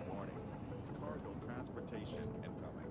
Warning. Cargo transportation incoming.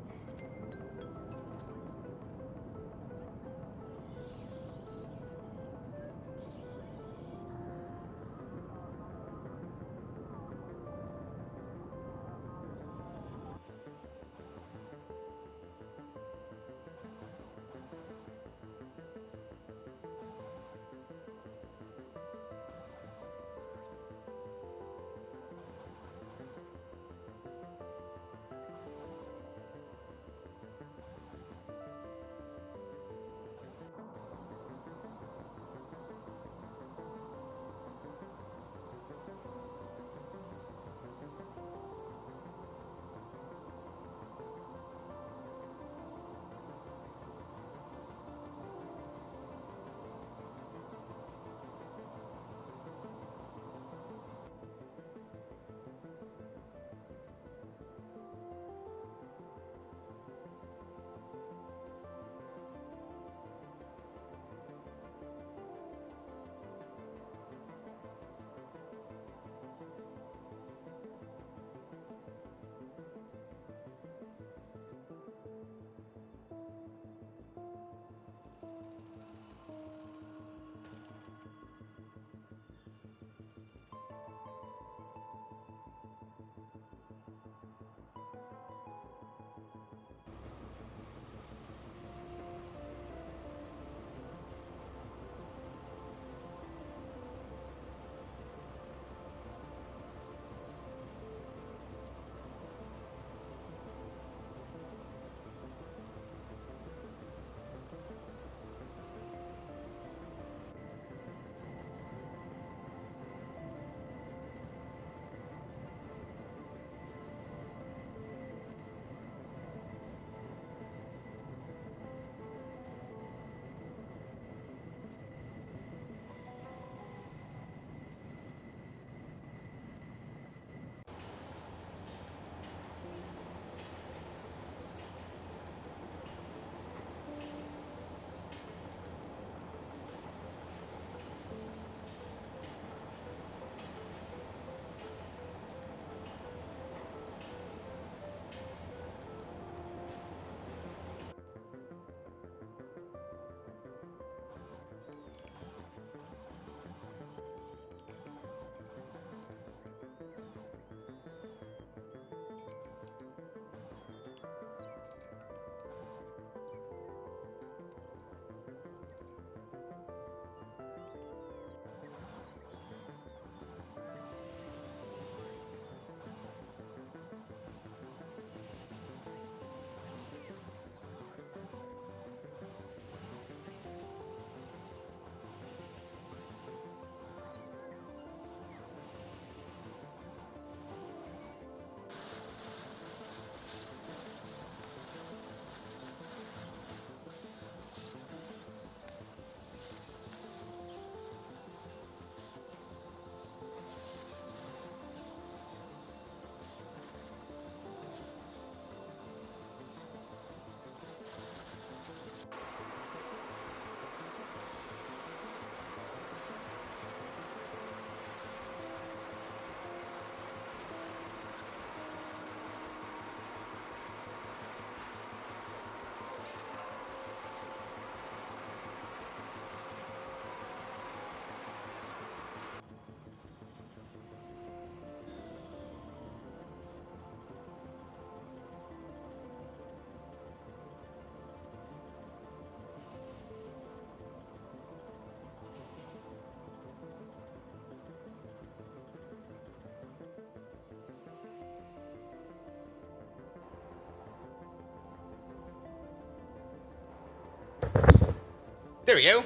There we go.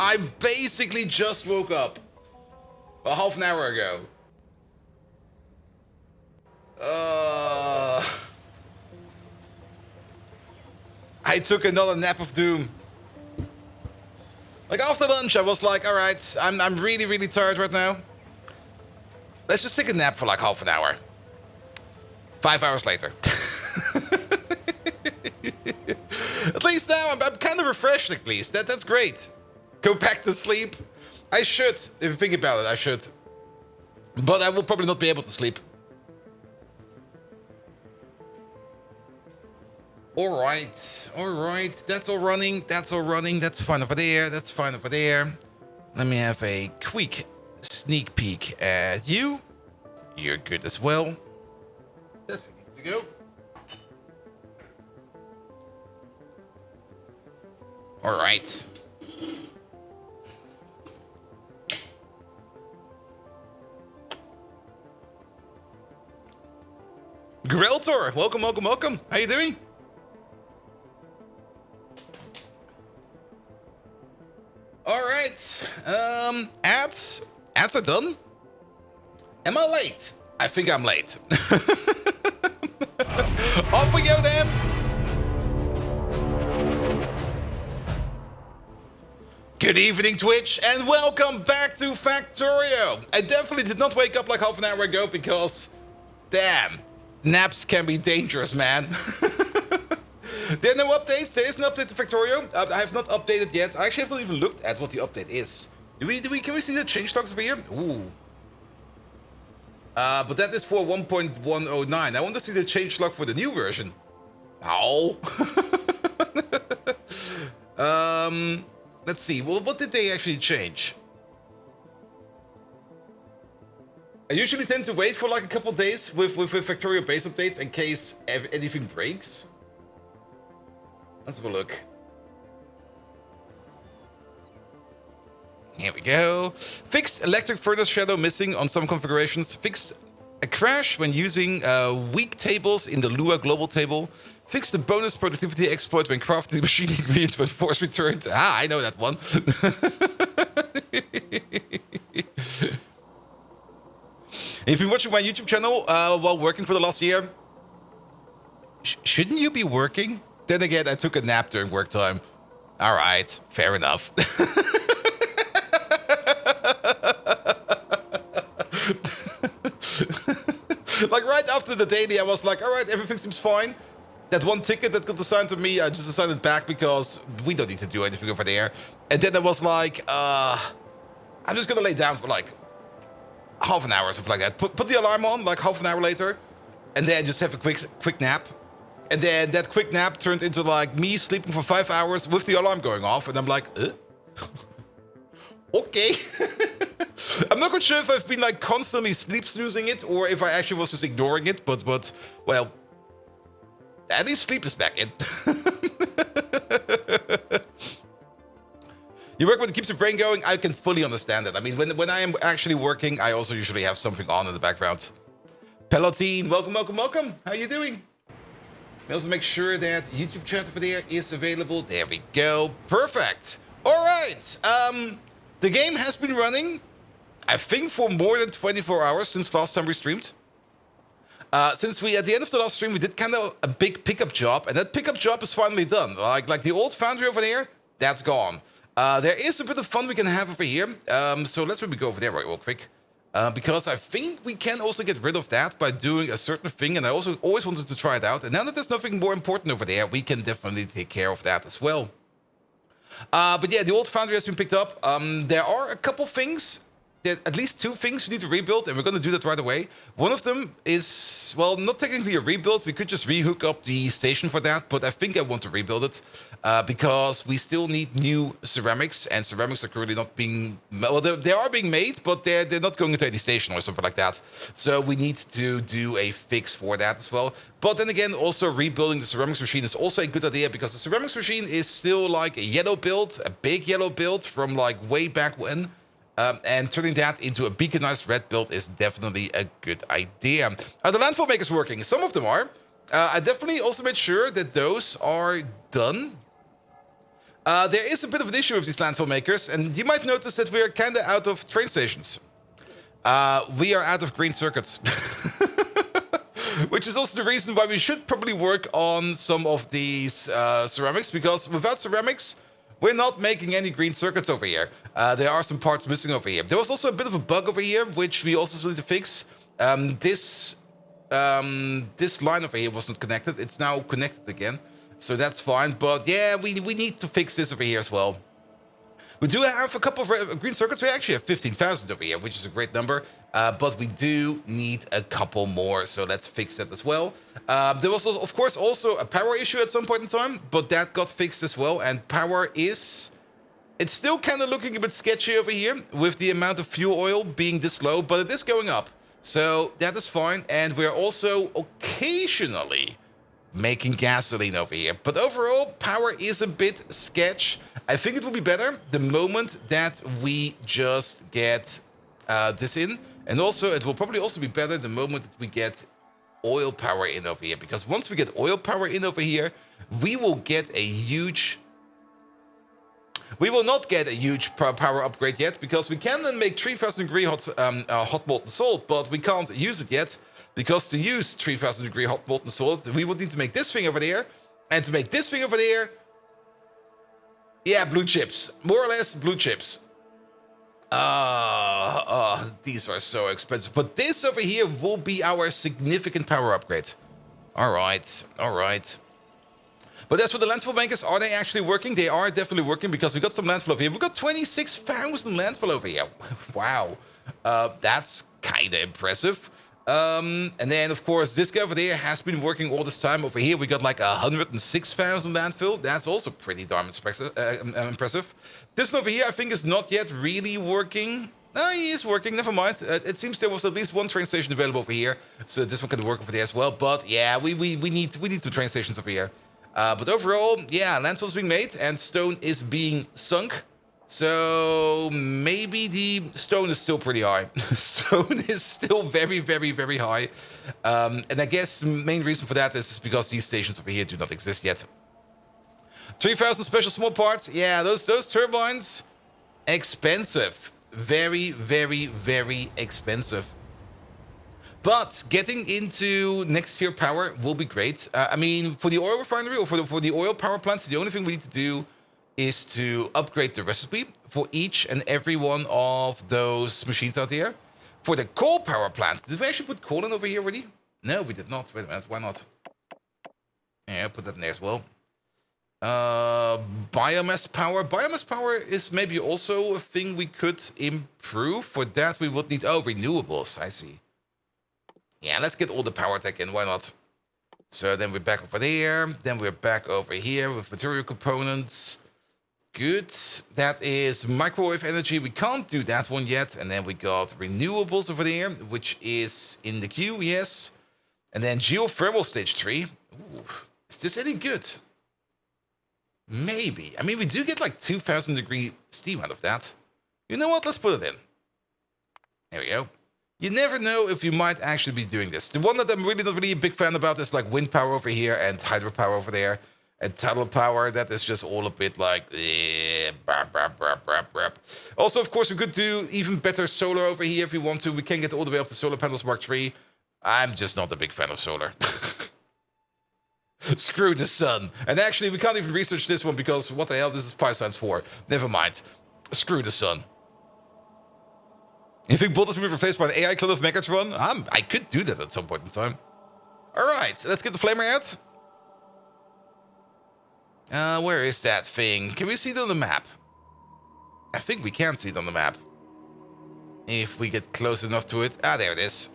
I basically just woke up a half an hour ago. I took another nap of doom. Like after lunch, I was like, all right, I'm really, really tired right now. Let's just take a nap for like half an hour. 5 hours later. kind of refreshed at least. That's great. Go back to sleep. I should. If you think about it, I should. But I will probably not be able to sleep. Alright. Alright. That's all running. That's all running. That's fine over there. That's fine over there. Let me have a quick sneak peek at you. You're good as well. That needs to go. Alright. Greltor, welcome, welcome, welcome. How you doing? Alright. Ads are done. Am I late? I think I'm late. Off we go then. Good evening, Twitch, and welcome back to Factorio. I definitely did not wake up like half an hour ago because, damn, naps can be dangerous, man. There are no updates. There is an update to Factorio. I have not updated yet. I actually have not even looked at what the update is. Can we see the change logs over here? Ooh. But that is for 1.109. I want to see the change log for the new version. Ow. Let's see. Well, what did they actually change? I usually tend to wait for like a couple days with Factorio base updates in case anything breaks. Let's have a look. Here we go. Fixed electric furnace shadow missing on some configurations. Fixed a crash when using weak tables in the Lua global table. Fixed the bonus productivity exploit when crafting machine ingredients when force returned. Ah, I know that one. If you've been watching my YouTube channel while working for the last year, shouldn't you be working? Then again, I took a nap during work time. All right, fair enough. Like right after the daily, I was like, all right, everything seems fine. That one ticket that got assigned to me, I just assigned it back because we don't need to do anything over there. And then I was like, I'm just gonna lay down for like half an hour or something like that. Put the alarm on like half an hour later, and then just have a quick nap. And then that quick nap turned into like me sleeping for 5 hours with the alarm going off, and I'm like, okay. I'm not quite sure if I've been like constantly sleep snoozing it or if I actually was just ignoring it, but well, at least sleep is back in. You work when it keeps your brain going. I can fully understand it. I mean, when I am actually working, I also usually have something on in the background. Palatine, welcome, welcome, welcome. How you doing? We also make sure that YouTube chat over there is available. There we go. Perfect. All right. The game has been running, I think, for more than 24 hours since last time we streamed. Since at the end of the last stream, we did kind of a big pickup job, and that pickup job is finally done. Like the old foundry over there, that's gone. There is a bit of fun we can have over here. So let's maybe go over there real quick. Because I think we can also get rid of that by doing a certain thing, and I also always wanted to try it out. And now that there's nothing more important over there, we can definitely take care of that as well. But yeah, the old foundry has been picked up. There are a couple things, at least 2 things we need to rebuild, and we're going to do that right away. One of them is, well, not technically a rebuild. We could just rehook up the station for that, but I think I want to rebuild it because we still need new ceramics, and ceramics are currently not being, well, they are being made, but they're not going into any station or something like that. So we need to do a fix for that as well. But then again, also rebuilding the ceramics machine is also a good idea because the ceramics machine is still like a yellow build, a big yellow build from like way back when. And turning that into a beaconized red build is definitely a good idea. Are the landfill makers working? Some of them are. I definitely also made sure that those are done. There is a bit of an issue with these landfill makers, and you might notice that we are kind of out of train stations. We are out of green circuits. Which is also the reason why we should probably work on some of these ceramics, because without ceramics, we're not making any green circuits over here. There are some parts missing over here. There was also a bit of a bug over here, which we also need to fix. This line over here was not connected. It's now connected again. So that's fine. But yeah, we need to fix this over here as well. We do have a couple of green circuits. We actually have 15,000 over here, which is a great number. But we do need a couple more, so let's fix that as well. There was, also, of course, also a power issue at some point in time, but that got fixed as well. And power is... It's still kind of looking a bit sketchy over here with the amount of fuel oil being this low, but it is going up. So that is fine. And we're also occasionally making gasoline over here. But overall, power is a bit sketch. I think it will be better the moment that we just get this in. And also, it will probably also be better the moment that we get oil power in over here. Because once we get oil power in over here, we will get a huge... We will not get a huge power upgrade yet, because we can then make 3000 degree hot molten salt, but we can't use it yet, because to use 3000 degree hot molten salt, we would need to make this thing over there, and to make this thing over there, yeah, blue chips, more or less blue chips. These are so expensive, but this over here will be our significant power upgrade. All right. But as for the landfill bankers, are they actually working? They are definitely working, because we got some landfill over here. We got 26,000 landfill over here. Wow. That's kind of impressive. And then, of course, this guy over there has been working all this time. Over here, we got like 106,000 landfill. That's also pretty darn impressive. This one over here, I think, is not yet really working. No, he is working. Never mind. It seems there was at least one train station available over here, so this one can work over there as well. But yeah, we need some train stations over here. But overall, yeah, landfill's being made and stone is being sunk. So maybe the stone is still pretty high. Stone is still very, very, very high. And I guess the main reason for that is because these stations over here do not exist yet. 3,000 special small parts. Yeah, those turbines, expensive. Very, very, very expensive. But getting into next tier power will be great. I mean, for the oil refinery or for the oil power plant, the only thing we need to do is to upgrade the recipe for each and every one of those machines out there. For the coal power plant, did we actually put coal in over here already? No, we did not. Wait a minute, why not? Yeah, I'll put that in there as well. Biomass power. Biomass power is maybe also a thing we could improve. For that, we would need... Oh, renewables, I see. Yeah, let's get all the power tech in. Why not? So then we're back over there. Then we're back over here with material components. Good. That is microwave energy. We can't do that one yet. And then we got renewables over there, which is in the queue, yes. And then geothermal stage 3. Ooh, is this any good? Maybe. I mean, we do get like 2,000 degree steam out of that. You know what? Let's put it in. There we go. You never know if you might actually be doing this. The one that I'm really not really a big fan about is like wind power over here and hydropower over there. And tidal power, that is just all a bit like... Also, of course, we could do even better solar over here if we want to. We can get all the way up to solar panels Mark III. I'm just not a big fan of solar. Screw the sun. And actually, we can't even research this one because what the hell this is pi science for? Never mind. Screw the sun. You think Bolt is being replaced by an AI clone of Megatron? I could do that at some point in time. Alright, let's get the flamer out. Where is that thing? Can we see it on the map? I think we can see it on the map. If we get close enough to it. Ah, there it is.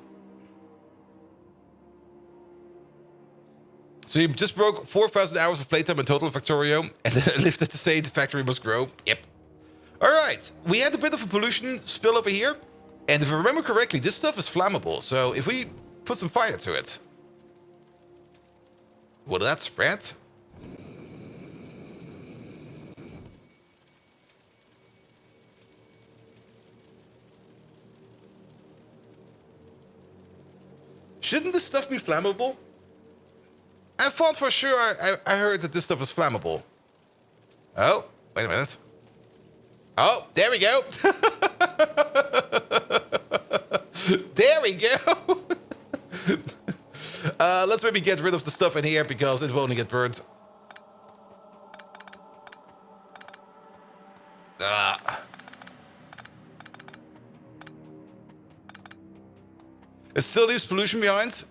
So you just broke 4,000 hours of playtime in total in Factorio, and then lived to say the factory must grow. Yep. Alright, we had a bit of a pollution spill over here. And if I remember correctly, this stuff is flammable. So if we put some fire to it, will that spread? Shouldn't this stuff be flammable? I thought for sure I heard that this stuff is flammable. Oh, wait a minute. Oh, there we go. There we go. Let's maybe get rid of the stuff in here because it will only get burned. It still leaves pollution behind.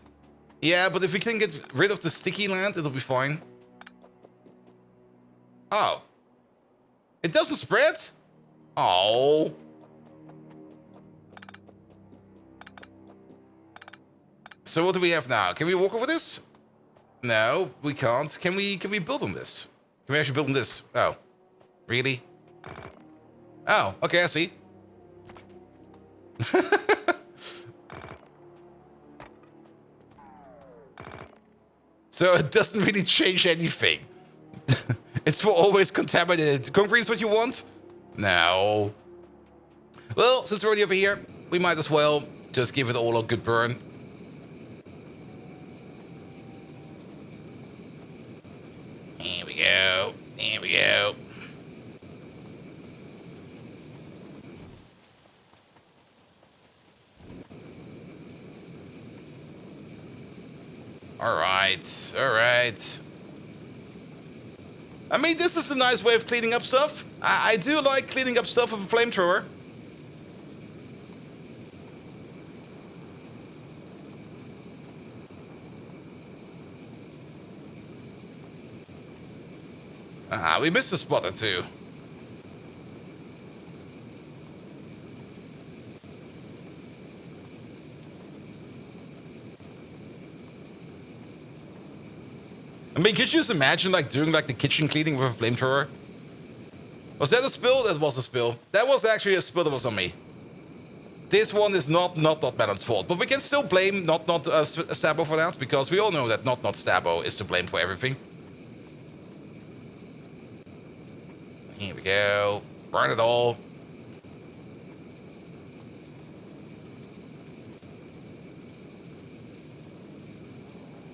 Yeah, but if we can get rid of the sticky land, it'll be fine. Oh. It doesn't spread? Oh. So what do we have now? Can we walk over this? No, we can't. Can we build on this? Can we actually build on this? Oh. Really? Oh, okay, I see. So it doesn't really change anything. It's for always contaminated. Concrete is what you want? No. Well, since we're already over here, we might as well just give it all a good burn. Here we go. Here we go. Alright, alright. I mean, this is a nice way of cleaning up stuff. I do like cleaning up stuff with a flamethrower. Ah, we missed a spot or two. I mean, could you just imagine, like, doing, like, the kitchen cleaning with a flamethrower? Was that a spill? That was a spill. That was actually a spill that was on me. This one is not Melon's fault. But we can still blame not Stabo for that, because we all know that not Stabo is to blame for everything. Here we go. Burn it all.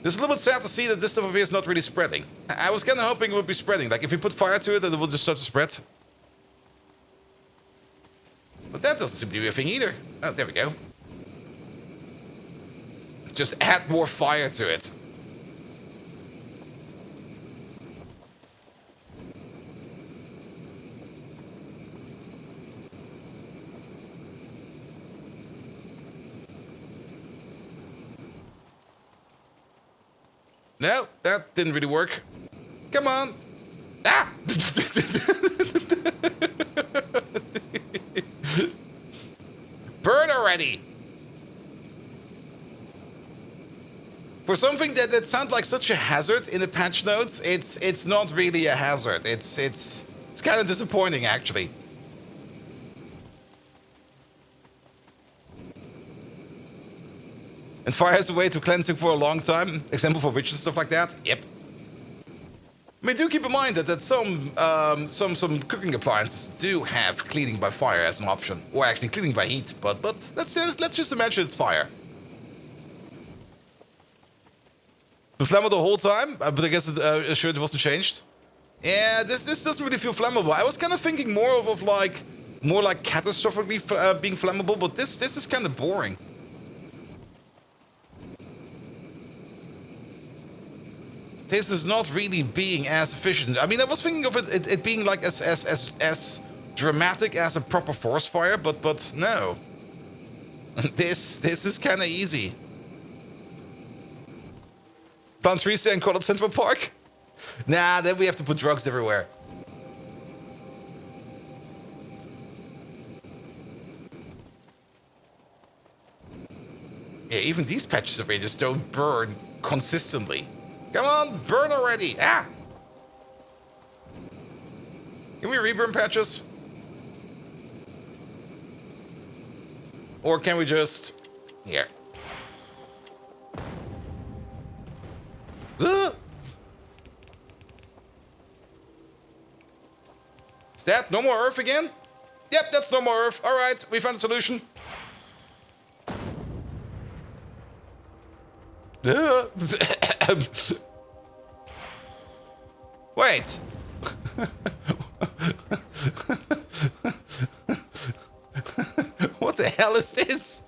It's a little bit sad to see that this stuff over here is not really spreading. I was kind of hoping it would be spreading. Like, if we put fire to it, then it will just start to spread. But that doesn't seem to be a thing either. Oh, there we go. Just add more fire to it. No, that didn't really work. Come on. Ah! Burn already! For something that sounds like such a hazard in the patch notes, it's not really a hazard. It's kind of disappointing, actually. And fire has a way to cleansing for a long time. Example for witches and stuff like that. Yep. I mean, do keep in mind that some cooking appliances do have cleaning by fire as an option, or actually cleaning by heat. But let's just imagine it's fire. Been flammable the whole time, but I guess sure it wasn't changed. Yeah, this doesn't really feel flammable. I was kind of thinking more of like catastrophically being flammable, but this is kind of boring. This is not really being as efficient. I mean, I was thinking of it being like as dramatic as a proper forest fire, but no. This is kind of easy. Plant trees there and call it Central Park? Nah, then we have to put drugs everywhere. Yeah, even these patches of radius don't burn consistently. Come on, burn already! Ah! Can we reburn patches? Or can we just... Here. Is that no more earth again? Yep, that's no more earth. Alright, we found a solution. Wait. What the hell is this?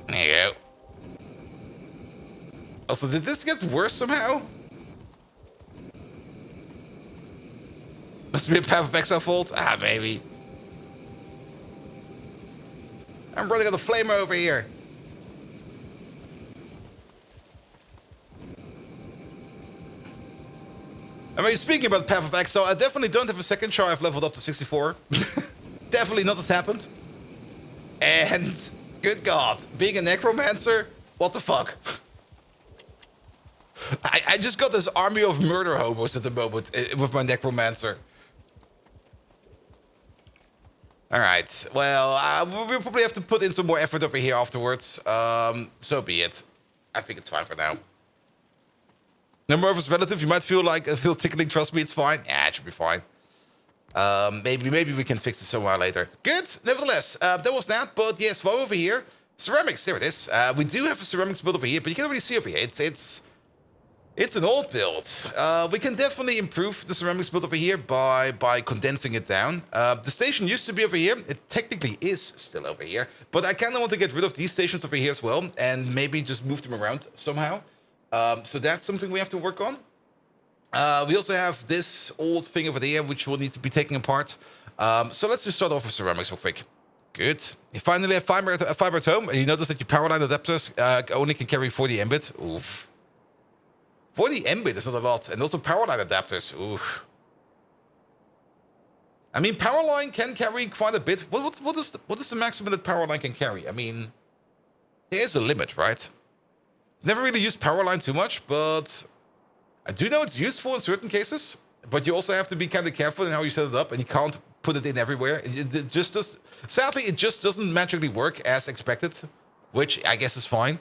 There you go. Also, did this get worse somehow? Must be a Path of Exile fault? Ah, maybe. I'm running out of flame over here. I mean, speaking about Path of Exile, I definitely don't have a second char. I've leveled up to 64. Definitely not has happened. And, good God, being a necromancer, what the fuck? I just got this army of murder hobos at the moment with my necromancer. Alright, well, we'll probably have to put in some more effort over here afterwards. So be it. I think it's fine for now. Number of us relative, you might feel tickling. Trust me, it's fine. Yeah, it should be fine. Maybe we can fix it somewhere later. Good. Nevertheless, that was that. But yes, well, over here, ceramics. There it is. We do have a ceramics build over here, but you can already see over here. It's an old build. We can definitely improve the ceramics build over here by condensing it down. The station used to be over here. It technically is still over here, but I kind of want to get rid of these stations over here as well, and maybe just move them around somehow. So that's something we have to work on. We also have this old thing over there, which will need to be taken apart. So let's just start off with ceramics real quick. Good. You finally have fiber at home, and you notice that your power line adapters only can carry 40 Mbit. Oof. 40 Mbit is not a lot, and also power line adapters. Oof. I mean, power line can carry quite a bit. What is the maximum that power line can carry? I mean, there is a limit, right? Never really used power line too much, but I do know it's useful in certain cases. But you also have to be kind of careful in how you set it up, and you can't put it in everywhere. Sadly, it just doesn't magically work as expected, which I guess is fine.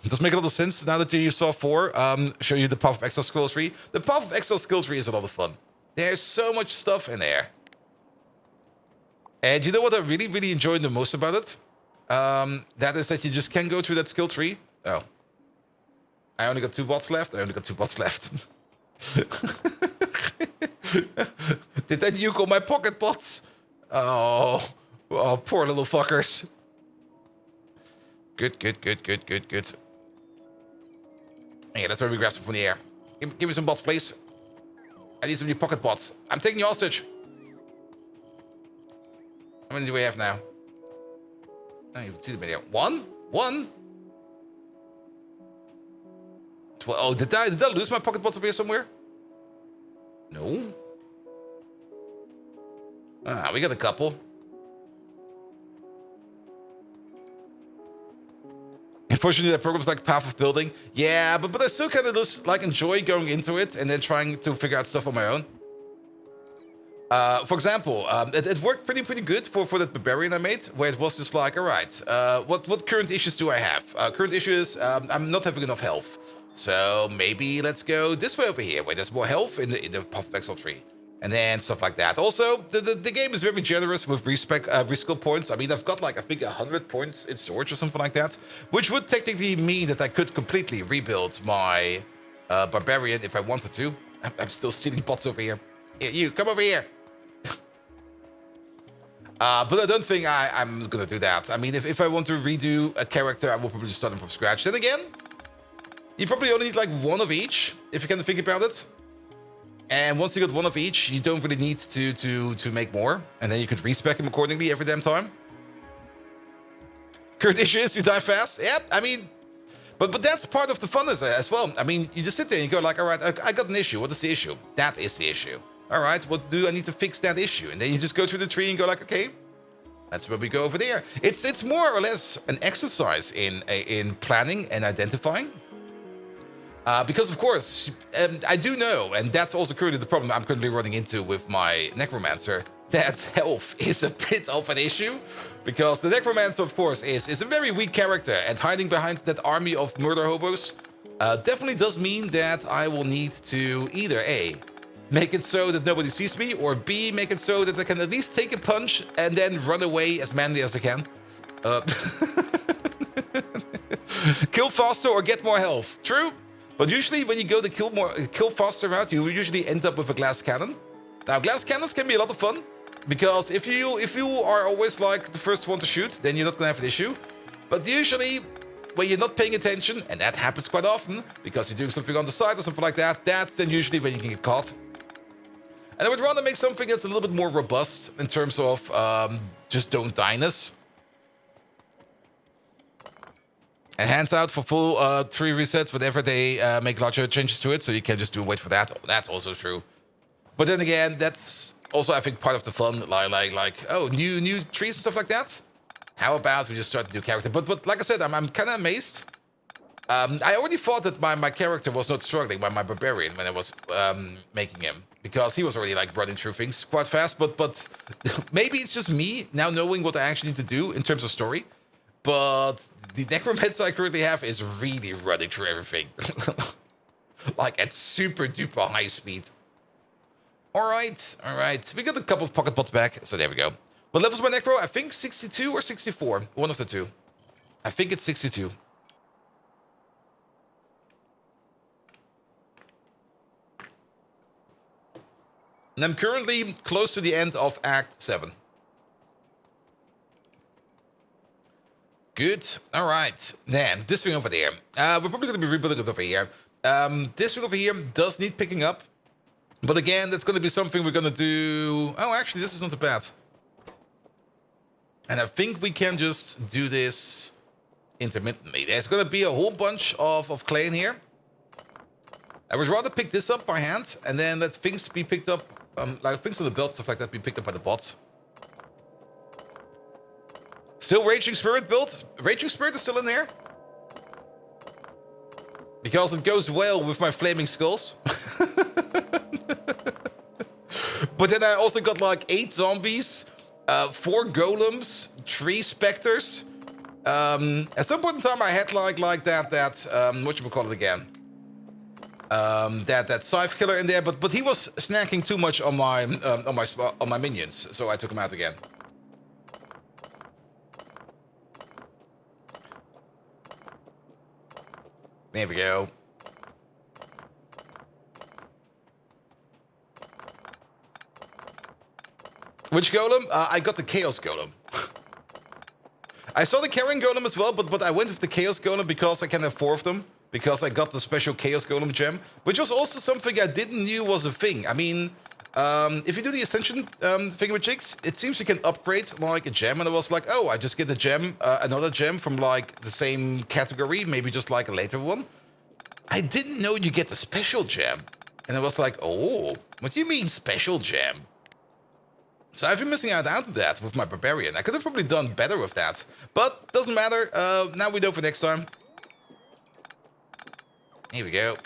It does make a lot of sense now that you saw 4. Show you the Path of Exile skill tree. The Path of Exile skill tree is a lot of fun. There's so much stuff in there. And you know what I really, really enjoy the most about it? That is that you just can go through that skill tree. Oh. I only got 2 bots left. Did that nuke all my pocket bots? Oh, poor little fuckers. Good. Yeah, that's where we grab some from the air. Give me some bots, please. I need some new pocket bots. I'm taking you hostage. How many do we have now? I don't even see the video. 1? 1? 12. Oh, did I lose my pocket bots over here somewhere? No. We got a couple. Unfortunately, that program's like Path of Building. Yeah, but I still kind of just like enjoy going into it and then trying to figure out stuff on my own. For example, it worked pretty good for that barbarian I made, where it was just like, all right, what current issues do I have? Current issue is I'm not having enough health, so maybe let's go this way over here, where there's more health in the Path of Exile tree, and then stuff like that. Also, the game is very generous with reskill points. I mean, I've got like I think 100 points in storage or something like that, which would technically mean that I could completely rebuild my barbarian if I wanted to. I'm still stealing bots over here. Here, you come over here. But I don't think I'm gonna do that. I mean, if I want to redo a character, I will probably just start him from scratch. Then again, you probably only need like 1 of each, if you can think about it. And once you got 1 of each, you don't really need to make more. And then you could respec him accordingly every damn time. Current issue is you die fast. Yep, I mean, but that's part of the fun as well. I mean, you just sit there and you go like, all right, I got an issue. What is the issue? That is the issue. All right, what do I need to fix that issue? And then you just go through the tree and go like, okay, that's where we go over there. It's more or less an exercise in planning and identifying. Because of course, I do know, and that's also currently the problem I'm currently running into with my necromancer, that health is a bit of an issue. Because the necromancer, of course, is a very weak character, and hiding behind that army of murder hobos definitely does mean that I will need to either A, make it so that nobody sees me, or B, make it so that I can at least take a punch and then run away as manly as I can. Kill faster or get more health. True, but usually when you go the kill faster route, you usually end up with a glass cannon. Now, glass cannons can be a lot of fun, because if you are always like the first one to shoot, then you're not gonna have an issue. But usually, when you're not paying attention, and that happens quite often, because you're doing something on the side or something like that, that's then usually when you can get caught. And I would rather make something that's a little bit more robust in terms of just don't die-ness. And hands out for full 3 resets whenever they make larger changes to it, so you can just wait for that. That's also true. But then again, that's also, I think, part of the fun. Like oh, new trees and stuff like that. How about we just start a new character? But like I said, I'm kind of amazed. I already thought that my character was not struggling by my barbarian when I was making him, because he was already like running through things quite fast. But maybe it's just me now knowing what I actually need to do in terms of story. But the necromancer I currently have is really running through everything, like at super duper high speed. All right. We got a couple of pocket pots back, so there we go. What levels my necro? I think 62 or 64, one of the two. I think it's 62. And I'm currently close to the end of Act 7. Good. All right. Then, this thing over there. We're probably going to be rebuilding it over here. This thing over here does need picking up. But again, that's going to be something we're going to do... Oh, actually, this is not too bad. And I think we can just do this intermittently. There's going to be a whole bunch of clay in here. I would rather pick this up by hand, and then let things be picked up, like things on the belt, stuff like that, be picked up by the bots. Still Raging Spirit build. Raging Spirit is still in there. Because it goes well with my Flaming Skulls. But then I also got like 8 zombies, 4 golems, 3 specters. At some point in time I had like that what you call it again? That scythe killer in there, but he was snacking too much on my minions, so I took him out again. There we go. Which golem? I got the Chaos Golem. I saw the Carrying Golem as well, but I went with the Chaos Golem because I can have 4 of them. Because I got the special Chaos Golem gem, which was also something I didn't knew was a thing. I mean, if you do the Ascension thingamajigs, it seems you can upgrade like a gem, and I was like, oh, I just get a gem, another gem from like the same category, maybe just like a later one. I didn't know you get the special gem, and I was like, oh, what do you mean special gem? So I've been missing out on that with my Barbarian. I could have probably done better with that, but doesn't matter. Now we know for next time. Here we go.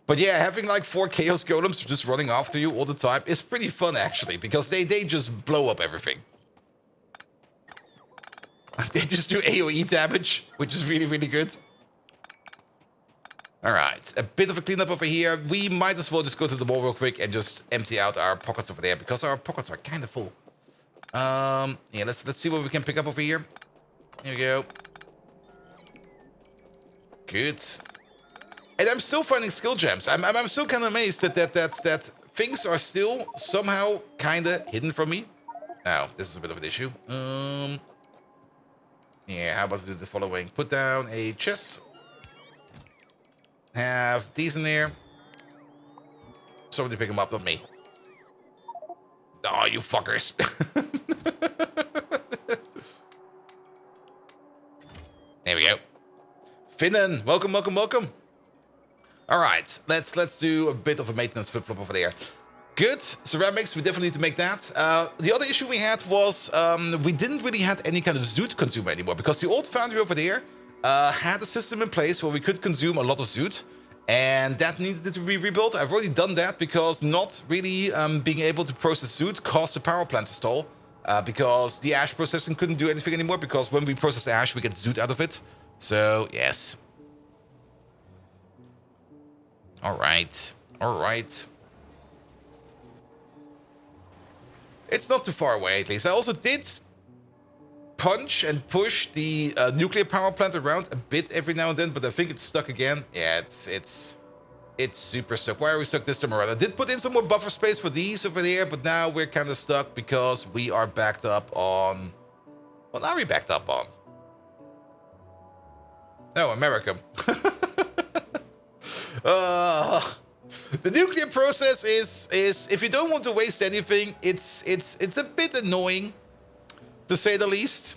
But yeah, having like 4 Chaos Golems just running after you all the time is pretty fun, actually, because they just blow up everything. They just do AoE damage, which is really, really good. All right, a bit of a cleanup over here. We might as well just go to the wall real quick and just empty out our pockets over there, because our pockets are kind of full. Yeah, let's see what we can pick up over here. Here we go. Good. And I'm still finding skill gems. I'm still kind of amazed that things are still somehow kind of hidden from me. Now, this is a bit of an issue. Yeah, how about we do the following? Put down a chest. Have these in there. Somebody pick them up, not me. Oh, you fuckers. There we go. Finnan, welcome. All right, let's do a bit of a maintenance flip-flop over there. Good, ceramics, we definitely need to make that. The other issue we had was we didn't really have any kind of zoot consumer anymore, because the old foundry over there had a system in place where we could consume a lot of zoot, and that needed to be rebuilt. I've already done that because not really being able to process zoot caused the power plant to stall, because the ash processing couldn't do anything anymore, because when we process ash, we get zoot out of it. So, yes. All right. It's not too far away, at least. I also did punch and push the nuclear power plant around a bit every now and then, but I think it's stuck again. Yeah, it's super stuck. Why are we stuck this time around? I did put in some more buffer space for these over there, but now we're kind of stuck because we are backed up on... What are we backed up on? Oh, America. The nuclear process is if you don't want to waste anything, it's a bit annoying, to say the least.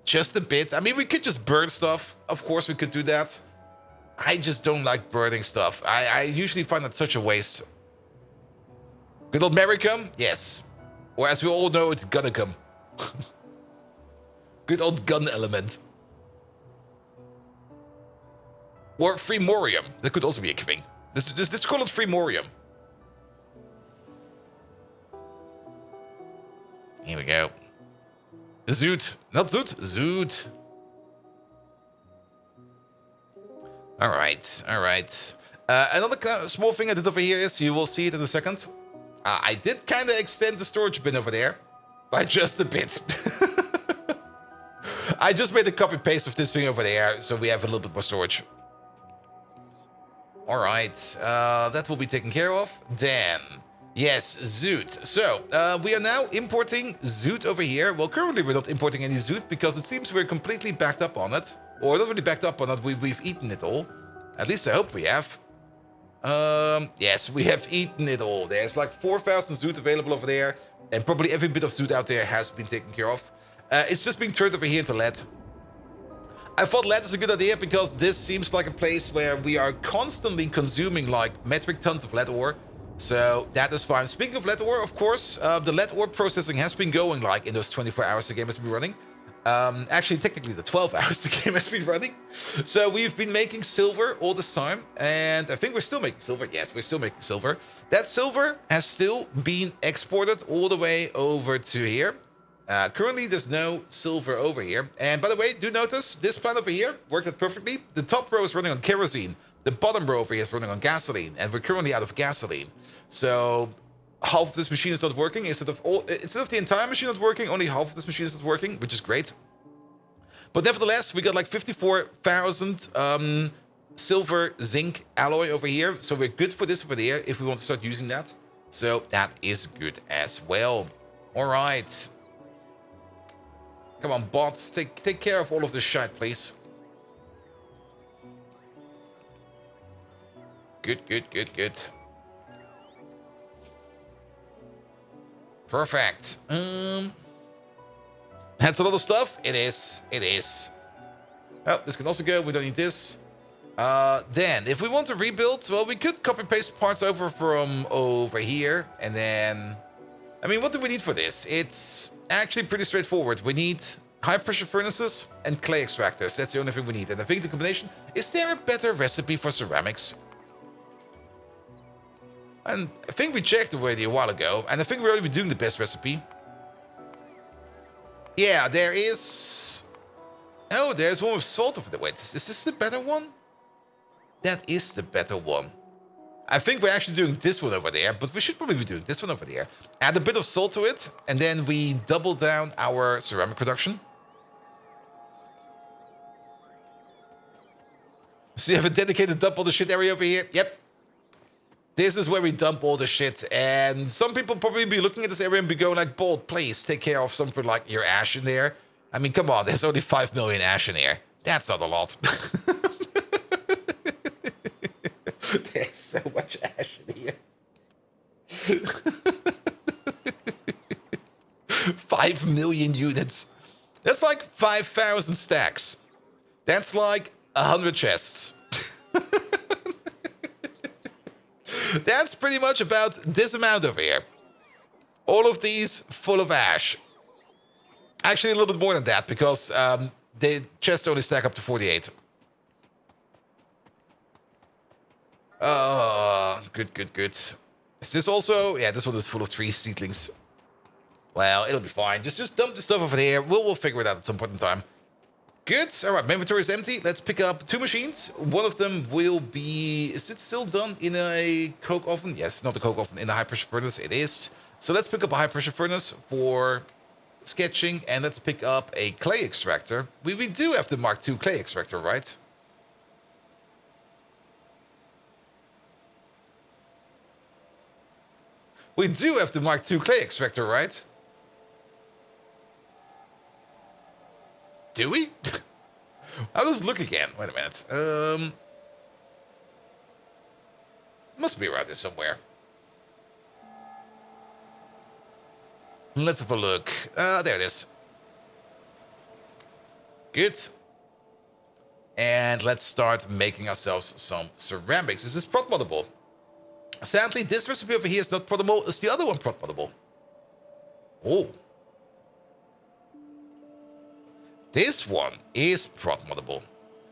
Just a bit. I mean, we could just burn stuff. Of course, we could do that. I just don't like burning stuff. I usually find that such a waste. Good old America? Yes. Or as we all know, it's gonna come. Good old gun element. Or Freemorium. That could also be a thing. Let's call it Freemorium. Here we go. Zoot. Not Zoot. Zoot. Alright. Alright. Another small thing I did over here is, you will see it in a second. I did kind of extend the storage bin over there. By just a bit. I just made a copy paste of this thing over there, so we have a little bit more storage. Alright, that will be taken care of. Then, yes, Zoot. So, we are now importing Zoot over here. Well, currently we're not importing any Zoot because it seems we're completely backed up on it. Or not really backed up on it, we've eaten it all. At least I hope we have. Yes, we have eaten it all. There's like 4,000 Zoot available over there. And probably every bit of Zoot out there has been taken care of. It's just being turned over here into lead. I thought lead is a good idea because this seems like a place where we are constantly consuming like metric tons of lead ore. So that is fine. Speaking of lead ore, of course, the lead ore processing has been going like in those 24 hours the game has been running. Actually, technically the 12 hours the game has been running. So we've been making silver all this time. And I think we're still making silver. Yes, we're still making silver. That silver has still been exported all the way over to here. Currently, there's no silver over here. And by the way, do notice this plant over here worked out perfectly. The top row is running on kerosene. The bottom row over here is running on gasoline. And we're currently out of gasoline. So half of this machine is not working. Instead of the entire machine not working, only half of this machine is not working, which is great. But nevertheless, we got like 54,000 silver zinc alloy over here. So we're good for this over there if we want to start using that. So that is good as well. All right. Come on, bots. Take care of all of this shite, please. Good. Perfect. That's a lot of stuff. It is. Oh, this can also go. We don't need this. Then, if we want to rebuild, well, we could copy-paste parts over from over here. And then... I mean, what do we need for this? It's actually pretty straightforward. We need high-pressure furnaces and clay extractors. That's the only thing we need. And I think the combination... Is there a better recipe for ceramics? And I think we checked already a while ago. And I think we're already doing the best recipe. Yeah, there is... Oh, there's one with salt over there. Wait, is this the better one? That is the better one. I think we're actually doing this one over there, but we should probably be doing this one over there. Add a bit of salt to it, and then we double down our ceramic production. So you have a dedicated dump all the shit area over here? Yep. This is where we dump all the shit, and some people probably be looking at this area and be going like, Bolt, please take care of something like your ash in there. I mean, come on, there's only 5 million ash in here. That's not a lot. There's so much ash in here. 5 million units. That's like 5,000 stacks. That's like 100 chests. That's pretty much about this amount over here. All of these full of ash. Actually, a little bit more than that, because the chests only stack up to 48. Good. Is this also... Yeah, this one is full of tree seedlings. Well, it'll be fine. Just dump the stuff over there. We'll figure it out at some point in time. Good. All right, my inventory is empty. Let's pick up 2 machines. One of them will be... Is it still done in a coke oven? Yes, not a coke oven. In a high-pressure furnace, it is. So let's pick up a high-pressure furnace for sketching. And let's pick up a clay extractor. We do have the Mark II clay extractor, right? We do have the Mark II clay extractor, right? Do we? How does it look again? Wait a minute. Must be around here somewhere. Let's have a look. There it is. Good. And let's start making ourselves some ceramics. Is this prot moddable? Sadly, this recipe over here is not prot moddable. Is the other one prot moddable? Oh. This one is prot moddable.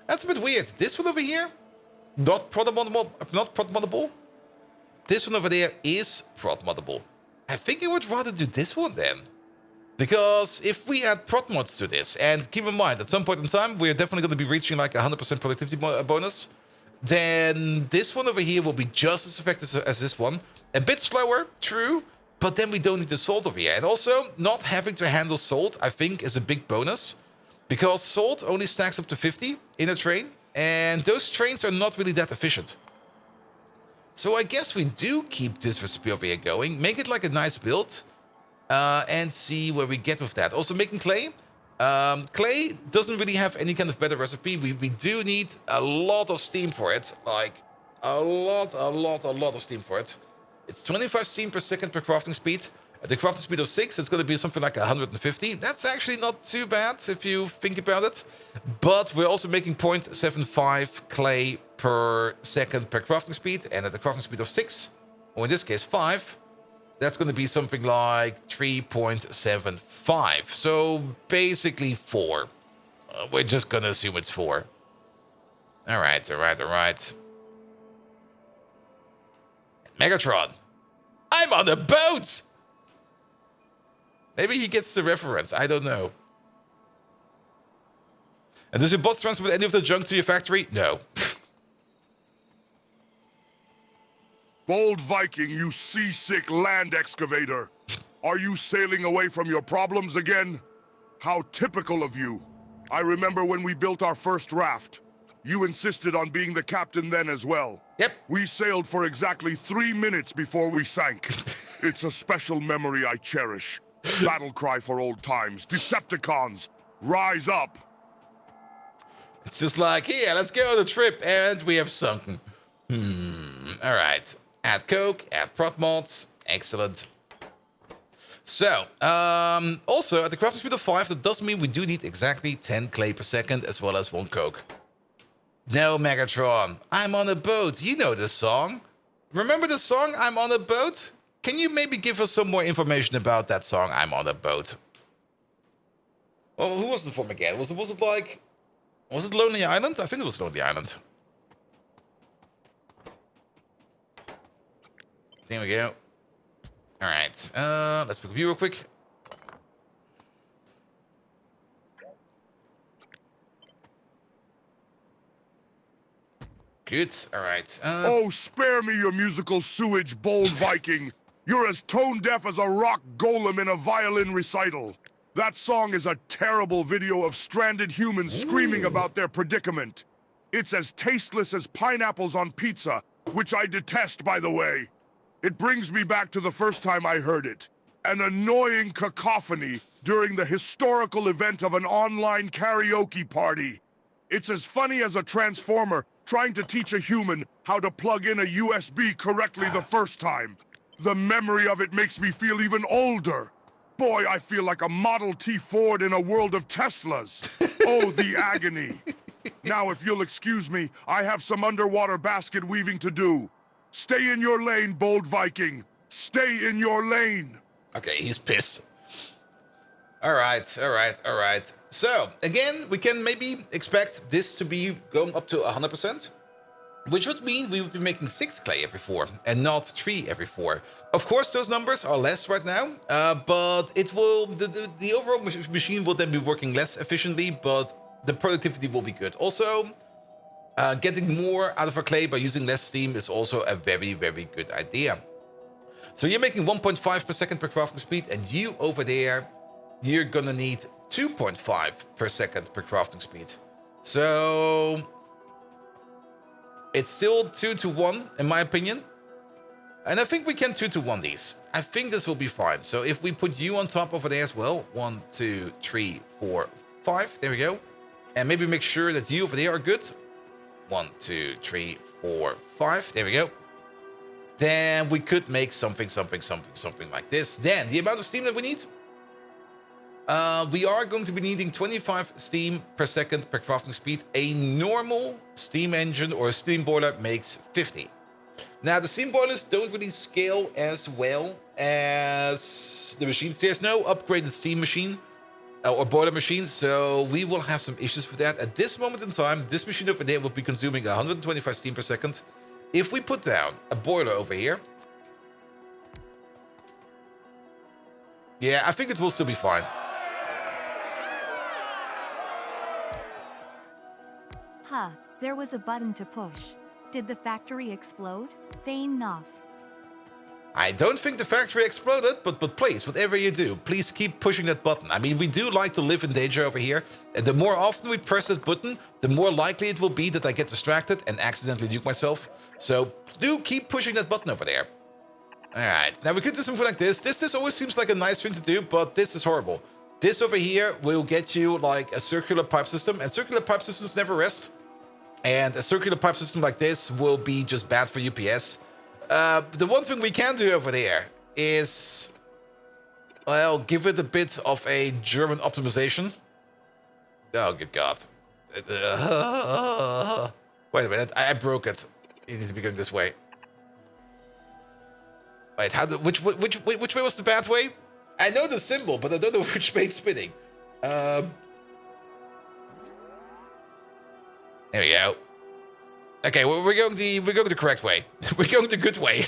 That's a bit weird. This one over here, not prot moddable. This one over there is prot moddable. I think I would rather do this one then. Because if we add prot mods to this, and keep in mind, at some point in time, we're definitely going to be reaching like 100% productivity bonus, then this one over here will be just as effective as this one. A bit slower, true, but then we don't need the salt over here. And also, not having to handle salt, I think, is a big bonus. Because salt only stacks up to 50 in a train, and those trains are not really that efficient. So I guess we do keep this recipe over here going, make it like a nice build, and see where we get with that. Also making clay. Clay doesn't really have any kind of better recipe. We do need a lot of steam for it. Like, a lot of steam for it. It's 25 steam per second per crafting speed. At the crafting speed of 6, it's going to be something like 150. That's actually not too bad if you think about it. But we're also making 0.75 clay per second per crafting speed. And at the crafting speed of 6, or in this case 5, that's going to be something like 3.75. So basically 4. We're just going to assume it's 4. All right. Megatron, I'm on a boat! Maybe he gets the reference. I don't know. And does your bot transport any of the junk to your factory? No. Bold Viking, you seasick land excavator. Are you sailing away from your problems again? How typical of you. I remember when we built our first raft. You insisted on being the captain then as well. Yep. We sailed for exactly 3 minutes before we sank. It's a special memory I cherish. Battle cry for old times. Decepticons, rise up. It's just like, yeah, let's go on the trip, and we have sunken. All right. Add coke, add prot mods. Excellent. So, also, at the crafting speed of 5, that does mean we do need exactly 10 clay per second, as well as 1 coke. No, Megatron, I'm on a boat. You know this song. Remember the song, I'm on a boat? Can you maybe give us some more information about that song, I'm on a boat? Well, who was it from again? Was it like... Was it Lonely Island? I think it was Lonely Island. There we go. Alright, let's pick a view real quick. Good, alright. Oh, spare me your musical sewage, Bold Viking. You're as tone-deaf as a rock golem in a violin recital. That song is a terrible video of stranded humans screaming about their predicament. It's as tasteless as pineapples on pizza, which I detest, by the way. It brings me back to the first time I heard it. An annoying cacophony during the historical event of an online karaoke party. It's as funny as a transformer trying to teach a human how to plug in a USB correctly the first time. The memory of it makes me feel even older. Boy, I feel like a Model T Ford in a world of Teslas. Oh, the agony. Now, if you'll excuse me, I have some underwater basket weaving to do. Stay in your lane, Bold Viking. Stay in your lane. Okay, he's pissed. Alright. So, again, we can maybe expect this to be going up to 100%. Which would mean we would be making 6 clay every 4, and not 3 every 4. Of course, those numbers are less right now, but it will the overall machine will then be working less efficiently, but the productivity will be good. Also, getting more out of our clay by using less steam is also a very, very good idea. So you're making 1.5 per second per crafting speed, and you over there, you're gonna need 2.5 per second per crafting speed. So... it's still 2 to 1, in my opinion. And I think we can 2 to 1 these. I think this will be fine. So if we put you on top over there as well. 1, 2, 3, 4, 5. There we go. And maybe make sure that you over there are good. 1, 2, 3, 4, 5. There we go. then we could make something like this. Then the amount of steam that we need, we are going to be needing 25 steam per second per crafting speed. A normal steam engine or a steam boiler makes 50. Now, the steam boilers don't really scale as well as the machines. There's no upgraded steam machine or boiler machine, so we will have some issues with that. At this moment in time, this machine over there will be consuming 125 steam per second. If we put down a boiler over here, yeah, I think it will still be fine. Huh, there was a button to push. Did the factory explode? Fain enough. I don't think the factory exploded, but please, whatever you do, please keep pushing that button. I mean, we do like to live in danger over here, and the more often we press that button, the more likely it will be that I get distracted and accidentally nuke myself. So do keep pushing that button over there. Alright, now we could do something like this. This always seems like a nice thing to do, but this is horrible. This over here will get you like a circular pipe system, and circular pipe systems never rest. And a circular pipe system like this will be just bad for UPS. The one thing we can do over there is, well, give it a bit of a German optimization. Oh, good God. Wait a minute, I broke it. It needs to be going this way. Wait, which way was the bad way? I know the symbol, but I don't know which way it's spinning. There we go. Okay, well, we're going the correct way. We're going the good way.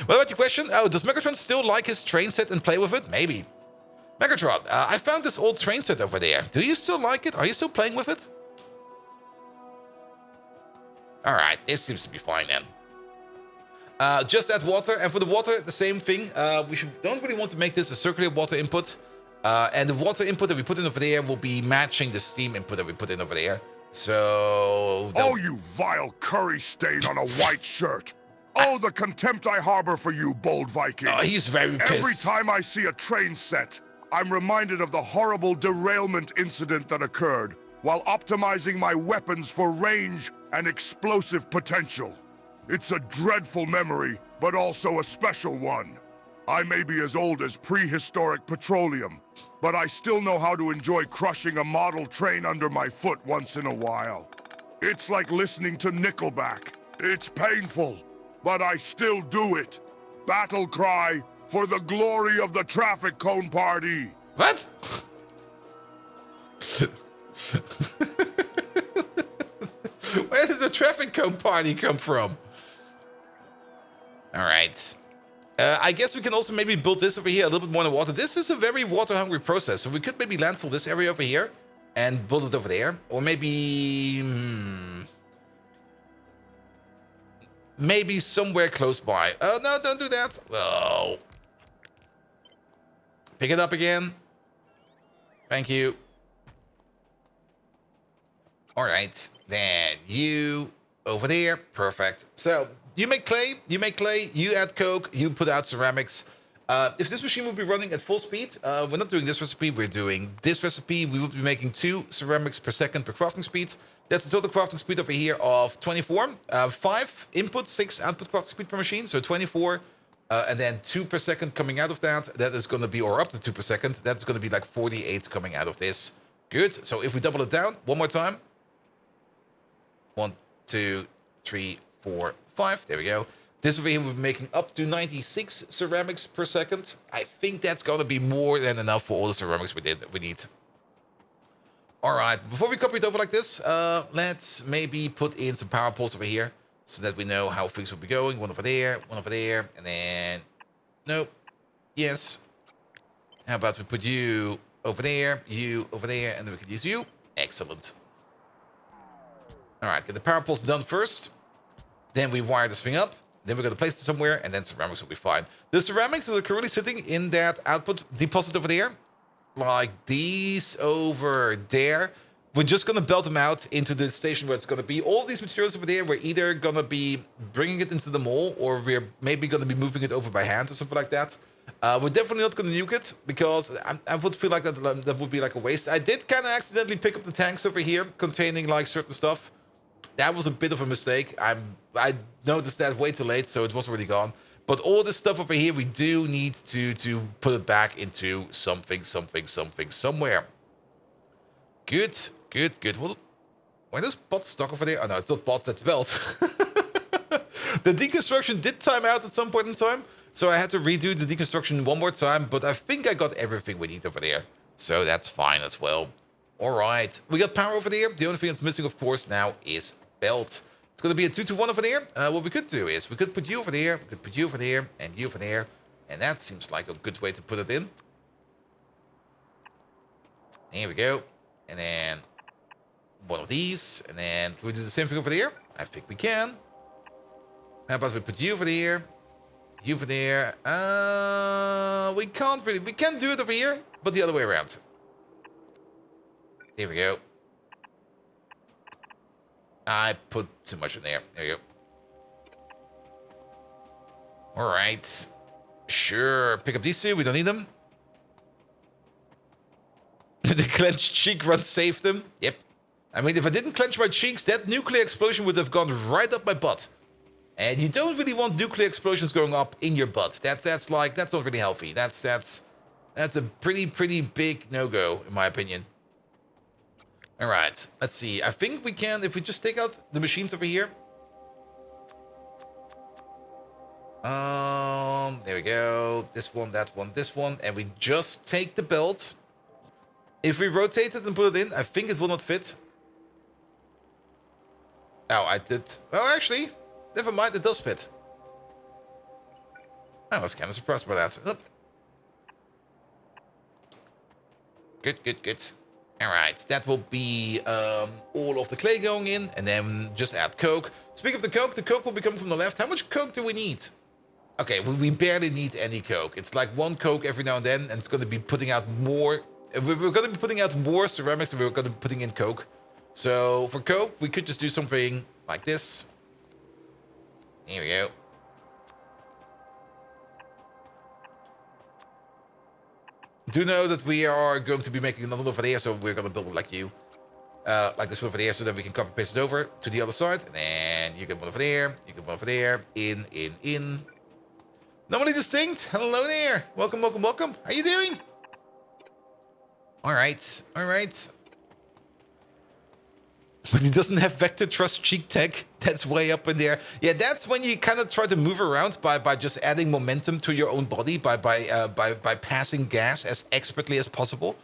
What about your question? Oh, does Megatron still like his train set and play with it? Maybe. Megatron, I found this old train set over there. Do you still like it? Are you still playing with it? Alright, this seems to be fine then. Just add water, and for the water, the same thing. Don't really want to make this a circular water input. And the water input that we put in over there will be matching the steam input that we put in over there. So... Oh, you vile curry stain on a white shirt. Oh, the contempt I harbor for you, bold Viking. Oh, he's very pissed. Every time I see a train set, I'm reminded of the horrible derailment incident that occurred while optimizing my weapons for range and explosive potential. It's a dreadful memory, but also a special one. I may be as old as prehistoric petroleum, but I still know how to enjoy crushing a model train under my foot once in a while. It's like listening to Nickelback. It's painful, but I still do it. Battle cry for the glory of the traffic cone party. What? Where did the traffic cone party come from? All right. I guess we can also maybe build this over here a little bit more in the water. This is a very water-hungry process, so we could maybe landfill this area over here and build it over there. Or maybe... maybe somewhere close by. Oh, no, don't do that. Oh. Pick it up again. Thank you. All right. Then you over there. Perfect. So... you make clay, you add coke, you put out ceramics. If this machine will be running at full speed, we're not doing this recipe, we're doing this recipe. We will be making 2 ceramics per second per crafting speed. That's the total crafting speed over here of 24. 5 input, 6 output crafting speed per machine, so 24. And then 2 per second coming out of that. That is going to be, or up to 2 per second, that's going to be like 48 coming out of this. Good, so if we double it down, one more time. 1, 2, 3, 4, 5. There we go. This over here we'll be making up to 96 ceramics per second. I think that's going to be more than enough for all the ceramics we need. All right, before we copy it over like this, let's maybe put in some power poles over here so that we know how things will be going. One over there, and then... nope. Yes. How about we put you over there, and then we can use you. Excellent. All right, get the power poles done first. Then we wire this thing up. Then we're going to place it somewhere, and then ceramics will be fine. The ceramics that are currently sitting in that output deposit over there, like these over there, we're just going to belt them out into the station where it's going to be. All these materials over there, we're either going to be bringing it into the mall, or we're maybe going to be moving it over by hand or something like that. We're definitely not going to nuke it, because I would feel like that would be like a waste. I did kind of accidentally pick up the tanks over here containing like certain stuff. That was a bit of a mistake. I noticed that way too late, so it was already gone. But all this stuff over here, we do need to put it back into something, somewhere. Good, good, good. Well, why are those bots stuck over there? Oh no, it's not bots, that's belt. The deconstruction did time out at some point in time, so I had to redo the deconstruction one more time, but I think I got everything we need over there. So that's fine as well. Alright, we got power over there. The only thing that's missing, of course, now is belt. It's going to be a 2-to-1 over there. What we could do is we could put you over there, we could put you over there, and you over there. And that seems like a good way to put it in. There we go. And then one of these. And then can we do the same thing over there? I think we can. How about we put you over there? You over there. We can't really. We can do it over here, but the other way around. There we go. I put too much in there. There you go. Alright. Sure. Pick up these two. We don't need them. The clenched cheek run saved them. Yep. I mean, if I didn't clench my cheeks, that nuclear explosion would have gone right up my butt. And you don't really want nuclear explosions going up in your butt. That's not really healthy. That's a pretty big no-go, in my opinion. Alright, let's see. I think we can, if we just take out the machines over here. There we go. This one, that one, this one. And we just take the belt. If we rotate it and put it in, I think it will not fit. Oh, I did. Oh, actually, never mind. It does fit. I was kind of surprised by that. Oh. Good, good, good. Alright, that will be all of the clay going in, and then just add coke. Speaking of the coke will be coming from the left. How much coke do we need? Okay, well, we barely need any coke. It's like one coke every now and then, and it's going to be putting out more. We're going to be putting out more ceramics than we're going to be putting in coke. So for coke, we could just do something like this. Here we go. Do know that we are going to be making another over there, so we're going to build it like you. Like this one over there, so that we can copy paste it over to the other side. And then you get one over there, you get one over there. In. Normally distinct. Hello there. Welcome, welcome, welcome. How you doing? Alright, alright. But he doesn't have vector thrust cheek tech. That's way up in there. Yeah, that's when you kind of try to move around by just adding momentum to your own body by passing gas as expertly as possible.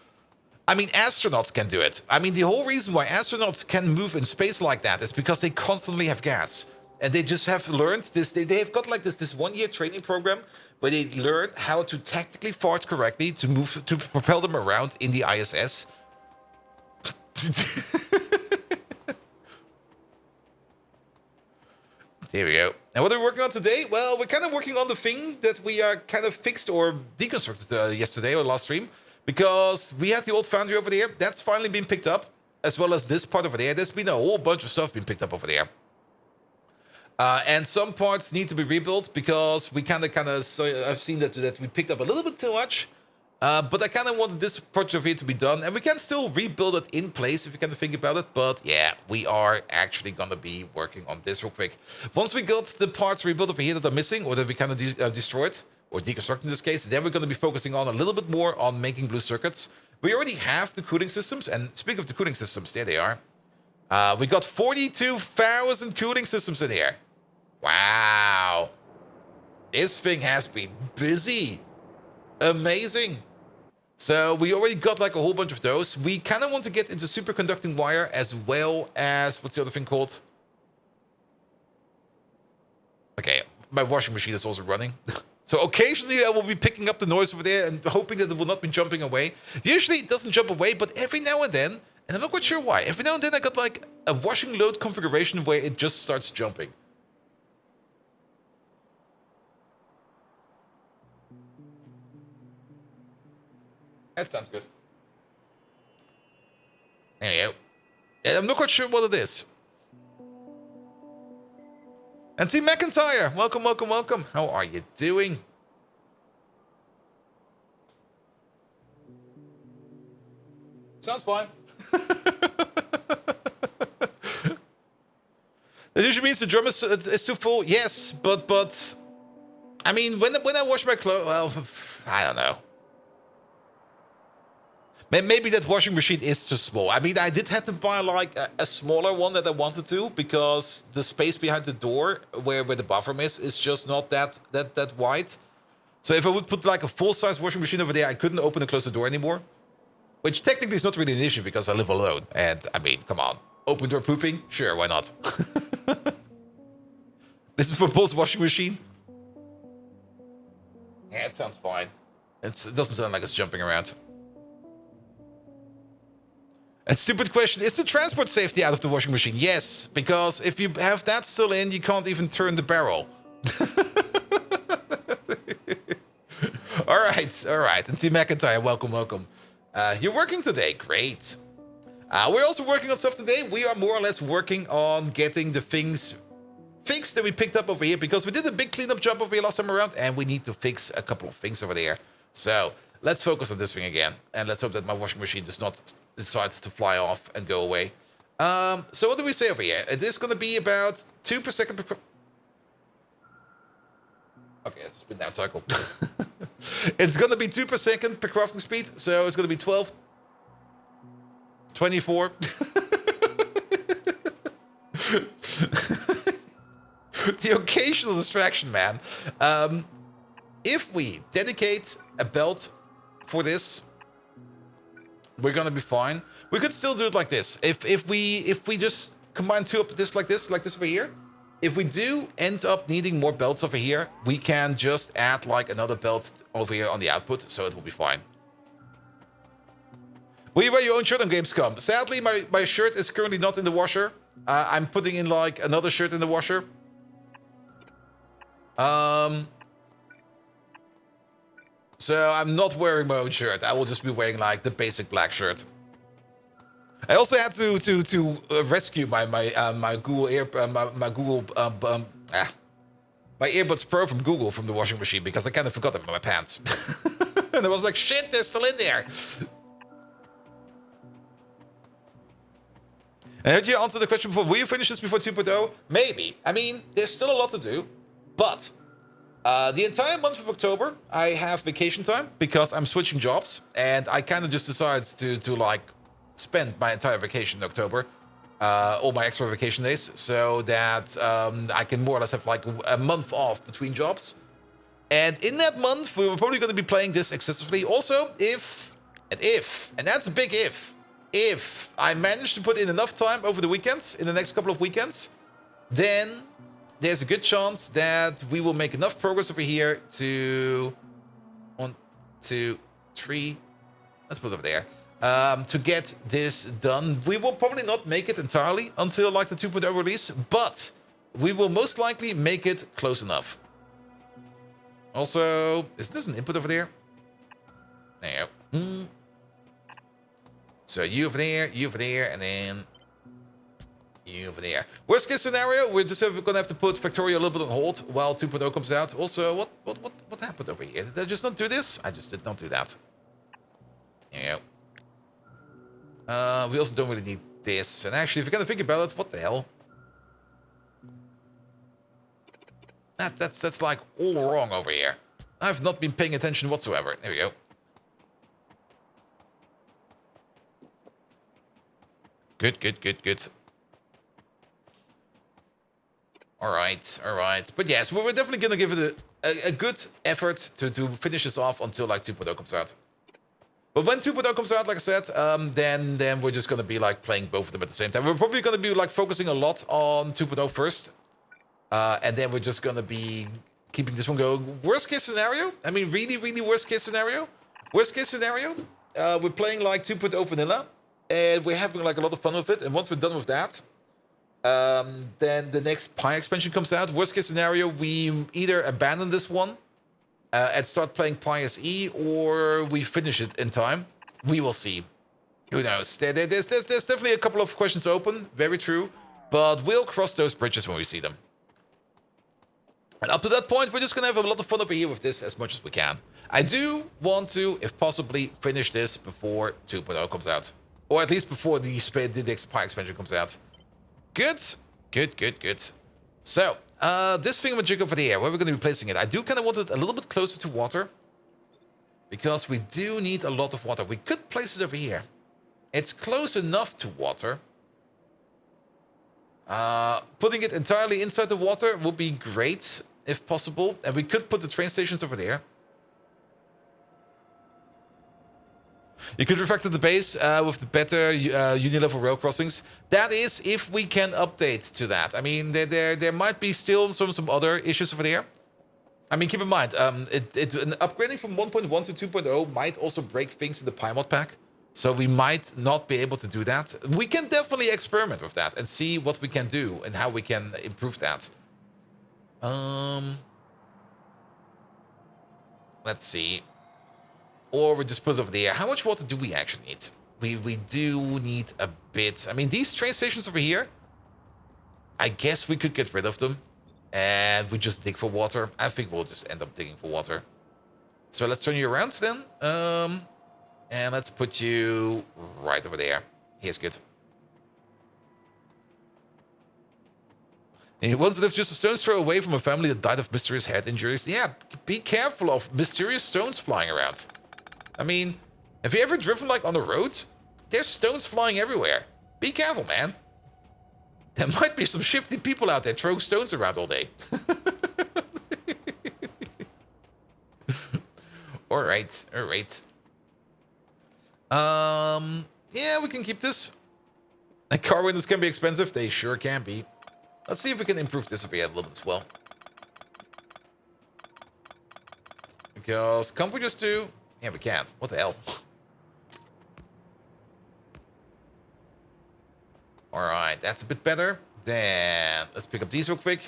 I mean, astronauts can do it. I mean, the whole reason why astronauts can move in space like that is because they constantly have gas. And they just have learned this. They've got like this 1-year training program where they learn how to tactically fart correctly to move to propel them around in the ISS. There we go. And what are we working on today? Well, we're kind of working on the thing that we kind of fixed or deconstructed yesterday or last stream. Because we had the old foundry over there. That's finally been picked up. As well as this part over there. There's been a whole bunch of stuff being picked up over there. And some parts need to be rebuilt because we kind of so I've seen that we picked up a little bit too much. But I kind of wanted this project over here to be done, and we can still rebuild it in place if you kind of think about it. But yeah, we are actually going to be working on this real quick. Once we got the parts rebuilt over here that are missing, or that we kind of destroyed, or deconstructed in this case, then we're going to be focusing on a little bit more on making blue circuits. We already have the cooling systems, and speaking of the cooling systems, there they are. We got 42,000 cooling systems in here. Wow. This thing has been busy. Amazing. So we already got like a whole bunch of those. We kind of want to get into superconducting wire as well as, what's the other thing called? Okay, my washing machine is also running. So occasionally I will be picking up the noise over there and hoping that it will not be jumping away. Usually it doesn't jump away, but every now and then, and I'm not quite sure why, every now and then I got like a washing load configuration where it just starts jumping. That sounds good. There you go. Yeah, I'm not quite sure what it is. And Team McIntyre, welcome, welcome, welcome. How are you doing? Sounds fine. It usually means the drum is too full. Yes, but I mean, when I wash my clothes, well, I don't know. Maybe that washing machine is too small. I mean, I did have to buy like a smaller one that I wanted to, because the space behind the door where the bathroom is just not that wide. So if I would put like a full-size washing machine over there, I couldn't open and close the door anymore. Which technically is not really an issue because I live alone. And I mean, come on. Open door pooping? Sure, why not? This is for Paul's washing machine. Yeah, it sounds fine. It doesn't sound like it's jumping around. A stupid question. Is the transport safety out of the washing machine? Yes, because if you have that still in, you can't even turn the barrel. All right. And T. McIntyre, welcome. You're working today. Great. We're also working on stuff today. We are more or less working on getting the things fixed that we picked up over here, because we did a big cleanup job over here last time around, and we need to fix a couple of things over there. So let's focus on this thing again, and let's hope that my washing machine does not decide to fly off and go away. So what do we say over here? It is going to be about 2 per second per... Okay, it's a spin down cycle. It's going to be 2 per second per crafting speed, so it's going to be 12, 24. The occasional distraction, man. If we dedicate a belt for this, we're gonna be fine. We could still do it like this. If we just combine two of this like this over here. If we do end up needing more belts over here, we can just add like another belt over here on the output, so it will be fine. Will you wear your own shirt on Gamescom? Sadly, my shirt is currently not in the washer. I'm putting in like another shirt in the washer. So I'm not wearing my own shirt. I will just be wearing like the basic black shirt. I also had to rescue my Google my earbuds Pro from Google from the washing machine, because I kind of forgot them in my pants. And I was like, shit, they're still in there. And heard you answer the question before. Will you finish this before 2.0? Maybe. I mean, there's still a lot to do, but the entire month of October, I have vacation time because I'm switching jobs, and I kind of just decided to like spend my entire vacation in October, all my extra vacation days, so that I can more or less have like a month off between jobs. And in that month, we were probably going to be playing this excessively. Also, if, and that's a big if I manage to put in enough time over the weekends, in the next couple of weekends, then there's a good chance that we will make enough progress over here to 1, 2, 3. Let's put it over there. To get this done. We will probably not make it entirely until like the 2.0 release, but we will most likely make it close enough. Also, is this an input over there? There. So you over there, and then you over there. Worst case scenario, we're just gonna have to put Factorio a little bit on hold while 2.0 comes out. Also, what happened over here? Did I just not do this? I just did not do that. There you go. We also don't really need this. And actually, if you're gonna think about it, what the hell? That's like all wrong over here. I've not been paying attention whatsoever. There we go. Good. All right. But yes, we're definitely gonna give it a good effort to finish this off until like 2.0 comes out. But when 2.0 comes out, like I said, then we're just gonna be like playing both of them at the same time. We're probably gonna be like focusing a lot on 2.0 first, and then we're just gonna be keeping this one going. Worst case scenario, I mean, really worst case scenario. Worst case scenario, we're playing like 2.0 vanilla, and we're having like a lot of fun with it. And once we're done with that, then the next Pi expansion comes out. Worst case scenario, we either abandon this one and start playing Pi SE, or we finish it in time. We will see. Who knows? There's definitely a couple of questions open. Very true. But we'll cross those bridges when we see them. And up to that point, we're just going to have a lot of fun over here with this as much as we can. I do want to, if possibly, finish this before 2.0 comes out. Or at least before the next Pi expansion comes out. Good. Good, good, good. So, this thingamajig over there, where we're going to be placing it, I do kind of want it a little bit closer to water. Because we do need a lot of water. We could place it over here. It's close enough to water. Putting it entirely inside the water would be great, if possible. And we could put the train stations over there. You could refactor the base with the better union-level rail crossings. That is, if we can update to that. I mean, there might be still some other issues over there. I mean, keep in mind, upgrading from 1.1 to 2.0 might also break things in the Pymod pack. So we might not be able to do that. We can definitely experiment with that and see what we can do and how we can improve that. Let's see. Or we just put it over there. How much water do we actually need? We do need a bit. I mean, these train stations over here, I guess we could get rid of them. And we just dig for water. I think we'll just end up digging for water. So let's turn you around then. And let's put you right over there. Here's good. And once lived just a stone's throw away from a family that died of mysterious head injuries. Yeah, be careful of mysterious stones flying around. I mean, have you ever driven like on the road? There's stones flying everywhere. Be careful, man. There might be some shifty people out there throwing stones around all day. Alright, alright. Yeah, we can keep this. And car windows can be expensive. They sure can be. Let's see if we can improve this a bit a little bit as well. Because can't we just do... Yeah, we can. What the hell? Alright, that's a bit better. Then let's pick up these real quick.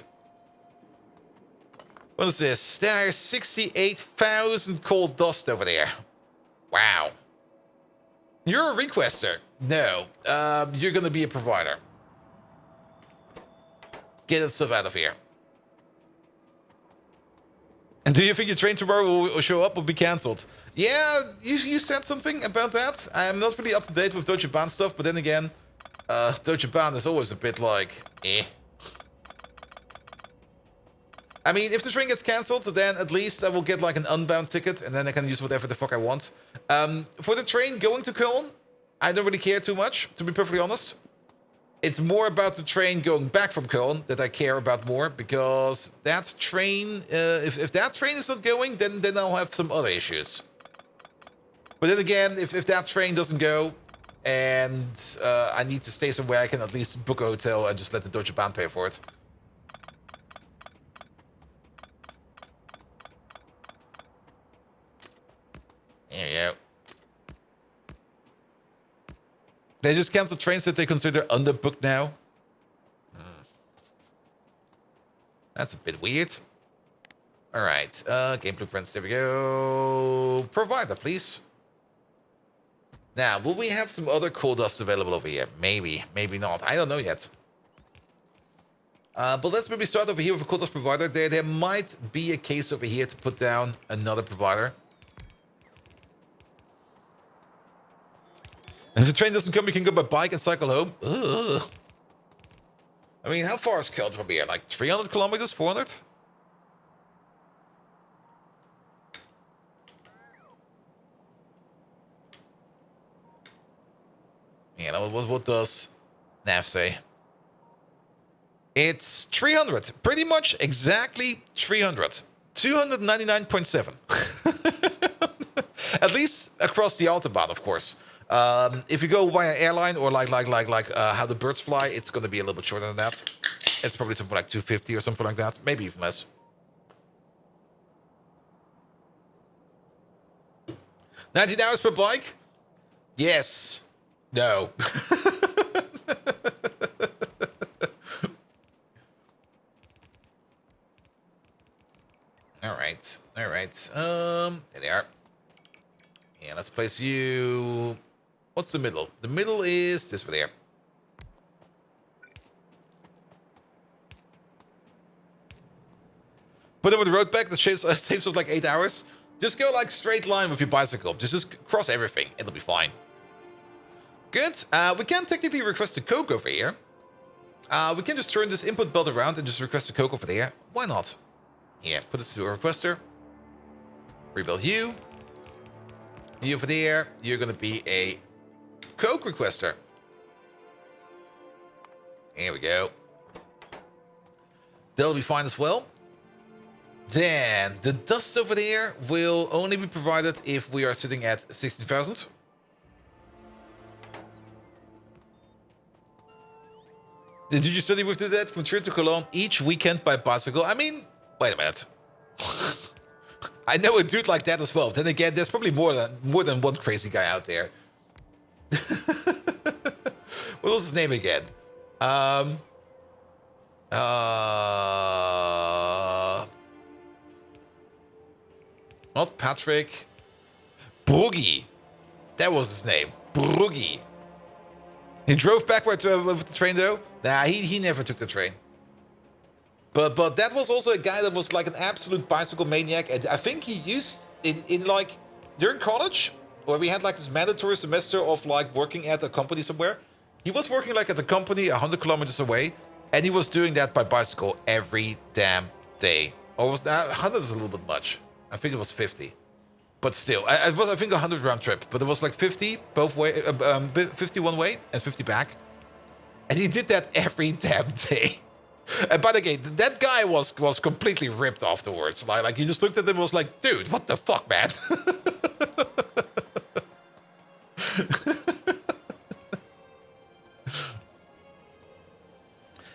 What is this? There's 68,000 coal dust over there. Wow. You're a requester. No. You're gonna be a provider. Get that stuff out of here. And do you think your train tomorrow will show up or be cancelled? Yeah, you said something about that. I'm not really up to date with Deutsche Bahn stuff, but then again, Deutsche Bahn is always a bit like, eh. I mean, if the train gets cancelled, then at least I will get like an unbound ticket, and then I can use whatever the fuck I want. For the train going to Cologne, I don't really care too much, to be perfectly honest. It's more about the train going back from Cologne that I care about more, because that train, if that train is not going, then I'll have some other issues. But then again, if that train doesn't go, and I need to stay somewhere, I can at least book a hotel and just let the Deutsche Bahn pay for it. There you go. They just canceled trains that they consider underbooked now. That's a bit weird. Alright, game blueprints, there we go. Provider, please. Now, will we have some other coal dust available over here? Maybe, maybe not. I don't know yet. But let's maybe start over here with a coal dust provider. There might be a case over here to put down another provider. And if the train doesn't come, you can go by bike and cycle home. Ugh. I mean, how far is Cologne from here? Like 300 kilometers? 400? You know, what does Nav say? It's 300. Pretty much exactly 300. 299.7. At least across the Autobahn, of course. If you go via airline or like how the birds fly, it's going to be a little bit shorter than that. It's probably something like 250 or something like that. Maybe even less. 19 hours per bike? Yes. No. All right. All right. There they are. Yeah, let's place you... What's the middle? The middle is this over there. Put them on the road back. That saves us like 8 hours. Just go like straight line with your bicycle. Just cross everything. It'll be fine. Good. We can technically request a coke over here. We can just turn this input belt around and just request a coke over there. Why not? Yeah, put this to a requester. Rebuild you. You over there. You're gonna be a coke requester. There we go. That'll be fine as well. Then the dust over there will only be provided if we are sitting at 16,000. Did you study with that from Madrid to Cologne each weekend by bicycle? I mean, wait a minute. I know a dude like that as well. Then again, there's probably more than one crazy guy out there. What was his name again? Not Patrick. Bruggy. That was his name. Bruggy. He drove backwards with the train though. Nah, he never took the train. But that was also a guy that was like an absolute bicycle maniac. And I think he used in like during college, where we had like this mandatory semester of like working at a company somewhere. He was working like at a company 100 kilometers away, and he was doing that by bicycle every damn day. Or was that 100 is a little bit much? I think it was 50. But still, it was I think 100 round trip. But it was like 50 both way, 50 one way and 50 back. And he did that every damn day. And by the way, that guy was completely ripped afterwards. Like you just looked at him and was like, dude, what the fuck, man?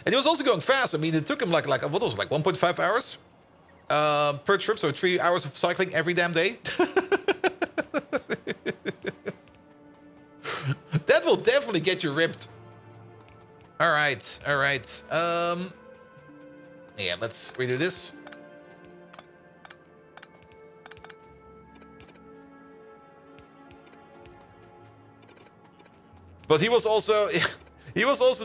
And he was also going fast. I mean, it took him like what was it, like 1.5 hours per trip, so 3 hours of cycling every damn day. That will definitely get you ripped. All right. Yeah, let's redo this. But he was also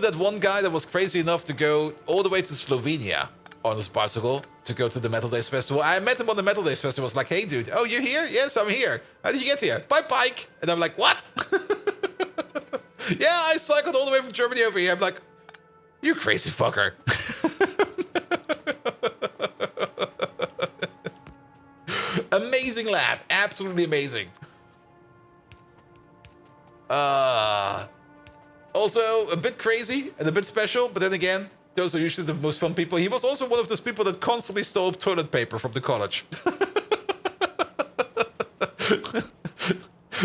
that one guy that was crazy enough to go all the way to Slovenia on his bicycle to go to the Metal Days Festival. I met him on the Metal Days Festival. I was like, hey, dude, oh, you're here? Yes, I'm here. How did you get here? By bike. And I'm like, what? Yeah, I cycled all the way from Germany over here. I'm like, you crazy fucker. Amazing lad. Absolutely amazing. Also, a bit crazy and a bit special, but then again, those are usually the most fun people. He was also one of those people that constantly stole toilet paper from the college.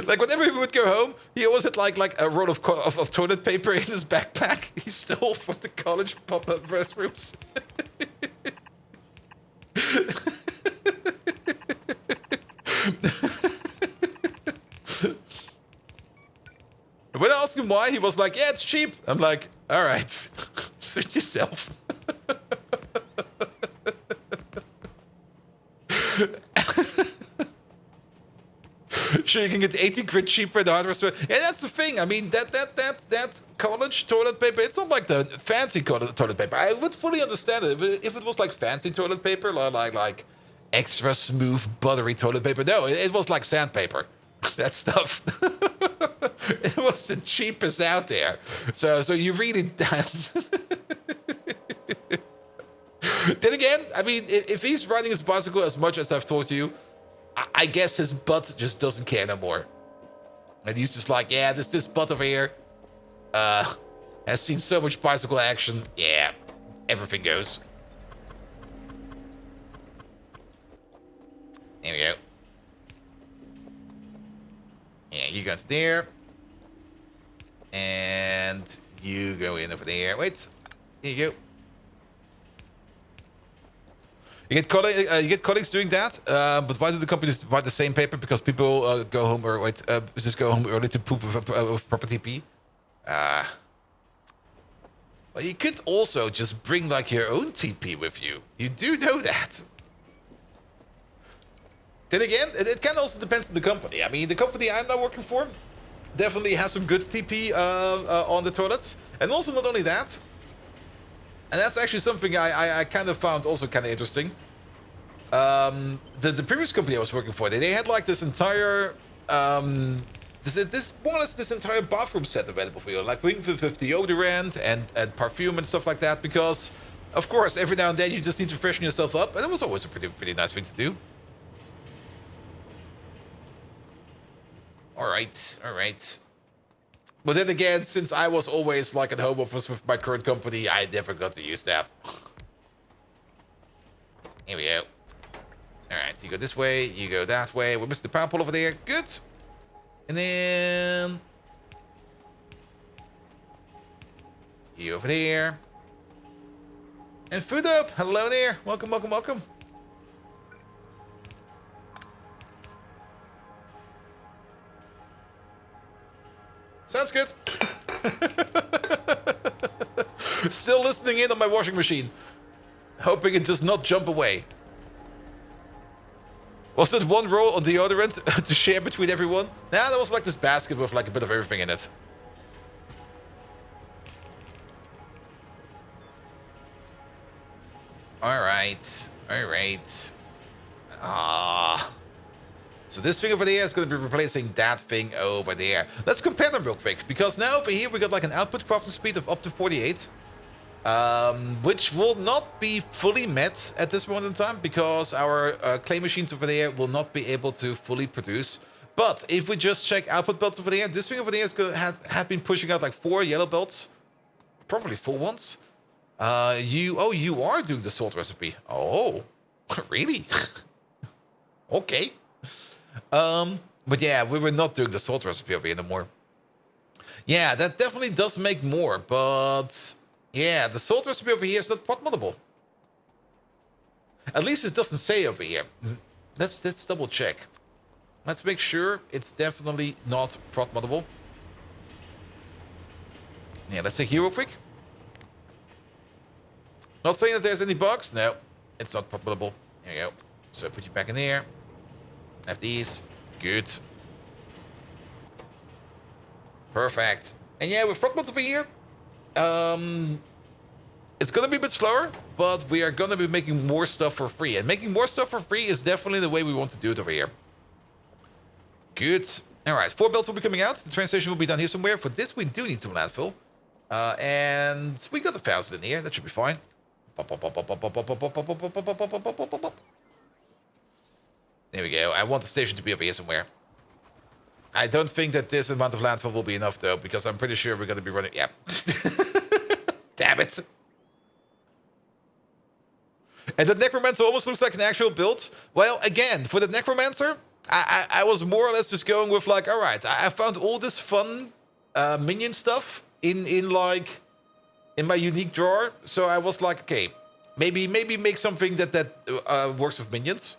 Like, whenever he would go home, he always had like a roll of toilet paper in his backpack. He stole from the college pop-up restrooms. When I asked him why, he was like, yeah, it's cheap. I'm like, all right, suit yourself. Sure, you can get 18 quid cheaper in the hardware store. Yeah, that's the thing. I mean, that college toilet paper, it's not like the fancy toilet paper. I would fully understand it if it was like fancy toilet paper, like extra smooth, buttery toilet paper. No, it was like sandpaper. That stuff. It was the cheapest out there. So you really... Then again, I mean, if he's riding his bicycle as much as I've told you, I guess his butt just doesn't care no more. And he's just like, yeah, this butt over here has seen so much bicycle action. Yeah, everything goes. There we go. Yeah, you guys there. And you go in over there. Wait. Here you go. You get colleagues doing that, but why do the companies provide the same paper? Because people go home or just go home early to poop with proper TP. Well, you could also just bring like your own TP with you. You do know that. Then again, it kind of also depends on the company. I mean, the company I'm now working for definitely has some good TP on the toilets, and also not only that. And that's actually something I kind of found also kind of interesting. The previous company I was working for, they had like this entire This more or less this entire bathroom set available for you, like with deodorant and perfume and stuff like that, because of course every now and then you just need to freshen yourself up, and it was always a pretty nice thing to do. Alright. But then again, since I was always like at home office with my current company, I never got to use that. Here we go. Alright, you go this way, you go that way. We missed the power pole over there. Good. And then you over there. And food up. Hello there. Welcome. Sounds good. Still listening in on my washing machine. Hoping it does not jump away. Was that one roll on deodorant to share between everyone? Nah, that was like this basket with like a bit of everything in it. Alright. So this thing over there is going to be replacing that thing over there. Let's compare them real quick, because now over here we got like an output crafting speed of up to 48. Which will not be fully met at this moment in time, because our clay machines over there will not be able to fully produce. But if we just check output belts over there, this thing over there is going to have been pushing out like 4 yellow belts, probably full ones. You are doing the salt recipe. Oh, really? Okay. But yeah, we were not doing the salt recipe over here anymore. Yeah, that definitely does make more, but yeah, the salt recipe over here is not pot moddable. At least it doesn't say over here. Let's double check. Let's make sure it's definitely not pot moddable. Yeah, let's check here real quick. Not saying that there's any bugs. No, it's not pot moddable. There you go. So put you back in there. Have these. Good. Perfect. And yeah, with frog mods over here, it's gonna be a bit slower, but we are gonna be making more stuff for free. And making more stuff for free is definitely the way we want to do it over here. Good. Alright, 4 belts will be coming out. The train station will be down here somewhere. For this, we do need some landfill. And we got 1,000 in here. That should be fine. There we go. I want the station to be over here somewhere. I don't think that this amount of landfill will be enough, though, because I'm pretty sure we're going to be running... Yeah. Damn it. And the Necromancer almost looks like an actual build. Well, again, for the Necromancer, I was more or less just going with, like, all right, I found all this fun minion stuff in my unique drawer. So I was like, okay, maybe make something that works with minions.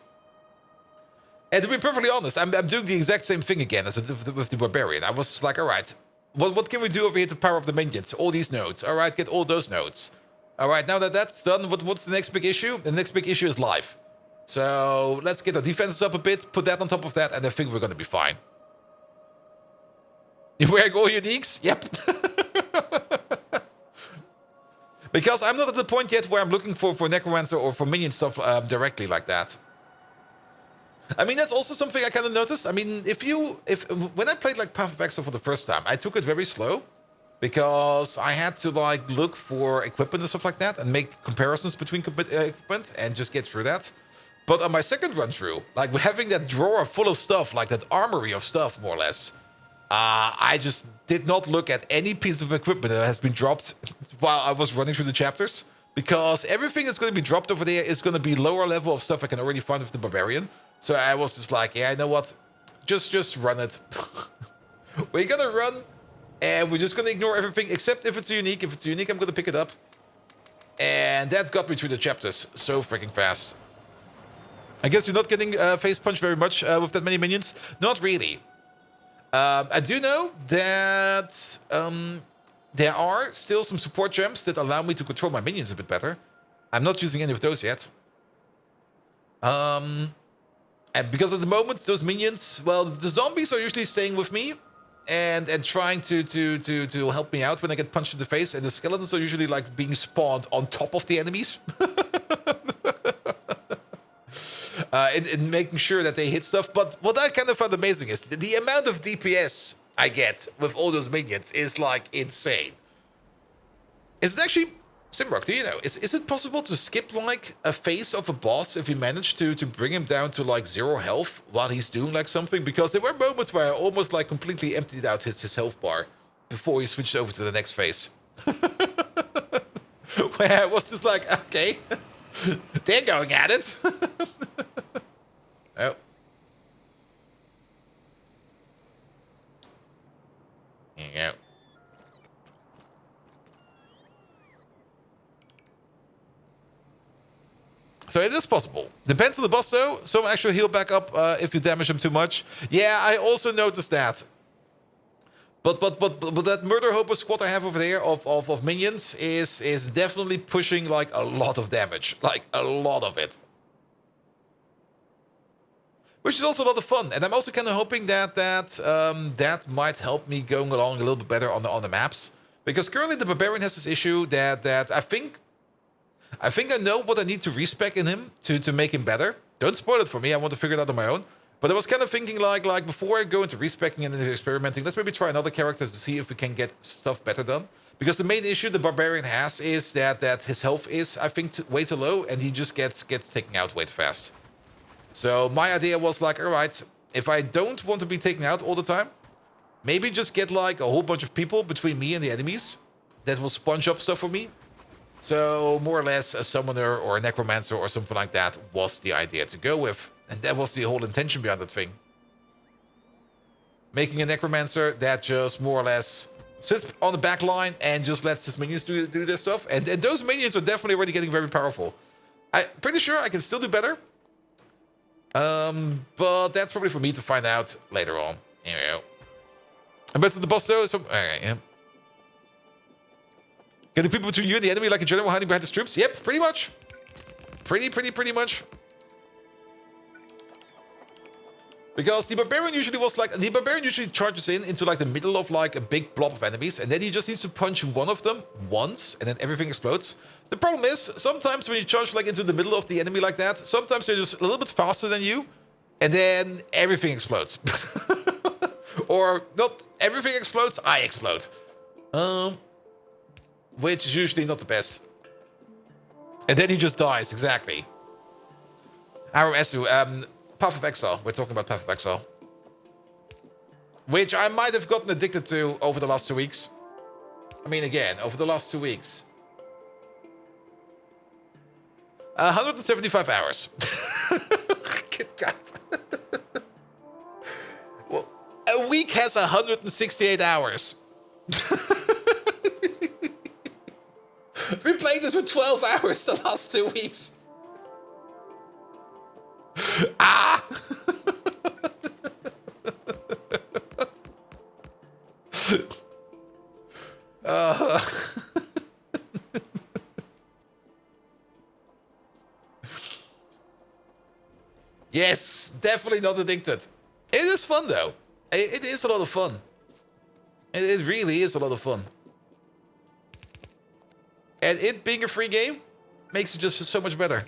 And to be perfectly honest, I'm doing the exact same thing again as with the Barbarian. I was like, all right, what can we do over here to power up the minions? All these nodes. All right, get all those nodes. All right, now that that's done, what's the next big issue? The next big issue is life. So let's get the defenses up a bit, put that on top of that, and I think we're going to be fine. You're wearing all uniques? Yep. Because I'm not at the point yet where I'm looking for Necromancer or for minion stuff directly like that. I mean, that's also something I kind of noticed. I mean, when I played like Path of Exile for the first time, I took it very slow because I had to like look for equipment and stuff like that and make comparisons between equipment and just get through that. But on my second run through, like having that drawer full of stuff, like that armory of stuff, more or less, I just did not look at any piece of equipment that has been dropped while I was running through the chapters, because everything that's going to be dropped over there is going to be lower level of stuff I can already find with the Barbarian. So I was just like, yeah, you know what? Just run it. We're going to run, and we're just going to ignore everything, except if it's unique. If it's unique, I'm going to pick it up. And that got me through the chapters so freaking fast. I guess you're not getting face punch very much with that many minions. Not really. I do know that there are still some support gems that allow me to control my minions a bit better. I'm not using any of those yet. And because at the moment, those minions, well, the zombies are usually staying with me and trying to help me out when I get punched in the face. And the skeletons are usually like being spawned on top of the enemies. in making sure that they hit stuff. But what I kind of found amazing is the amount of DPS I get with all those minions is like insane. Is it actually, Simrock, do you know, is it possible to skip like a phase of a boss if you manage to bring him down to like 0 health while he's doing like something? Because there were moments where I almost like completely emptied out his health bar before he switched over to the next phase. Where I was just like, okay, they're going at it. Oh. There you go. So it is possible. Depends on the boss though. Some actually heal back up if you damage them too much. Yeah, I also noticed that. But that Murder Hopper squad I have over there of minions is definitely pushing like a lot of damage. Like a lot of it. Which is also a lot of fun. And I'm also kind of hoping that might help me going along a little bit better on the maps. Because currently the Barbarian has this issue that I think I know what I need to respec in him to make him better. Don't spoil it for me. I want to figure it out on my own. But I was kind of thinking like before I go into respecing and into experimenting, let's maybe try another character to see if we can get stuff better done. Because the main issue the Barbarian has is that his health is, I think, way too low, and he just gets taken out way too fast. So my idea was like, all right, if I don't want to be taken out all the time, maybe just get like a whole bunch of people between me and the enemies that will sponge up stuff for me. So more or less a summoner or a necromancer or something like that was the idea to go with. And that was the whole intention behind that thing. Making a necromancer that just more or less sits on the back line and just lets his minions do their stuff. And those minions are definitely already getting very powerful. I'm pretty sure I can still do better. But that's probably for me to find out later on. Here we go. And best of the boss though. Alright, yeah. Getting people between you and the enemy like a general hiding behind his troops? Yep, pretty much. Pretty much. Because the Barbarian usually was like... The Barbarian usually charges into like the middle of like a big blob of enemies. And then he just needs to punch one of them once. And then everything explodes. The problem is, sometimes when you charge like into the middle of the enemy like that, sometimes they're just a little bit faster than you. And then everything explodes. Or not everything explodes, I explode. Which is usually not the best. And then he just dies, exactly. Aramesu, Path of Exile. We're talking about Path of Exile. Which I might have gotten addicted to over the last 2 weeks. I mean, again, over the last 2 weeks. 175 hours. Good God. Well, a week has 168 hours. I've been playing this for 12 hours the last 2 weeks. Ah! Yes, definitely not addicted. It is fun though. It is a lot of fun. It really is a lot of fun. And it being a free game makes it just so much better.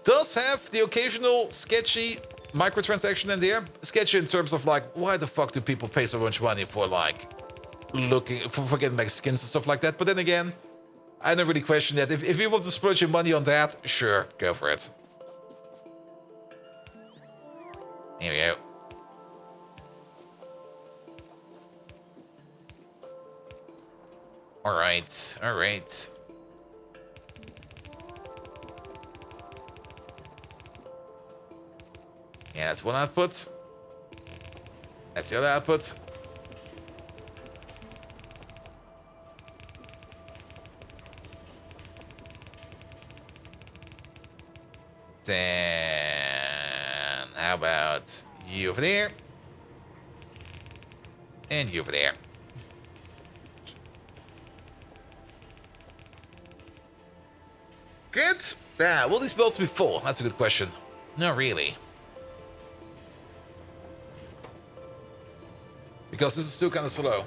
Does have the occasional sketchy microtransaction in there. Sketchy in terms of like, why the fuck do people pay so much money for like for getting like skins and stuff like that? But then again, I don't really question that. If you want to splurge your money on that, sure, go for it. Here we go. All right. Yeah, that's one output. That's the other output. Then how about you over there? And you over there. Good. Yeah, will these builds be full? That's a good question. Not really. Because this is still kind of slow.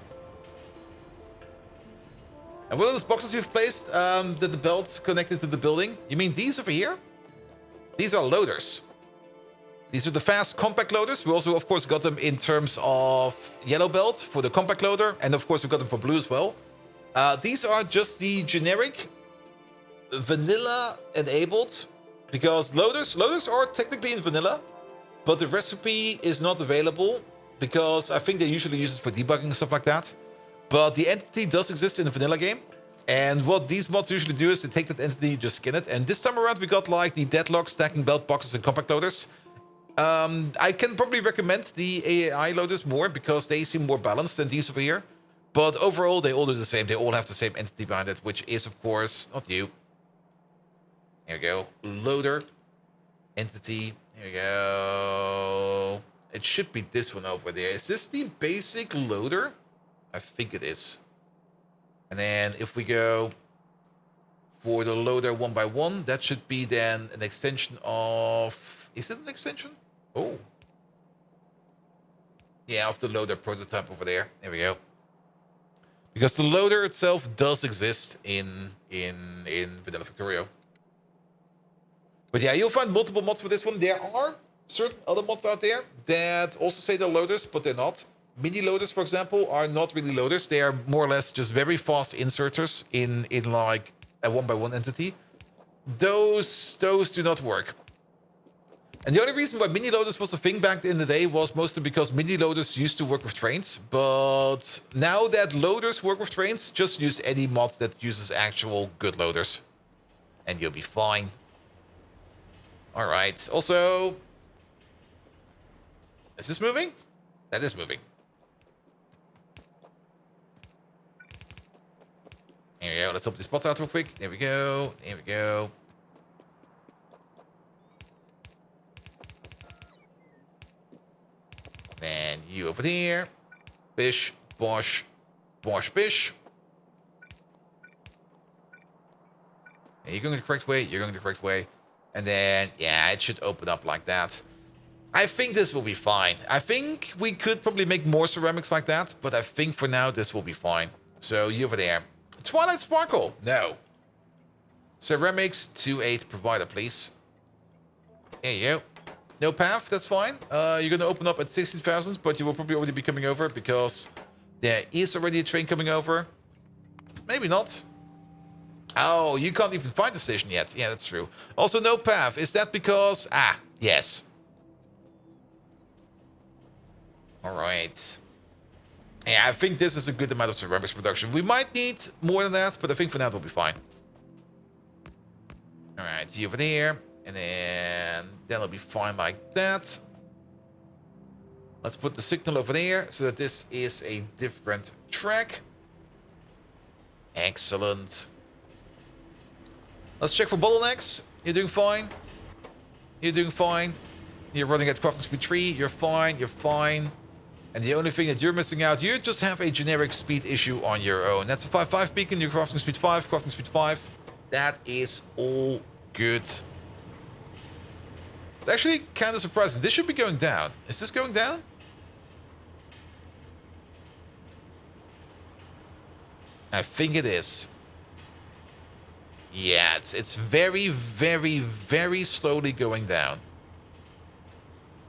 And what are those boxes you've placed that the belt's connected to the building? You mean these over here? These are loaders. These are the fast compact loaders. We also, of course, got them in terms of yellow belt for the compact loader. And of course, we got them for blue as well. These are just the generic vanilla enabled. Because loaders are technically in vanilla. But the recipe is not available. Because I think they usually use it for debugging and stuff like that. But the entity does exist in the vanilla game. And what these mods usually do is they take that entity, just skin it. And this time around, we got like the deadlock, stacking belt boxes, and compact loaders. I can probably recommend the AAI loaders more because they seem more balanced than these over here. But overall, they all do the same. They all have the same entity behind it, which is, of course, not you. Here we go. Loader. Entity. Here we go. It should be this one over there. Is this the basic loader? I think it is. And then if we go for the loader 1x1, that should be then an extension of... Is it an extension? Oh. Yeah, of the loader prototype over there. There we go. Because the loader itself does exist in Vanilla Factorio. But yeah, you'll find multiple mods for this one. There are certain other mods out there that also say they're loaders, but they're not. Mini loaders, for example, are not really loaders. They are more or less just very fast inserters in like a 1x1 entity. Those do not work. And the only reason why mini loaders was a thing back in the day was mostly because mini loaders used to work with trains. But now that loaders work with trains, just use any mod that uses actual good loaders. And you'll be fine. Alright, also... Is this moving? That is moving. Here we go. Let's help these spots out real quick. There we go. There we go. Then you over there. Bish, bosh, bosh, bish. Yeah, you're going the correct way. You're going the correct way. And then, yeah, it should open up like that. I think this will be fine. I think we could probably make more ceramics like that. But I think for now, this will be fine. So you over there. Twilight Sparkle. No. Ceramics 2.8 provider, please. There you go. No path, that's fine. You're going to open up at 16,000, but you will probably already be coming over because there is already a train coming over. Maybe not. Oh, you can't even find the station yet. Yeah, that's true. Also, no path. Is that because... Ah, yes. All right. Yeah, I think this is a good amount of ceramics production. We might need more than that, but I think for now it will be fine. All right, you over there. And then it'll be fine like that. Let's put the signal over there so that this is a different track. Excellent. Let's check for bottlenecks. You're doing fine. You're doing fine. You're running at crafting speed 3. You're fine. You're fine. And the only thing that you're missing out, you just have a generic speed issue on your own. That's a 5.5 beacon. You're crafting speed 5. Crafting speed 5. That is all good. It's actually kind of surprising. This should be going down. Is this going down? I think it is. Yeah, it's very, very, very slowly going down.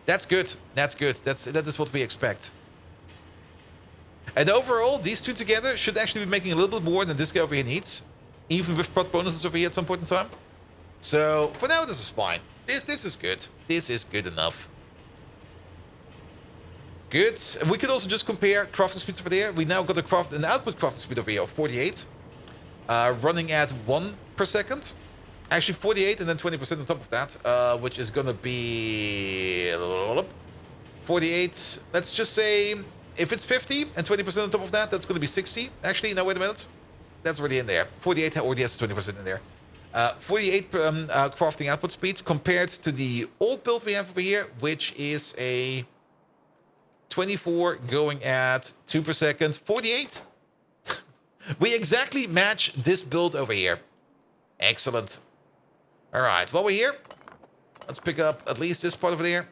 That's good. That's good. That is what we expect. And overall, these two together should actually be making a little bit more than this guy over here needs. Even with prod bonuses over here at some point in time. So, for now, this is fine. This is good. This is good enough. Good. And we could also just compare crafting speeds over there. We now got an output crafting speed over here of 48. Running at 1 per second. Actually 48 and then 20% on top of that. Which is going to be... 48. Let's just say... If it's 50 and 20% on top of that, that's going to be 60. Actually, no, wait a minute. That's already in there. 48 already has 20% in there. 48 crafting output speed compared to the old build we have over here, which is a 24 going at 2 per second. 48. We exactly match this build over here. Excellent. All right, while we're here, let's pick up at least this part over there.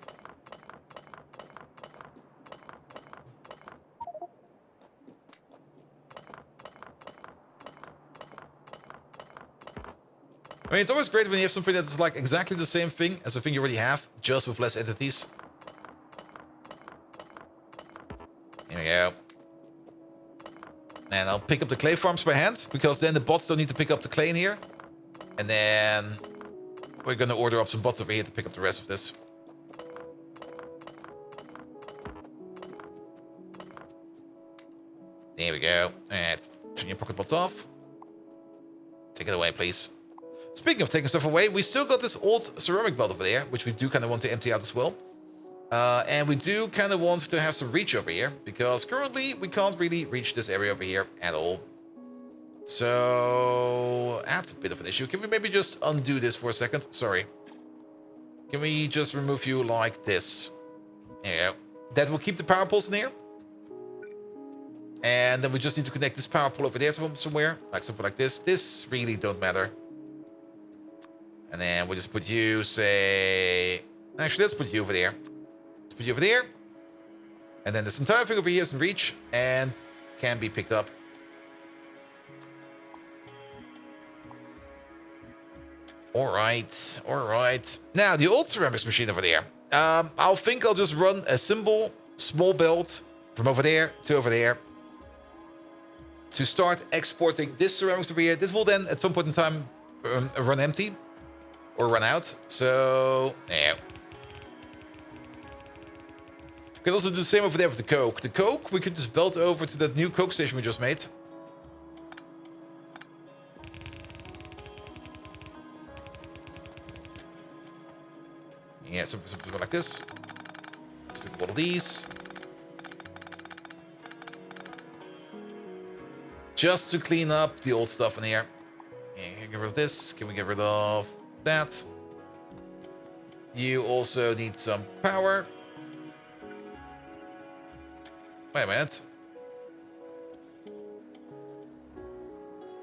mean, it's always great when you have something that's like exactly the same thing as the thing you already have, just with less entities. Here we go. And I'll pick up the clay farms by hand, because then the bots don't need to pick up the clay in here. And then we're gonna order up some bots over here to pick up the rest of this. There we go. And turn your pocket bots off. Take it away, please. Speaking of taking stuff away, we still got this old ceramic belt over there, which we do kind of want to empty out as well. And we do kind of want to have some reach over here, because currently we can't really reach this area over here at all. So that's a bit of an issue. Can we maybe just undo this for a second? Sorry. Can we just remove you like this? There you go. That will keep the power poles in here. And then we just need to connect this power pole over there somewhere, like something like this. This really don't matter. And then we'll just put you, say... Actually, let's put you over there. Let's put you over there. And then this entire thing over here is in reach and can be picked up. Alright, alright. Now, the old ceramics machine over there. I'll just run a simple, small belt from over there to over there to start exporting this ceramics over here. This will then, at some point in time, run empty or run out. So, yeah. We can also do the same over there with the coke. The coke, we could just belt over to that new coke station we just made. Yeah, something like this. Let's pick up all of these. Just to clean up the old stuff in here. Yeah, get rid of this. Can we get rid of that? You also need some power. Wait a minute.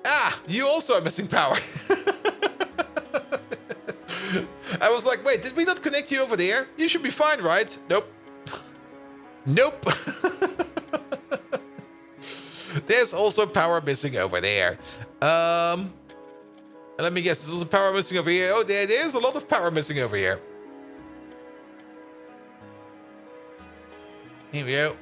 Ah, you also are missing power. I was like, wait, did we not connect you over there? You should be fine, right? Nope. Nope. There's also power missing over there. Let me guess, there's also power missing over here. Oh, there's a lot of power missing over here. Here we go.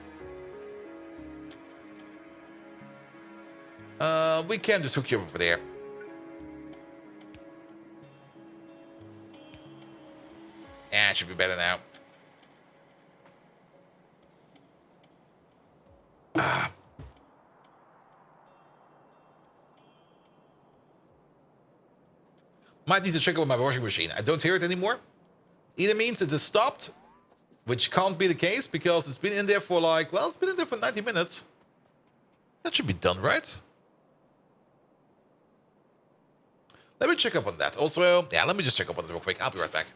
We can just hook you over there. Yeah, it should be better now. Might need to check out my washing machine. I don't hear it anymore. Either means it has stopped, which can't be the case because it's been in there for like, well, it's been in there for 90 minutes. That should be done, right? Let me check up on that. Also, yeah, let me just check up on it real quick. I'll be right back.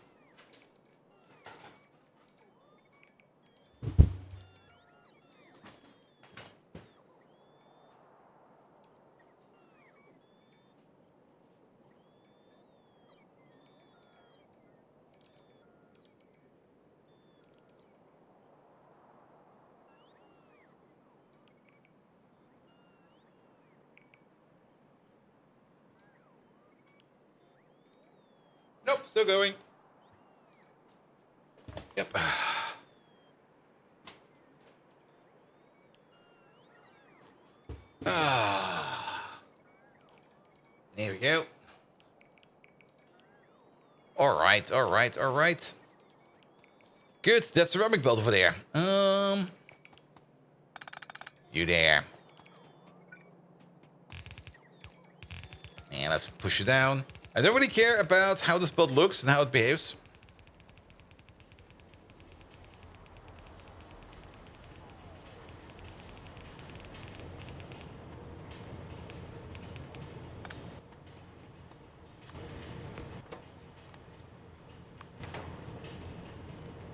Nope, still going. Yep. There we go. All right, all right, all right. Good, that's ceramic belt over there. You there. And let's push it down. I don't really care about how this belt looks and how it behaves.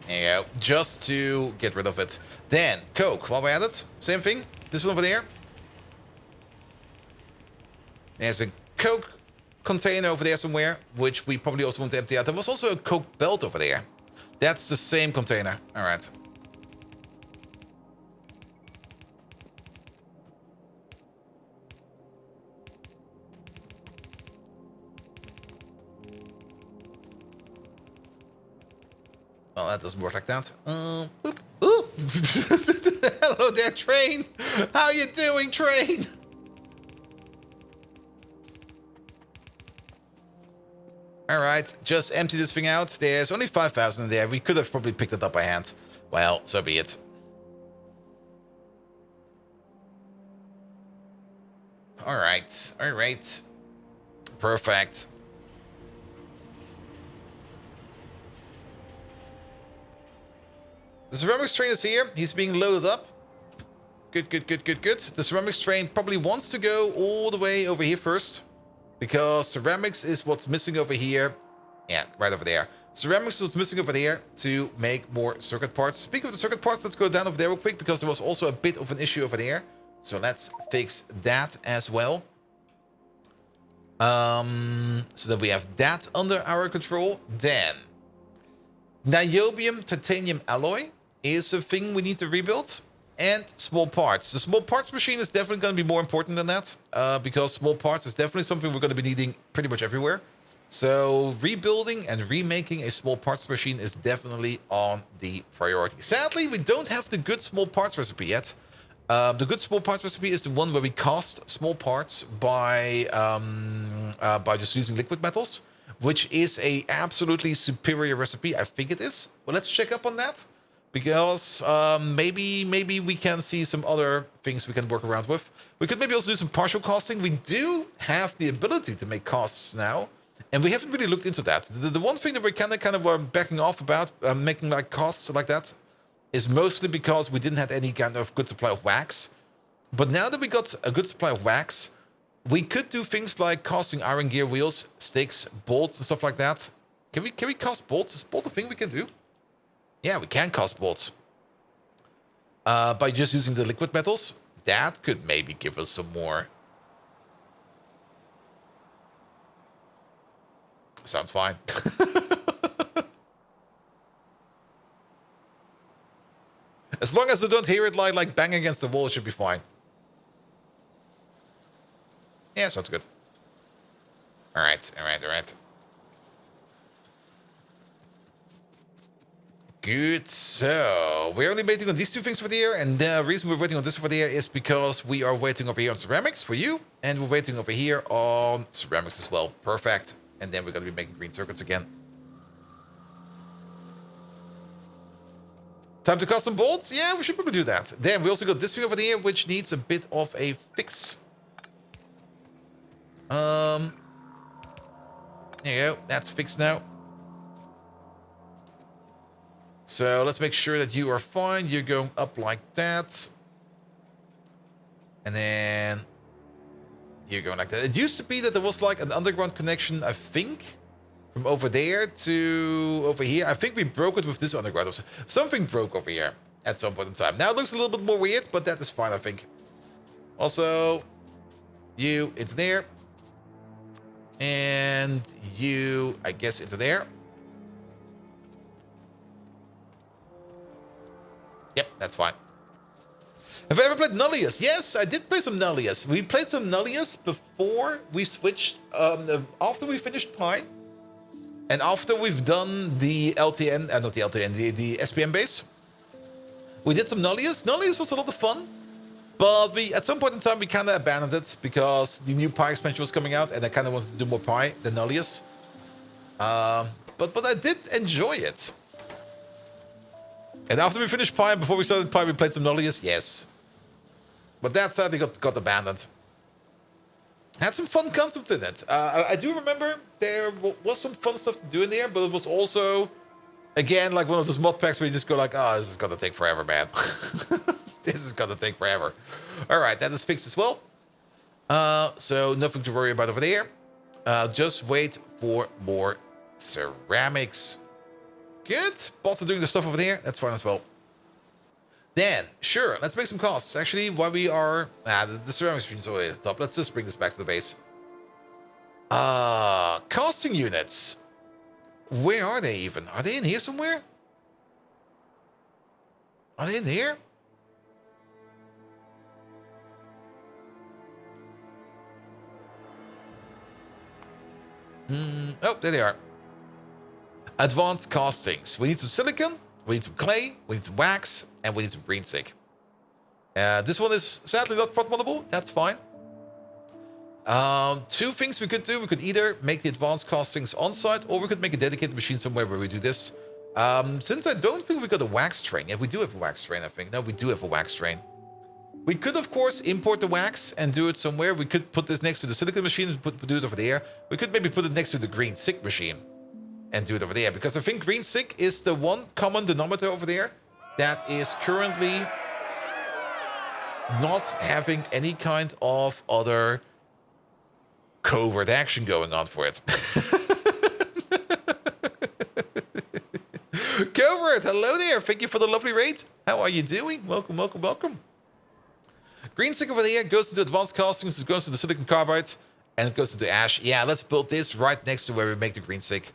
There you go. Just to get rid of it. Then, coke. While we're at it, same thing. This one over there. There's a coke container over there somewhere, which we probably also want to empty out. There was also a coke belt over there. That's the same container. All right. Well, that doesn't work like that. Boop. Ooh. Hello there, train. How you doing, train? All right, just empty this thing out. There's only 5,000 in there. We could have probably picked it up by hand. Well, so be it. All right, all right. Perfect. The ceramics train is here. He's being loaded up. Good, good, good, good, good. The ceramics train probably wants to go all the way over here first, because ceramics is what's missing over here. Yeah, right over there. Ceramics is what's missing over there to make more circuit parts. Speaking of the circuit parts, let's go down over there real quick, because there was also a bit of an issue over there. So let's fix that as well. So that we have that under our control. Then, niobium titanium alloy is a thing we need to rebuild. And small parts. The small parts machine is definitely going to be more important than that. Because small parts is definitely something we're going to be needing pretty much everywhere. So rebuilding and remaking a small parts machine is definitely on the priority. Sadly, we don't have the good small parts recipe yet. The good small parts recipe is the one where we cast small parts by just using liquid metals, which is a absolutely superior recipe. I think it is. Well, let's check up on that, because maybe we can see some other things we can work around with. We could maybe also do some partial casting. We do have the ability to make casts now, and we haven't really looked into that. The one thing that we're kind of backing off about making like casts like that is mostly because we didn't have any kind of good supply of wax. But now that we got a good supply of wax, we could do things like casting iron gear wheels, sticks, bolts, and stuff like that. Can we cast bolts? Is bolt a thing we can do? Yeah, we can cast bolts. By just using the liquid metals. That could maybe give us some more. Sounds fine. As long as I don't hear it like bang against the wall, it should be fine. Yeah, sounds good. All right, all right, all right. Good, so we're only waiting on these two things for the year, and the reason we're waiting on this for the year is because we are waiting over here on ceramics for you, and we're waiting over here on ceramics as well. Perfect. And then we're going to be making green circuits again. Time to custom bolts? Yeah, we should probably do that. Then we also got this thing over here, which needs a bit of a fix. There you go. That's fixed now. So let's make sure that you are fine. You're going up like that. And then you're going like that. It used to be that there was like an underground connection, I think, from over there to over here. I think we broke it with this underground. Something broke over here at some point in time. Now it looks a little bit more weird, but that is fine, I think. Also, you into there. And you, I guess, into there. Yep, that's fine. Have I ever played Nullius? Yes, I did play some Nullius. We played some Nullius before we switched, after we finished Pi. And after we've done the LTN, not the LTN, the SPM base. We did some Nullius. Nullius was a lot of fun. But at some point in time, we kind of abandoned it because the new Pi expansion was coming out, and I kind of wanted to do more Pi than Nullius. But I did enjoy it. And after we finished Pi, before we started Pi, we played some Nullius, yes. But that sadly got abandoned. Had some fun concepts in it. I do remember there was some fun stuff to do in there, but it was also, again, like one of those mod packs where you just go like, oh, this is gonna take forever, man. This is gonna take forever. All right, that is fixed as well. So nothing to worry about over there. Just wait for more ceramics. Good. Bots are doing the stuff over there. That's fine as well. Then, sure, let's make some costs. Actually, while we are... the ceramics machine's already at the top. Let's just bring this back to the base. Casting units. Where are they even? Are they in here somewhere? Are they in here? Oh, there they are. Advanced castings. We need some silicon, we need some clay, we need some wax, and we need some green stick. This one is sadly not prot moddable. That's fine. Two things we could do. We could either make the advanced castings on site, or we could make a dedicated machine somewhere where we do this. Since I don't think we got a wax train. Yeah, we do have a wax train, I think. No, we do have a wax train. We could, of course, import the wax and do it somewhere. We could put this next to the silicon machine and do it over there. We could maybe put it next to the green stick machine and do it over there. Because I think green stick is the one common denominator over there that is currently not having any kind of other covert action going on for it. Covert, hello there. Thank you for the lovely raid. How are you doing? Welcome, welcome, welcome. Green stick over there goes to the advanced castings, it goes to the silicon carbide, and it goes to the ash. Yeah, let's build this right next to where we make the green stick.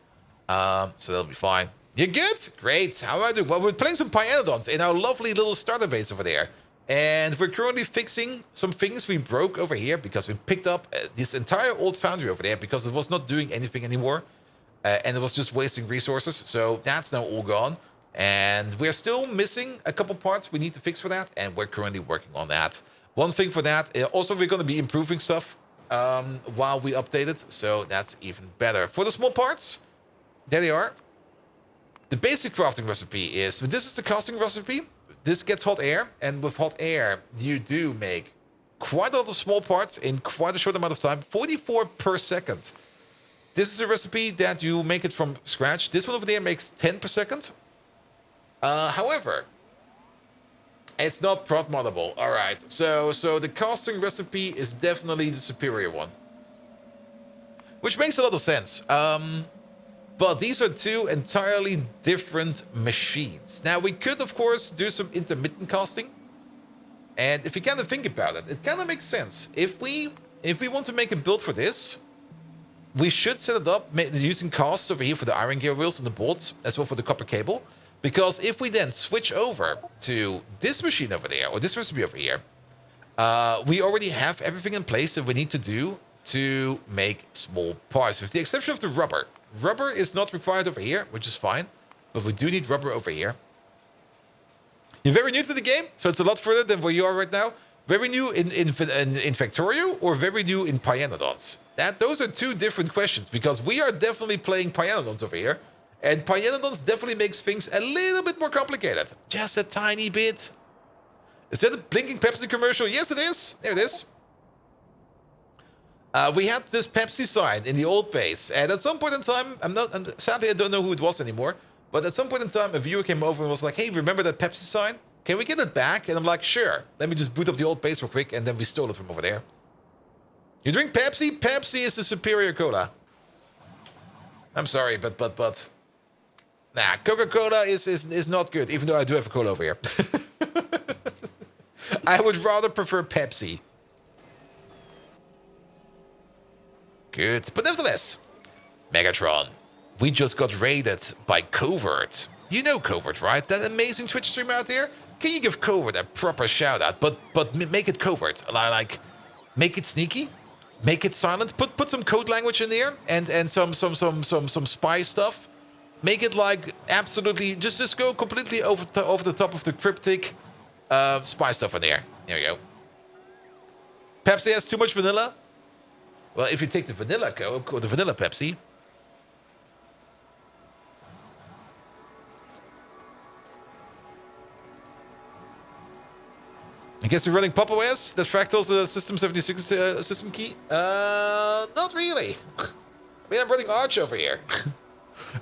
So that'll be fine. You good? Great. How are I doing? Well, we're playing some Pyanodons in our lovely little starter base over there. And we're currently fixing some things we broke over here because we picked up this entire old foundry over there because it was not doing anything anymore. And it was just wasting resources. So that's now all gone. And we're still missing a couple parts we need to fix for that. And we're currently working on that. One thing for that, also we're going to be improving stuff while we update it. So that's even better. For the small parts, there they are. The basic crafting recipe is, this is the casting recipe. This gets hot air, and with hot air, you do make quite a lot of small parts in quite a short amount of time, 44 per second. This is a recipe that you make it from scratch. This one over there makes 10 per second. However, it's not prot moddable. All right, so the casting recipe is definitely the superior one, which makes a lot of sense. But these are two entirely different machines. Now, we could, of course, do some intermittent casting. And if you kind of think about it, it kind of makes sense. If we want to make a build for this, we should set it up using casts over here for the iron gear wheels and the bolts, as well for the copper cable. Because if we then switch over to this machine over there, or this recipe over here, we already have everything in place that we need to do to make small parts, with the exception of the rubber. Rubber is not required over here, which is fine, but we do need rubber over here. You're very new to the game, so it's a lot further than where you are right now. Very new in Factorio, or very new in Pyanodons? Those are two different questions, because we are definitely playing Pyanodons over here, and Pyanodons definitely makes things a little bit more complicated. Just a tiny bit. Is that a blinking Pepsi commercial? Yes, it is. There it is. We had this Pepsi sign in the old base, and at some point in time, sadly I don't know who it was anymore, but at some point in time, a viewer came over and was like, "Hey, remember that Pepsi sign? Can we get it back?" And I'm like, "Sure. Let me just boot up the old base real quick," and then we stole it from over there. You drink Pepsi? Pepsi is the superior cola. I'm sorry, but nah, Coca-Cola is not good, even though I do have a cola over here. I would rather prefer Pepsi. Good, but nevertheless, Megatron, we just got raided by Covert. You know Covert, right? That amazing Twitch streamer out there? Can you give Covert a proper shout out, but make it covert, like make it sneaky, make it silent, put some code language in there and some spy stuff. Make it like absolutely just go completely over the top of the cryptic spy stuff in there. There you go. Pepsi has too much vanilla. Well, if you take the vanilla Coke or the vanilla Pepsi, I guess you're running Pop OS. That Fractal's System 76 system key. Not really. I mean, I'm running Arch over here.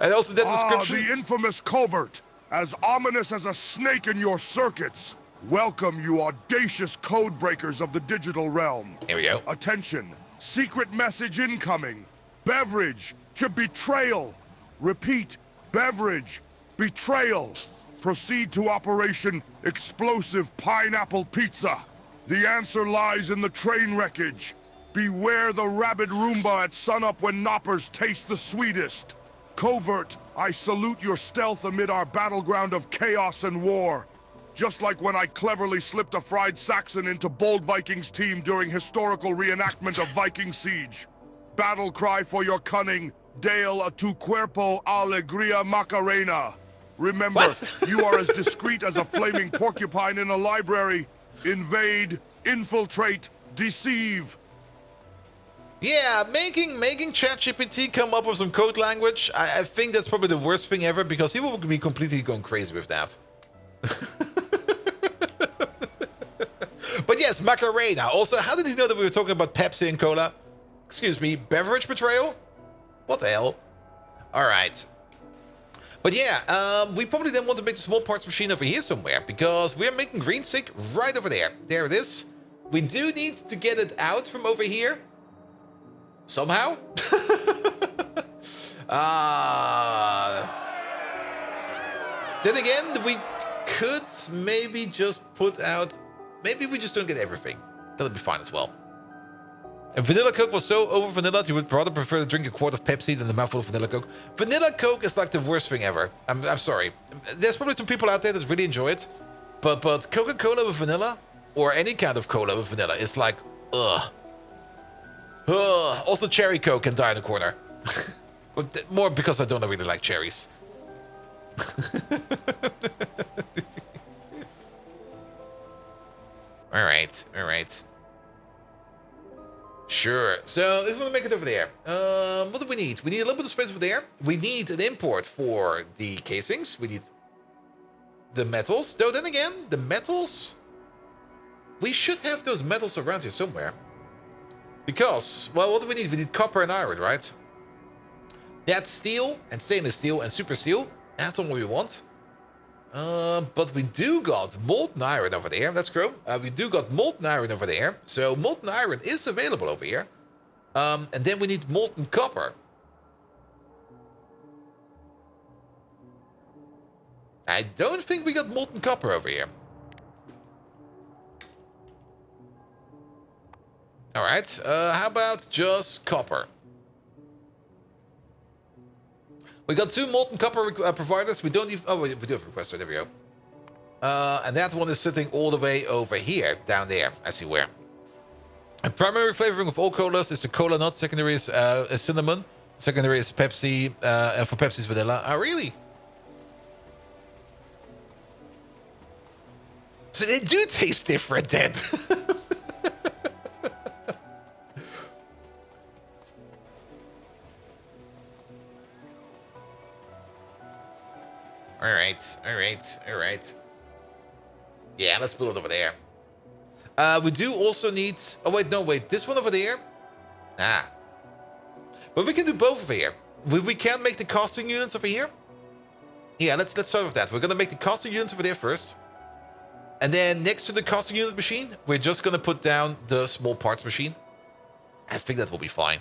And also that description. The infamous Covert, as ominous as a snake in your circuits. Welcome, you audacious code breakers of the digital realm. Here we go. Attention. Secret message incoming. Beverage to betrayal. Repeat. Beverage. Betrayal. Proceed to Operation Explosive Pineapple Pizza. The answer lies in the train wreckage. Beware the rabid Roomba at sunup when knoppers taste the sweetest. Covert, I salute your stealth amid our battleground of chaos and war. Just like when I cleverly slipped a fried Saxon into Bold Vikings team during historical reenactment of Viking Siege. Battle cry for your cunning, Dale a tu cuerpo alegría Macarena. Remember, What? you are as discreet as a flaming porcupine in a library. Invade, infiltrate, deceive. Yeah, making ChatGPT come up with some code language, I think that's probably the worst thing ever, because he will be completely going crazy with that. But yes, Macarena. Also, how did he know that we were talking about Pepsi and Cola? Excuse me, beverage betrayal? What the hell? Alright. But yeah, we probably then want to make the small parts machine over here somewhere, because we're making green stick right over there. There it is. We do need to get it out from over here. Somehow. Then again, we could maybe just put out... Maybe we just don't get everything. That'll be fine as well. If Vanilla Coke was so over vanilla, you would rather prefer to drink a quart of Pepsi than a mouthful of Vanilla Coke. Vanilla Coke is like the worst thing ever. I'm sorry. There's probably some people out there that really enjoy it. But Coca-Cola with vanilla, or any kind of cola with vanilla, is like, ugh. Ugh. Also, Cherry Coke can die in the corner. But more because I don't really like cherries. Alright, alright. Sure. So, if we want to make it over there, what do we need? We need a little bit of space over there. We need an import for the casings. We need the metals. Though, then again, the metals... We should have those metals around here somewhere. Because, well, what do we need? We need copper and iron, right? That's steel, and stainless steel, and super steel. That's all we want. But we do got molten iron over there. Let's go. We do got molten iron over there. So molten iron is available over here. And then we need molten copper. I don't think we got molten copper over here. Alright, how about just copper? We got 2 molten copper providers. We don't even... Oh, we do have a requester. There we go. And that one is sitting all the way over here. Down there. I see where. And primary flavoring of all colas is the cola nut. Secondary is cinnamon. Secondary is Pepsi. And for Pepsi is vanilla. Oh, really? So they do taste different then. Alright. Yeah, let's build it over there. We do also need... Oh, wait. This one over there? Nah. But we can do both over here. We can make the casting units over here. Yeah, let's start with that. We're going to make the casting units over there first. And then next to the casting unit machine, we're just going to put down the small parts machine. I think that will be fine.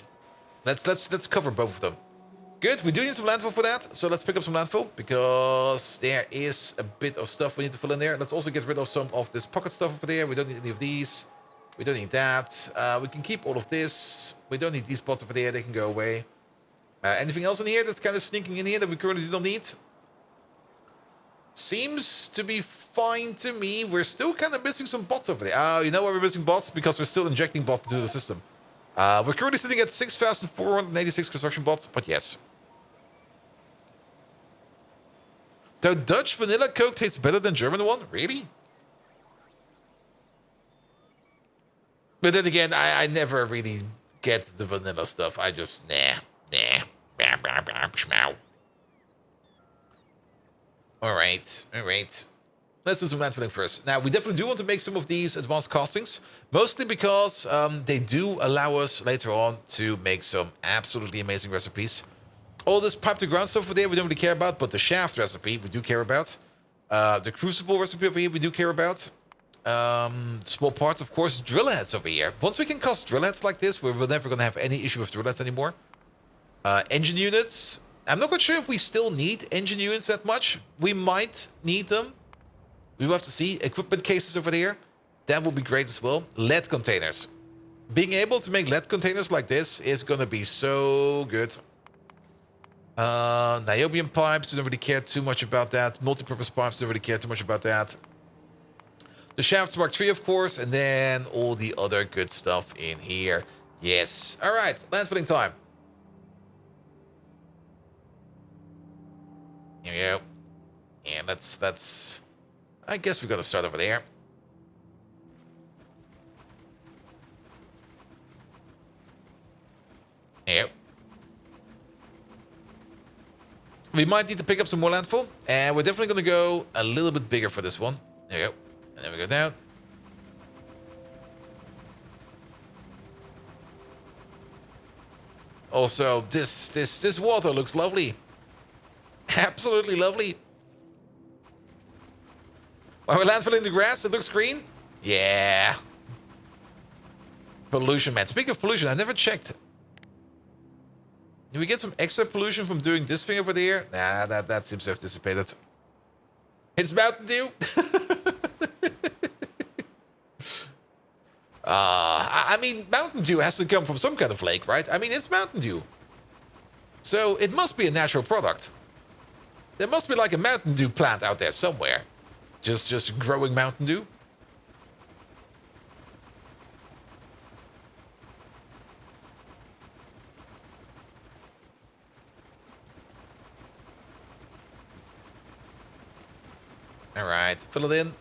Let's cover both of them. Good, we do need some landfill for that, so let's pick up some landfill, because there is a bit of stuff we need to fill in there. Let's also get rid of some of this pocket stuff over there. We don't need any of these. We don't need that. We can keep all of this. We don't need these pots over there. They can go away. Anything else in here that's kind of sneaking in here that we currently don't need? Seems to be fine to me. We're still kind of missing some bots over there. Oh, you know why we're missing bots? Because we're still injecting bots into the system. We're currently sitting at 6,486 construction bots, but yes. The Dutch vanilla Coke tastes better than German one? Really? But then again, I never really get the vanilla stuff. I just, nah. Alright. Let's do some landfilling first. Now, we definitely do want to make some of these advanced castings. Mostly because they do allow us later on to make some absolutely amazing recipes. All this pipe to ground stuff over there we don't really care about, but the shaft recipe we do care about. The crucible recipe over here we do care about. Small parts, of course, drill heads over here. Once we can cast drill heads like this, we're never going to have any issue with drill heads anymore. Engine units. I'm not quite sure if we still need engine units that much. We might need them. We will have to see. Equipment cases over there. That would be great as well. Lead containers. Being able to make lead containers like this is going to be so good. Niobium pipes, don't really care too much about that. Multi-purpose pipes, don't really care too much about that. The shafts Mark III, of course, and then all the other good stuff in here. Yes. All right, landfilling time. Here we go. And that's... I guess we're gonna start over there. Yep. We might need to pick up some more landfill, and we're definitely gonna go a little bit bigger for this one. There we go. And then we go down. Also, this water looks lovely. Absolutely lovely. Are we landfill in the grass? It looks green? Yeah. Pollution, man. Speaking of pollution, I never checked. Do we get some extra pollution from doing this thing over there? Nah, that seems to have dissipated. It's Mountain Dew. I mean, Mountain Dew has to come from some kind of lake, right? I mean, it's Mountain Dew. So it must be a natural product. There must be like a Mountain Dew plant out there somewhere. Just growing Mountain Dew. All right, fill it in.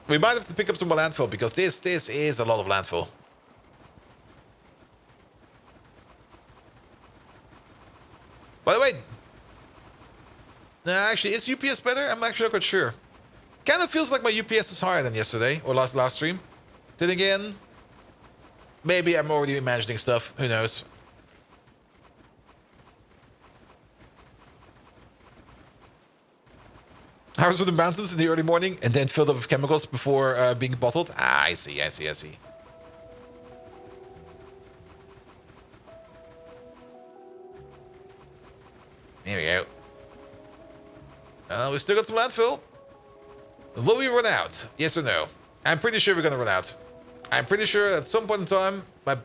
We might have to pick up some more landfill because this is a lot of landfill. By the way, actually, is UPS better? I'm actually not quite sure. Kind of feels like my UPS is higher than yesterday or last stream. Then again, maybe I'm already imagining stuff. Who knows? Harvest from the mountains in the early morning and then filled up with chemicals before being bottled. Ah, I see. There we go. We still got some landfill. Will we run out? Yes or no? I'm pretty sure we're gonna run out. I'm pretty sure at some point in time, my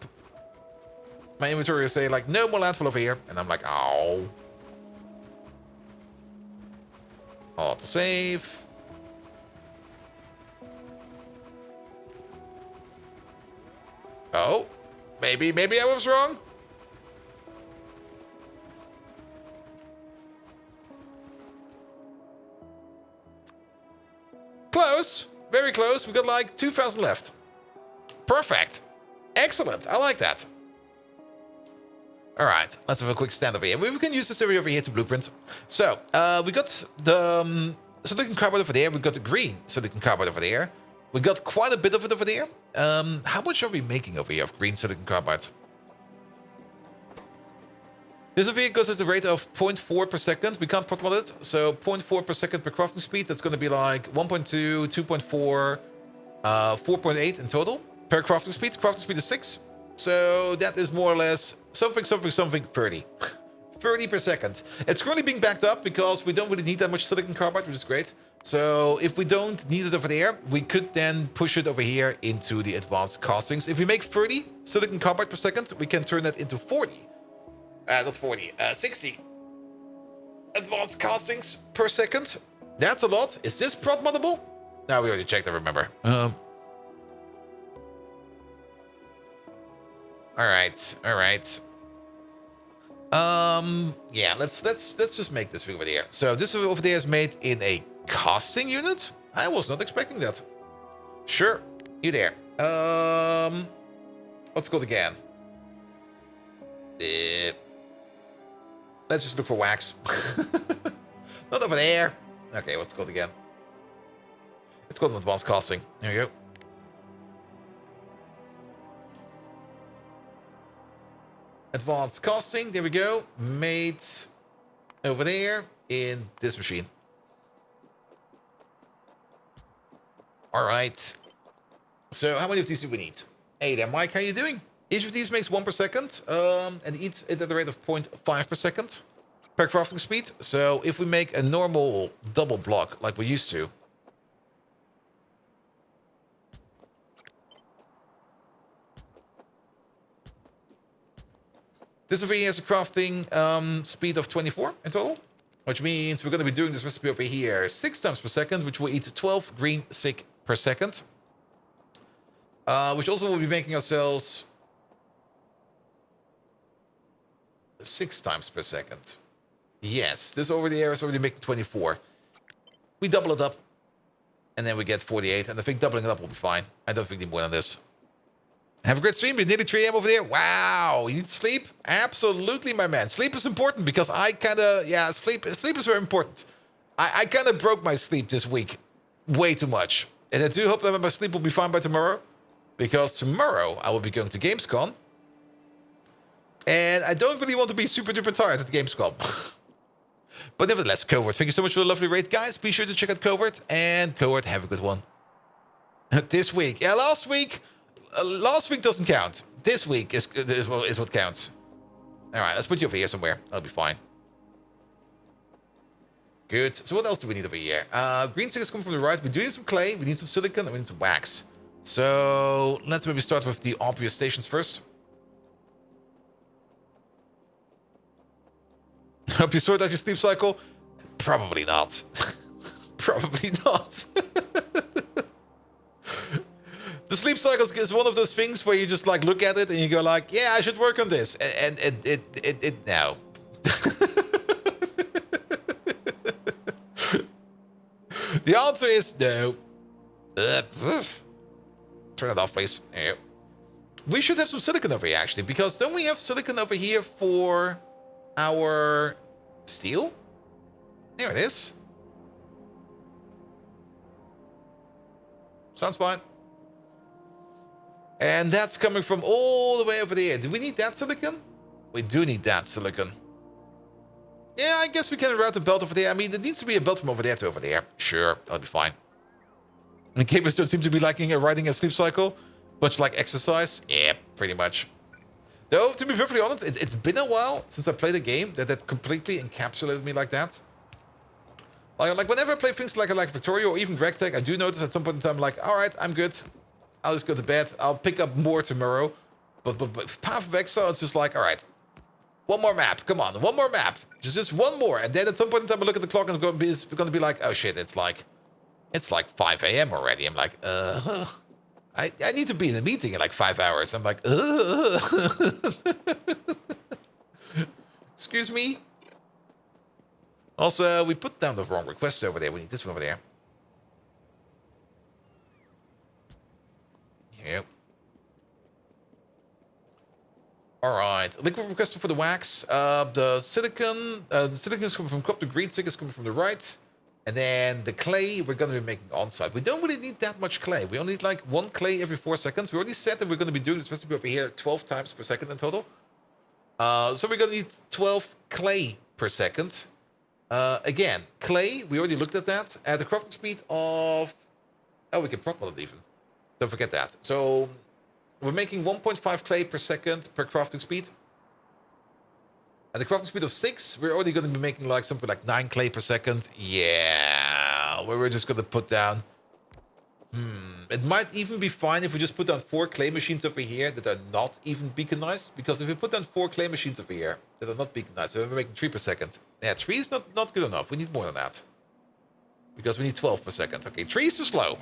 inventory will say like, no more landfill over here. And I'm like, oh. Auto save. Oh, maybe I was wrong. Close, very close. We got like 2,000 left. Perfect, excellent. I like that. All right, let's have a quick stand over here. We can use this area over here to blueprint. So, we got the silicon carbide over there. We got the green silicon carbide over there. We got quite a bit of it over there. How much are we making over here of green silicon carbide? This over here goes at the rate of 0.4 per second. We can't plot it. So 0.4 per second per crafting speed. That's going to be like 1.2, 2.4, 4.8 in total per crafting speed. Crafting speed is 6. So that is more or less something 30. 30 per second. It's currently being backed up because we don't really need that much silicon carbide, which is great. So if we don't need it over there, we could then push it over here into the advanced castings. If we make 30 silicon carbide per second, we can turn that into 40. Not 40, 60 advanced castings per second. That's a lot. Is this prod moddable? No, we already checked, I remember. All right. Yeah, let's just make this thing over there. So this over there is made in a casting unit. I was not expecting that. Sure, you there. Let's go again. Let's just look for wax. Not over there. Okay, what's it called again? It's called an advanced casting. There you go. Advanced casting, there we go. Made over there in this machine. All right. So how many of these do we need? Hey there, Mike, how you doing? Each of these makes 1 per second, and eats it at the rate of 0.5 per second per crafting speed. So if we make a normal double block like we used to, this over here has a crafting speed of 24 in total, which means we're going to be doing this recipe over here 6 times per second, which will eat 12 green sick per second, which also will be making ourselves 6 times per second. Yes, this over there is already making 24. We double it up, and then we get 48. And I think doubling it up will be fine. I don't think we need more than this. Have a great stream. It's nearly 3 a.m. over there. Wow, you need sleep? Absolutely, my man. Sleep is important because I kind of, sleep is very important. I kind of broke my sleep this week way too much. And I do hope that my sleep will be fine by tomorrow, because tomorrow I will be going to Gamescom. And I don't really want to be super duper tired at the Gamescom. But nevertheless, Covert, thank you so much for the lovely raid, guys. Be sure to check out Covert. And Covert, have a good one. This week. Yeah, last week doesn't count. This week is what counts. All right, let's put you over here somewhere. That'll be fine. Good. So what else do we need over here? Green stick is coming from the right. We do need some clay. We need some silicon. And we need some wax. So let's maybe start with the obvious stations first. Hope you sort out your sleep cycle. Probably not. Probably not. The sleep cycle is one of those things where you just like look at it and you go like, yeah, I should work on this. And it no. The answer is no. Turn it off, please. Yeah. We should have some silicon over here, actually, because don't we have silicon over here for our steel? There it is. Sounds fine. And that's coming from all the way over there. Do we need that silicon? We do need that silicon. Yeah, I guess we can route the belt over there. I mean, there needs to be a belt from over there to over there. Sure, that'll be fine. And gamers don't seem to be liking riding a sleep cycle, much like exercise. Yeah, pretty much. Though, to be perfectly honest, it's been a while since I played a game that completely encapsulated me like that. Like whenever I play things like Factorio or even DragTech, I do notice at some point in time, like, all right, I'm good. I'll just go to bed. I'll pick up more tomorrow. But Path of Exile, it's just like, all right, one more map. Come on, one more map. Just one more. And then at some point in time, I look at the clock and it's going to be like, oh shit, it's like 5 a.m. already. I'm like, I need to be in a meeting in like 5 hours. I'm like, excuse me. Also, we put down the wrong request over there. We need this one over there. Yep. All right. Liquid requested for the wax. The silicon is coming from top. The green stick is coming from the right. And then the clay we're going to be making on site. We don't really need that much clay. We only need like 1 clay every 4 seconds. We already said that we're going to be doing this recipe over here 12 times per second in total. So we're going to need 12 clay per second. Again, clay, we already looked at that. At the crafting speed of... Oh, we can prop on it even. Don't forget that. So we're making 1.5 clay per second per crafting speed. At the crafting speed of 6, we're already going to be making like something like 9 clay per second. Yeah, we're just going to put down... It might even be fine if we just put down 4 clay machines over here that are not even beaconized. Because if we put down 4 clay machines over here that are not beaconized, so we're making 3 per second. Yeah, 3 is not good enough. We need more than that. Because we need 12 per second. Okay, 3 is too slow.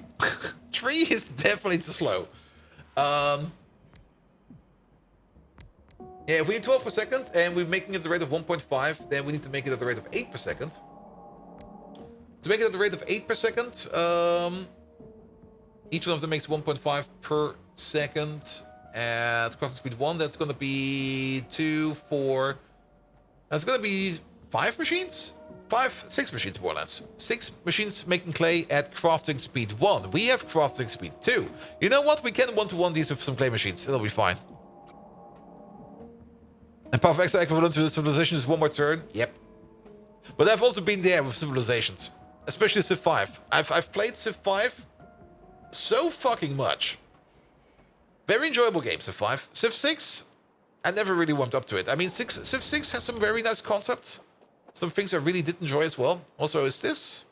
3 is definitely too slow. Yeah, if we need 12 per second and we're making it at the rate of 1.5, then we need to make it at the rate of 8 per second. To make it at the rate of 8 per second, each one of them makes 1.5 per second. At crafting speed 1, that's going to be 2, 4. That's going to be 5 machines? 6 machines, more or less. 6 machines making clay at crafting speed 1. We have crafting speed 2. You know what? We can one-to-one these with some clay machines. It'll be fine. And Path of Exile equivalent to Civilization is 1 more turn. Yep. But I've also been there with Civilizations. Especially Civ 5. I've played Civ 5 so fucking much. Very enjoyable game, Civ 5. Civ 6, I never really warmed up to it. I mean, Civ 6 has some very nice concepts. Some things I really did enjoy as well. Also, is this?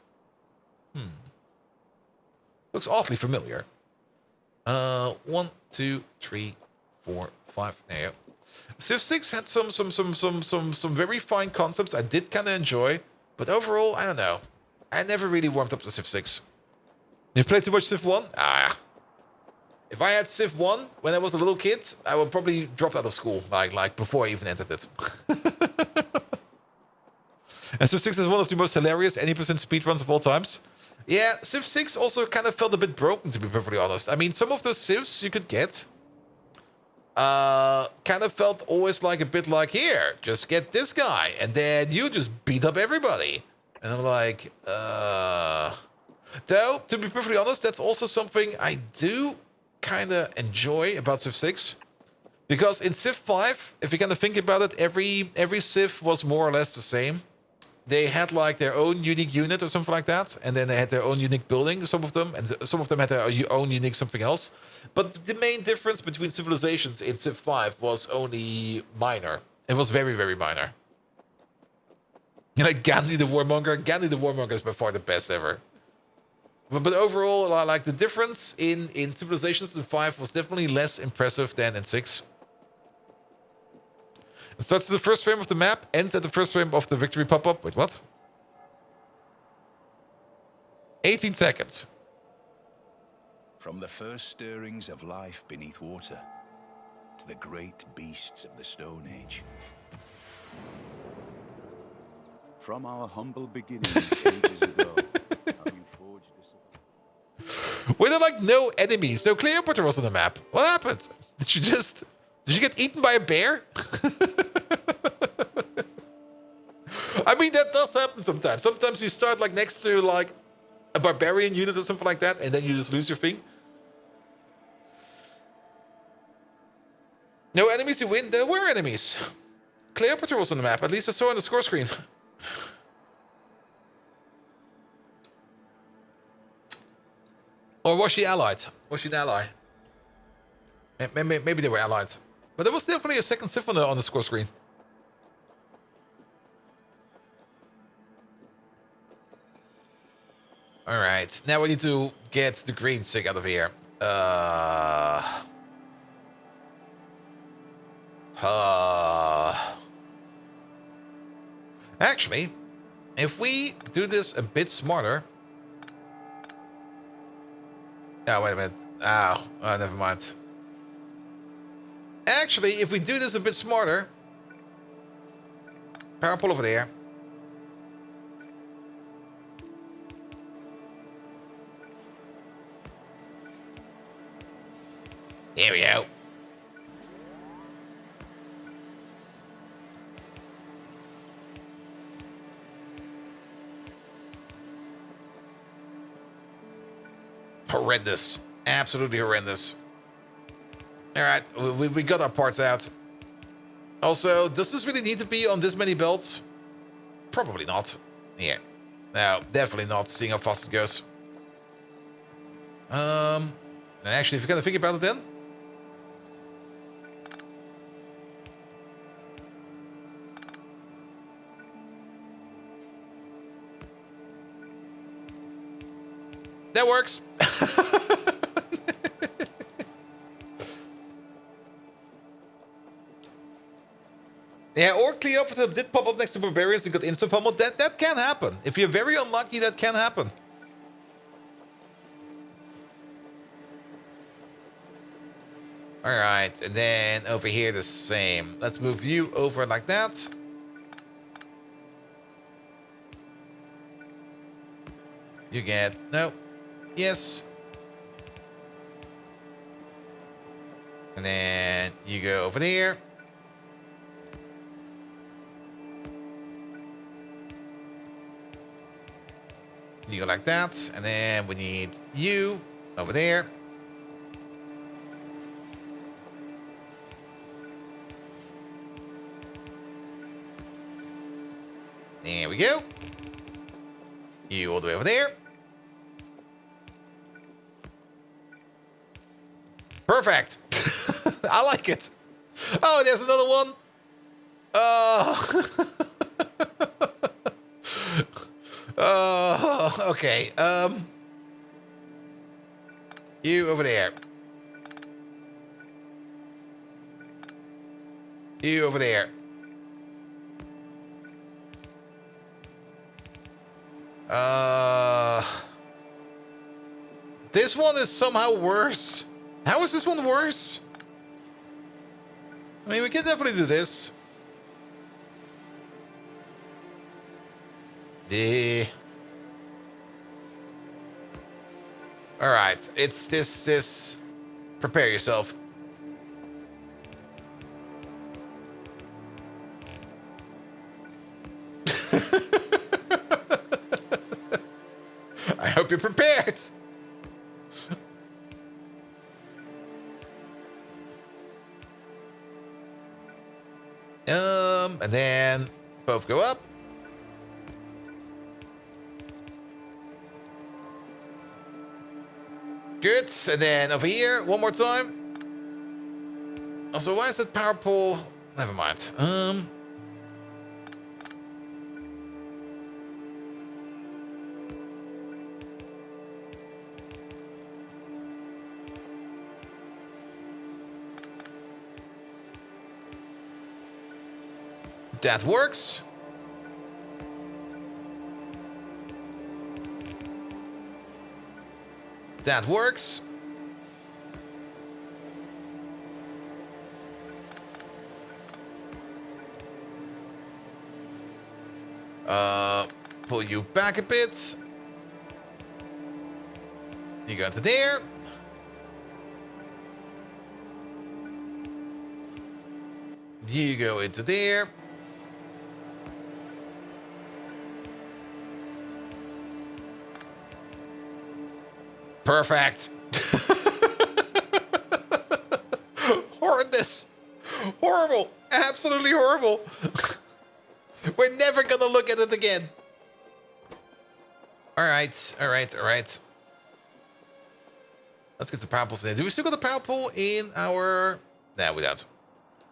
Looks awfully familiar. 1, 2, 3, 4, 5. There you go. Civ 6 had some very fine concepts I did kind of enjoy. But overall, I don't know. I never really warmed up to Civ 6. You played too much Civ 1? If I had Civ 1 when I was a little kid, I would probably drop out of school, like before I even entered it. And Civ 6 is one of the most hilarious any percent speedruns of all times. Yeah, Civ 6 also kind of felt a bit broken, to be perfectly honest. I mean, some of those civs you could get kind of felt always like a bit like, here, just get this guy, and then you just beat up everybody. And I'm like, Though, to be perfectly honest, that's also something I do kind of enjoy about Civ 6. Because in Civ 5, if you kind of think about it, every Civ was more or less the same. They had like their own unique unit or something like that, and then they had their own unique building, some of them, and some of them had their own unique something else. But the main difference between civilizations in Civ 5 was only minor. It was very, very minor. Like Gandhi the Warmonger is by far the best ever. But overall, like the difference in civilizations in 5 was definitely less impressive than in 6. It starts at the first frame of the map, ends at the first frame of the victory pop-up. Wait, what? 18 seconds. From the first stirrings of life beneath water to the great beasts of the Stone Age. From our humble beginnings ages ago, how you forged a... Were there like no enemies? No Cleopatra was on the map. What happened? Did you get eaten by a bear? I mean, that does happen sometimes. Sometimes you start like next to like a barbarian unit or something like that, and then you just lose your thing. No enemies, you win. There were enemies. Cleopatra was on the map. At least I saw on the score screen. Or was she allied? Was she an ally? Maybe they were allied. But there was definitely a second Civ on the score screen. Alright, now we need to get the green sig out of here. Actually, if we do this a bit smarter... Oh, wait a minute. Oh, never mind. Actually, if we do this a bit smarter... Power pull over there. Here we go. Horrendous. Absolutely horrendous. Alright, we got our parts out. Also, does this really need to be on this many belts? Probably not. Yeah. No, definitely not, seeing how fast it goes. And actually, if you're gonna think about it then... That works. Yeah, or Cleopatra did pop up next to barbarians and got instant pummeled. That can happen. If you're very unlucky, that can happen. Alright, and then over here the same. Let's move you over like that. You get... No. Yes. And then you go over there. You go like that. And then we need you over there. There we go. You all the way over there. Perfect. I like it. Oh, there's another one. Okay. You over there. You over there. This one is somehow worse. How is this one worse? I mean, we can definitely do this. All right, it's this. Prepare yourself. I hope you're prepared. And then both go up. Good. And then over here, one more time. Also, why is that power pole? Never mind. That works. That works. Pull you back a bit. You go into there. You go into there. Perfect. Horrendous. Horrible. Absolutely horrible. We're never gonna look at it again. Alright, alright, alright. Let's get the power poles in. Do we still got the power pole in our... No, we don't.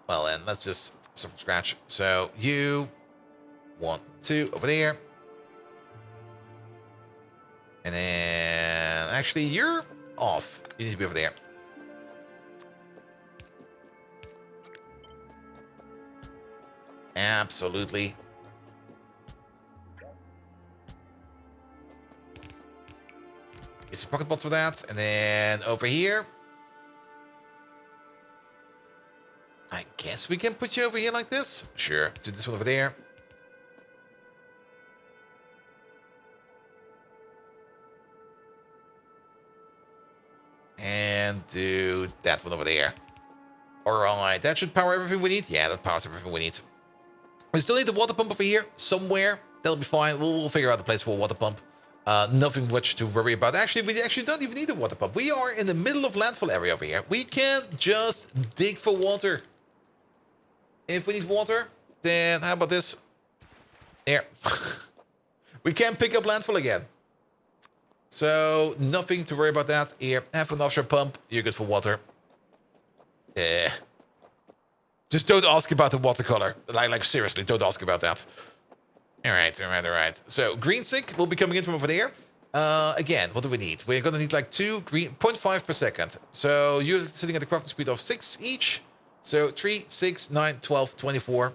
Well then, let's just start from scratch. So, you... 1, 2, over there. And then... Actually, you're off. You need to be over there. Absolutely. Use some pocket bots for that. And then over here. I guess we can put you over here like this. Sure. Do this one over there. And do that one over there. Alright, that should power everything we need. Yeah, that powers everything we need. We still need the water pump over here somewhere. That'll be fine. We'll figure out the place for a water pump. Nothing much to worry about. Actually, we actually don't even need a water pump. We are in the middle of landfill area over here. We can just dig for water. If we need water, then how about this? Here. We can pick up landfill again. So, nothing to worry about that. Here, have an offshore pump. You're good for water. Just don't ask about the watercolor. Like seriously, don't ask about that. Alright, alright, alright. So, green stick will be coming in from over there. Again, what do we need? We're gonna need like 2 green... 0.5 per second. So, you're sitting at a crafting speed of 6 each. So, 3, 6, 9, 12, 24.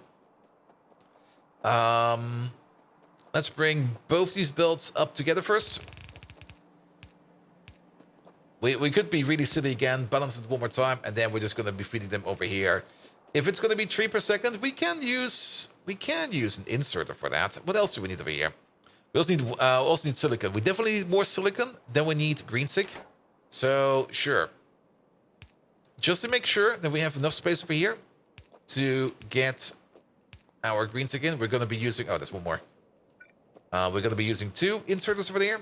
Let's bring both these builds up together first. We could be really silly again, balance it one more time, and then we're just going to be feeding them over here. If it's going to be 3 per second, we can use an inserter for that. What else do we need over here? We also need silicon. We definitely need more silicon than we need green stick. So sure, just to make sure that we have enough space over here to get our green stick in, we're going to be using... Oh, there's one more. We're going to be using 2 inserters over there.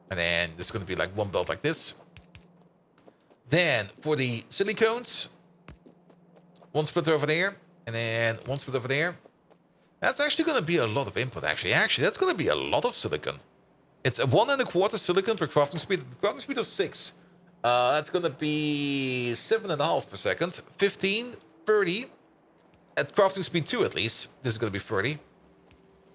And then there's going to be like 1 belt like this. Then for the silicones, 1 splitter over there, and then 1 splitter over there. That's actually going to be a lot of input, actually. Actually, that's going to be a lot of silicon. It's a 1 1/4 silicon per crafting speed. Crafting speed of 6. That's going to be 7.5 per second. 15, 30. At crafting speed 2 at least. This is going to be 30.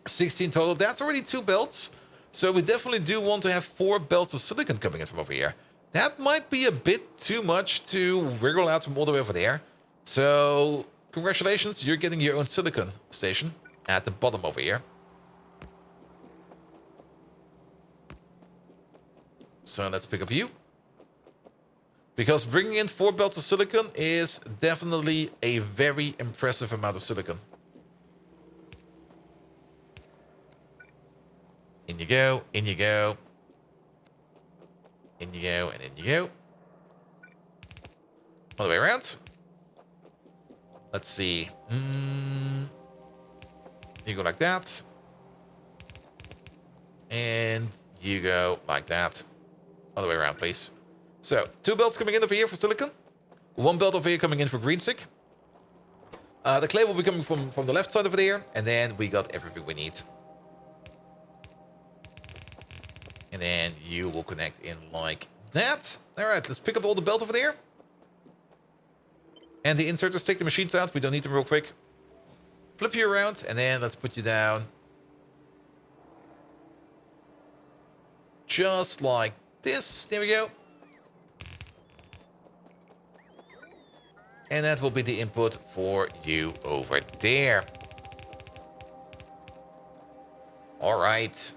16 total. That's already 2 belts. So we definitely do want to have 4 belts of silicon coming in from over here. That might be a bit too much to wriggle out from all the way over there. So, congratulations, you're getting your own silicon station at the bottom over here. So let's pick up you. Because bringing in 4 belts of silicon is definitely a very impressive amount of silicon. In you go, in you go. In you go, and in you go. All the way around. Let's see. You go like that. And you go like that. All the way around, please. So, 2 belts coming in over here for silicon. 1 belt over here coming in for green stick. The clay will be coming from the left side over there. And then we got everything we need. And then you will connect in like that. All right, let's pick up all the belt over there. And the inserters, take the machines out. We don't need them real quick. Flip you around, and then let's put you down. Just like this. There we go. And that will be the input for you over there. All right.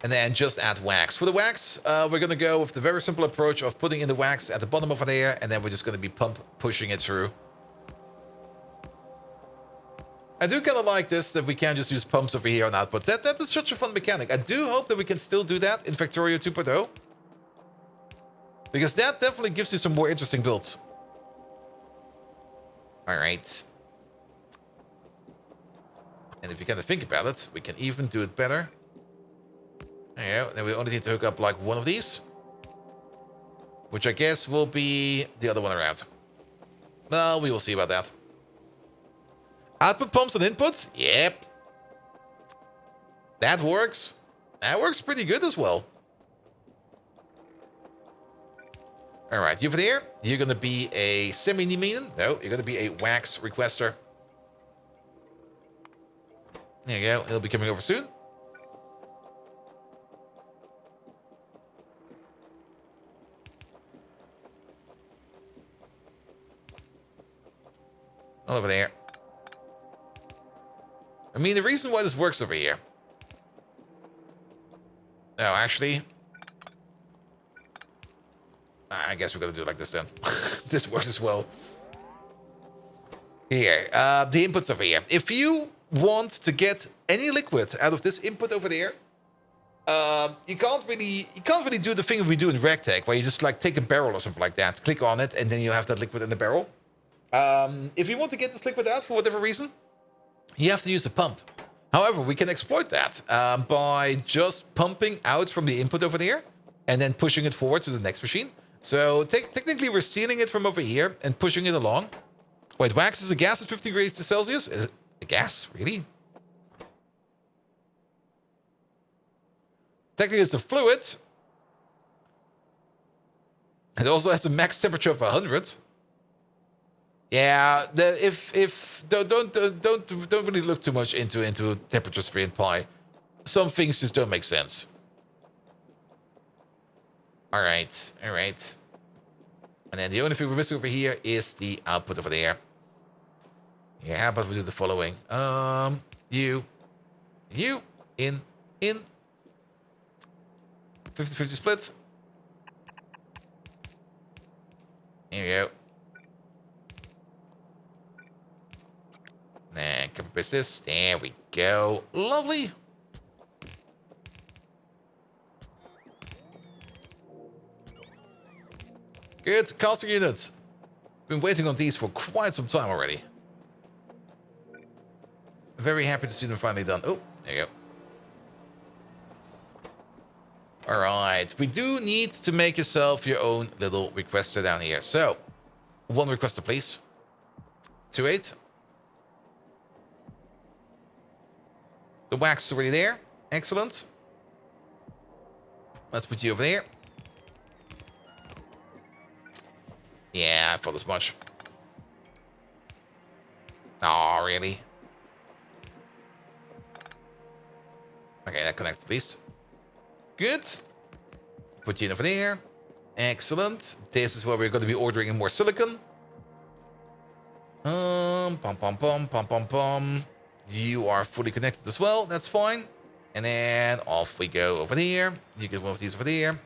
And then just add wax. For the wax, we're going to go with the very simple approach of putting in the wax at the bottom over there, and then we're just going to be pushing it through. I do kind of like this, that we can just use pumps over here on outputs. That is such a fun mechanic. I do hope that we can still do that in Factorio 2.0. Because that definitely gives you some more interesting builds. All right. And if you kind of think about it, we can even do it better. There you go. Then we only need to hook up like one of these. Which I guess will be the other one around. Well, we will see about that. Output pumps and inputs? Yep. That works. That works pretty good as well. Alright, you over there. You're going to be a semi-nemean. No, you're going to be a wax requester. There you go. It'll be coming over soon. All over there. I mean, the reason why this works over here. No, actually. I guess we're going to do it like this then. This works as well. Here, the inputs over here. If you want to get any liquid out of this input over there, you can't really do the thing we do in RegTech, where you just like take a barrel or something like that, click on it, and then you have that liquid in the barrel. If you want to get this liquid out for whatever reason, you have to use a pump. However, we can exploit that by just pumping out from the input over there and then pushing it forward to the next machine. So technically, we're stealing it from over here and pushing it along. Wait, wax is a gas at 50 degrees Celsius? Is it a gas? Really? Technically, it's a fluid. It also has a max temperature of 100. Yeah, don't really look too much into temperatures for in pi. Some things just don't make sense. All right. And then the only thing we're missing over here is the output over there. Yeah, how about we do the following? You, in. 50-50 split. There you go. Then copy paste this. There we go. Lovely. Good. Casting units. Been waiting on these for quite some time already. Very happy to see them finally done. Oh, there you go. Alright. We do need to make yourself your own little requester down here. So, one requester, please. 2-8. The wax is already there. Excellent. Let's put you over there. Yeah, I thought as much. Oh, really? Okay, that connects at least. Good. Put you in over there. Excellent. This is where we're going to be ordering in more silicon. Pom. You are fully connected as well. That's fine. And then off we go over there. You get one of these over there.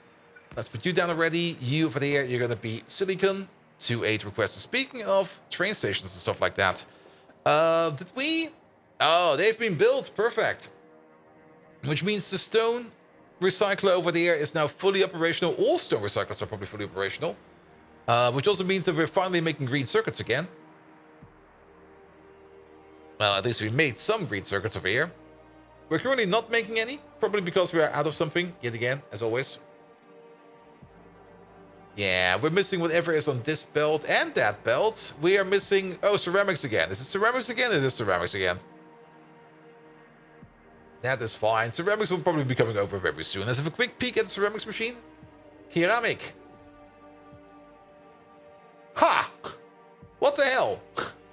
Let's put you down already. You over there. You're going to be silicon. 2-8 requesters. Speaking of train stations and stuff like that. Did we? Oh, they've been built. Perfect. which means the stone recycler over there is now fully operational. All stone recyclers are probably fully operational, which also means that we're finally making green circuits again. Well, at least we made some green circuits over here. We're currently not making any, probably because we are out of something, yet again, as always. Yeah, we're missing whatever is on this belt and that belt. We are missing, oh, ceramics again. Is it ceramics again? It is ceramics again. That is fine. Ceramics will probably be coming over very soon. Let's have a quick peek at the ceramics machine. Ceramic. Ha! What the hell?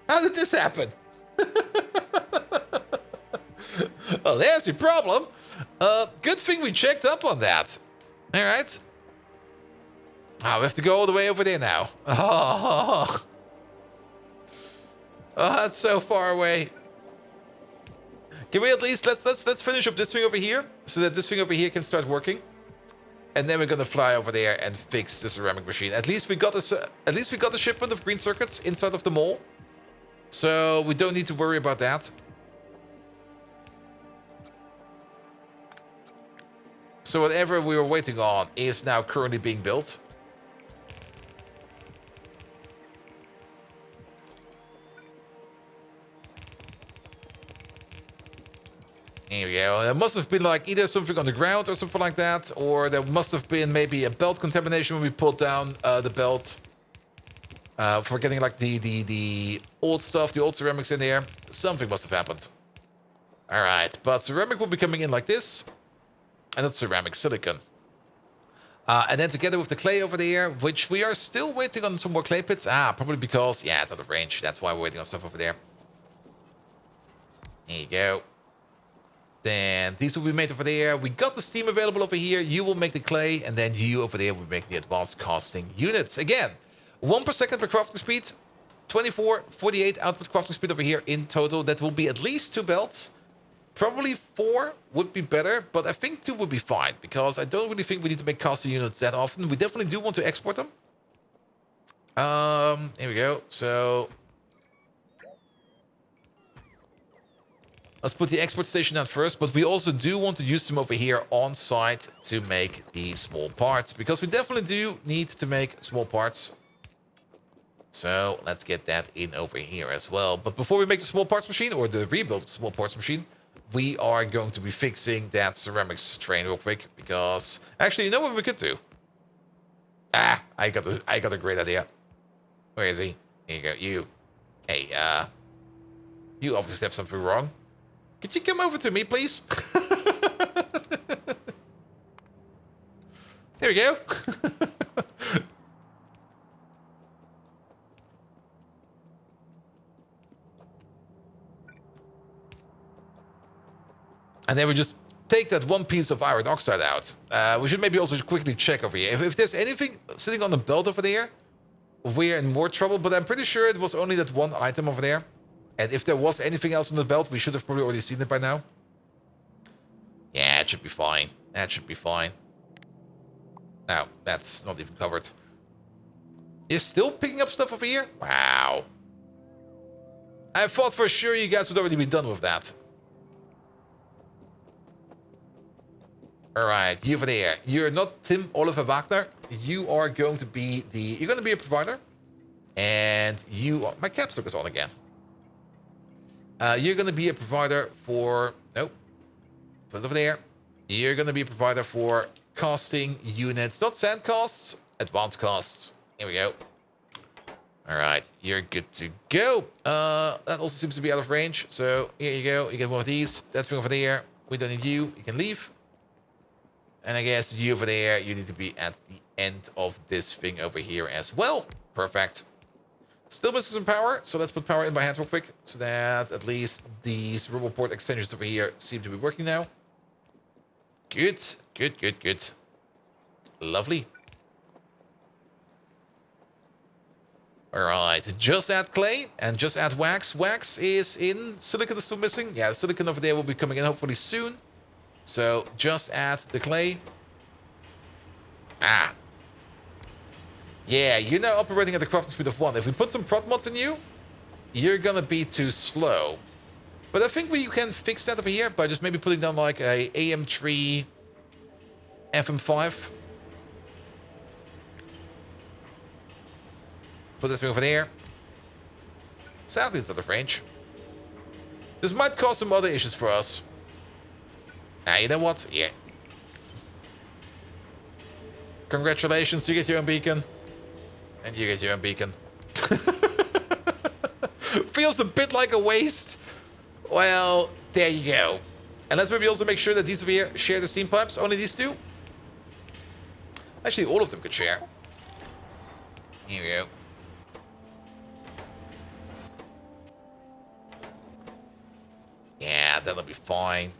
How did this happen? Well, there's your problem. Good thing we checked up on that. All right. Oh, we have to go all the way over there now. Oh, that's so far away. Can we at least let's finish up this thing over here so that this thing over here can start working, and then we're gonna fly over there and fix the ceramic machine. At least we got this. At least we got the shipment of green circuits inside of the mall, so we don't need to worry about that. So whatever we were waiting on is now currently being built. Here we go. There must have been like either something on the ground or something like that, or there must have been maybe a belt contamination when we pulled down the belt for getting like the old stuff, the old ceramics in there. Something must have happened. All right, but ceramic will be coming in like this, and that's ceramic silicon. And then together with the clay over there, which we are still waiting on some more clay pits. Probably because, yeah, it's out of range. That's why we're waiting on stuff over there. There you go. Then these will be made over there. We got the steam available over here. You will make the clay, and then you over there will make the advanced casting units. Again, 1 per second per crafting speed, 24, 48 output crafting speed over here in total. That will be at least 2 belts. Probably 4 would be better, but I think 2 would be fine, because I don't really think we need to make casting units that often. We definitely do want to export them. Here we go. So let's put the export station down first, but we also do want to use them over here on site to make the small parts, because we definitely do need to make small parts. So let's get that in over here as well. But before we make the small parts machine, or the rebuild small parts machine, we are going to be fixing that ceramics train real quick, because actually, you know what we could do? I got a great idea. Where is he? Here you go. You. Hey, you obviously have something wrong. Could you come over to me, please? There we go. And then we just take that one piece of iron oxide out. We should maybe also quickly check over here. If there's anything sitting on the belt over there, we're in more trouble. But I'm pretty sure it was only that one item over there. And if there was anything else on the belt, we should have probably already seen it by now. Yeah, it should be fine. That should be fine. Now, that's not even covered. You're still picking up stuff over here? Wow. I thought for sure you guys would already be done with that. All right, you over there. You're not Tim Oliver Wagner. You are going to be you're going to be a provider. And you, my caps look is on again. You're going to be a provider for, nope, put it over there. You're going to be a provider for casting units, not sand casts, advanced casts. Here we go. All right, you're good to go. That also seems to be out of range. So here you go. You get one of these. That thing over there. We don't need you. You can leave. And I guess you over there, you need to be at the end of this thing over here as well. Perfect. Still missing some power, so let's put power in by hand real quick, so that at least these robot port extensions over here seem to be working now. Good, good, good, good. Lovely. Alright, just add clay and just add wax. Wax is in, silicon is still missing. Yeah, the silicon over there will be coming in hopefully soon. So just add the clay. Yeah, you're now operating at the crafting speed of 1. If we put some prot mods in you, you're gonna be too slow. But I think we can fix that over here by just maybe putting down like a AM3 FM5. Put this thing over there. Sadly, it's out of range. This might cause some other issues for us. Ah, you know what? Yeah. Congratulations, you get your own beacon. And you get your own beacon. Feels a bit like a waste. Well, there you go. And let's maybe also make sure that these over here share the steam pipes. Only these two? Actually, all of them could share. Here we go. Yeah, that'll be fine.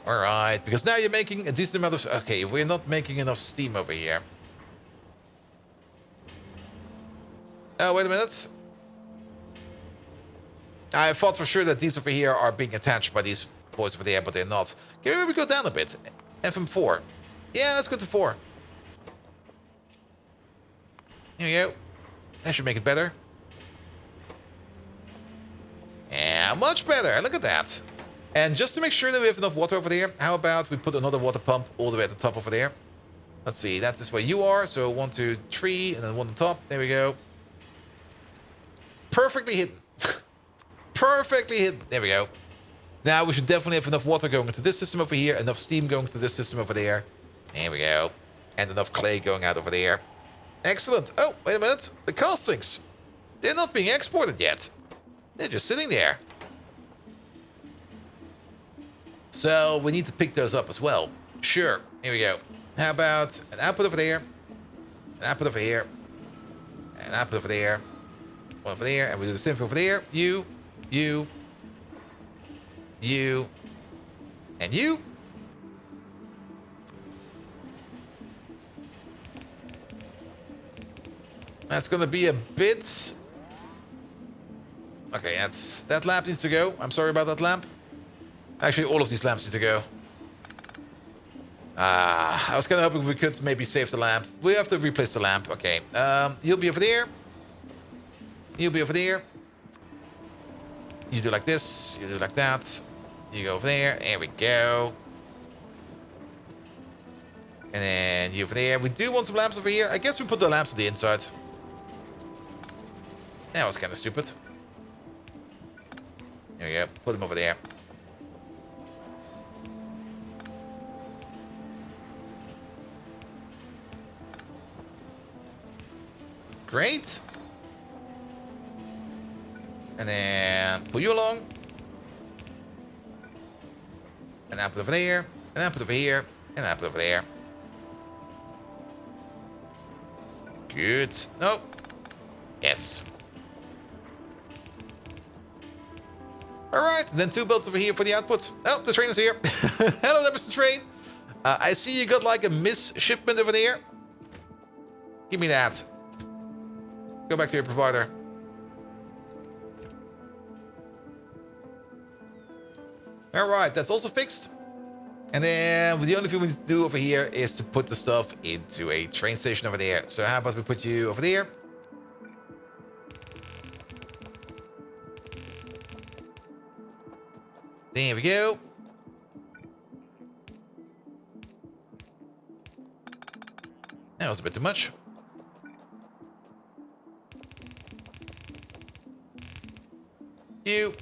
Alright, because now you're making a decent amount of... Okay, we're not making enough steam over here. Oh, wait a minute. I thought for sure that these over here are being attached by these boys over there, but they're not. Can we maybe go down a bit? FM4. Yeah, let's go to 4. Here we go. That should make it better. Yeah, much better. Look at that. And just to make sure that we have enough water over there, how about we put another water pump all the way at the top over there? Let's see, that is where you are. So 1, 2, 3, and then 1 on top. There we go. Perfectly hidden. Perfectly hidden. There we go. Now we should definitely have enough water going into this system over here, enough steam going to this system over there. There we go. And enough clay going out over there. Excellent. Oh, wait a minute. The castings. They're not being exported yet. They're just sitting there. So we need to pick those up as well. Sure. Here we go. How about an output over there, an output over here, an output over there, one over there, and we do the same thing over there. You, and you. That's gonna be a bit... Okay, that lamp needs to go. I'm sorry about that lamp. Actually, all of these lamps need to go. I was kind of hoping we could maybe save the lamp. We have to replace the lamp. Okay. You'll be over there. You'll be over there. You do like this. You do like that. You go over there. There we go. And then you over there. We do want some lamps over here. I guess we put the lamps on the inside. That was kind of stupid. There we go. Put them over there. Great. And then pull you along. And then put over there. And then put over here. And then put over there. Good. No. Yes. Alright, then 2 belts over here for the output. Oh, the train is here. Hello there, Mr. Train. I see you got like a miss shipment over there. Give me that. Go back to your provider. Alright, that's also fixed. And then the only thing we need to do over here is to put the stuff into a train station over there. So how about we put you over there? There we go. That was a bit too much. You.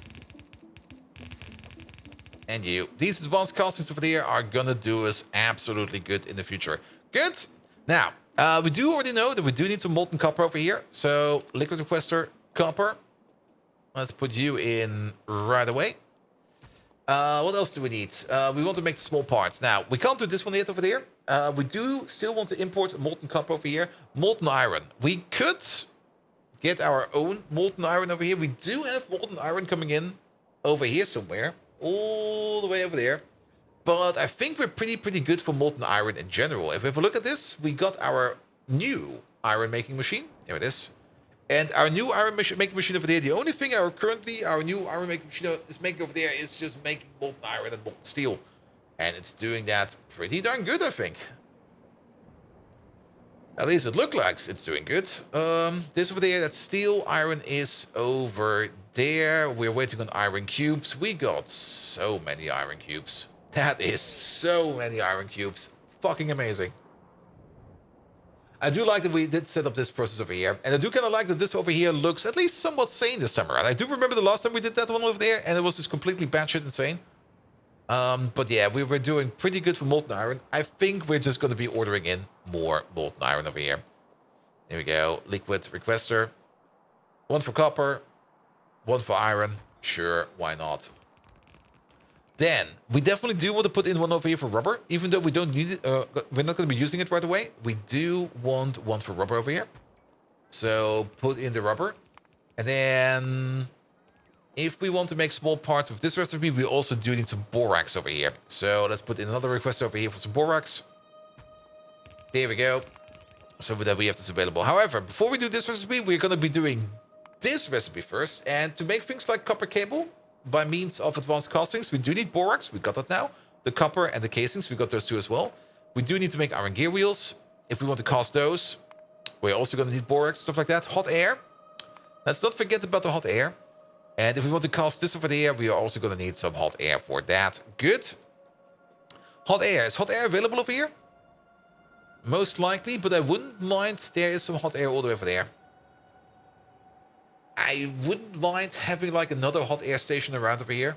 And you. These advanced castings over there are gonna do us absolutely good in the future. Good. Now, we do already know that we do need some molten copper over here. So, liquid requester copper. Let's put you in right away. What else do we need? We want to make the small parts. Now, we can't do this one yet over there. We do still want to import molten copper over here. Molten iron. We could get our own molten iron over here. We do have molten iron coming in over here somewhere. All the way over there. But I think we're pretty good for molten iron in general. If we have a look at this, we got our new iron making machine. There it is. And our new iron making machine over there, the only thing our new iron making machine is making over there is just making molten iron and molten steel. And it's doing that pretty darn good, I think. At least it looks like it's doing good. This over there, that steel. Iron is over there. We're waiting on iron cubes. We got so many iron cubes. That is so many iron cubes. Fucking amazing. I do like that we did set up this process over here. And I do kind of like that this over here looks at least somewhat sane this time around. I do remember the last time we did that one over there, and it was just completely batshit insane. But yeah, we were doing pretty good for molten iron. I think we're just going to be ordering in more molten iron over here. There we go. Liquid requester. One for copper. One for iron. Sure, why not? Then, we definitely do want to put in one over here for rubber. Even though we don't need it, we're not going to be using it right away. We do want one for rubber over here. So, put in the rubber. And then... if we want to make small parts with this recipe, we also do need some borax over here. So let's put in another request over here for some borax. There we go. So that we have this available. However, before we do this recipe, we're going to be doing this recipe first. And to make things like copper cable by means of advanced castings, we do need borax. We got that now. The copper and the casings, we got those two as well. We do need to make iron gear wheels. If we want to cast those, we're also going to need borax, stuff like that. Hot air. Let's not forget about the hot air. And if we want to cast this over there, we are also going to need some hot air for that. Good. Hot air. Is hot air available over here? Most likely, but I wouldn't mind. There is some hot air all the way over there. I wouldn't mind having like another hot air station around over here.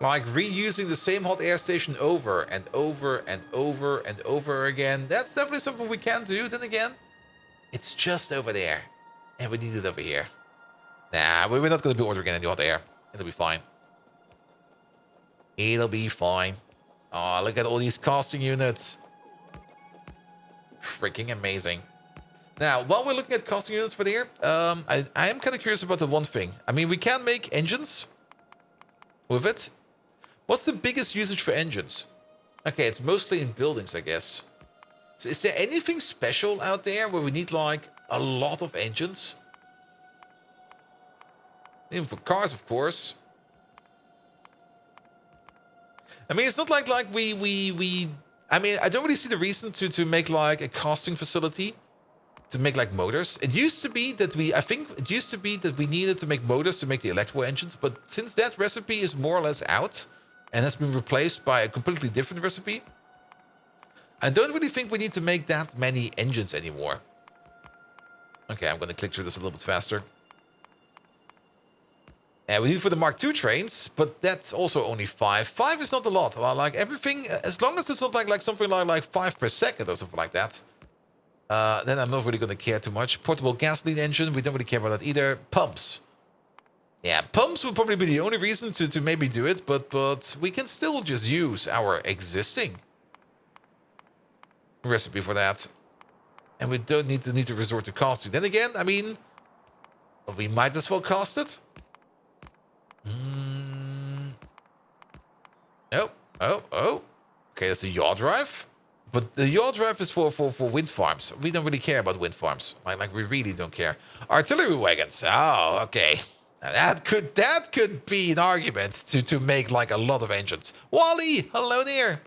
Like reusing the same hot air station over and over and over and over again. That's definitely something we can do. Then again, it's just over there. And we need it over here. Nah, we're not going to be ordering any hot air. It'll be fine. It'll be fine. Oh, look at all these casting units. Freaking amazing. Now, while we're looking at casting units for there, I am kind of curious about the one thing. I mean, we can make engines with it. What's the biggest usage for engines? Okay, it's mostly in buildings, I guess. So is there anything special out there where we need, like, a lot of engines? Even for cars, of course. I mean, it's not like we I mean, I don't really see the reason to make like a casting facility to make like motors. It used to be that I think it used to be that we needed to make motors to make the electrical engines, but since that recipe is more or less out and has been replaced by a completely different recipe, I don't really think we need to make that many engines anymore. Okay, I'm going to click through this a little bit faster. And we need for the Mark II trains, but that's also only 5. 5 is not a lot. Like everything, as long as it's not like something like 5 per second or something like that, then I'm not really going to care too much. Portable gasoline engine, we don't really care about that either. Pumps. Yeah, pumps would probably be the only reason to maybe do it, but we can still just use our existing recipe for that. And we don't need to resort to casting. Then again, I mean, we might as well cast it. Oh. Okay, that's a yaw drive. But the yaw drive is for wind farms. We don't really care about wind farms. Like we really don't care. Artillery wagons. Oh, okay. Now that could be an argument to make like a lot of engines. Wally, hello there.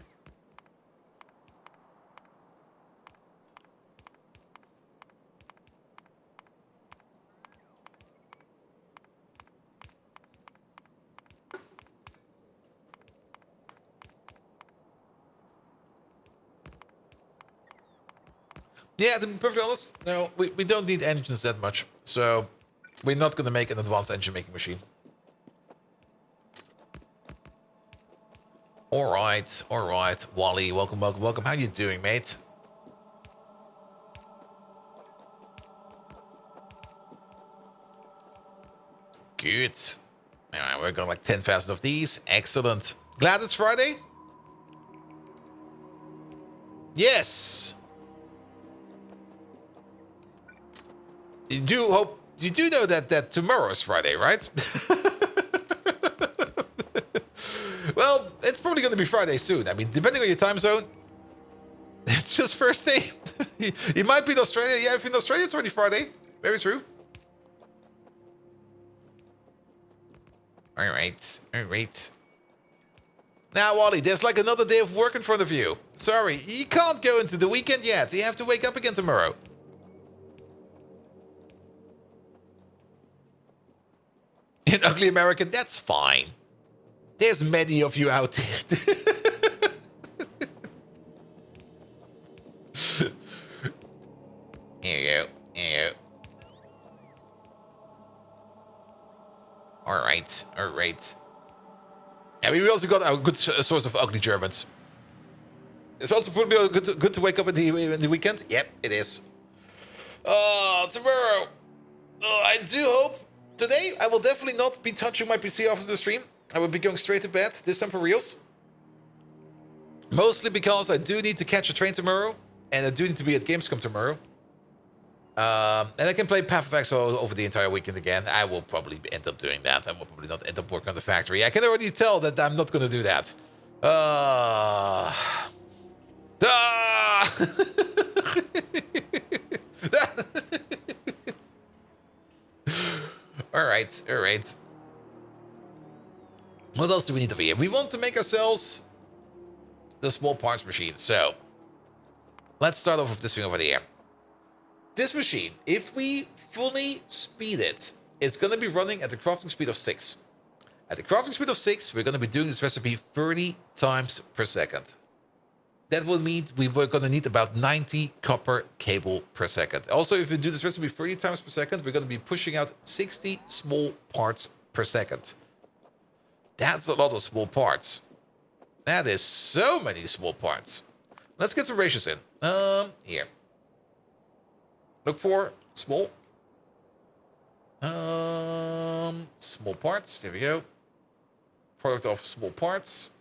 Yeah, to be perfectly honest, no, we don't need engines that much. So we're not going to make an advanced engine making machine. All right. Wally, welcome. How you doing, mate? Good. All right, we're going like 10,000 of these. Excellent. Glad it's Friday? Yes. You do know that tomorrow is Friday, right? Well, it's probably going to be Friday soon. I mean, depending on your time zone, it's just Thursday. You might be in Australia. Yeah, if you're in Australia, it's already Friday. Very true. All right. Now, Wally, there's like another day of work in front of you. Sorry, you can't go into the weekend yet. You have to wake up again tomorrow. In Ugly American, that's fine. There's many of you out there. Here you go. Here you go. Alright, alright. I mean, we also got a good source of ugly Germans. It's also probably good to wake up in the weekend. Yep, it is. Tomorrow. I do hope. Today, I will definitely not be touching my PC after the stream. I will be going straight to bed, this time for reals. Mostly because I do need to catch a train tomorrow. And I do need to be at Gamescom tomorrow. And I can play Path of Exile over the entire weekend again. I will probably end up doing that. I will probably not end up working on the factory. I can already tell that I'm not going to do that. Alright, alright. What else do we need over here? We want to make ourselves the small parts machine. So, let's start off with this thing over there. This machine, if we fully speed it, it's going to be running at the crafting speed of 6. At the crafting speed of 6, we're going to be doing this recipe 30 times per second. That will mean we're going to need about 90 copper cable per second. Also, if we do this recipe 30 times per second, we're going to be pushing out 60 small parts per second. That's a lot of small parts. That is so many small parts. Let's get some ratios in. Here. Look for small. Small parts. There we go. Product of small parts.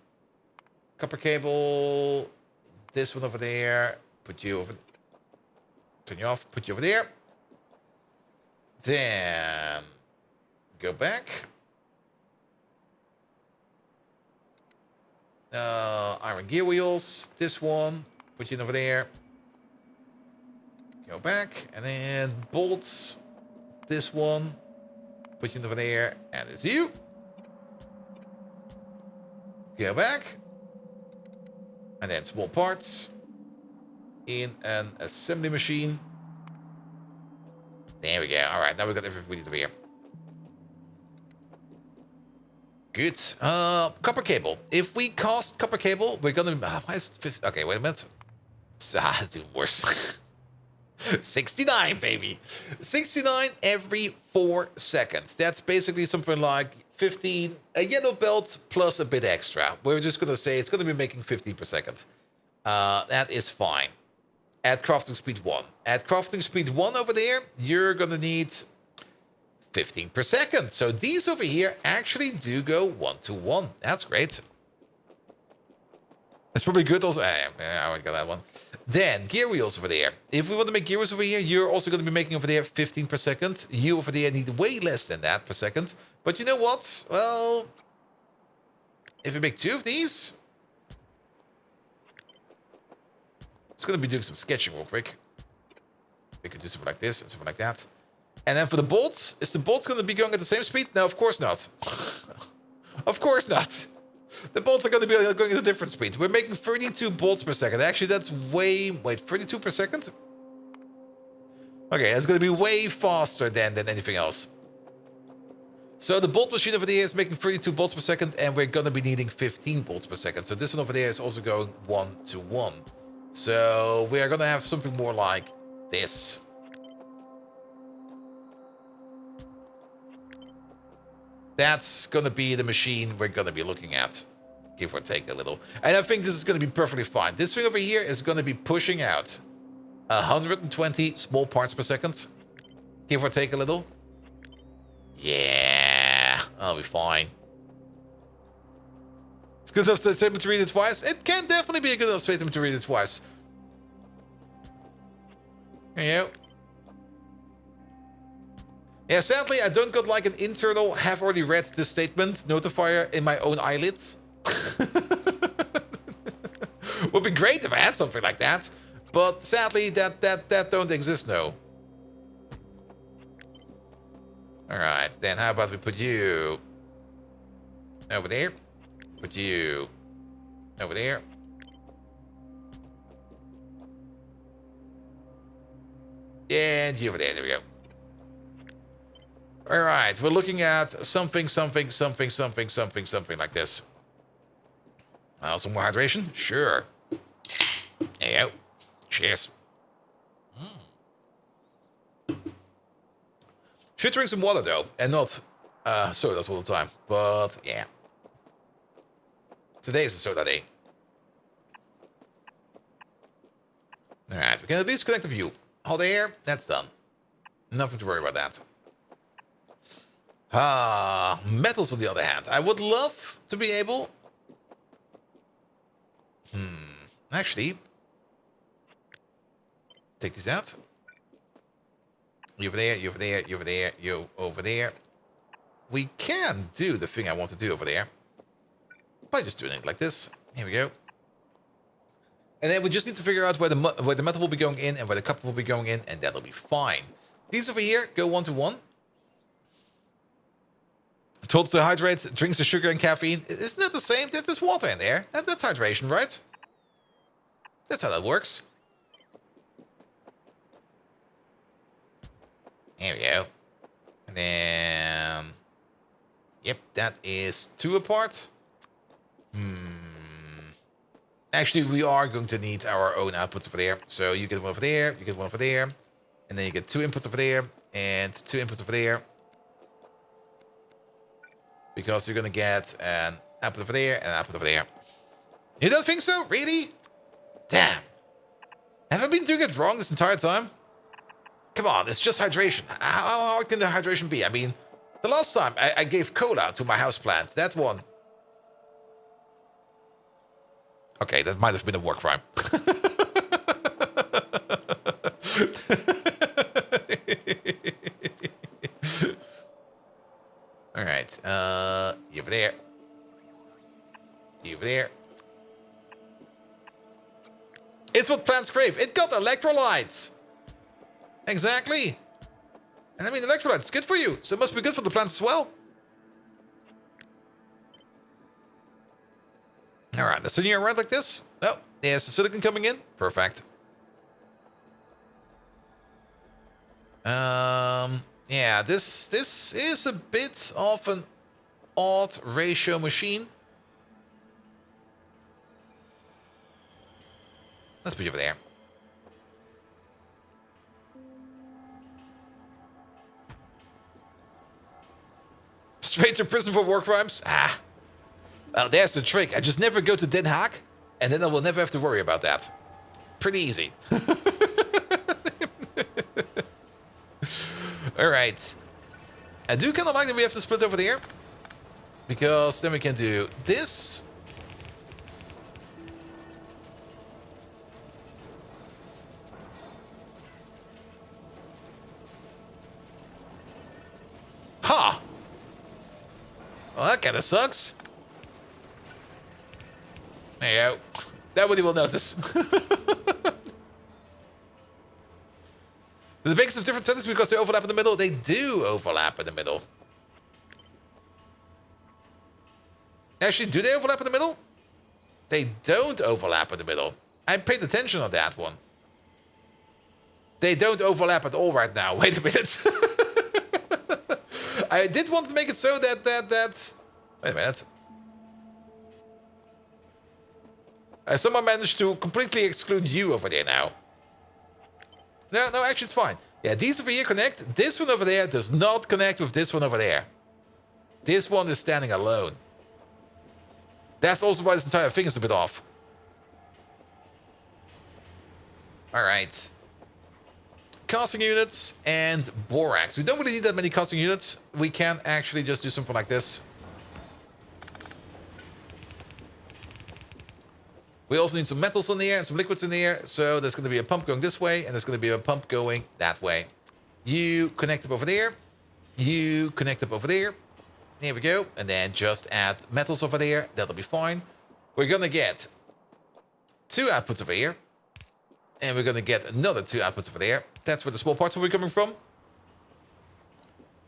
Copper cable. This one over there. Put you over. Turn you off. Put you over there. Then go back. Iron gear wheels. This one. Put you over there. Go back, and then bolts. This one. Put you over there, and it's you. Go back. And then small parts. In an assembly machine. There we go. Alright, now we got everything we need over here. Good. Copper cable. If we cast copper cable, we're gonna... why is it 50? Okay, wait a minute. It's even worse. 69, baby. 69 every 4 seconds. That's basically something like 15, a yellow belt plus a bit extra. We're just going to say it's going to be making 50 per second. That is fine. At crafting speed 1. At crafting speed 1 over there, you're going to need 15 per second. So these over here actually do go 1 to 1. That's great. That's probably good also. I already got that one. Then, gear wheels over there. If we want to make gear wheels over here, you're also going to be making over there 15 per second. You over there need way less than that per second. But you know what? Well, if we make 2 of these, it's going to be doing some sketching real quick. We could do something like this and something like that. And then for the bolts, is the bolts going to be going at the same speed? No, of course not. Of course not. The bolts are going to be going at a different speed. We're making 32 bolts per second. Actually, that's way... Wait, 32 per second? Okay, that's going to be way faster than anything else. So the bolt machine over there is making 32 bolts per second, and we're going to be needing 15 bolts per second. So this one over there is also going 1 to 1. So we are going to have something more like this. That's going to be the machine we're going to be looking at, give or take a little. And I think this is going to be perfectly fine. This thing over here is going to be pushing out 120 small parts per second, give or take a little. Yeah, I'll be fine. It's good enough statement to read it twice. It can definitely be a good enough statement to read it twice. There you go. Yeah, sadly, I don't got like an internal have already read this statement notifier in my own eyelids. Would be great if I had something like that. But sadly, that don't exist, no. Alright, then how about we put you over there? Put you Over there. And you over there. There we go. All right, we're looking at something like this. Some more hydration? Sure. There you go. Cheers. Should drink some water, though, and not sodas all the time. But, yeah. Today is a soda day. All right, we can at least connect the view. Hot air, that's done. Nothing to worry about that. Metals on the other hand. I would love to be able... Actually... Take these out. You over there, you over there, you over there, you over there. We can do the thing I want to do over there. By just doing it like this. Here we go. And then we just need to figure out where the metal will be going in and where the copper will be going in, and that'll be fine. These over here go 1 to 1. Told to hydrate, drinks the sugar and caffeine. Isn't that the same? There's water in there. That's hydration, right? That's how that works. There we go. And then... Yep, that is 2 apart. Actually, we are going to need our own outputs over there. So you get one over there, you get one over there. And then you get 2 inputs over there, and 2 inputs over there. Because you're going to get an output over there and an output over there. You don't think so? Really? Damn. Have I been doing it wrong this entire time? Come on, it's just hydration. How hard can the hydration be? I mean, the last time I gave cola to my houseplant, that one... Okay, that might have been a war crime. All right, you over there. You over there. It's what plants crave. It got electrolytes. Exactly. And I mean, electrolytes is good for you, so it must be good for the plants as well. All right, let's turn you around like this. Oh, there's the silicon coming in. Perfect. Yeah, this is a bit of an odd ratio machine. Let's put you over there. Straight to prison for war crimes? Ah. Well, there's the trick. I just never go to Den Haag, and then I will never have to worry about that. Pretty easy. All right. I do kind of like that we have to split over there, because then we can do this. Ha! Well, that kind of sucks. There you go. Nobody will notice. The biggest of different settings because they overlap in the middle. They do overlap in the middle. Actually, do they overlap in the middle? They don't overlap in the middle. I paid attention on that one. They don't overlap at all right now. Wait a minute. I did want to make it so that... Wait a minute. I somehow managed to completely exclude you over there now. No, actually it's fine. Yeah, these over here connect. This one over there does not connect with this one over there. This one is standing alone. That's also why this entire thing is a bit off. Alright. Casting units and borax. We don't really need that many casting units. We can actually just do something like this. We also need some metals in the air and some liquids in the air. So there's going to be a pump going this way, and there's going to be a pump going that way. You connect up over there. You connect up over there. There we go. And then just add metals over there. That'll be fine. We're going to get 2 outputs over here. And we're going to get another 2 outputs over there. That's where the small parts will be coming from.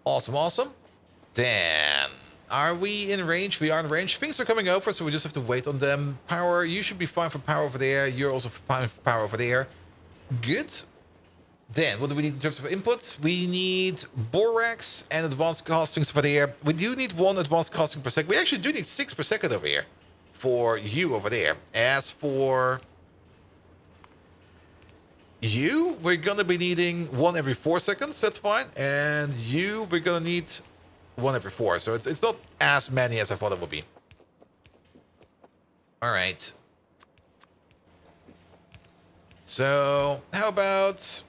Awesome, awesome. Then Are we in range? We are in range. Things are coming over, so we just have to wait on them. Power, you should be fine for power over there. You're also fine for power over there. Good. Then, what do we need in terms of input? We need borax and advanced castings over there. We do need 1 advanced casting per second. We actually do need 6 per second over here for you over there. As for you, we're going to be needing 1 every 4 seconds. That's fine. And you, we're going to need 1 every 4. So it's not as many as I thought it would be. All right. So, how about...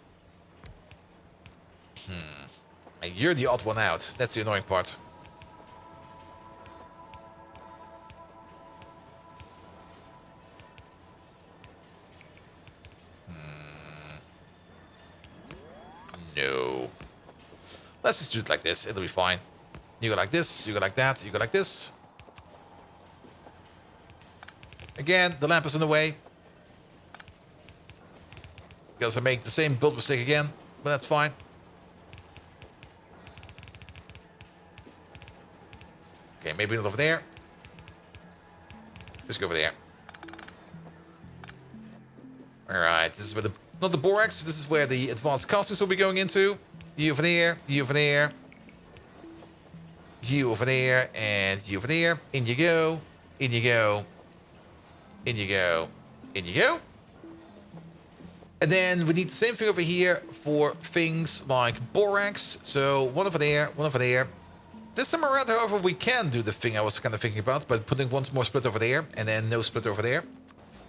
You're the odd one out. That's the annoying part. No. Let's just do it like this. It'll be fine. You go like this, you go like that, you go like this. Again, the lamp is in the way. Because I make the same build mistake again, but that's fine. Okay, maybe not over there. Just go over there. Alright, this is where the... Not the borax, this is where the advanced castings will be going into. You over there, you over there. You over there, and you over there. In you go, in you go. In you go, in you go. And then we need the same thing over here for things like borax. So one over there, one over there. This time around, however, we can do the thing I was kind of thinking about, but putting one more split over there and then no split over there.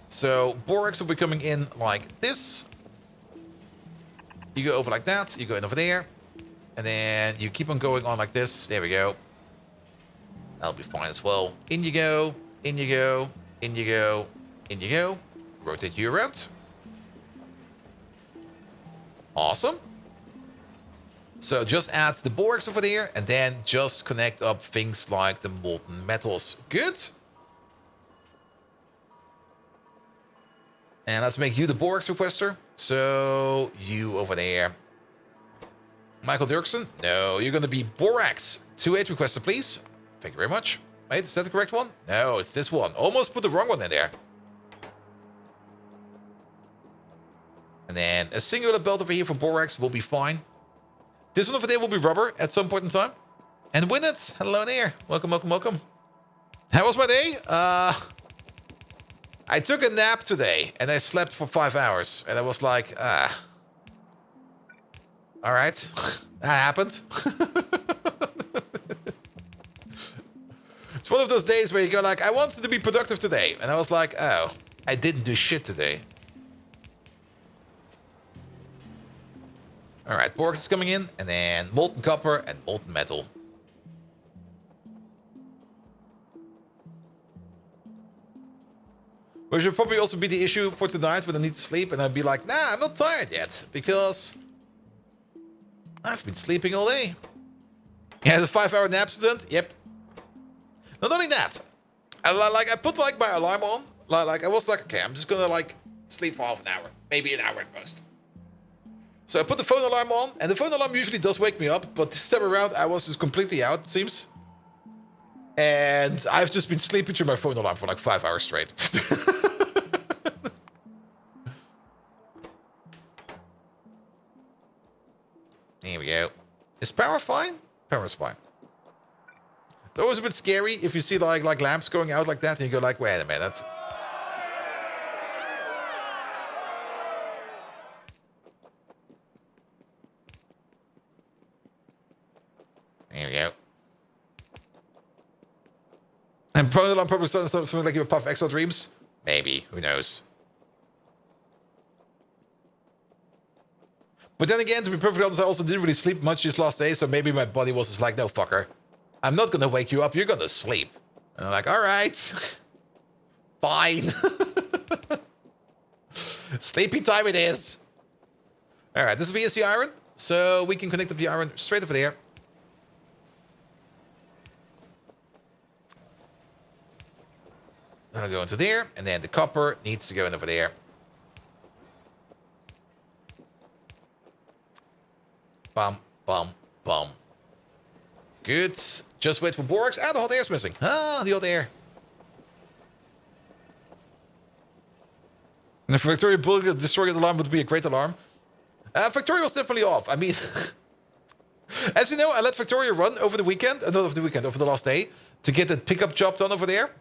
So borax will be coming in like this. You go over like that, you go in over there, and then you keep on going on like this. There we go. That'll be fine as well. In you go, in you go, in you go, in you go. Rotate you around. Awesome. So just add the borax over there and then just connect up things like the molten metals. Good. And let's make you the borax requester. So you over there. Michael Dirksen? No, you're going to be borax. 2-8 requester, please. Thank you very much. Wait, is that the correct one? No, it's this one. Almost put the wrong one in there. And then a singular belt over here for borax will be fine. This one over there will be rubber at some point in time. And win it. Hello there. Welcome, welcome, welcome. How was my day? I took a nap today and I slept for 5 hours. And I was like, all right. That happened. It's one of those days where you go like, I wanted to be productive today. And I was like, oh, I didn't do shit today. All right, borax is coming in, and then molten copper and molten metal. Which would probably also be the issue for tonight when I need to sleep, and I'd be like, nah, I'm not tired yet, because I've been sleeping all day. Yeah, the 5-hour nap student, yep. Not only that, I put like my alarm on, like I was like, okay, I'm just gonna like sleep for half an hour, maybe an hour at most. So I put the phone alarm on, and the phone alarm usually does wake me up, but this time around I was just completely out, it seems. And I've just been sleeping through my phone alarm for like 5 hours straight. There we go. Is power fine? Power is fine. It's always a bit scary if you see like lamps going out like that, and you go like, wait a minute. There we go. And phone alarm probably something like you puff extra dreams? Maybe. Who knows? But then again, to be perfectly honest, I also didn't really sleep much this last day, so maybe my body was just like, no, fucker. I'm not gonna wake you up, you're gonna sleep. And I'm like, alright. Fine. Sleepy time it is. Alright, this is VSC iron, so we can connect up the iron straight over there. That'll go into there, and then the copper needs to go in over there. Bum, bum, bum. Good. Just wait for Borax. Ah, the hot air's missing. Ah, the hot air. And if Factorio building destroying the alarm would be a great alarm. Factorio was definitely off. I mean, as you know, I let Factorio run over the weekend. Not over the weekend, over the last day. To get that pickup job done over there.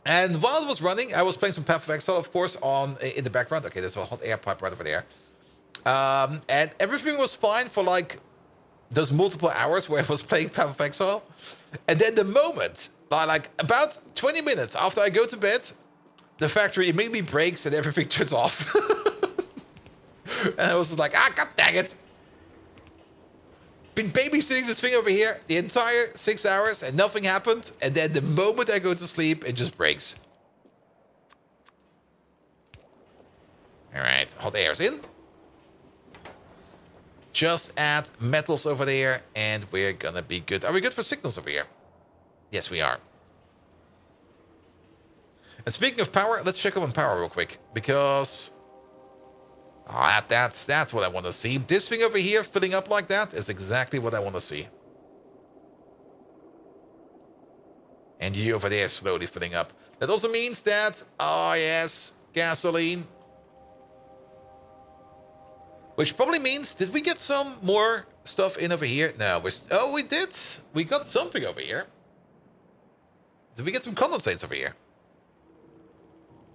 And while it was running, I was playing some Path of Exile, of course, in the background. Okay, there's a hot air pipe right over there. And everything was fine for like those multiple hours where I was playing Path of Exile. And then the moment, like about 20 minutes after I go to bed, the factory immediately breaks and everything turns off. And I was just like, god dang it. Been babysitting this thing over here the entire 6 hours and nothing happened. And then the moment I go to sleep, it just breaks. All right, hot air's in. Just add metals over there and we're gonna be good. Are we good for signals over here? Yes, we are. And speaking of power, let's check up on power real quick. Because that's what I want to see. This thing over here filling up like that is exactly what I want to see. And you over there slowly filling up. That also means that, oh yes, gasoline. Which probably means, did we get some more stuff in over here? No, we did. We got something over here. Did we get some condensates over here?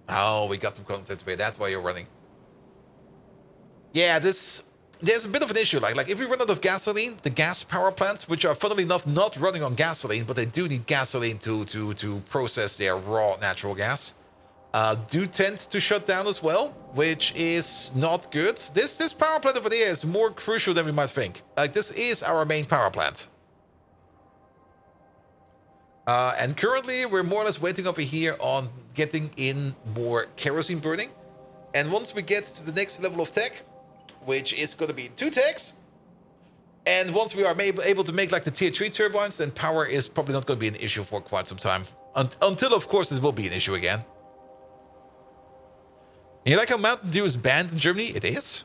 Oh, we got some condensates over here. That's why you're running. Yeah, there's a bit of an issue. Like if we run out of gasoline, the gas power plants, which are funnily enough not running on gasoline, but they do need gasoline to process their raw natural gas, do tend to shut down as well, which is not good. This power plant over there is more crucial than we might think. Like, this is our main power plant. And currently, we're more or less waiting over here on getting in more kerosene burning. And once we get to the next level of tech, which is going to be 2 techs, and once we are able to make like the tier 3 turbines, then power is probably not going to be an issue for quite some time. Until, of course, it will be an issue again. You like how Mountain Dew is banned in Germany? It is.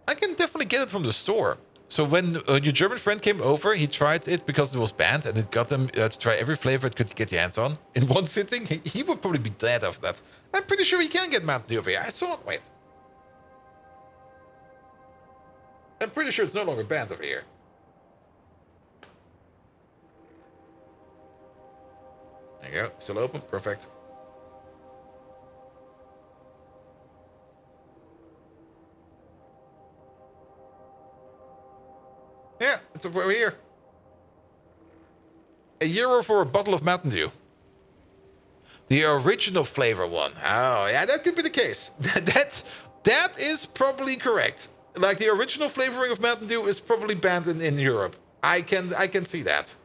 I can definitely get it from the store. So when your German friend came over, he tried it because it was banned, and it got them to try every flavor it could get your hands on. In one sitting, he would probably be dead after that. I'm pretty sure you can get Mountain Dew over here. I saw it. Wait. I'm pretty sure it's no longer banned over here. There you go. Still open. Perfect. Yeah, it's over here. €1 for a bottle of Mountain Dew. The original flavor one. Oh, yeah, that could be the case. That is probably correct. Like, the original flavoring of Mountain Dew is probably banned in Europe. I can see that.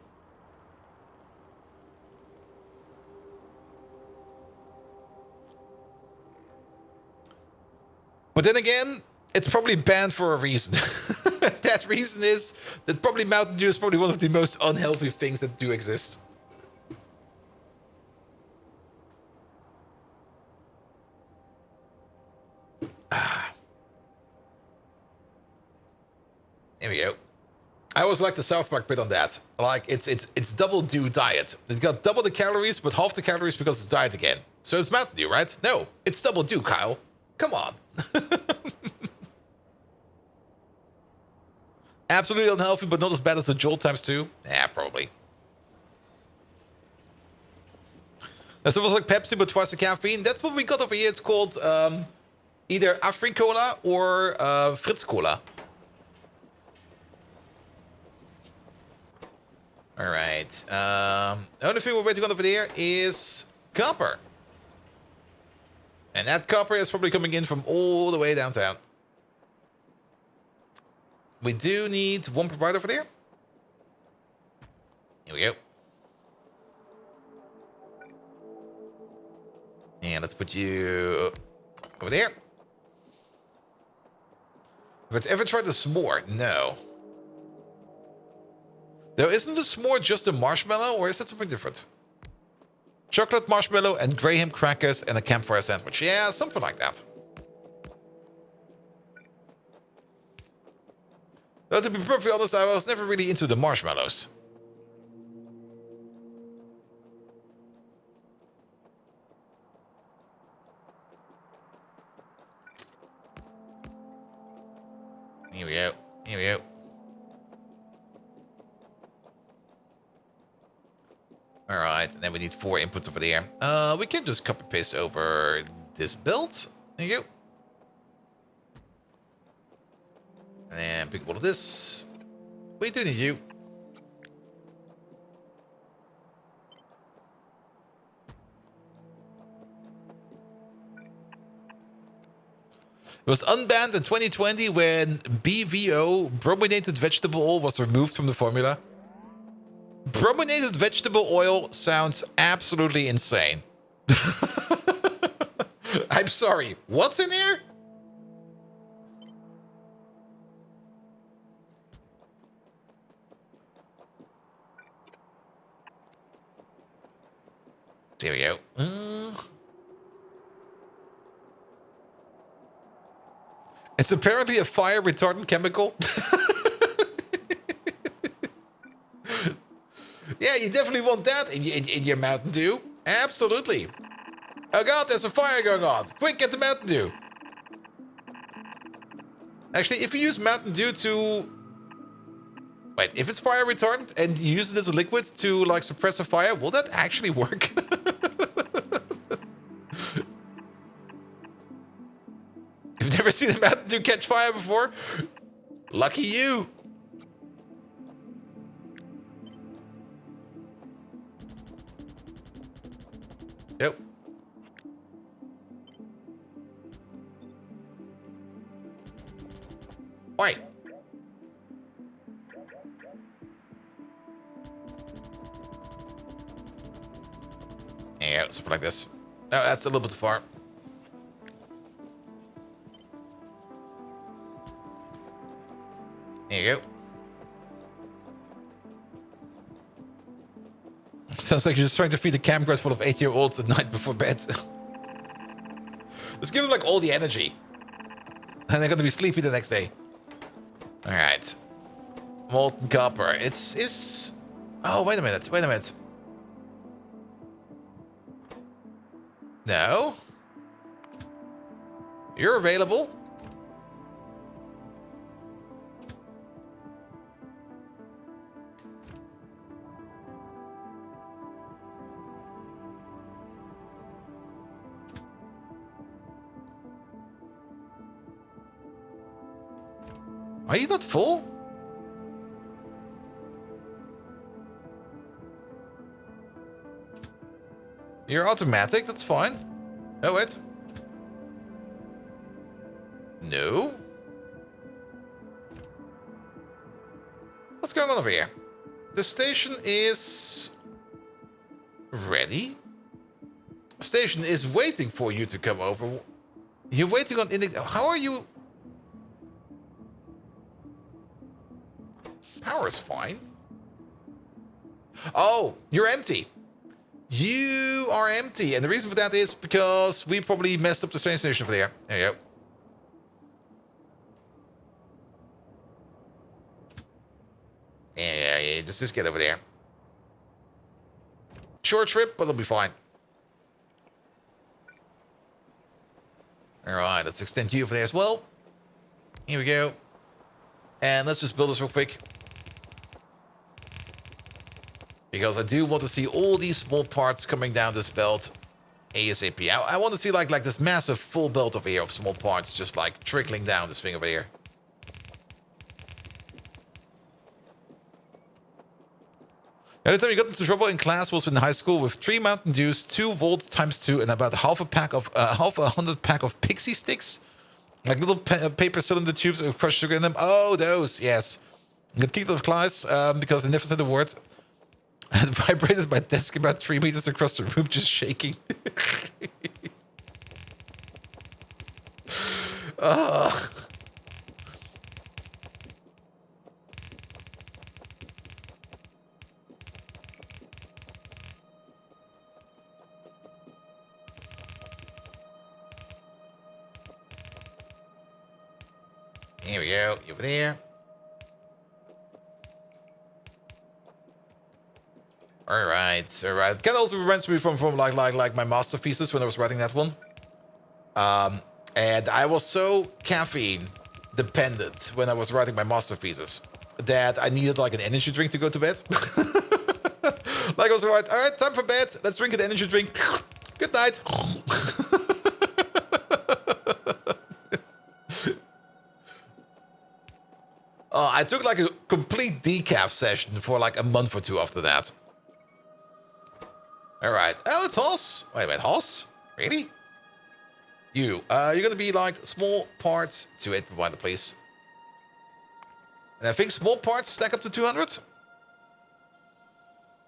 But then again, it's probably banned for a reason. That reason is that probably Mountain Dew is probably one of the most unhealthy things that do exist. There we go. I always like the South Park bit on that. Like, it's double Dew diet. It got double the calories, but half the calories because it's diet again. So it's Mountain Dew, right? No, it's double Dew, Kyle. Come on. Absolutely unhealthy, but not as bad as the Jolt times 2. Yeah, probably. So it was like Pepsi, but twice the caffeine. That's what we got over here. It's called either Afri-Cola or Fritz-Cola. All right. The only thing we're waiting on over there is copper. And that copper is probably coming in from all the way downtown. We do need one provider over there. Here we go. And let's put you over there. Have you ever tried the s'more? No. Now, isn't the s'more just a marshmallow, or is that something different? Chocolate marshmallow and graham crackers and a campfire sandwich. Yeah, something like that. Though, to be perfectly honest, I was never really into the marshmallows. Here we go. Here we go. Alright, and then we need 4 inputs over there. We can just copy paste over this build. There you go. And pick one of this. We do need you. It was unbanned in 2020 when BVO, brominated vegetable oil, was removed from the formula. Brominated vegetable oil sounds absolutely insane. I'm sorry, what's in there? There we go. It's apparently a fire retardant chemical. Yeah, you definitely want that in your Mountain Dew. Absolutely. Oh god, there's a fire going on. Quick, get the Mountain Dew. Actually, if you use Mountain Dew to... Wait, if it's fire retardant and you use it as a liquid to, like, suppress a fire, will that actually work? You've never seen a Mountain Dew catch fire before? Lucky you. Yep. Wait. Yeah, something like this. No, that's a little bit far. There you go. Sounds like you're just trying to feed a campground full of 8-year-olds at night before bed. Just give them like all the energy. And they're gonna be sleepy the next day. Alright. Molten copper. It's... Oh, wait a minute. Wait a minute. No. You're available. Are you not full? You're automatic, that's fine. Oh, wait. No. What's going on over here? The station is... ready? Station is waiting for you to come over. You're waiting on... How are you... Power's fine. Oh, you're empty. You are empty. And the reason for that is because we probably messed up the train station over there. There you go. Yeah, just get over there. Short trip, but it'll be fine. Alright, let's extend you over there as well. Here we go. And let's just build this real quick. Because I do want to see all these small parts coming down this belt ASAP. I want to see like this massive full belt over here of small parts just like trickling down this thing over here. The only time you got into trouble in class was in high school with 3 Mountain Dews, 2 volt times 2, and about half a 100 pack of pixie sticks. Like little paper cylinder tubes with crushed sugar in them. Oh, those, yes. I got kicked out of class because I never said a word. And vibrated my desk about 3 meters across the room, just shaking. Here we go. Over there. right, all right. Kind of also reminds me from like my masterpieces when I was writing that one. And I was so caffeine dependent when I was writing my masterpieces that I needed like an energy drink to go to bed. Like I was right, all right, time for bed. Let's drink an energy drink. Good night. I took like a complete decaf session for like a month or two after that. All right. Oh, it's Hoss. Wait a minute, Hoss? Really? You're gonna be like small parts to it, provider, please. And I think small parts stack up to 200.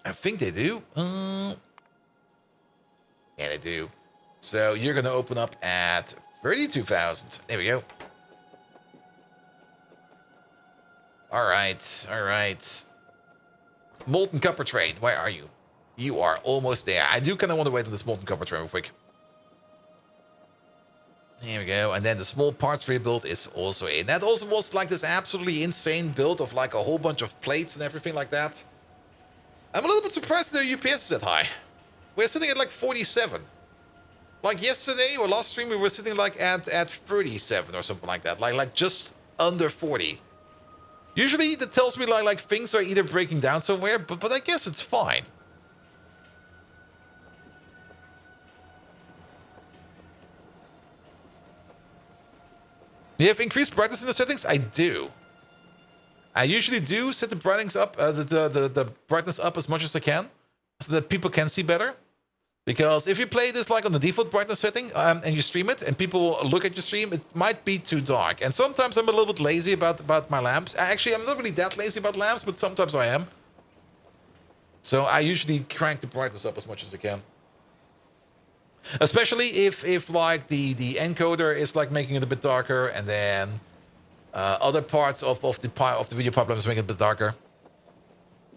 I think they do. Yeah, they do. So you're gonna open up at 32,000. There we go. All right, all right. Molten copper train, where are you? You are almost there. I do kind of want to wait on this molten copper train real quick. Here we go. And then the small parts rebuild is also in. That also was like this absolutely insane build of like a whole bunch of plates and everything like that. I'm a little bit surprised their UPS is that high. We're sitting at like 47. Like yesterday or last stream we were sitting like at 37 or something like that. Like just under 40. Usually that tells me like things are either breaking down somewhere, but I guess it's fine. You have increased brightness in the settings? I do. I usually do set the brightness up, the brightness up as much as I can, so that people can see better. Because if you play this like on the default brightness setting and you stream it, and people look at your stream, it might be too dark. And sometimes I'm a little bit lazy about my lamps. Actually, I'm not really that lazy about lamps, but sometimes I am. So I usually crank the brightness up as much as I can. Especially if like the encoder is like making it a bit darker, and then other parts of the video pipeline is making it a bit darker.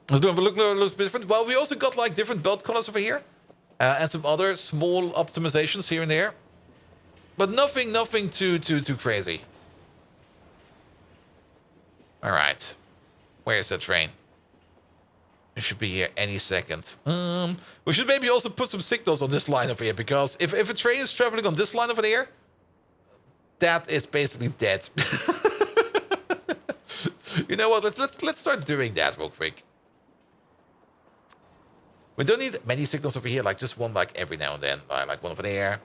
It's doing look a little bit different. Well, we also got like different belt colors over here, and some other small optimizations here and there, but nothing too crazy. All right, where's that train? It should be here any second. We should maybe also put some signals on this line over here, because if a train is traveling on this line over there, that is basically dead. You know what? Let's start doing that real quick. We don't need many signals over here, like just one like every now and then, like one over there.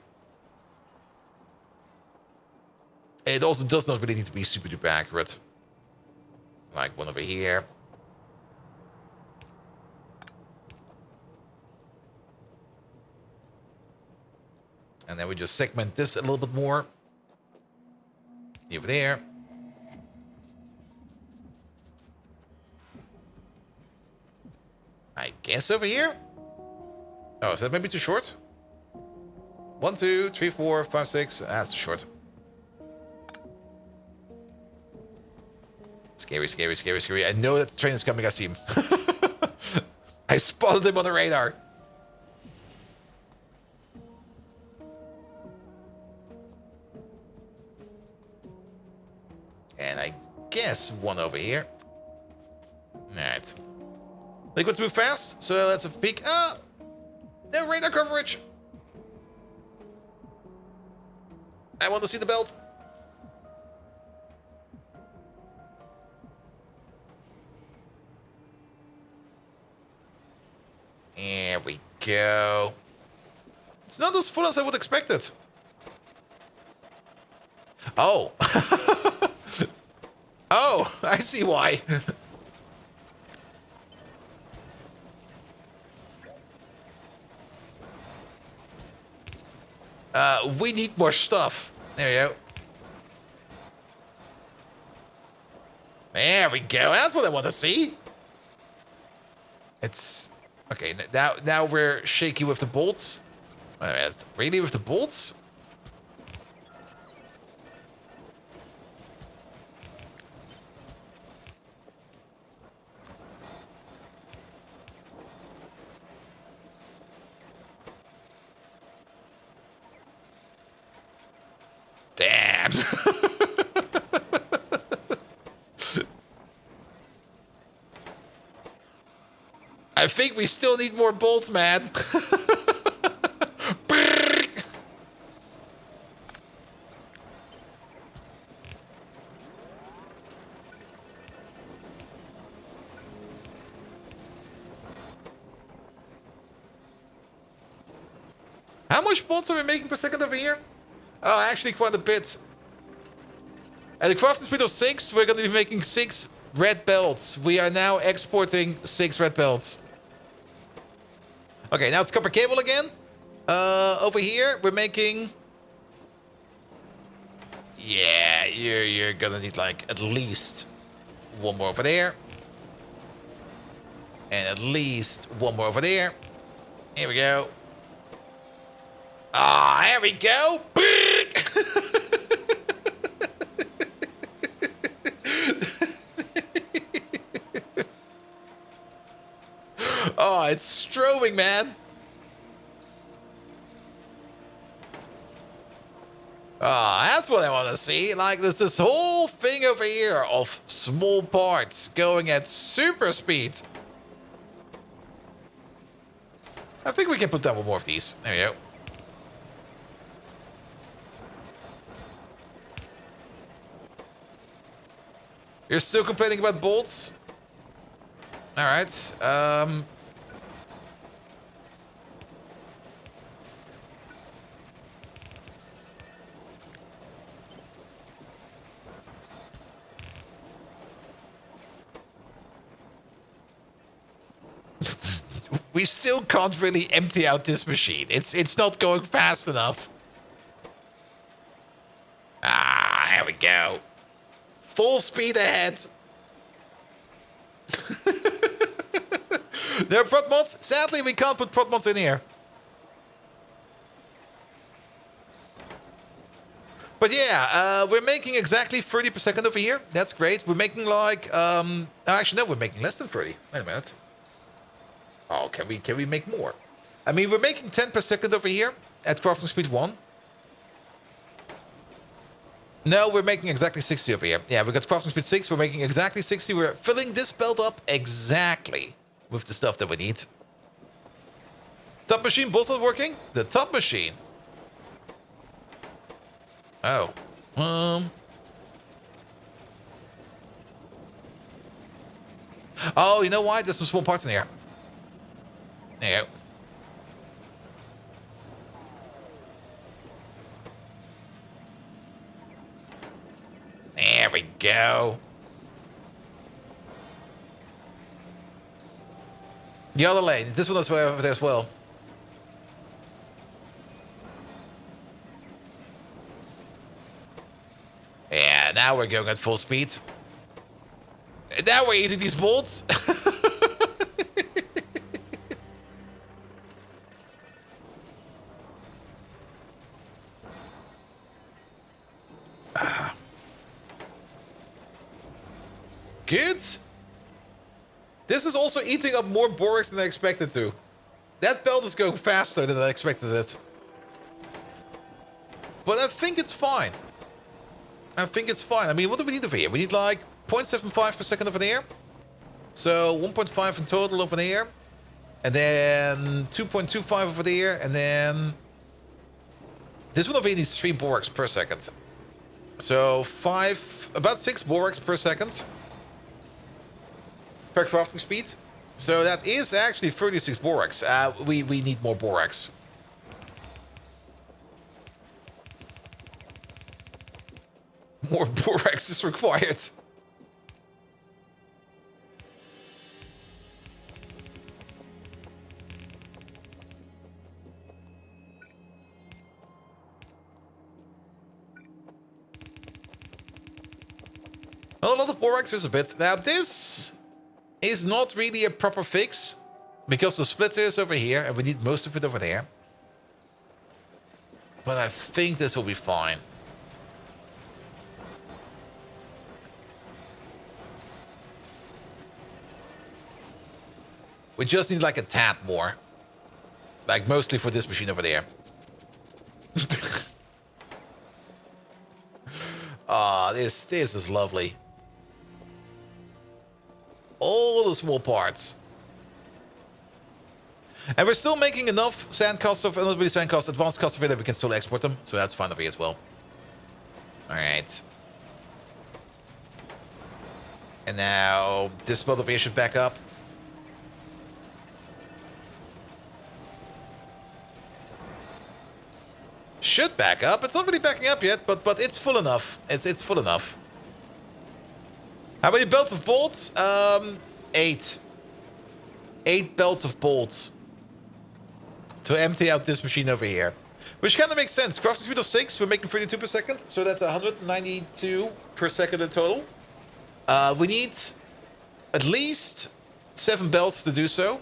It also does not really need to be super duper accurate. Like one over here. And then we just segment this a little bit more. Over there. I guess over here? Oh, is that maybe too short? 1, 2, 3, 4, 5, 6. That's short. Scary, scary, scary, scary. I know that the train is coming. I see him. I spotted him on the radar. And I guess one over here. Alright. Liquids move fast, so let's have a peek. Ah! No radar coverage! I want to see the belt. There we go. It's not as full as I would expect it. Oh. Oh, I see why. We need more stuff. There we go. There we go. That's what I want to see. It's okay. Now we're shaky with the bolts. Wait a minute. Really with the bolts? Damn. think we still need more bolts, man. How much bolts are we making per second over here? Oh, actually quite a bit. At a crafting speed of 6, we're going to be making 6 red belts. We are now exporting 6 red belts. Okay, now it's copper cable again. Over here, we're making... Yeah, you're going to need like at least 1 more over there. And at least 1 more over there. Here we go. Ah, here we go. Oh, it's strobing, man. Ah, that's what I want to see. Like, there's this whole thing over here of small parts going at super speed. I think we can put down 1 more of these. There we go. You're still complaining about bolts? Alright, we still can't really empty out this machine. It's not going fast enough. Ah, there we go. Full speed ahead. There are prot mods. Sadly, we can't put prot mods in here. But yeah, we're making exactly 30 per second over here. That's great. We're making like... actually, no, we're making less than 30. Wait a minute. Oh, can we make more? I mean, we're making 10 per second over here at crafting speed 1. No, we're making exactly 60 over here. Yeah, we got crafting speed 6. We're making exactly 60. We're filling this belt up exactly with the stuff that we need. Top machine, both not working? The top machine. Oh. Oh, you know why? There's some small parts in here. There you go. There we go. The other lane. This one is over there as well. Yeah, now we're going at full speed. And now we're eating these bolts. Good. This is also eating up more borax than I expected to. That belt is going faster than I expected it. But I think it's fine. I think it's fine. I mean, what do we need over here? We need like 0.75 per second over there. So 1.5 in total over there. And then 2.25 over there. And then... this one over here needs 3 borax per second. So about 6 borax per second. Per crafting speed. So that is actually 36 borax. We need more borax. More borax is required. Well, a lot of borax is a bit. Now this is not really a proper fix because the splitter is over here and we need most of it over there. But I think this will be fine. We just need like a tad more. Like mostly for this machine over there. Ah, this is lovely. All the small parts. And we're still making enough sand costs of, not really sand costs, advanced costs of it that we can still export them. So that's fine over here as well. Alright. And now this belt over here should back up. Should back up. It's not really backing up yet, but it's full enough. It's full enough. How many belts of bolts? 8. 8 belts of bolts to empty out this machine over here. Which kind of makes sense. Crafting speed of 6, we're making 32 per second. So that's 192 per second in total. We need at least 7 belts to do so.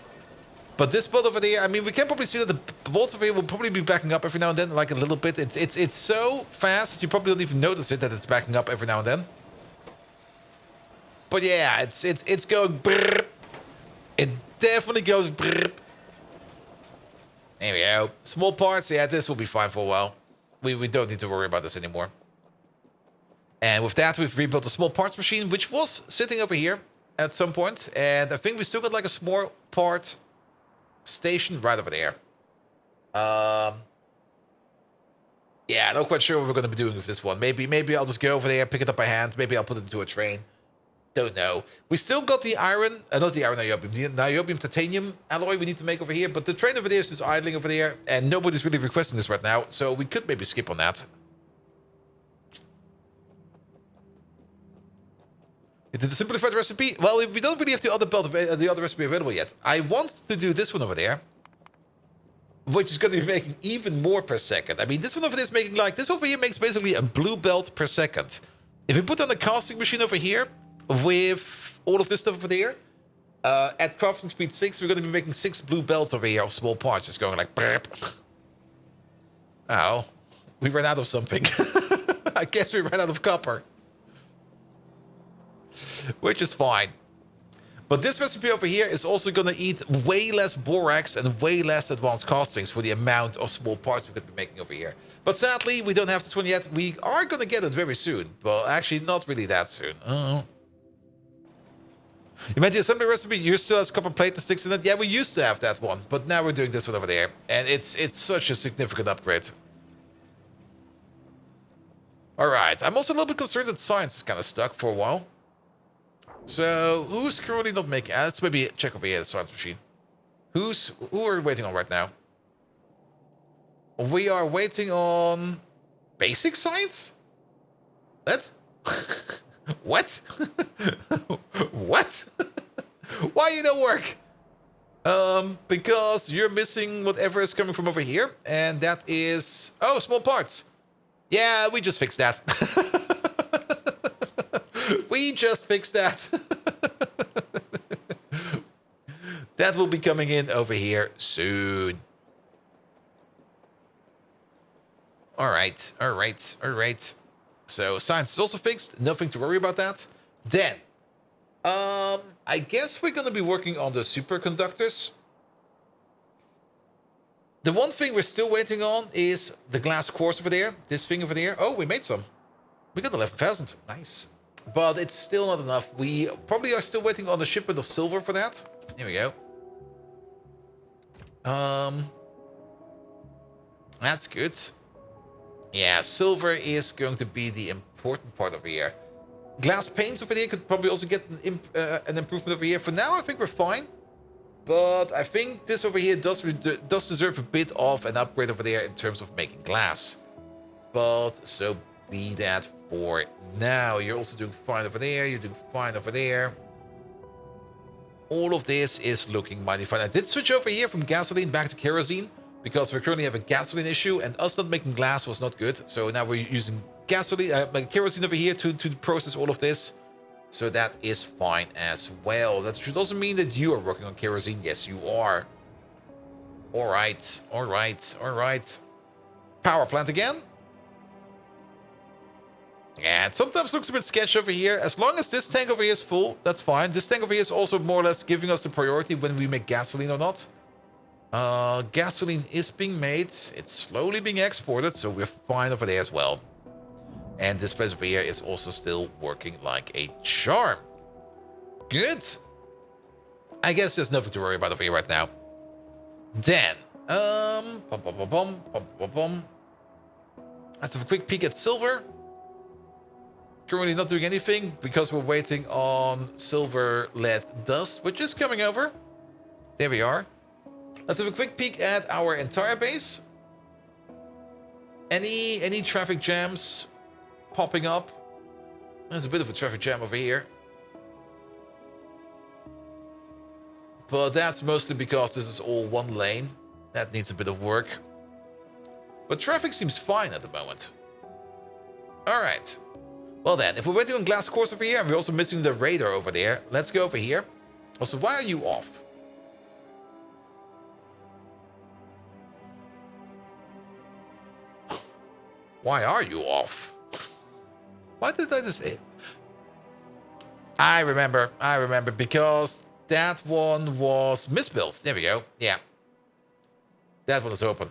But this belt over there, I mean, we can probably see that the bolts over here will probably be backing up every now and then, like a little bit. It's so fast that you probably don't even notice it, that it's backing up every now and then. But yeah, it's going brrr. It definitely goes brrr. There we go. Small parts, yeah, this will be fine for a while. We don't need to worry about this anymore. And with that, we've rebuilt a small parts machine, which was sitting over here at some point. And I think we still got like a small part station right over there. Yeah, not quite sure what we're going to be doing with this one. Maybe I'll just go over there, pick it up by hand. Maybe I'll put it into a train. Don't know. We still got the iron, not the iron niobium, the niobium titanium alloy we need to make over here. But the train over there is just idling over there, and nobody's really requesting this right now. So we could maybe skip on that. Did the simplified recipe? Well, we don't really have the other recipe available yet. I want to do this one over there, which is going to be making even more per second. I mean, this one over there is making like, this over here makes basically a blue belt per second. If we put on a casting machine over here with all of this stuff over there, at crafting speed 6, we're going to be making 6 blue belts over here of small parts, just going like, burp. Oh, we ran out of something. I guess we ran out of copper. Which is fine. But this recipe over here is also going to eat way less borax and way less advanced castings for the amount of small parts we could be making over here. But sadly, we don't have this one yet. We are going to get it very soon. Well, actually, not really that soon. You meant the assembly recipe? You still has copper plate and sticks in it? Yeah, we used to have that one. But now we're doing this one over there. And it's such a significant upgrade. Alright, I'm also a little bit concerned that science is kind of stuck for a while. So, who's currently not making... let's maybe check over here, the science machine. Who are we waiting on right now? We are waiting on... basic science? What? What? What? Why you don't work? Because you're missing whatever is coming from over here. And that is... oh, small parts. Yeah, we just fixed that. We just fixed that. That will be coming in over here soon. Alright. So science is also fixed. Nothing to worry about that. Then, I guess we're going to be working on the superconductors. The one thing we're still waiting on is the glass cores over there. This thing over there. Oh, we made some. We got 11,000. Nice. But it's still not enough. We probably are still waiting on the shipment of silver for that. Here we go. That's good. Yeah, silver is going to be the important part over here. Glass paints over here could probably also get an improvement over here. For now, I think we're fine. But I think this over here does deserve a bit of an upgrade over there in terms of making glass. But so be that for now. You're also doing fine over there. You're doing fine over there. All of this is looking mighty fine. I did switch over here from gasoline back to kerosene because we currently have a gasoline issue and us not making glass was not good. So now we're using gasoline, kerosene over here to process all of this. So that is fine as well. That should also mean that you are working on kerosene. Yes, you are. All right. Power plant again. Yeah, it sometimes looks a bit sketchy over here. As long as this tank over here is full, that's fine. This tank over here is also more or less giving us the priority when we make gasoline or not. Gasoline is being made. It's slowly being exported, so we're fine over there as well. And this place over here is also still working like a charm. Good. I guess there's nothing to worry about over here right now. Then, bum, bum, bum, bum, bum, bum, bum. Let's have a quick peek at silver. Currently not doing anything because we're waiting on silver lead dust, which is coming over. There we are. Let's have a quick peek at our entire base. Any traffic jams popping up? There's a bit of a traffic jam over here. But that's mostly because this is all one lane. That needs a bit of work. But traffic seems fine at the moment. Alright. Well then, if we're waiting on glass cores over here, and we're also missing the radar over there, let's go over here. Also, why are you off? Why are you off? Why did I just... I remember, because that one was misbuilt. There we go, yeah. That one is open.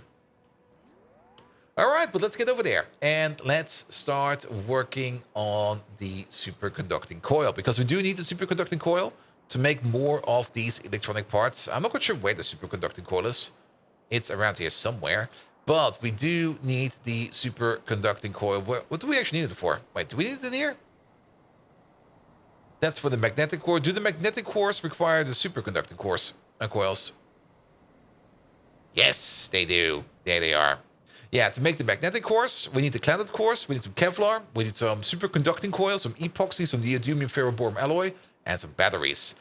Alright, but let's get over there. And let's start working on the superconducting coil. Because we do need the superconducting coil to make more of these electronic parts. I'm not quite sure where the superconducting coil is. It's around here somewhere. But we do need the superconducting coil. What do we actually need it for? Wait, do we need it in here? That's for the magnetic core. Do the magnetic cores require the superconducting coils? Yes, they do. There they are. Yeah, to make the magnetic cores, we need the cladded cores, we need some Kevlar, we need some superconducting coils, some epoxy, some neodymium ferroboron alloy, and some batteries.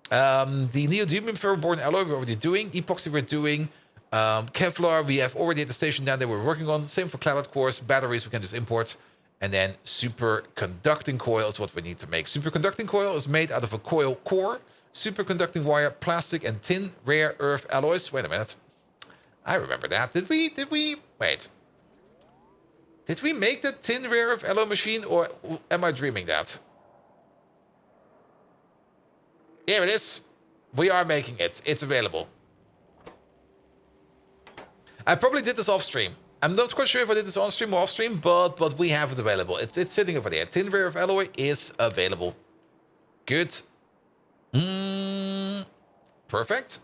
The neodymium ferroboron alloy we're already doing, epoxy we're doing, Kevlar we have already at the station down there we're working on, same for cladded cores, batteries we can just import, and then superconducting coil is what we need to make. Superconducting coil is made out of a coil core, superconducting wire, plastic, and tin rare earth alloys. Wait a minute. I remember that. Did we... Wait. Did we make that tin rare earth alloy machine, or am I dreaming that? Here it is. We are making it. It's available. I probably did this off stream. I'm not quite sure if I did this on stream or off stream, but we have it available. It's sitting over there. Tin rare earth alloy is available. Good. Perfect.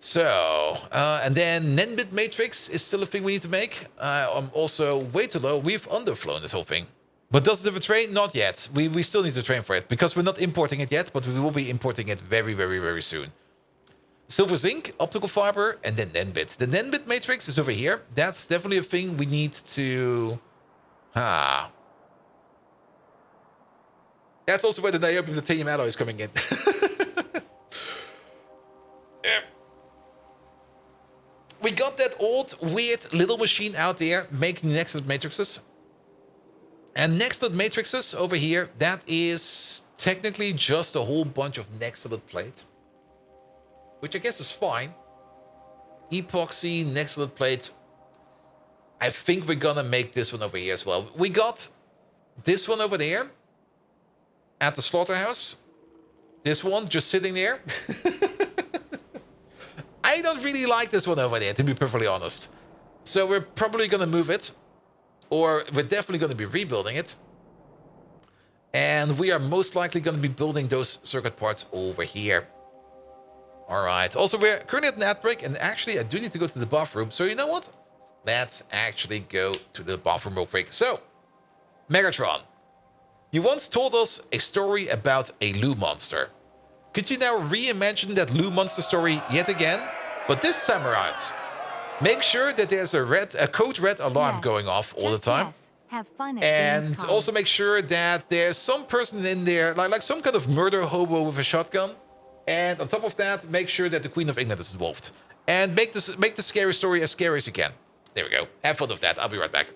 So, and then Nenbit matrix is still a thing we need to make. I'm also way too low. We've underflown this whole thing. But does it have a train? Not yet. We still need to train for it because we're not importing it yet, but we will be importing it very, very, very soon. Silver zinc, optical fiber, and then Nenbit. The Nenbit matrix is over here. That's definitely a thing we need to... That's also where the niobium titanium alloy is coming in. We got that old, weird little machine out there making nextlet matrices. And nextlet matrices over here, that is technically just a whole bunch of nextlet plate. Which I guess is fine. Epoxy, nextlet plate. I think we're gonna make this one over here as well. We got this one over there at the slaughterhouse. This one just sitting there. I don't really like this one over there, to be perfectly honest. So we're probably going to move it. Or we're definitely going to be rebuilding it. And we are most likely going to be building those circuit parts over here. Alright. Also, we're currently at an ad break. And actually, I do need to go to the bathroom. So you know what? Let's actually go to the bathroom real quick. So, Megatron. You once told us a story about a Loo monster. Could you now reimagine that Loo monster story yet again? But this time around, make sure that there's a code red alarm going off all the time. Yes. Have fun at And Gamescom. also make sure that there's some person in there, like some kind of murder hobo with a shotgun. And on top of that, make sure that the Queen of England is involved. And make the scary story as scary as you can. There we go. Have fun with that. I'll be right back.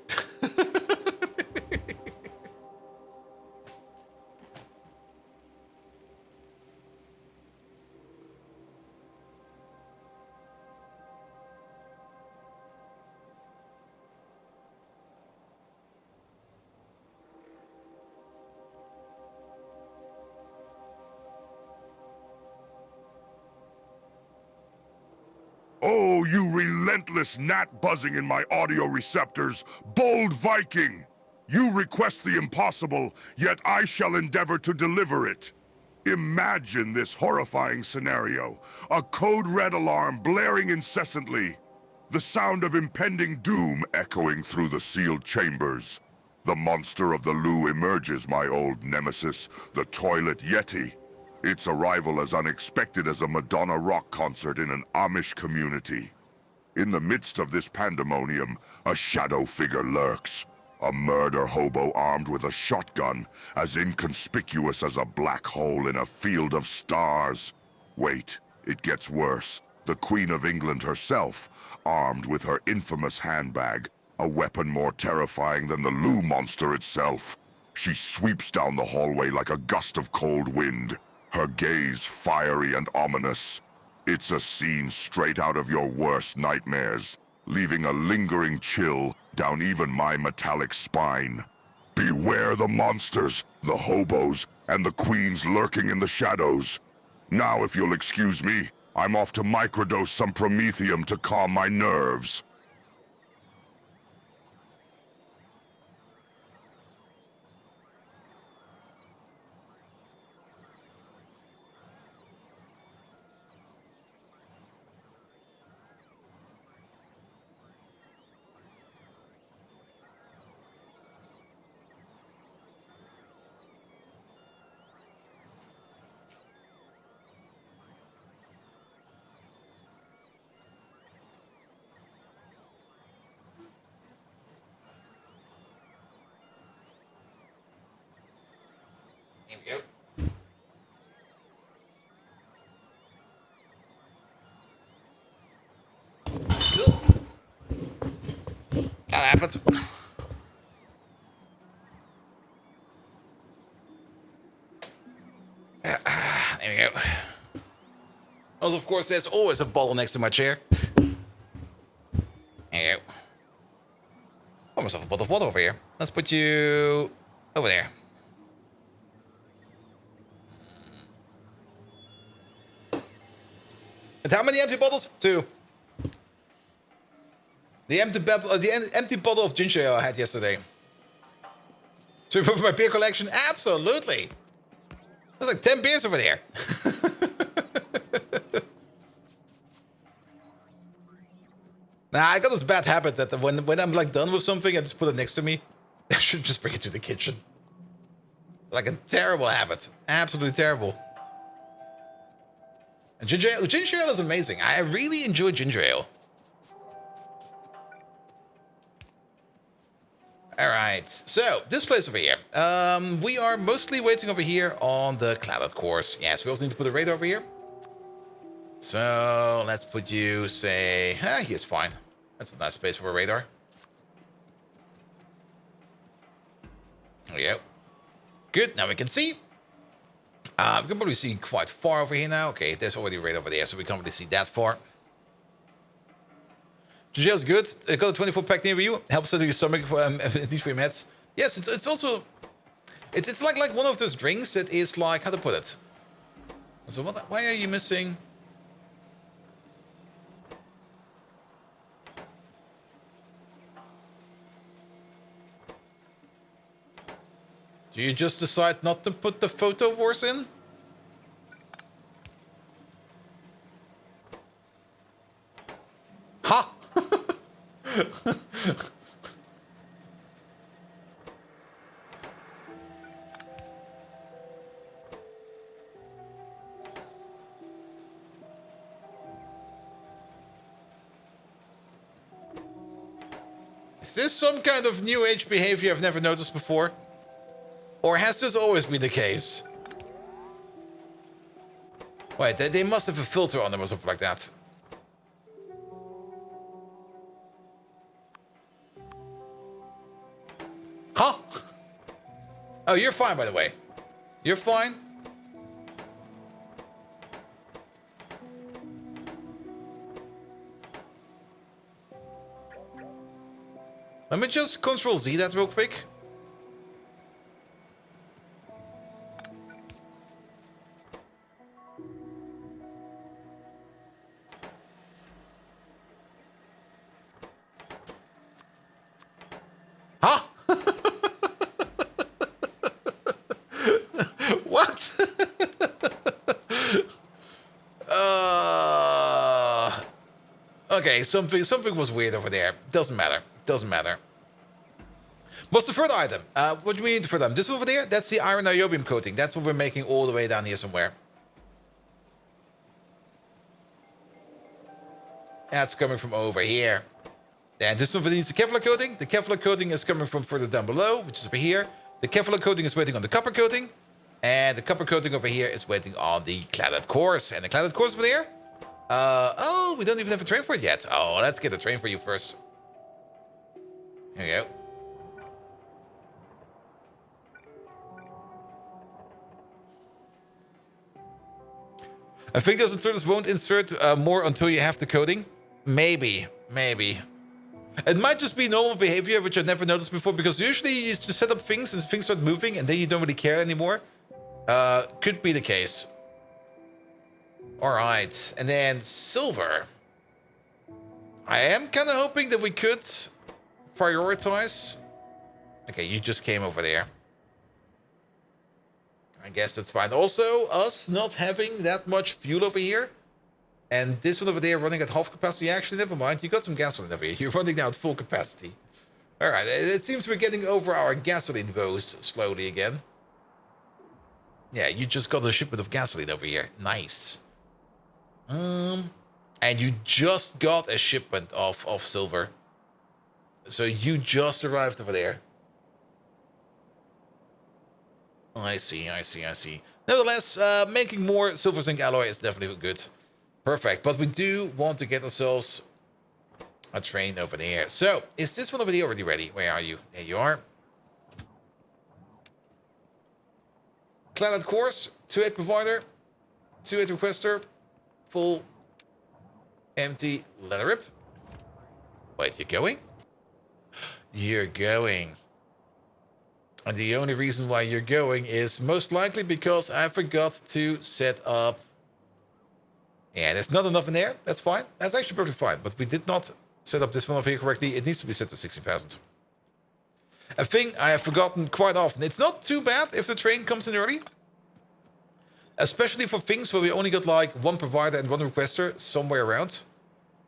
Oh, you relentless gnat buzzing in my audio receptors, bold Viking! You request the impossible, yet I shall endeavor to deliver it. Imagine this horrifying scenario. A code red alarm blaring incessantly. The sound of impending doom echoing through the sealed chambers. The monster of the loo emerges, my old nemesis, the toilet yeti. Its arrival as unexpected as a Madonna rock concert in an Amish community. In the midst of this pandemonium, a shadow figure lurks. A murder hobo armed with a shotgun, as inconspicuous as a black hole in a field of stars. Wait, it gets worse. The Queen of England herself, armed with her infamous handbag, a weapon more terrifying than the loo monster itself. She sweeps down the hallway like a gust of cold wind, her gaze fiery and ominous. It's a scene straight out of your worst nightmares, leaving a lingering chill down even my metallic spine. Beware the monsters, the hobos, and the queens lurking in the shadows. Now, if you'll excuse me, I'm off to microdose some promethium to calm my nerves. Here we go. That happens. There we go. Also, of course, there's always a bottle next to my chair. There you go. Got myself a bottle of water over here. Let's put you over there. And how many empty bottles? 2. The empty bottle of ginger ale I had yesterday. To improve my beer collection? Absolutely. There's like 10 beers over there. Nah, I got this bad habit that when I'm like done with something, I just put it next to me. I should just bring it to the kitchen. Like a terrible habit. Absolutely terrible. And ginger ale is amazing. I really enjoy ginger ale. Alright, so this place over here. We are mostly waiting over here on the clouded course. Yes, we also need to put a radar over here. So let's put you, say, here's fine. That's a nice space for a radar. There we go. Good, now we can see. We can probably see quite far over here now. Okay, there's already a radar over there, so we can't really see that far. Ginger good. I got a 24-pack near you. Helps settle your stomach for at least for your meds. Yes, it's also it's like one of those drinks that is like, how to put it. So why are you missing? Do you just decide not to put the photo force in? Ha! Is this some kind of new age behavior I've never noticed before? Or has this always been the case? Wait, they must have a filter on them or something like that. Huh? Oh, you're fine, by the way. You're fine. Let me just Control Z that real quick. Huh? What? Okay, something was weird over there. Doesn't matter. Doesn't matter. What's the third item? What do we need for them? This over there? That's the iron niobium coating. That's what we're making all the way down here somewhere. That's coming from over here. And this one needs the Kevlar coating. The Kevlar coating is coming from further down below, which is over here. The Kevlar coating is waiting on the copper coating. And the copper coating over here is waiting on the cladded cores. And the cladded cores over there? Oh, we don't even have a train for it yet. Oh, let's get a train for you first. Here we go. I think those inserters won't insert more until you have the coating. Maybe. It might just be normal behavior, which I've never noticed before, because usually you just set up things and things start moving and then you don't really care anymore. Could be the case. Alright, and then silver. I am kind of hoping that we could prioritize. Okay, you just came over there. I guess that's fine. Also, us not having that much fuel over here. And this one over there running at half capacity. Actually, never mind. You got some gasoline over here. You're running now at full capacity. Alright, it seems we're getting over our gasoline woes slowly again. Yeah, you just got a shipment of gasoline over here. Nice. And you just got a shipment of silver. So you just arrived over there. I see. Nevertheless, making more silver zinc alloy is definitely good. Perfect. But we do want to get ourselves a train over there. So, is this one over there already ready? Where are you? There you are. Cladded cores, 2-8 provider, 2-8 requester, full, empty, leather rip. Wait, you're going? You're going. And the only reason why you're going is most likely because I forgot to set up. Yeah, there's not enough in there. That's fine. That's actually perfectly fine. But we did not set up this one over here correctly. It needs to be set to 16,000. A thing I have forgotten quite often. It's not too bad if the train comes in early. Especially for things where we only got like one provider and one requester somewhere around.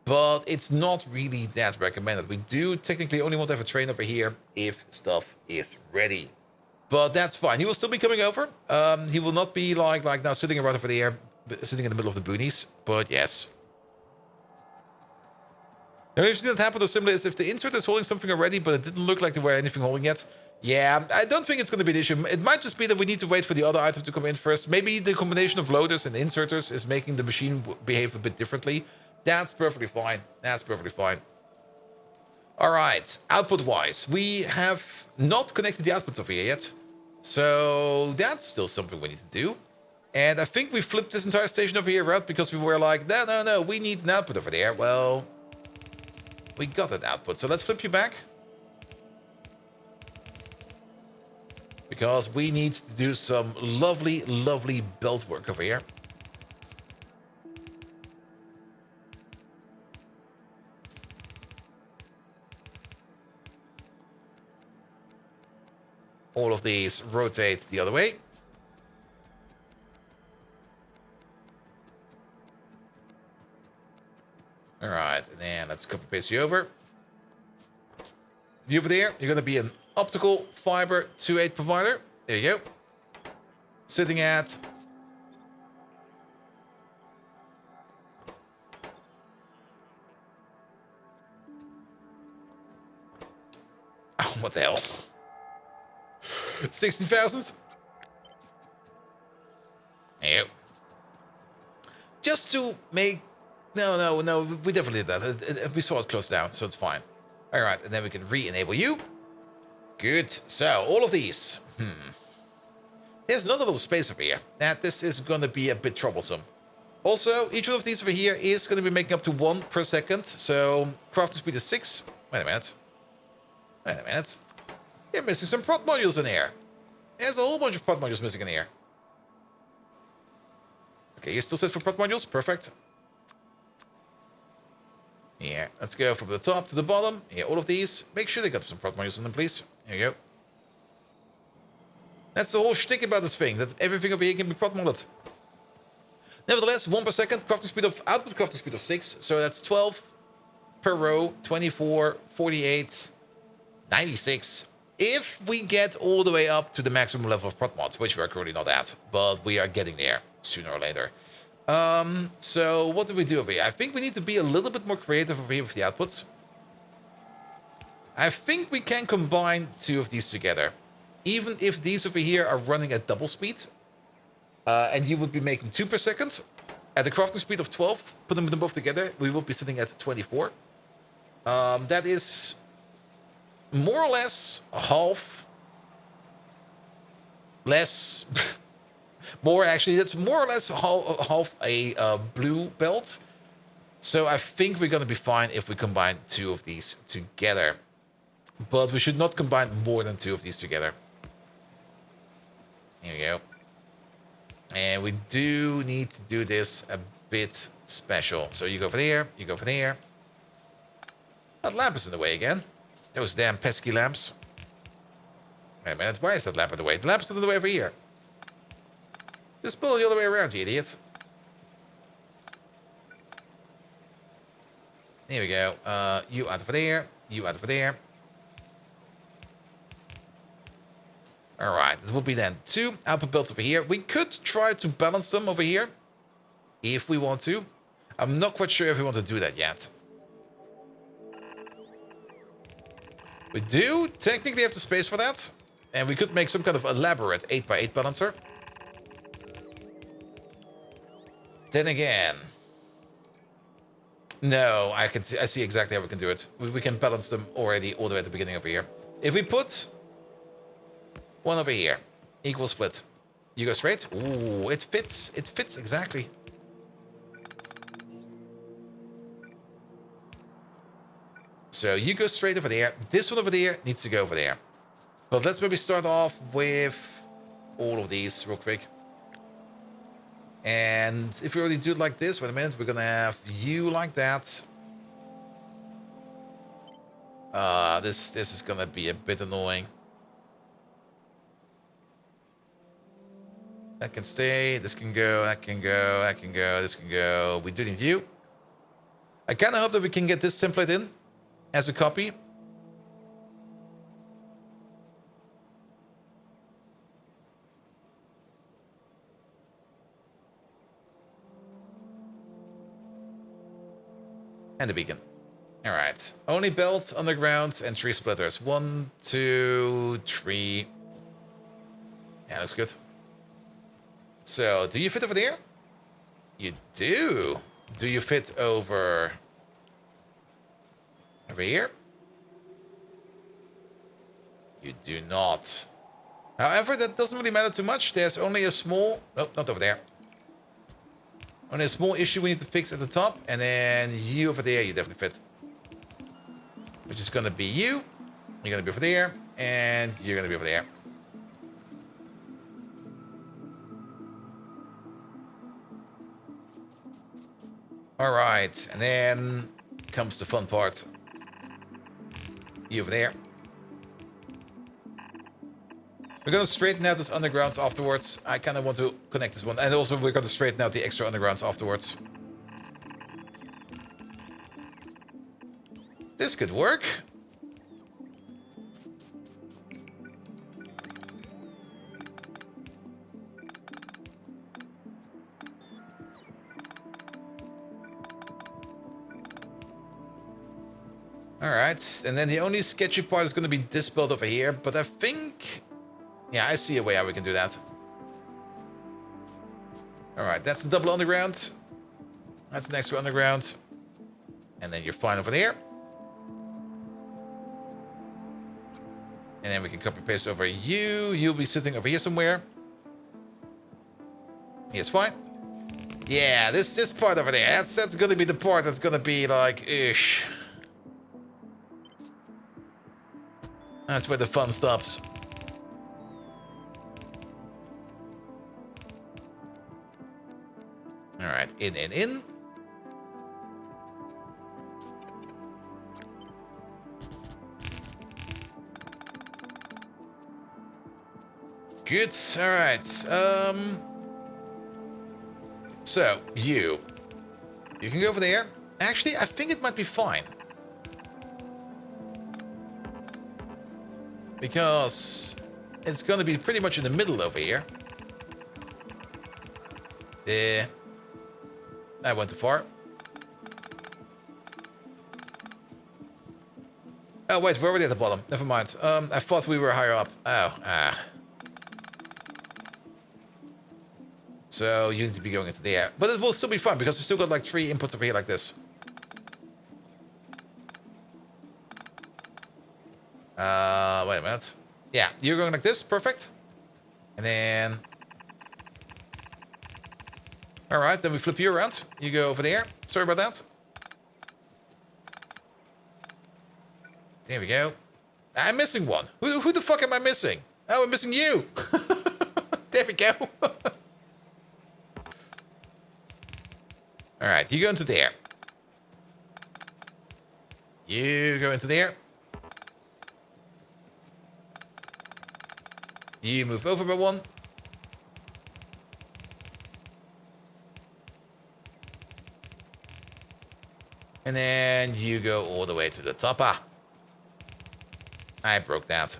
But it's not really that recommended. We do technically only want to have a train over here if stuff is ready. But that's fine. He will still be coming over. He will not be like now sitting around over there, sitting in the middle of the boonies. But yes. The only thing that happened or similar is if the insert is holding something already, but it didn't look like there were anything holding yet. Yeah, I don't think it's going to be an issue. It might just be that we need to wait for the other item to come in first. Maybe the combination of loaders and inserters is making the machine behave a bit differently. That's perfectly fine. That's perfectly fine. All right, output-wise, we have not connected the outputs over here yet. So that's still something we need to do. And I think we flipped this entire station over here around because we were like, no, we need an output over there. Well, we got an output. So let's flip you back. Because we need to do some lovely, lovely belt work over here. All of these rotate the other way. All right, and then let's copy paste you over. You over there, you're going to be an optical fiber 2.8 provider. There you go. Sitting at... Oh, what the hell? 16,000? There you go. Just to make... No, we definitely did that. We saw it close down, so it's fine. All right, and then we can re-enable you. Good. So, all of these. There's not a lot of space over here. This is going to be a bit troublesome. Also, each one of these over here is going to be making up to 1 per second. So, crafting speed is 6. Wait a minute. You're missing some prot modules in here. There's a whole bunch of prot modules missing in here. Okay, you're still set for prot modules? Perfect. Yeah, let's go from the top to the bottom. Yeah, all of these. Make sure they got some prot modules in them, please. There you go. That's the whole shtick about this thing, that everything over here can be prot modded. Nevertheless, 1 per second, crafting speed of output crafting speed of 6, so that's 12. per row, 24, 48, 96. If we get all the way up to the maximum level of prot mods, which we're currently not at, but we are getting there sooner or later. So what do we do over here? I think we need to be a little bit more creative over here with the outputs. I think we can combine two of these together. Even if these over here are running at double speed, and you would be making 2 per second, at a crafting speed of 12, putting them both together, we will be sitting at 24. That is more or less half, less, more actually, that's more or less half a blue belt. So I think we're going to be fine if we combine two of these together. But we should not combine more than two of these together. Here we go. And we do need to do this a bit special. So you go for there, you go for there. That lamp is in the way again. Those damn pesky lamps. Wait a minute, why is that lamp in the way? The lamp's in the way over here. Just pull the other way around, you idiot. Here we go. You out over there, you out over there. Alright, it will be then 2 output belts over here. We could try to balance them over here, if we want to. I'm not quite sure if we want to do that yet. We do technically have the space for that. And we could make some kind of elaborate 8x8 balancer. Then again... No, I see exactly how we can do it. We can balance them already all the way at the beginning over here. If we put... one over here. Equal split. You go straight. Ooh, it fits. It fits exactly. So you go straight over there. This one over there needs to go over there. But let's maybe start off with all of these real quick. And if we already do it like this, wait a minute, we're going to have you like that. This is going to be a bit annoying. That can stay, this can go, that can go, that can go, this can go. We do need you. I kind of hope that we can get this template in as a copy. And the beacon. All right. Only belt, underground, and 3 splitters. 1, 2, 3. Yeah, looks good. So, do you fit over there? You do. Do you fit over here? You do not. However, that doesn't really matter too much. There's only a small... Nope, not over there. Only a small issue we need to fix at the top. And then you over there, you definitely fit. Which is going to be you. You're going to be over there. And you're going to be over there. All right, and then comes the fun part. You over there. We're going to straighten out this undergrounds afterwards. I kind of want to connect this one. And also we're going to straighten out the extra undergrounds afterwards. This could work. Alright, and then the only sketchy part is going to be this build over here, but I think... Yeah, I see a way how we can do that. Alright, that's the double underground. That's the extra underground. And then you're fine over there. And then we can copy paste over you. You'll be sitting over here somewhere. Yes, fine. Yeah, this part over there, that's going to be the part that's going to be like, ish. That's where the fun stops. Alright, in. Good, alright. So, you can go over there. Actually, I think it might be fine. because it's going to be pretty much in the middle over here. There. I went too far. Oh, wait, we're already at the bottom. Never mind. I thought we were higher up. Oh, So you need to be going into the air. But it will still be fun, because we still got like 3 inputs over here like this. Wait a minute. Yeah, you're going like this. Perfect. And then... Alright, then we flip you around. You go over there. Sorry about that. There we go. I'm missing one. Who the fuck am I missing? Oh, I'm missing you. There we go. Alright, you go into there. You go into there. You move over by 1. And then you go all the way to the top. Ah, I broke that.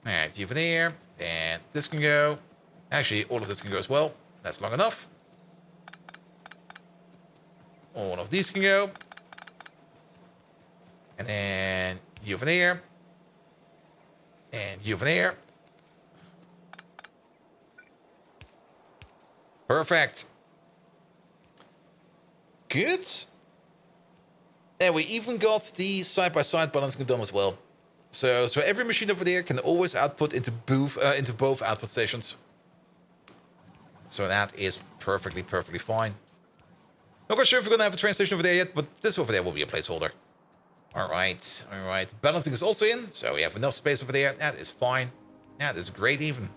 Alright, you over there. And this can go. Actually, all of this can go as well. That's long enough. All of these can go. And then you over there. And you over there. Perfect. Good. And we even got the side-by-side balancing done as well. So every machine over there can always output into both output stations. So that is perfectly fine. Not quite sure if we're going to have a train station over there yet, but this over there will be a placeholder. Alright. Balancing is also in, so we have enough space over there. That is fine. That is great even.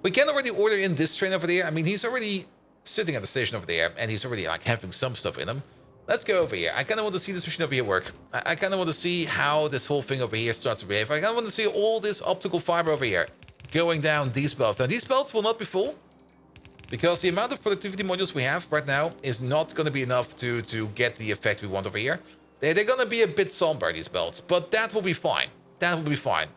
We can already order in this train over there. I mean, he's already sitting at the station over there, and he's already like having some stuff in him. Let's go over here. I kind of want to see this machine over here work. I kind of want to see how this whole thing over here starts to behave. I kind of want to see all this optical fiber over here going down these belts. Now, these belts will not be full, because the amount of productivity modules we have right now is not going to be enough to get the effect we want over here. They're going to be a bit somber, these belts, but that will be fine. That will be fine.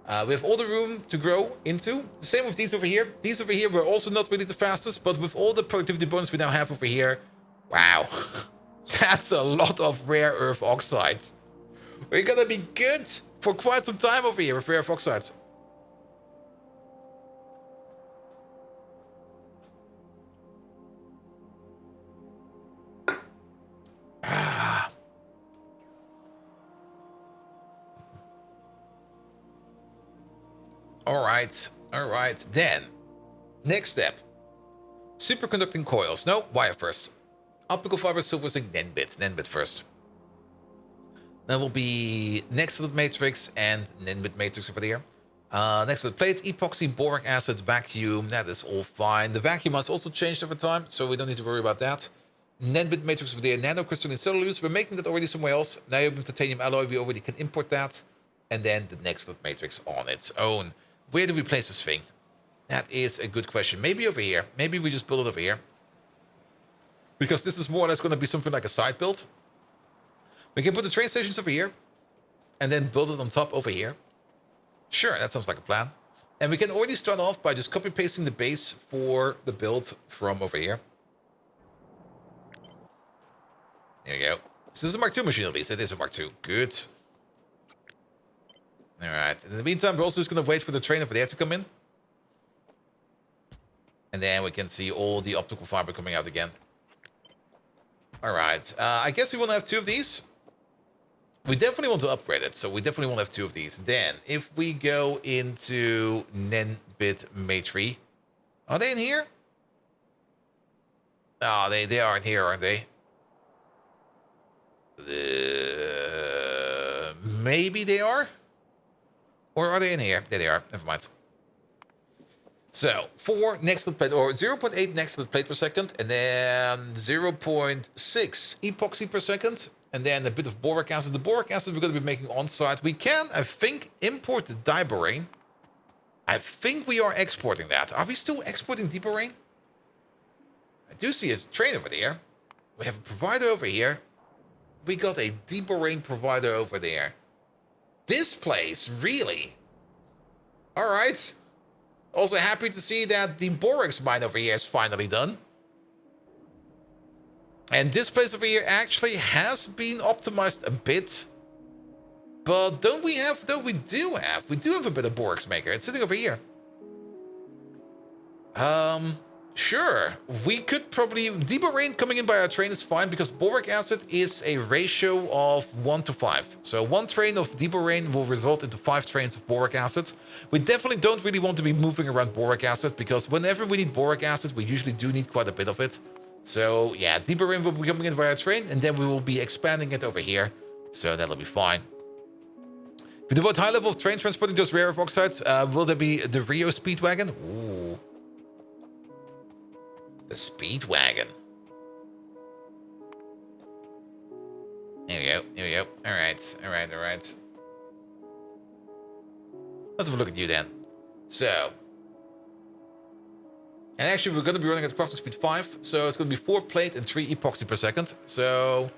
We have all the room to grow into. The same with these over here. These over here were also not really the fastest, but with all the productivity bonus we now have over here, wow, that's a lot of rare earth oxides. We're gonna be good for quite some time over here with rare earth oxides. Alright, then, next step. Superconducting coils. No, wire first. Optical fiber, silver, zinc, NAND-bit first. Then will be next to the matrix and NAND-bit matrix over there. Next to the plate, epoxy, boric acid, vacuum, that is all fine. The vacuum has also changed over time, so we don't need to worry about that. NAND-bit matrix over there, nanocrystalline cellulose, we're making that already somewhere else. Niobium titanium alloy, we already can import that. And then the next matrix on its own. Where do we place this thing? That is a good question. Maybe over here. Maybe we just build it over here. Because this is more or less going to be something like a side build. We can put the train stations over here. And then build it on top over here. Sure, that sounds like a plan. And we can already start off by just copy-pasting the base for the build from over here. There you go. So this is a Mark II machine at least. It is a Mark II. Good. Alright. In the meantime, we're also just going to wait for the train over there to come in. And then we can see all the optical fiber coming out again. Alright. I guess we want to have 2 of these. We definitely want to upgrade it, so we definitely want to have 2 of these. Then, if we go into NAND-bit matrix... Are they in here? Oh, they aren't here, aren't they? Maybe they are? Or are they in here? There they are. Never mind. So, 4 next to the plate, or 0.8 next to the plate per second, and then 0.6 epoxy per second, and then a bit of boric acid. The boric acid we're going to be making on site. We can, I think, import the diborane. I think we are exporting that. Are we still exporting diborane? I do see a train over there. We have a provider over here. We got a deeper rain provider over there. This place, really? Alright. Also happy to see that the borax mine over here is finally done. And this place over here actually has been optimized a bit. But don't we have... No, we do have. We do have a bit of borax maker. It's sitting over here. Sure. We could probably... Deeper rain coming in by our train is fine because boric acid is a ratio of 1 to 5. So 1 train of deeper rain will result into 5 trains of boric acid. We definitely don't really want to be moving around boric acid because whenever we need boric acid, we usually do need quite a bit of it. So yeah, deeper rain will be coming in by our train and then we will be expanding it over here. So that'll be fine. If we devote high level of train transporting those rare earth oxides, will there be the Rio Speedwagon? Ooh. The Speedwagon. There we go. There we go. Alright. Alright. Alright. Let's have a look at you then. So. And actually, we're going to be running at crossing speed 5. So it's going to be 4 plate and 3 epoxy per second. So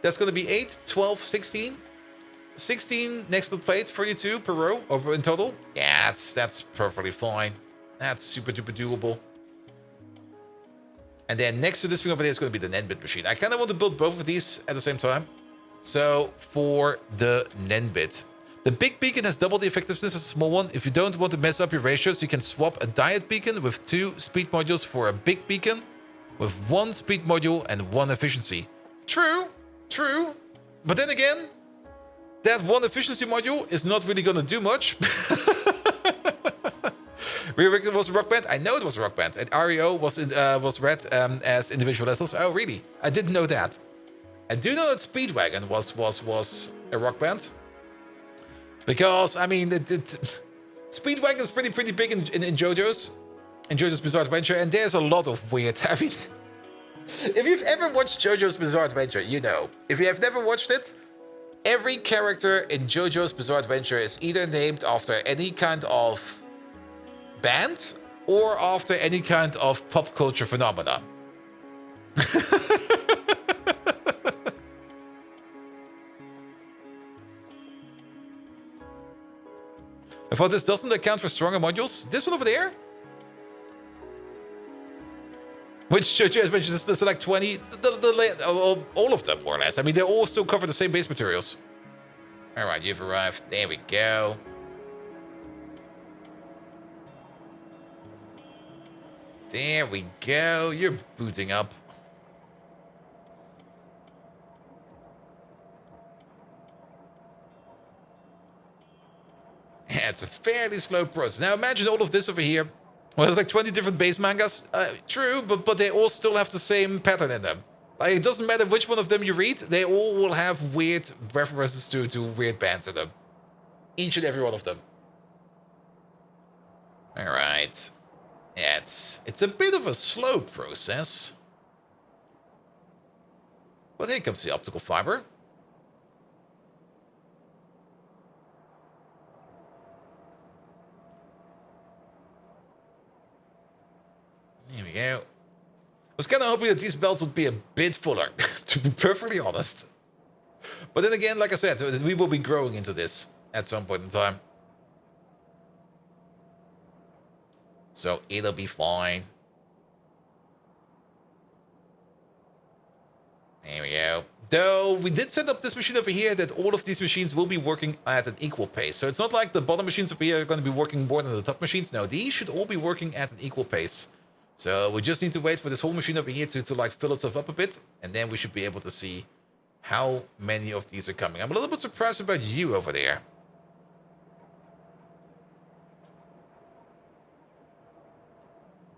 that's going to be 8, 12, 16. 16 next to the plate, 32 per row over in total. Yeah, that's perfectly fine. That's super duper doable. And then next to this thing over there is going to be the Nenbit machine. I kind of want to build both of these at the same time. So for the Nenbit, the big beacon has double the effectiveness of the small one. If you don't want to mess up your ratios, you can swap a diet beacon with 2 speed modules for a big beacon with 1 speed module and 1 efficiency. True, true. But then again, that 1 efficiency module is not really going to do much. Reactor was a rock band. I know it was a rock band. And REO was read as individual vessels. Oh, really? I didn't know that. I do know that Speedwagon was a rock band. Because, I mean, Speedwagon is pretty big in JoJo's. In JoJo's Bizarre Adventure. And there's a lot of weird... I mean, if you've ever watched JoJo's Bizarre Adventure, you know. If you have never watched it, every character in JoJo's Bizarre Adventure is either named after any kind of band or after any kind of pop culture phenomena. I thought this doesn't account for stronger modules. This one over there? Which JoJo Adventures is like 20? All of them, more or less. I mean, they all still cover the same base materials. Alright, you've arrived. There we go. There we go. You're booting up. Yeah, it's a fairly slow process. Now imagine all of this over here. Well, there's like 20 different base mangas. True, but they all still have the same pattern in them. Like, it doesn't matter which one of them you read. They all will have weird references to weird bands in them. Each and every one of them. Alright. Yeah, it's a bit of a slow process. But here comes the optical fiber. Here we go. I was kind of hoping that these belts would be a bit fuller, to be perfectly honest. But then again, like I said, we will be growing into this at some point in time. So it'll be fine. There we go. Though we did set up this machine over here that all of these machines will be working at an equal pace. So it's not like the bottom machines over here are going to be working more than the top machines. No, these should all be working at an equal pace. So we just need to wait for this whole machine over here to like fill itself up a bit. And then we should be able to see how many of these are coming. I'm a little bit surprised about you over there.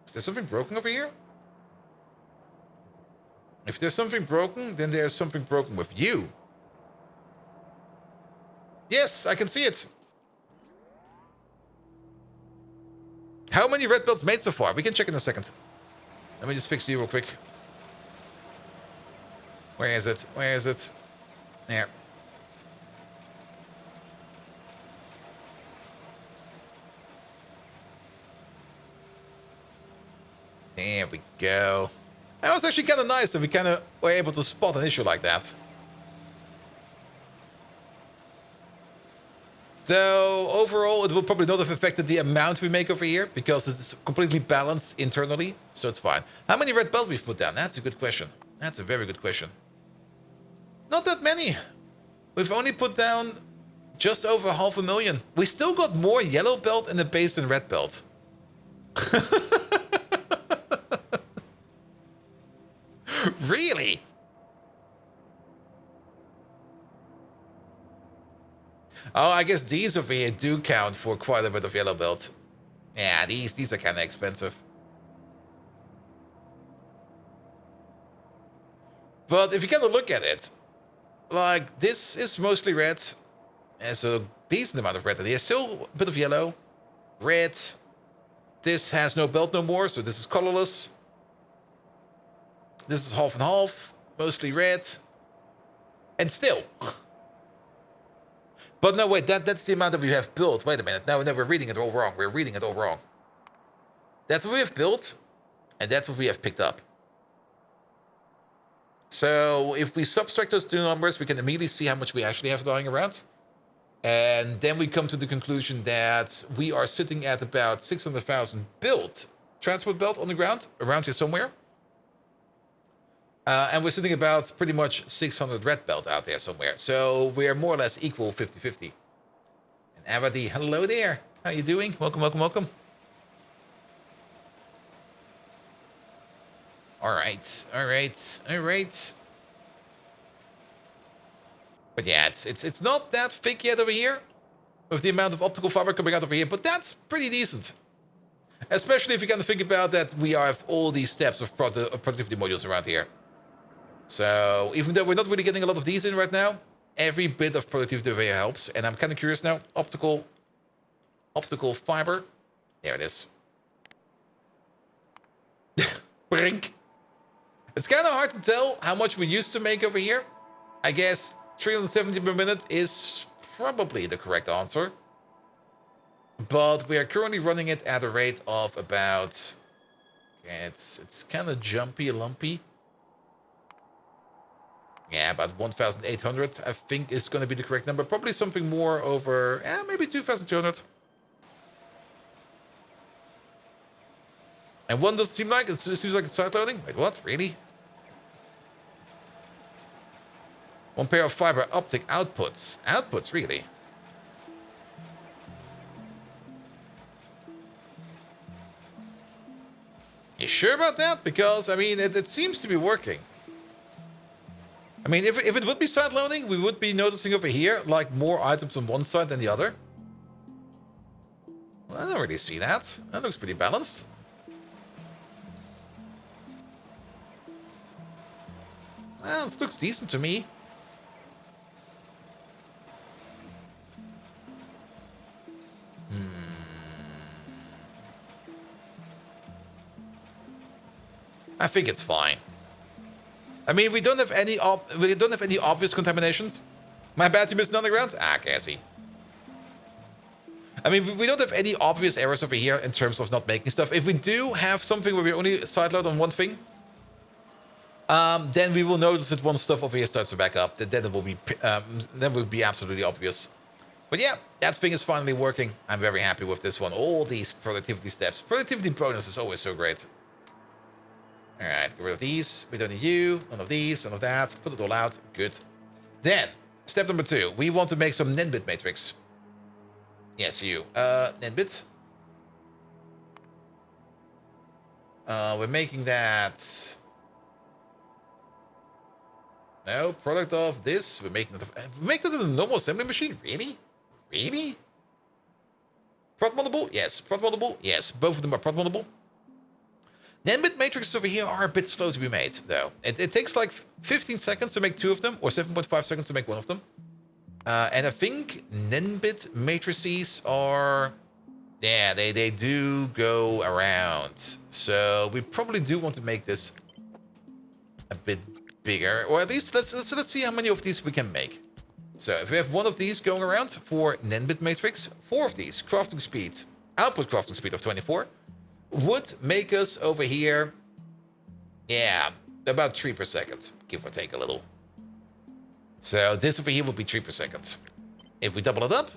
Is there something broken over here? If there's something broken, then there's something broken with you. Yes, I can see it. How many red belts made so far? We can check in a second. Let me just fix you real quick. Where is it? Where is it? There. There we go. That was actually kind of nice that we kind of were able to spot an issue like that. So overall, it will probably not have affected the amount we make over here because it's completely balanced internally, so it's fine. How many red belt we've put down? That's a good question. That's a very good question. Not that many. We've only put down just over 500,000. We still got more yellow belt in the base than red belt. Really? Oh, I guess these over here do count for quite a bit of yellow belt. Yeah, these are kind of expensive. But if you kind of look at it, like this is mostly red. And so a decent amount of red. And there's still a bit of yellow. Red. This has no belt no more, so this is colorless. This is half and half. Mostly red. And still. But no, wait, that's the amount that we have built. Wait a minute. No, we're reading it all wrong. We're reading it all wrong. That's what we have built, and that's what we have picked up. So if we subtract those two numbers, we can immediately see how much we actually have lying around. And then we come to the conclusion that we are sitting at about 600,000 built transport belt on the ground, around here somewhere. And we're sitting about pretty much 600 red belt out there somewhere. So we're more or less equal 50-50. And Avadi, hello there. How you doing? Welcome, welcome, welcome. All right, all right, all right. But yeah, it's not that thick yet over here with the amount of optical fiber coming out over here, but that's pretty decent. Especially if you kind of think about that we have all these steps of productivity modules around here. So even though we're not really getting a lot of these in right now, every bit of productivity over here helps. And I'm kind of curious now, optical fiber. There it is. Brink. It's kind of hard to tell how much we used to make over here. I guess 370 per minute is probably the correct answer. But we are currently running it at a rate of about... Okay, it's kind of jumpy, lumpy. Yeah, about 1,800, I think, is going to be the correct number. Probably something more over, maybe 2,200. And one does seem like, it seems like it's side loading. Wait, what? Really? One pair of fiber optic outputs. Outputs, really? You sure about that? Because, I mean, it seems to be working. I mean, if it would be side loading, we would be noticing over here, like, more items on one side than the other. Well, I don't really see that. That looks pretty balanced. Well, it looks decent to me. I think it's fine. I mean, we don't have any obvious contaminations. My bad, you missed an underground? Ah, Cassie. I mean, we don't have any obvious errors over here in terms of not making stuff. If we do have something where we only sideload on one thing, then we will notice that once stuff over here starts to back up, then it will be absolutely obvious. But yeah, that thing is finally working. I'm very happy with this one. All these productivity steps. Productivity bonus is always so great. All right, get rid of these. We don't need you. None of these, none of that. Put it all out. Good. Then, step number 2. We want to make some NAND matrix. Yes, you. NAND. We're making that... No, product of this. We're making it in a normal assembly machine? Really? Really? Prod moldable? Yes. Prod moldable? Yes. Both of them are prod moldable. NAND matrices over here are a bit slow to be made, though. It takes like 15 seconds to make 2 of them, or 7.5 seconds to make 1 of them. And I think NAND matrices are... Yeah, they do go around. So we probably do want to make this a bit bigger. Or at least, let's see how many of these we can make. So if we have 1 of these going around for NAND matrix, 4 of these, crafting speed, output crafting speed of 24... would make us over here Yeah, about 3 per second, give or take a little. So this over here will be 3 per second. If we double it up,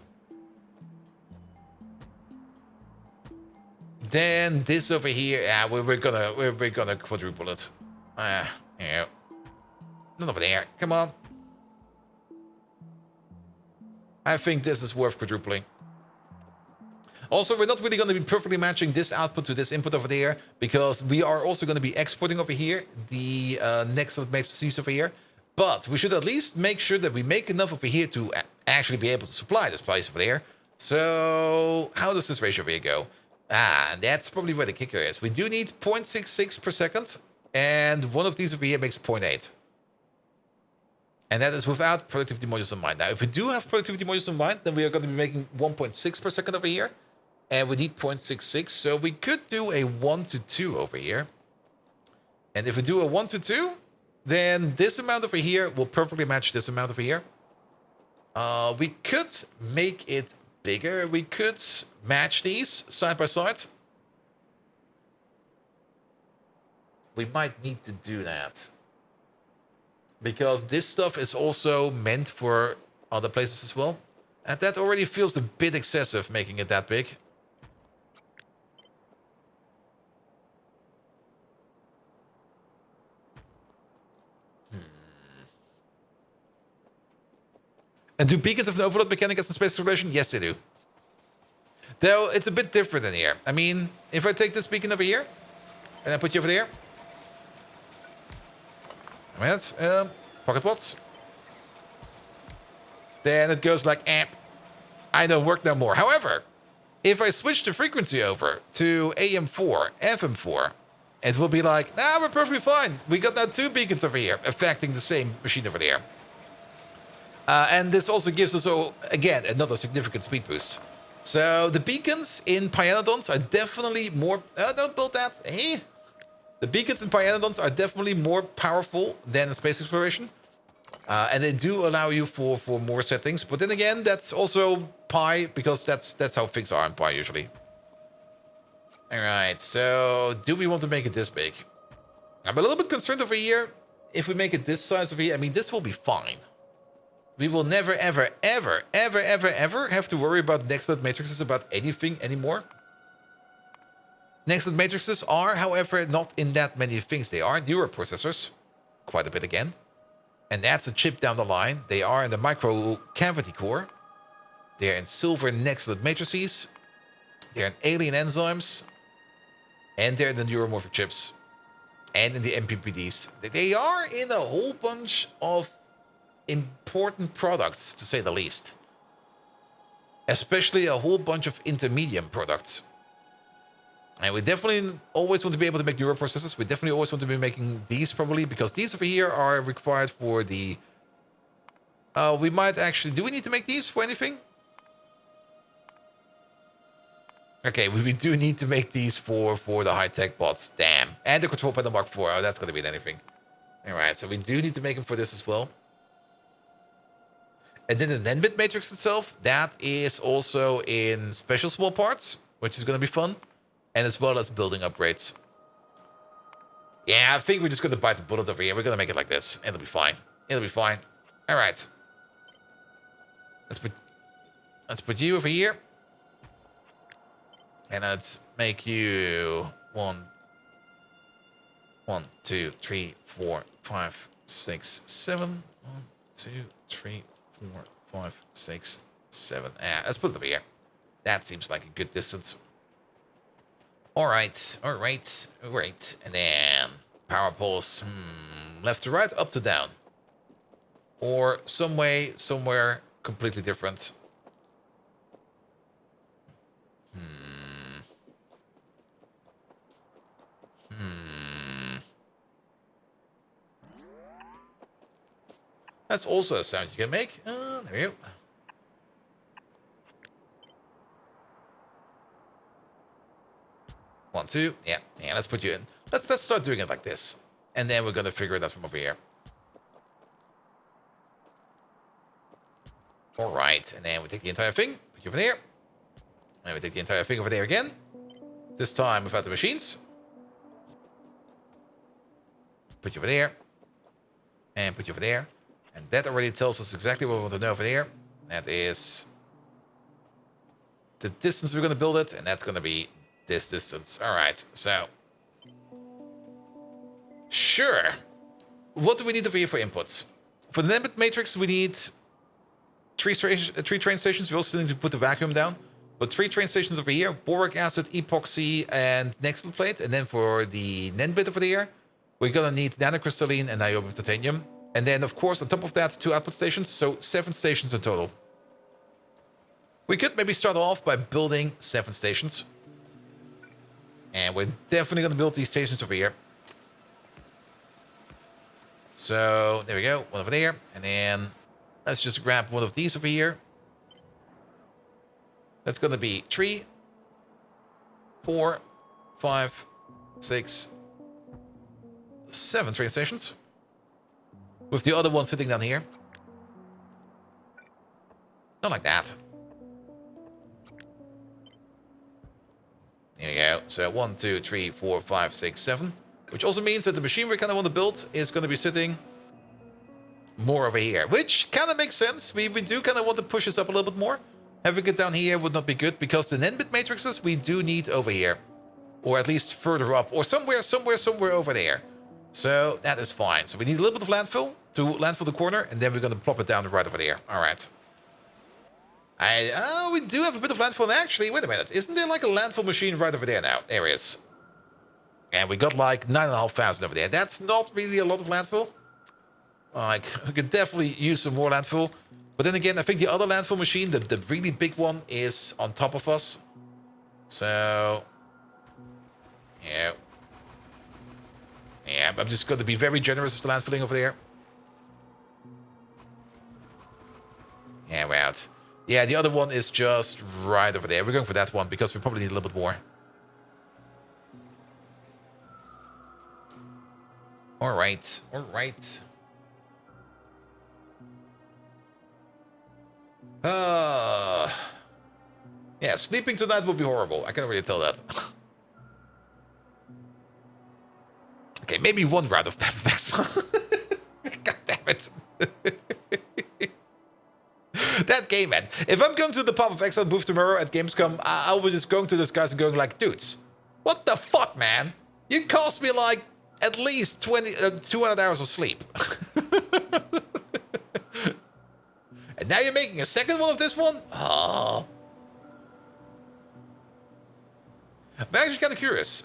then this over here, yeah, we're gonna quadruple it. Yeah, none over there. Come on. I think this is worth quadrupling. Also, we're not really going to be perfectly matching this output to this input over there, because we are also going to be exporting over here the next matrices over here. But we should at least make sure that we make enough over here to actually be able to supply this place over there. So how does this ratio over here go? And that's probably where the kicker is. We do need 0.66 per second, and one of these over here makes 0.8. And that is without productivity modules in mind. Now, if we do have productivity modules in mind, then we are going to be making 1.6 per second over here. And we need 0.66, so we could do a 1 to 2 over here. And if we do a 1 to 2, then this amount over here will perfectly match this amount over here. We could make it bigger. We could match these side by side. We might need to do that, because this stuff is also meant for other places as well. And that already feels a bit excessive, making it that big. And do beacons have an overload mechanic as in space exploration? Yes, they do. Though it's a bit different in here. I mean, if I take this beacon over here, and I put you over there. A minute. Pocket pots. Then it goes like, I don't work no more. However, if I switch the frequency over to AM4, FM4, it will be like, nah, we're perfectly fine. We got now 2 beacons over here, affecting the same machine over there. And this also gives us, again, another significant speed boost. So the beacons in Pyanodons are definitely more... don't build that. The beacons in Pyanodons are definitely more powerful than in space exploration. And they do allow you for more settings. But then again, that's also Pi, because that's how things are in Pi usually. Alright, so do we want to make it this big? I'm a little bit concerned over here. If we make it this size over here, I mean, this will be fine. We will never, ever, ever, ever, ever, ever have to worry about next-level matrices about anything anymore. Next-level matrices are, however, not in that many things. They are neural processors, quite a bit again. And that's a chip down the line. They are in the micro cavity core. They're in silver next-level matrices. They're in alien enzymes. And they're in the neuromorphic chips. And in the MPPDs. They are in a whole bunch of important products, to say the least. Especially a whole bunch of intermediate products. And we definitely always want to be able to make neural processors. We definitely always want to be making these, probably, because these over here are required for the... we might actually... Do we need to make these for anything? Okay, we do need to make these for the high-tech bots. Damn. And the control panel Mark IV. Oh, that's going to be anything. Alright, so we do need to make them for this as well. And then the NAND bit matrix itself, that is also in special small parts, which is going to be fun. And as well as building upgrades. Yeah, I think we're just going to bite the bullet over here. We're going to make it like this. It'll be fine. It'll be fine. All right. Let's put you over here. And let's make you 1, 2, 3, 4, 5, 6, 7. 1, 2, 3, 4, 5, 6, 7. Yeah, let's put it over here. That seems like a good distance. Alright. And then power poles. Left to right, up to down. Or somewhere completely different. That's also a sound you can make. There we go. One, two. Yeah, let's put you in. Let's start doing it like this. And then we're gonna figure it out from over here. Alright, and then we take the entire thing, put you over there. And we take the entire thing over there again. This time without the machines. put you over there. And put you over there. And that already tells us exactly what we want to know over there. That is the distance we're going to build it. And that's going to be this distance. All right, so. Sure. What do we need over here for inputs? For the input matrix, we need three train stations. We also need to put the vacuum down. But 3 train stations over here, boric acid, epoxy, and nickel plate. And then for the NAND bit over there, we're going to need nanocrystalline and niobium titanium. And then, of course, on top of that, 2 output stations. So 7 stations in total. We could maybe start off by building 7 stations. And we're definitely going to build these stations over here. So, there we go. One over there. And then, let's just grab one of these over here. That's going to be 3, 4, 5, 6, 7 train stations. With the other one sitting down here. Not like that. There you go. So 1, 2, 3, 4, 5, 6, 7. Which also means that the machine we kind of want to build is going to be sitting more over here. Which kind of makes sense. We do kind of want to push this up a little bit more. Having it down here would not be good, because the NAND bit matrices we do need over here. Or at least further up. Or somewhere over there. So that is fine. So we need a little bit of landfill to landfill the corner. And then we're going to plop it down right over there. Alright. We do have a bit of landfill. And actually, wait a minute. Isn't there like a landfill machine right over there now? There is. And we got like 9,500 over there. That's not really a lot of landfill. Like, we could definitely use some more landfill. But then again, I think the other landfill machine, the really big one, is on top of us. So, yeah. Yeah, I'm just going to be very generous with the landfilling over there. Yeah, we're out. Yeah, the other one is just right over there. We're going for that one because we probably need a little bit more. All right, all right. Yeah, sleeping tonight would be horrible. I can already tell that. Okay, maybe one round of Peppervex. God damn it. That game, man. If I'm going to the Path of Exile booth tomorrow at Gamescom, I'll be just going to those guys and going like, dudes, what the fuck, man? You cost me like at least 200 hours of sleep. And now you're making a second one of this one? Oh. I'm actually kind of curious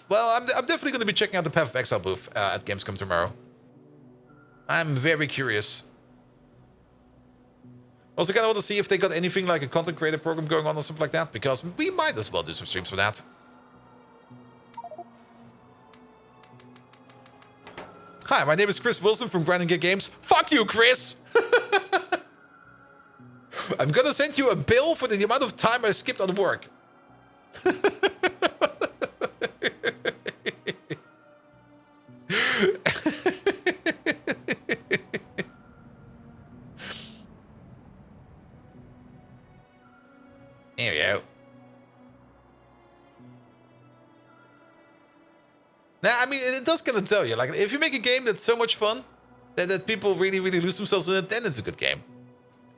well, I'm definitely going to be checking out the Path of Exile booth at Gamescom tomorrow. I'm very curious. Also kind of want to see if they got anything like a content creator program going on or something like that, because we might as well do some streams for that. Hi, my name is Chris Wilson from Grinding Geek Games. Fuck you, Chris! I'm gonna send you a bill for the amount of time I skipped on work. There we go. Now, I mean, it does kind of tell you, like, if you make a game that's so much fun that people really, really lose themselves in it, then it's a good game.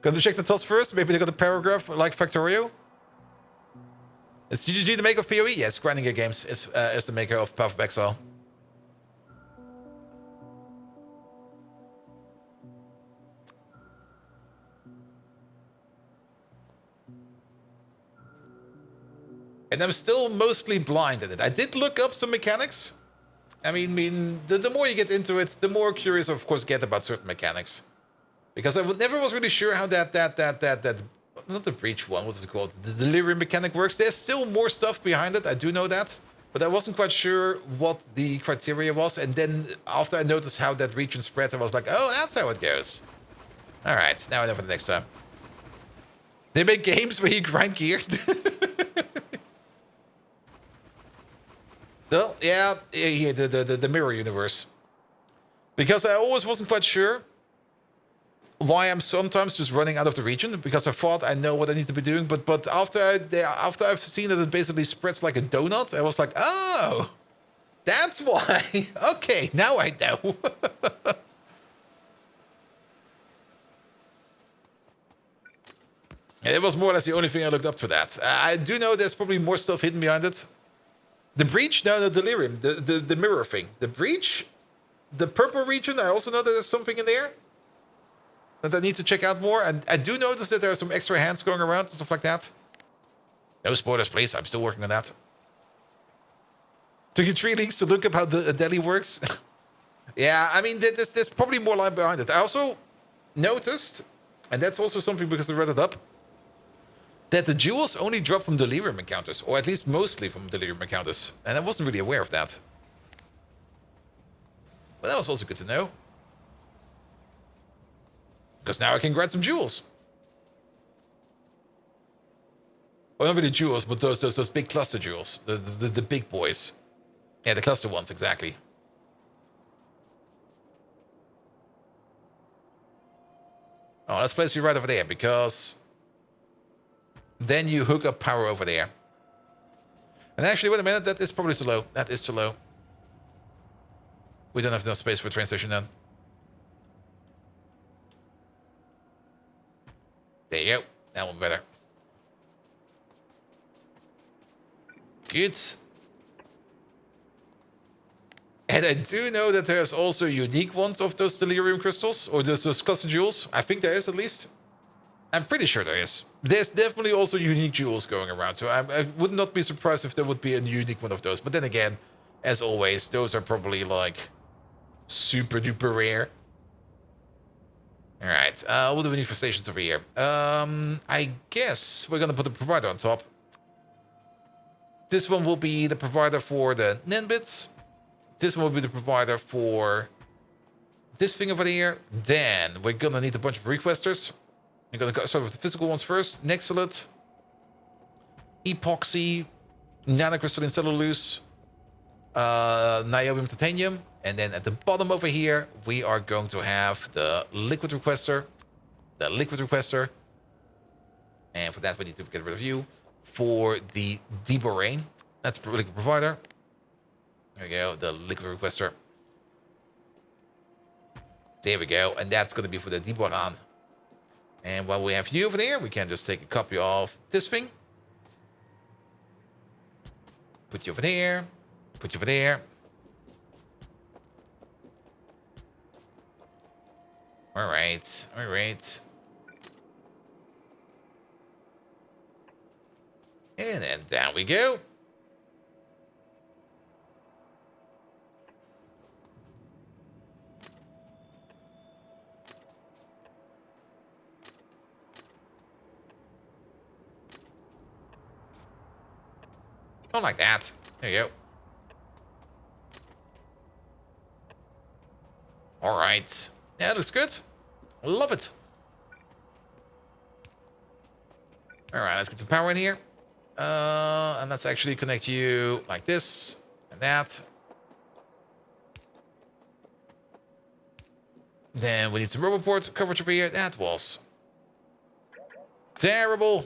Gonna check the thoughts first. Maybe they got a paragraph like Factorio. Is GGG the maker of PoE? Yes, Grinding Geek Games is the maker of Path of Exile. And I'm still mostly blind in it. I did look up some mechanics. I mean, the more you get into it, the more curious, of course, get about certain mechanics. Because I never was really sure how that not the breach one, what is it called? The delivery mechanic works. There's still more stuff behind it, I do know that. But I wasn't quite sure what the criteria was. And then after I noticed how that region spread, I was like, oh, that's how it goes. Alright, now I know for the next time. They make games where you grind gear. Well, yeah, the mirror universe. Because I always wasn't quite sure why I'm sometimes just running out of the region, because I thought I know what I need to be doing, but after I've seen that it basically spreads like a donut, I was like, oh, That's why. Okay, now I know. And it was more or less the only thing I looked up for that. I do know there's probably more stuff hidden behind it. The breach? No, the delirium. The mirror thing. The breach? The purple region? I also know that there's something in there that I need to check out more. And I do notice that there are some extra hands going around and stuff like that. No spoilers, please. I'm still working on that. Took you 3 weeks to look up how the deli works. Yeah, I mean, there's probably more line behind it. I also noticed, and that's also something because I read it up, that the jewels only drop from delirium encounters, or at least mostly from delirium encounters. And I wasn't really aware of that. But that was also good to know. Because now I can grab some jewels. Well, not really jewels, but those big cluster jewels. The big boys. Yeah, the cluster ones, exactly. Oh, let's place you right over there, because then you hook up power over there. And actually, wait a minute, that is probably too low. That is too low. We don't have enough space for transition then. There you go. That one better. Good. And I do know that there's also unique ones of those delirium crystals, or those cluster jewels. I think there is, at least. I'm pretty sure there is. There's definitely also unique jewels going around, so I would not be surprised if there would be a unique one of those. But then again, as always, those are probably like super duper rare. All right, what do we need for stations over here? I guess we're gonna put the provider on top. This one will be the provider for the NAND bits. This one will be the provider for this thing over there. Then we're gonna need a bunch of requesters. We're gonna start with the physical ones first. Nexolite, epoxy, nanocrystalline cellulose, niobium titanium, and then at the bottom over here we are going to have the liquid requester, and for that we need to get rid of you. For the deborane, that's the liquid provider. There we go, the liquid requester. There we go, and that's going to be for the deborane. And while we have you over there, we can just take a copy of this thing. Put you over there. Put you over there. All right. All right. And then down we go. Not like that. There you go. All right. Yeah, that looks good. Love it. All right, let's get some power in here. And let's actually connect you like this and that. Then we need some roboport coverage over here. That was terrible.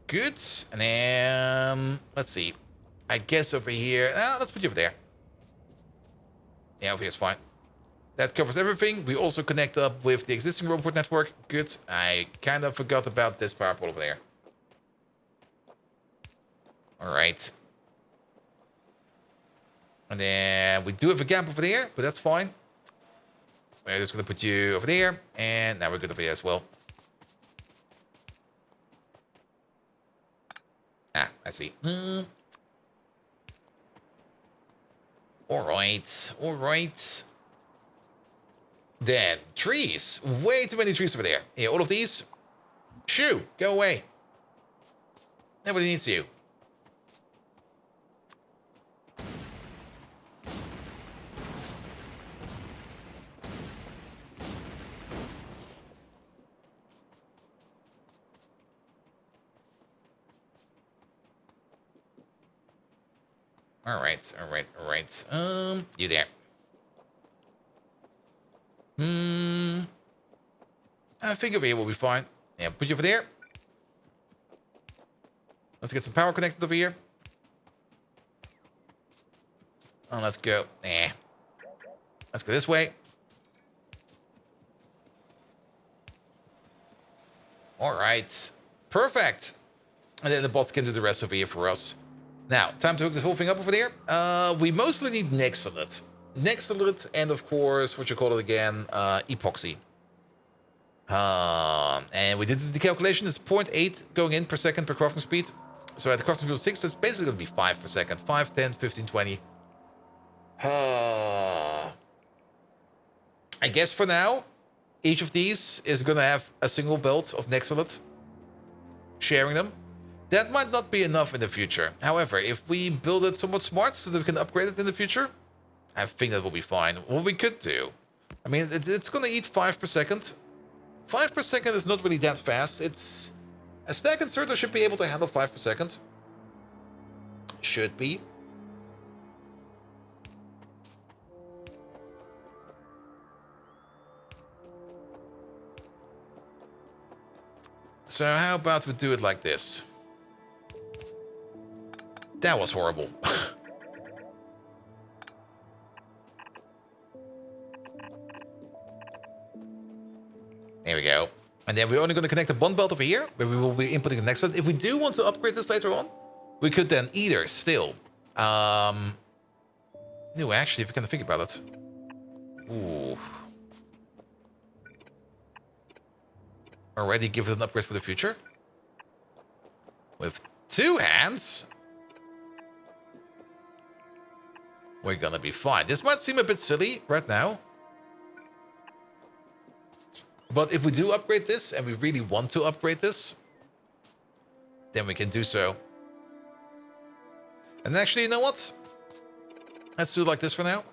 Good. And then let's see. I guess over here. Let's put you over there. Yeah, over here is fine. That covers everything. We also connect up with the existing roboport network. Good. I kind of forgot about this power pole over there. All right. And then we do have a gap over there, but that's fine. We're just going to put you over there. And now we're good over there as well. I see. All right. All right. Then, trees. Way too many trees over there. Yeah, all of these. Shoo, go away. Nobody needs you. All right, all right, all right. You there. I think over here will be fine. Yeah, put you over there. Let's get some power connected over here. Oh, let's go. Let's go this way. All right. Perfect. And then the bots can do the rest over here for us. Now, time to hook this whole thing up over there. We mostly need Nexalit. Nexalit and, of course, what you call it again, epoxy. And we did the calculation. It's 0.8 going in per second per crafting speed. So at the crafting speed of 6, that's basically going to be 5 per second. 5, 10, 15, 20. I guess for now, each of these is going to have a single belt of Nexalit. Sharing them. That might not be enough in the future. However, if we build it somewhat smart so that we can upgrade it in the future, I think that will be fine. What we could do, I mean, it's going to eat 5 per second. 5 per second is not really that fast. It's a stack inserter should be able to handle 5 per second. Should be. So how about we do it like this? That was horrible. There we go. And then we're only going to connect the bond belt over here, where we will be inputting the next one. If we do want to upgrade this later on, we could then either still... No, actually, if you can think about it. Ooh. Already give it an upgrade for the future. With 2 hands... we're gonna be fine. This might seem a bit silly right now. But if we do upgrade this, and we really want to upgrade this, then we can do so. And actually, you know what? Let's do it like this for now.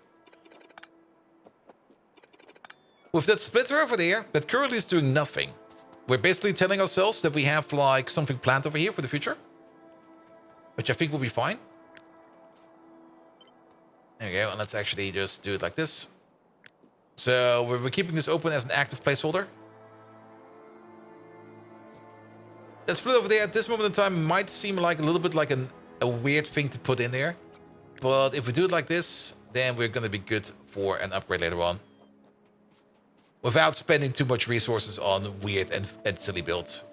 With that splitter over there, that currently is doing nothing. We're basically telling ourselves that we have like something planned over here for the future. Which I think will be fine. There we go, and let's actually just do it like this. So we're keeping this open as an active placeholder. That split over there at this moment in time might seem like a little bit like a weird thing to put in there. But if we do it like this, then we're going to be good for an upgrade later on. Without spending too much resources on weird and silly builds.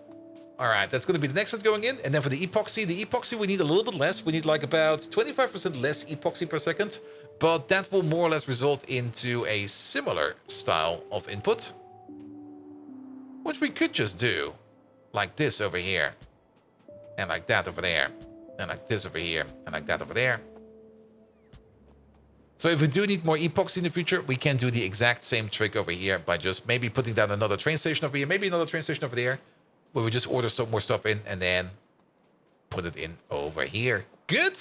Alright, that's going to be the next one going in. And then for the epoxy we need a little bit less. We need like about 25% less epoxy per second. But that will more or less result into a similar style of input. Which we could just do like this over here. And like that over there. And like this over here. And like that over there. So if we do need more epoxy in the future, we can do the exact same trick over here by just maybe putting down another train station over here. Maybe another train station over there. Where we just order some more stuff in and then put it in over here. Good.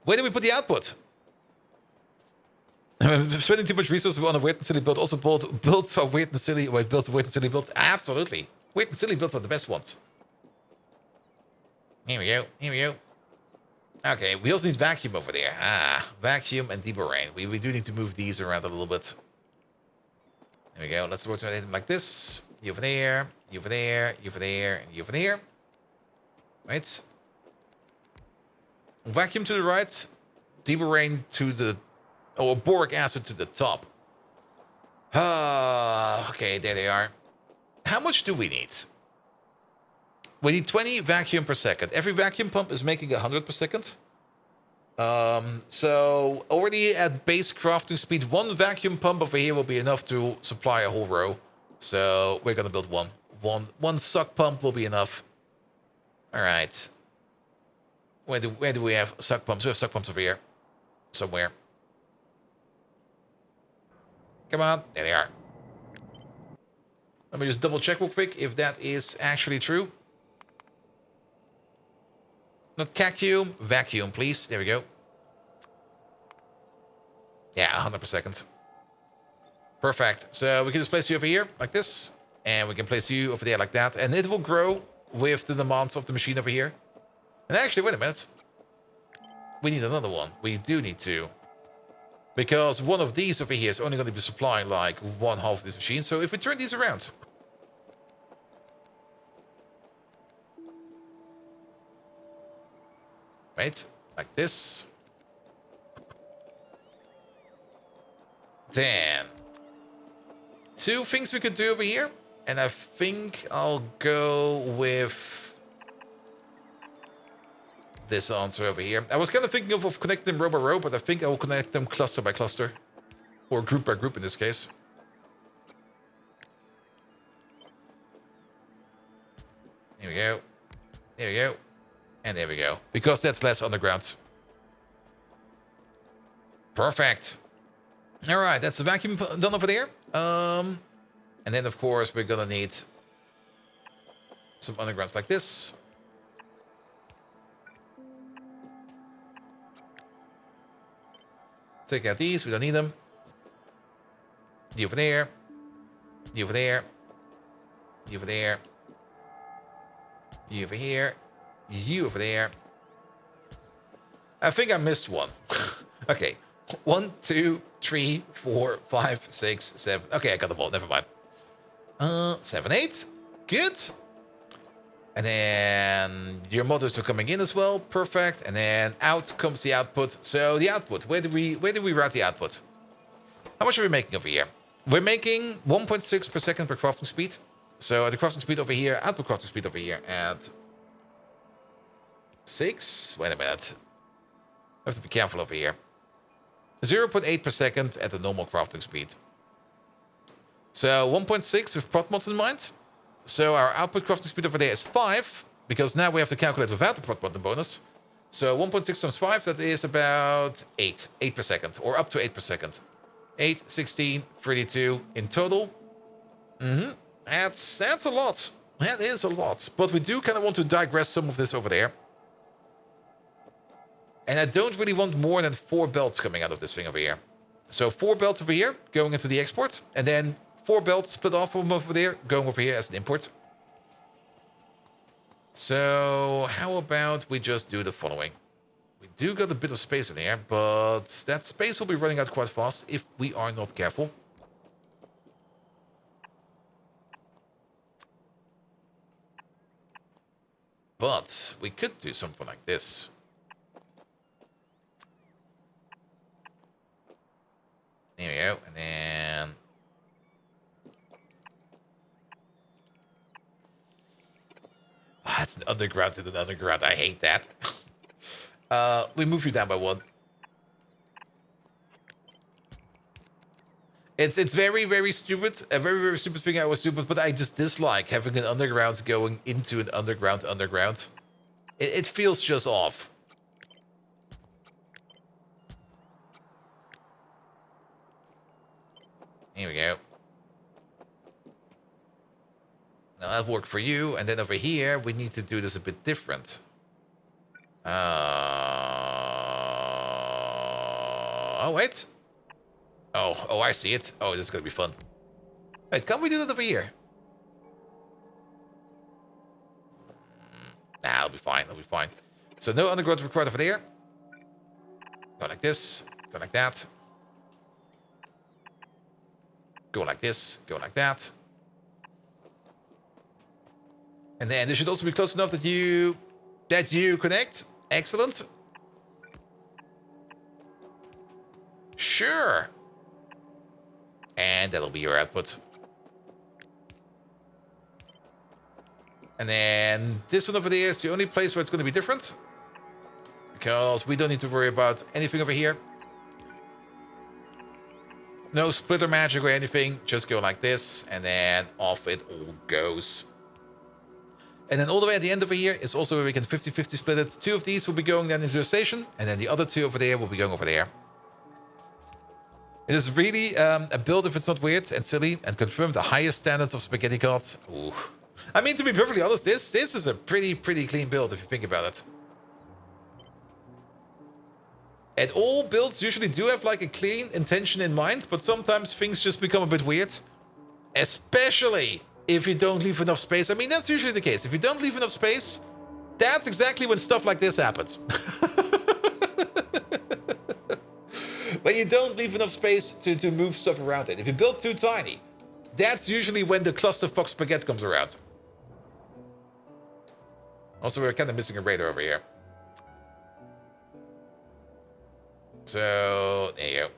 Where do we put the output? Spending too much resources on a weird and silly build. Also builds are weird and silly. Wait, builds weird and silly builds. Absolutely. Weird and silly builds are the best ones. Here we go. Here we go. Okay, we also need vacuum over there. Vacuum and deburrain. We do need to move these around a little bit. There we go. Let's rotate them like this. You over there, you over there, you over there, and you over there. Right? Vacuum to the right. Deburrain to the... oh, boric acid to the top. Okay, there they are. How much do we need? We need 20 vacuum per second. Every vacuum pump is making 100 per second. So already at base crafting speed, 1 vacuum pump over here will be enough to supply a whole row. So we're gonna build one. One suck pump will be enough. All right. Where do we have suck pumps? We have suck pumps over here, somewhere. Come on, there they are. Let me just double check real quick if that is actually true. Not vacuum, vacuum, please. There we go. Yeah, 100 per second. Perfect. So we can just place you over here like this. And we can place you over there like that. And it will grow with the demands of the machine over here. And actually, wait a minute. We need another one. We do need two. Because one of these over here is only going to be supplying like 1/2 of this machine. So if we turn these around. Right? Like this. Then, 2 things we could do over here. And I think I'll go with this answer over here. I was kind of thinking of connecting them row by row, but I think I will connect them cluster by cluster. Or group by group in this case. There we go. There we go. And there we go. Because that's less underground. Perfect. All right, that's the vacuum done over there. And then, of course, we're going to need some undergrounds like this. Take out these. We don't need them. You over there. You over there. You over there. You over here. You over there. I think I missed one. Okay. 1, 2, 3, 4, 5, 6, 7. Okay, I got the ball. Never mind. 7, 8. Good. And then your motors are coming in as well. Perfect. And then out comes the output. So the output. Where do we route the output? How much are we making over here? We're making 1.6 per second per crafting speed. So the crafting speed over here, output crafting speed over here at 6. Wait a minute. I have to be careful over here. 0.8 per second at the normal crafting speed. So 1.6 with prot mods in mind. So our output crafting speed over there is 5, because now we have to calculate without the prot mod bonus. So 1.6 times 5, that is about 8 per second, or up to 8 per second. 8, 16, 32 in total. That's a lot. That is a lot. But we do kind of want to digress some of this over there. And I don't really want more than 4 belts coming out of this thing over here. So 4 belts over here going into the export. And then 4 belts split off from over there going over here as an import. So how about we just do the following? We do got a bit of space in here, but that space will be running out quite fast if we are not careful. But we could do something like this. There we go, and then... it's an underground in an underground. I hate that. We move you down by 1. It's very, very stupid. A very, very stupid thing I was stupid, but I just dislike having an underground going into an underground. It feels just off. Here we go. Now that worked for you, and then over here we need to do this a bit different. Oh wait. Oh, I see it. Oh, this is gonna be fun. Wait, can't we do that over here? Nah, it'll be fine. It'll be fine. So no underground required over there. Go like this. Go like that. Go like this. Go like that. And then this should also be close enough that you connect. Excellent. Sure. And that'll be your output. And then this one over there is the only place where it's going to be different. Because we don't need to worry about anything over here. No splitter magic or anything. Just go like this. And then off it all goes. And then all the way at the end over here is also where we can 50-50 split it. 2 of these will be going then into the station. And then the other 2 over there will be going over there. It is really a build, if it's not weird and silly, and confirm the highest standards of spaghetti gods. Ooh. I mean, to be perfectly honest, this is a pretty clean build if you think about it. And all builds usually do have like a clean intention in mind, but sometimes things just become a bit weird. Especially if you don't leave enough space. I mean, that's usually the case. If you don't leave enough space, that's exactly when stuff like this happens. When you don't leave enough space to move stuff around it. If you build too tiny, that's usually when the clusterfuck spaghetti comes around. Also, we're kind of missing a radar over here. So, there you go.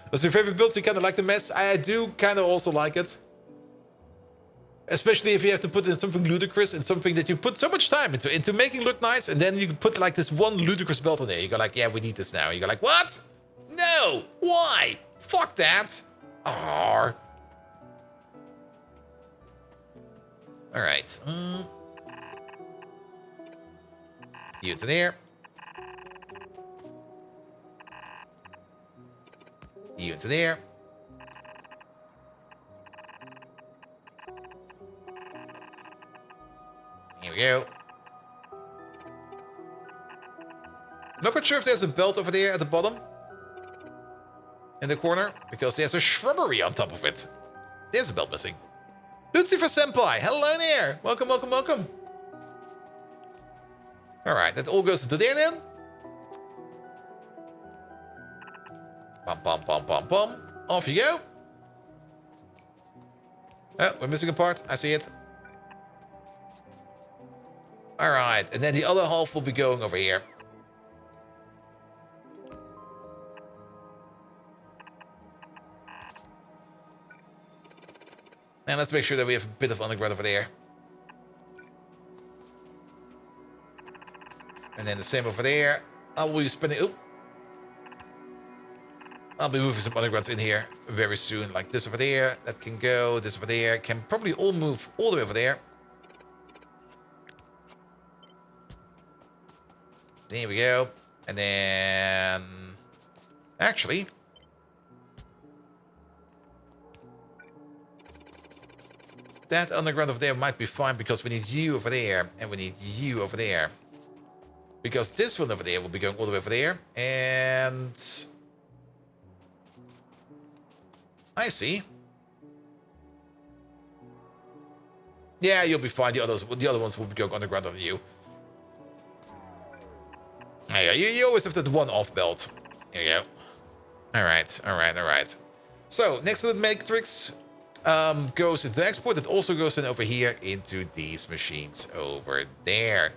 What's your favorite build? So you kind of like the mess? I do kind of also like it. Especially if you have to put in something ludicrous and something that you put so much time into making look nice, and then you put like this one ludicrous belt in there. You go like, yeah, we need this now. You go like, what? No! Why? Fuck that! Arr. Alright. You to there. You into there. Here we go. Not quite sure if there's a belt over there at the bottom. In the corner. Because there's a shrubbery on top of it. There's a belt missing. Lucifer Senpai, hello there. Welcome, welcome, welcome. Alright, that all goes into there then. Pum, pum, pum, pum, pum. Off you go. Oh, we're missing a part. I see it. Alright, and then the other half will be going over here. And let's make sure that we have a bit of underground over there. And then the same over there. I will be spending... Oh. I'll be moving some undergrounds in here very soon. Like this over there. That can go. This over there. Can probably all move all the way over there. There we go. And then... Actually... That underground over there might be fine because we need you over there. And we need you over there. Because this one over there will be going all the way over there. And... I see. Yeah, you'll be fine. The other ones will be going underground under you. Yeah, you always have that one off belt. Here you go. Alright, alright, alright. So, next to the matrix goes into the export. It also goes in over here into these machines over there.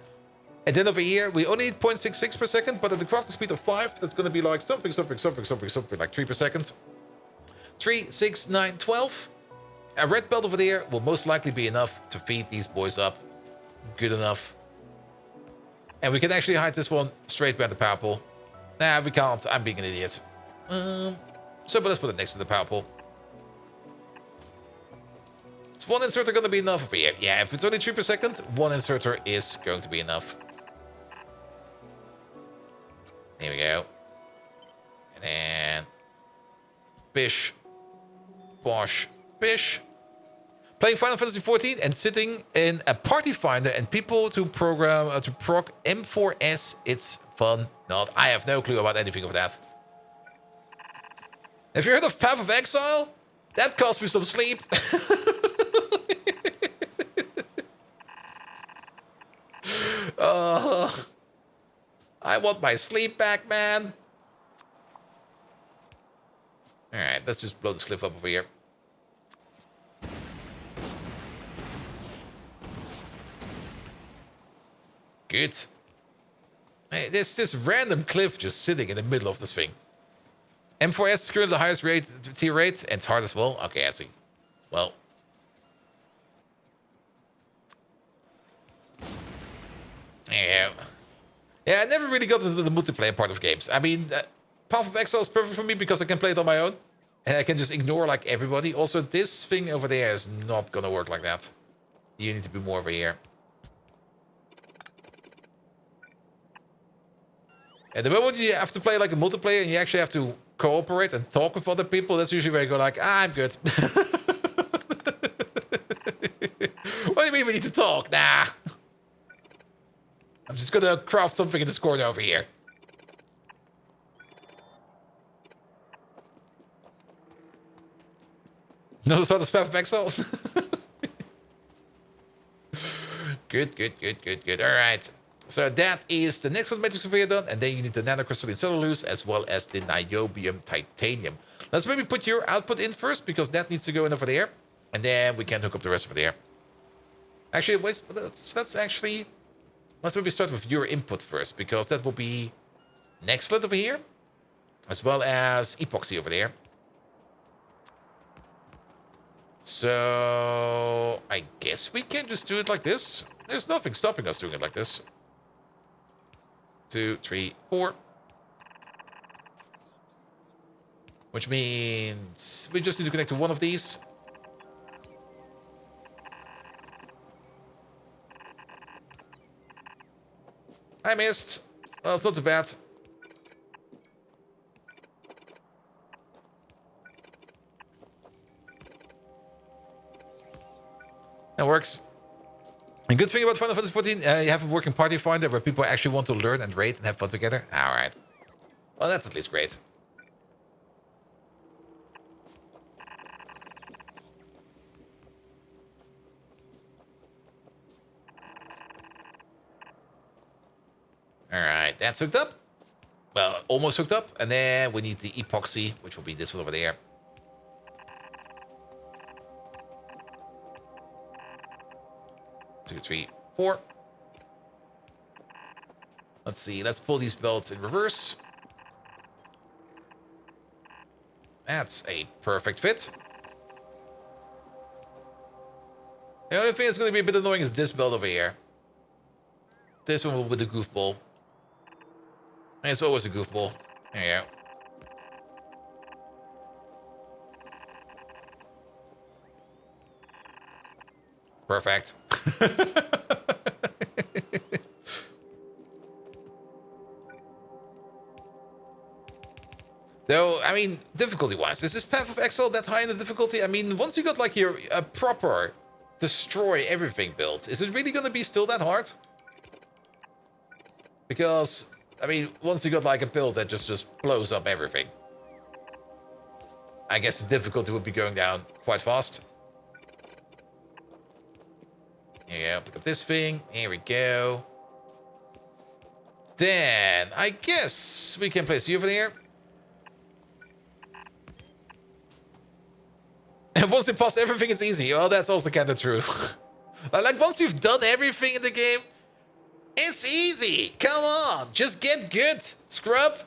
And then over here, we only need 0.66 per second, but at the crafting speed of 5, that's going to be like something like 3 per second. 3, 6, 9, 12. A red belt over there will most likely be enough to feed these boys up. Good enough. And we can actually hide this one straight behind the power pole. Nah, we can't. I'm being an idiot. But let's put it next to the power pole. Is one inserter going to be enough over here? Yeah, if it's only 3 per second, one inserter is going to be enough. Here we go. And then... Bish. Bosh. Bish. Playing Final Fantasy XIV and sitting in a party finder and people to program to proc M4S. It's fun. Not. I have no clue about anything of that. Have you heard of Path of Exile? That cost me some sleep. I want my sleep back, man. Alright, let's just blow this cliff up over here. Good. Hey, there's this random cliff just sitting in the middle of this thing. M4S is currently the highest tier rate, and it's hard as well. Okay, I see. Well. Yeah. Yeah, I never really got into the multiplayer part of games. I mean, Path of Exile is perfect for me because I can play it on my own. And I can just ignore, like, everybody. Also, this thing over there is not gonna work like that. You need to be more over here. And the moment you have to play, like, a multiplayer and you actually have to cooperate and talk with other people, that's usually where you go, like, I'm good. What do you mean we need to talk? Nah. I'm just gonna craft something in this corner over here. Notice how the Path of Exile? Good, good, good, good, good. All right. So that is the next one matrix over here done. And then you need the nanocrystalline cellulose as well as the niobium titanium. Let's maybe put your output in first because that needs to go in over there. And then we can hook up the rest over there. Actually, wait, let's actually... let's maybe start with your input first, because that will be next lit over here, as well as epoxy over there. So I guess we can just do it like this. There's nothing stopping us doing it like this. 2, 3, 4. Which means we just need to connect to one of these. I missed. Well, it's not too bad. That works. A good thing about Final Fantasy 14, you have a working party finder where people actually want to learn and rate and have fun together. All right. Well, that's at least great. All right, that's hooked up. Well, almost hooked up. And then we need the epoxy, which will be this one over there. Two, 3, 4. Let's see. Let's pull these belts in reverse. That's a perfect fit. The only thing that's going to be a bit annoying is this belt over here. This one with the goofball. And it's always a goofball. There you go. Perfect. Though, I mean, difficulty-wise, is this Path of Exile that high in the difficulty? I mean, once you got like your proper destroy everything build, is it really going to be still that hard? Because, I mean, once you got like a build that just blows up everything, I guess the difficulty would be going down quite fast. Yeah, pick up this thing. Here we go. Then, I guess we can place you over there. And once you pass everything, it's easy. Well, that's also kind of true. Like, once you've done everything in the game, it's easy. Come on. Just get good, scrub.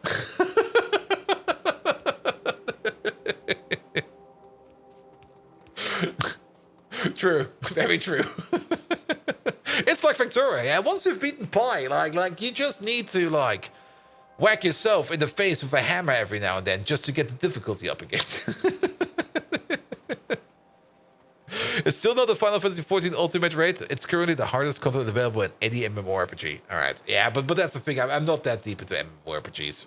True. Very true. It's like Factorio, yeah? Once you've beaten Pi, like you just need to, like, whack yourself in the face with a hammer every now and then just to get the difficulty up again. It's still not the Final Fantasy 14 Ultimate rate. It's currently the hardest content available in any MMORPG. All right. Yeah, but that's the thing. I'm not that deep into MMORPGs.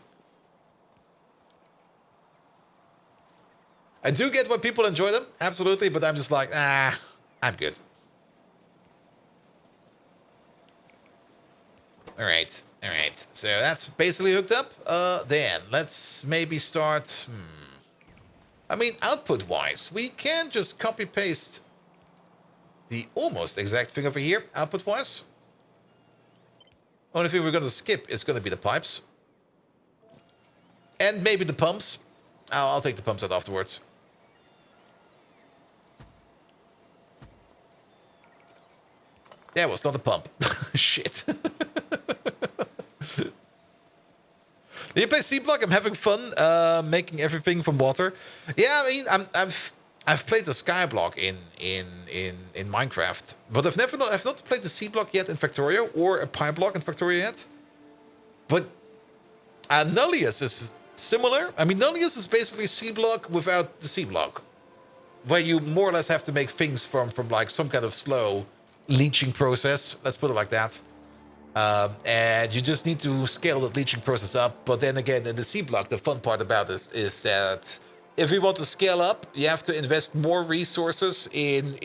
I do get why people enjoy them. Absolutely. But I'm just like, I'm good. All right. All right. So that's basically hooked up. Then let's maybe start. I mean, output-wise, we can just copy-paste the almost exact thing over here, output-wise. Only thing we're going to skip is going to be the pipes. And maybe the pumps. I'll take the pumps out afterwards. Yeah, well, it's not a pump. Shit. Do you play C-Block? I'm having fun making everything from water. Yeah, I mean, I've played the Skyblock in Minecraft, but I've not played the C-Block yet in Factorio or a Pi block in Factorio yet. But Nullius is similar. I mean, Nullius is basically C-Block without the C-Block, where you more or less have to make things from like some kind of slow leaching process. Let's put it like that. And you just need to scale that leaching process up. But then again, in the C-Block, the fun part about this is that if you want to scale up, you have to invest more resources in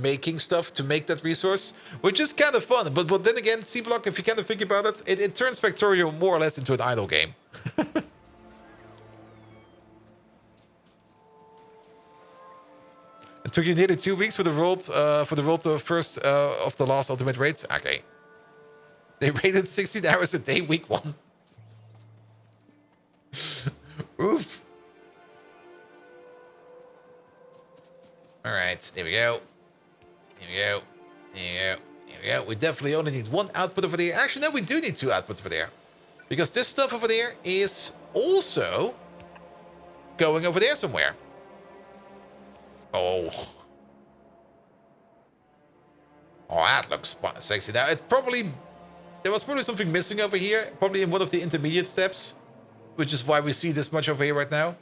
making stuff to make that resource, which is kind of fun. But then again, C-Block, if you kind of think about it, it turns Factorio more or less into an idle game. It took you nearly 2 weeks for the world first of the last ultimate raids. Okay. They rated 16 hours a day, week 1. Oof. All right, there we go. Here we go. Here we go. Here Yeah, we definitely only need one output over there. Actually, no, we do need two outputs over there. Because this stuff over there is also going over there somewhere. Oh. Oh, that looks sexy. Now, there was probably something missing over here. Probably in one of the intermediate steps. Which is why we see this much over here right now.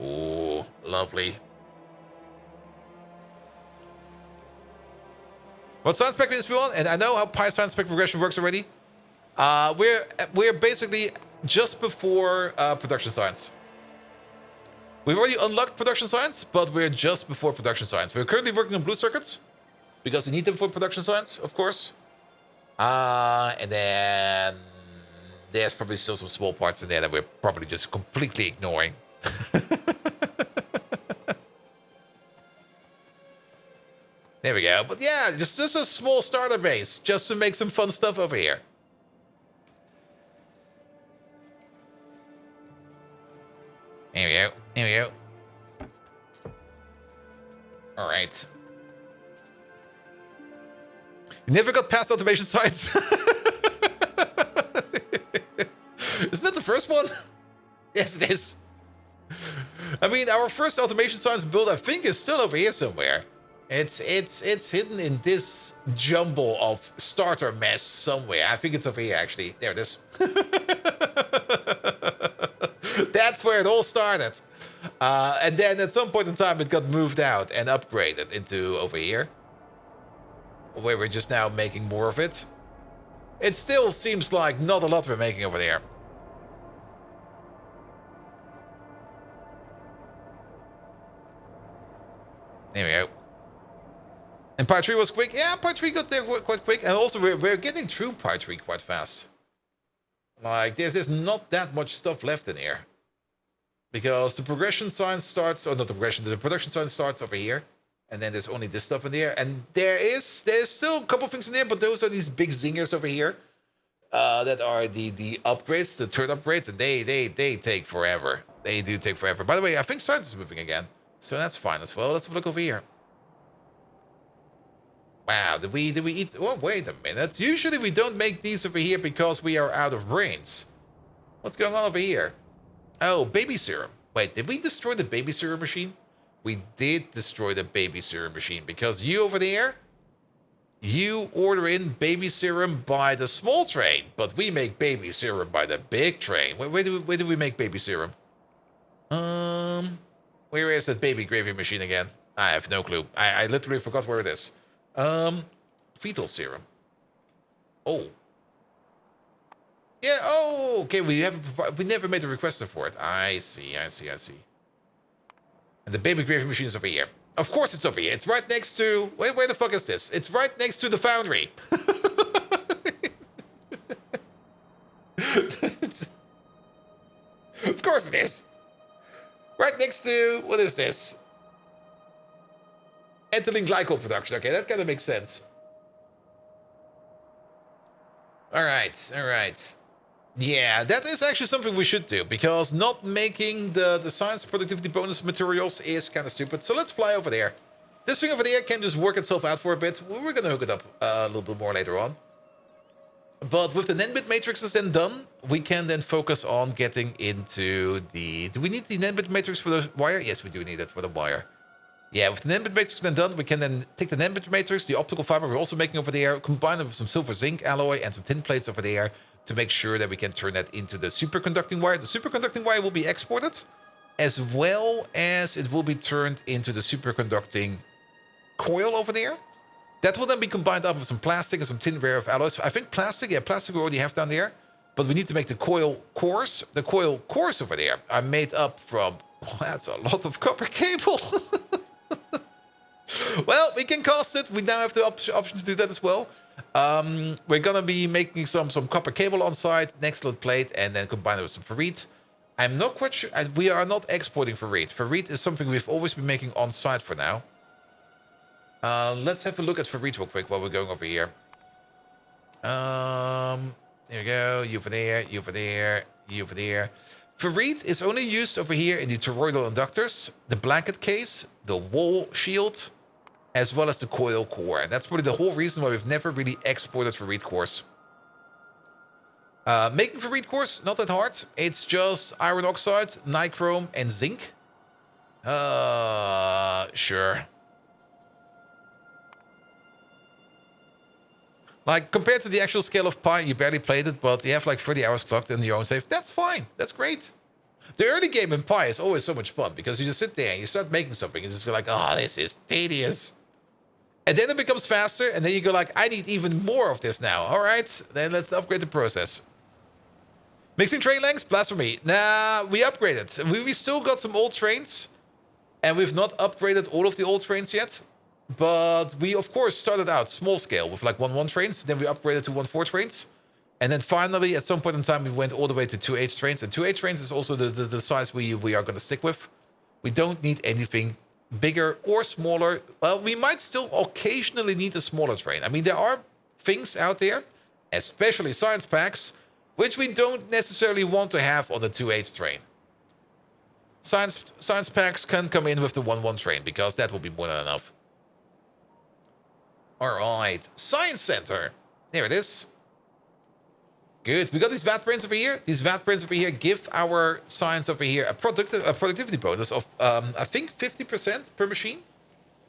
Oh, lovely. What science spec is we on? And I know how pi science spec progression works already. We're basically just before production science. We've already unlocked production science, but we're just before production science. We're currently working on blue circuits because we need them for production science, of course. And then there's probably still some small parts in there that we're probably just completely ignoring. There we go. But yeah, just a small starter base just to make some fun stuff over here. There we go. There we go. All right. You never got past automation sites. Isn't that the first one? Yes, it is. I mean, our first automation science build, I think, is still over here somewhere. It's hidden in this jumble of starter mess somewhere. I think it's over here, actually. There it is. That's where it all started. And then at some point in time, it got moved out and upgraded into over here, where we're just now making more of it. It still seems like not a lot we're making over there. There we go. And part 3 was quick. Yeah, part 3 got there quite quick. And also, we're getting through part 3 quite fast. Like, there's not that much stuff left in here. Because the progression science starts, or not the progression, the production science starts over here. And then there's only this stuff in there. And there's still a couple things in there, but those are these big zingers over here. That are the upgrades, the third upgrades, and they take forever. They do take forever. By the way, I think science is moving again. So that's fine as well. Let's have a look over here. Wow, did we eat? Oh, wait a minute. Usually we don't make these over here because we are out of brains. What's going on over here? Oh, baby serum. Wait, did we destroy the baby serum machine? We did destroy the baby serum machine because you over there, you order in baby serum by the small train, but we make baby serum by the big train. Where do we make baby serum? Where is that baby gravy machine again? I have no clue. I literally forgot where it is. Fetal serum. Oh. Yeah, oh, okay, we never made a requester for it. I see. And the baby gravy machine is over here. Of course it's over here. It's right next to... Wait, where the fuck is this? It's right next to the foundry. Of course it is. Right next to... What is this? Ethylene glycol production. Okay, that kind of makes sense. All right. Yeah, that is actually something we should do, because not making the science productivity bonus materials is kind of stupid. So let's fly over there. This thing over there can just work itself out for a bit. We're going to hook it up a little bit more later on. But with the NAND matrices then done, we can then focus on getting into the... Do we need the NAND matrix for the wire? Yes, we do need it for the wire. Yeah, with the NAND matrix then done, we can then take the NAND matrix, the optical fiber we're also making over there, combine it with some silver zinc alloy and some tin plates over there to make sure that we can turn that into the superconducting wire. The superconducting wire will be exported, as well as it will be turned into the superconducting coil over there. That will then be combined up with some plastic and some tin rare earth alloys. I think plastic we already have down there, but we need to make the coil cores. The coil cores over there are made up from... Oh, that's a lot of copper cable. Well, we can cast it. We now have the option to do that as well. We're going to be making some copper cable on site, an excellent plate, and then combine it with some ferrite. I'm not quite sure. We are not exporting ferrite. Ferrite is something we've always been making on site for now. Let's have a look at ferrite real quick while we're going over here. There we go. You over there, you over there, you over there. Ferrite is only used over here in the toroidal inductors, the blanket case, the wall shield, as well as the coil core. And that's probably the whole reason why we've never really exported for reed cores. Making for reed cores, not that hard. It's just iron oxide, nichrome, and zinc. Sure. Like, compared to the actual scale of Pi, you barely played it, but you have like 30 hours clocked in your own save. That's fine. That's great. The early game in Pi is always so much fun because you just sit there and you start making something. And it's just like, oh, this is tedious. And then it becomes faster, and then you go like, I need even more of this now. All right, then let's upgrade the process. Mixing train lengths? Blasphemy. Nah, we upgraded. We still got some old trains, and we've not upgraded all of the old trains yet. But we, of course, started out small scale with like 1-1 trains. Then we upgraded to 1-4 trains. And then finally, at some point in time, we went all the way to 2-8 trains. And 2-8 trains is also the size we are going to stick with. We don't need anything bigger or smaller. Well, we might still occasionally need a smaller train. I mean, there are things out there, especially science packs, which we don't necessarily want to have on the 2-8 train. Science packs can come in with the 1-1 train, because that will be more than enough. All right, Science Center. There it is. Good. We got these VAT prints over here. These VAT prints over here give our science over here a productivity bonus of, I think, 50% per machine.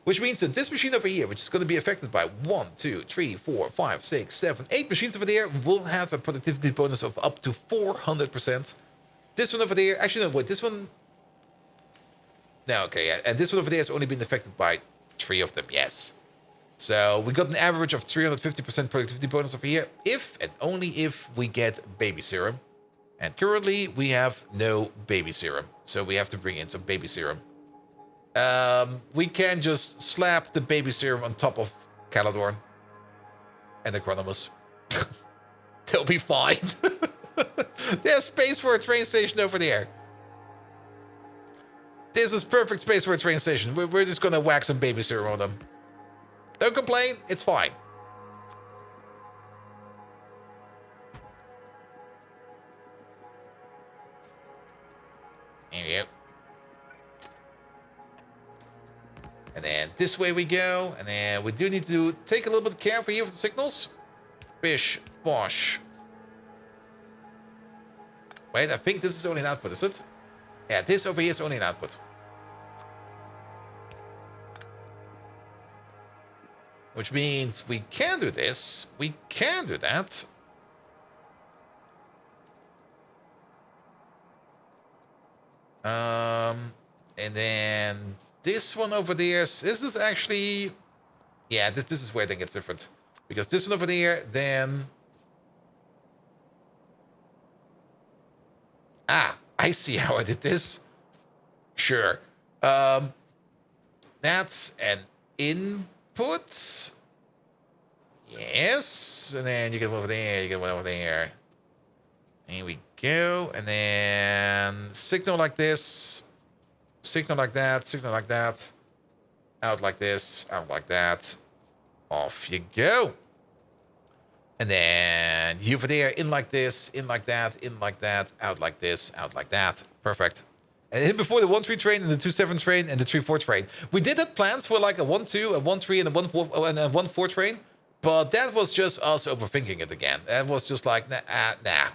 Which means that this machine over here, which is going to be affected by 1, 2, 3, 4, 5, 6, 7, 8 machines over there, will have a productivity bonus of up to 400%. This one over there, actually, no, wait, this one... No, okay, yeah. And this one over there has only been affected by 3 of them, yes. So we got an average of 350% productivity bonus over here, if and only if we get baby serum. And currently we have no baby serum, so we have to bring in some baby serum. We can just slap the baby serum on top of Caladorn and Acronymus. They'll be fine. There's space for a train station over there. This is perfect space for a train station. We're just gonna whack some baby serum on them. Don't complain, it's fine. There you go. And then this way we go. And then we do need to take a little bit of care for you with the signals. Bish, bosh. Wait, I think this is only an output, is it? Yeah, this over here is only an output. Which means we can do this. We can do that. And then this one over there, this is actually... Yeah, this is where it gets different. Because this one over there, then... Ah, I see how I did this. Sure. That's an input. Yes. And then you get one over there, you get one over there. Here we go. And then signal like this. Signal like that, signal like that. Out like this, out like that. Off you go. And then you over there, in like this, in like that, in like that, out like this, out like that. Perfect. And then before the 1-3 train and the 2-7 train and the 3-4 train. We did have plans for like a 1-2, a 1-3, and a 1-4 and a 1-4 train, but that was just us overthinking it again. That was just like, nah.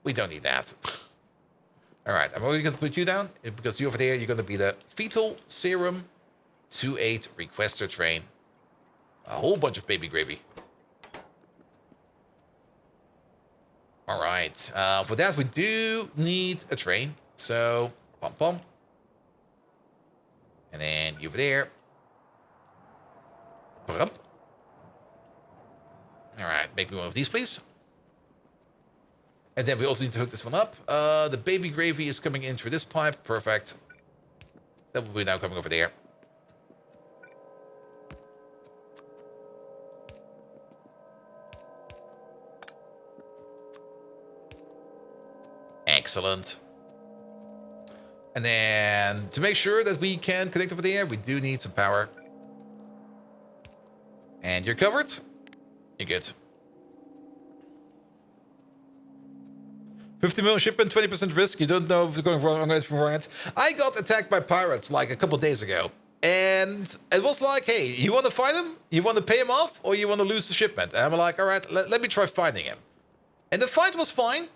We don't need that. All right, I'm already going to put you down because you over there, you're going to be the fetal serum 2-8 requester train. A whole bunch of baby gravy. All right, for that we do need a train. So, pom pom. And then you over there. All right, make me one of these, please. And then we also need to hook this one up. The baby gravy is coming in through this pipe. Perfect. That will be now coming over there. Excellent. And then to make sure that we can connect over there, we do need some power. And you're covered. You're good. 50 million shipment, 20% risk. You don't know if it's going wrong or right. I got attacked by pirates like a couple days ago. And it was like, hey, you want to fight him? You want to pay him off? Or you want to lose the shipment? And I'm like, all right, let me try fighting him. And the fight was fine.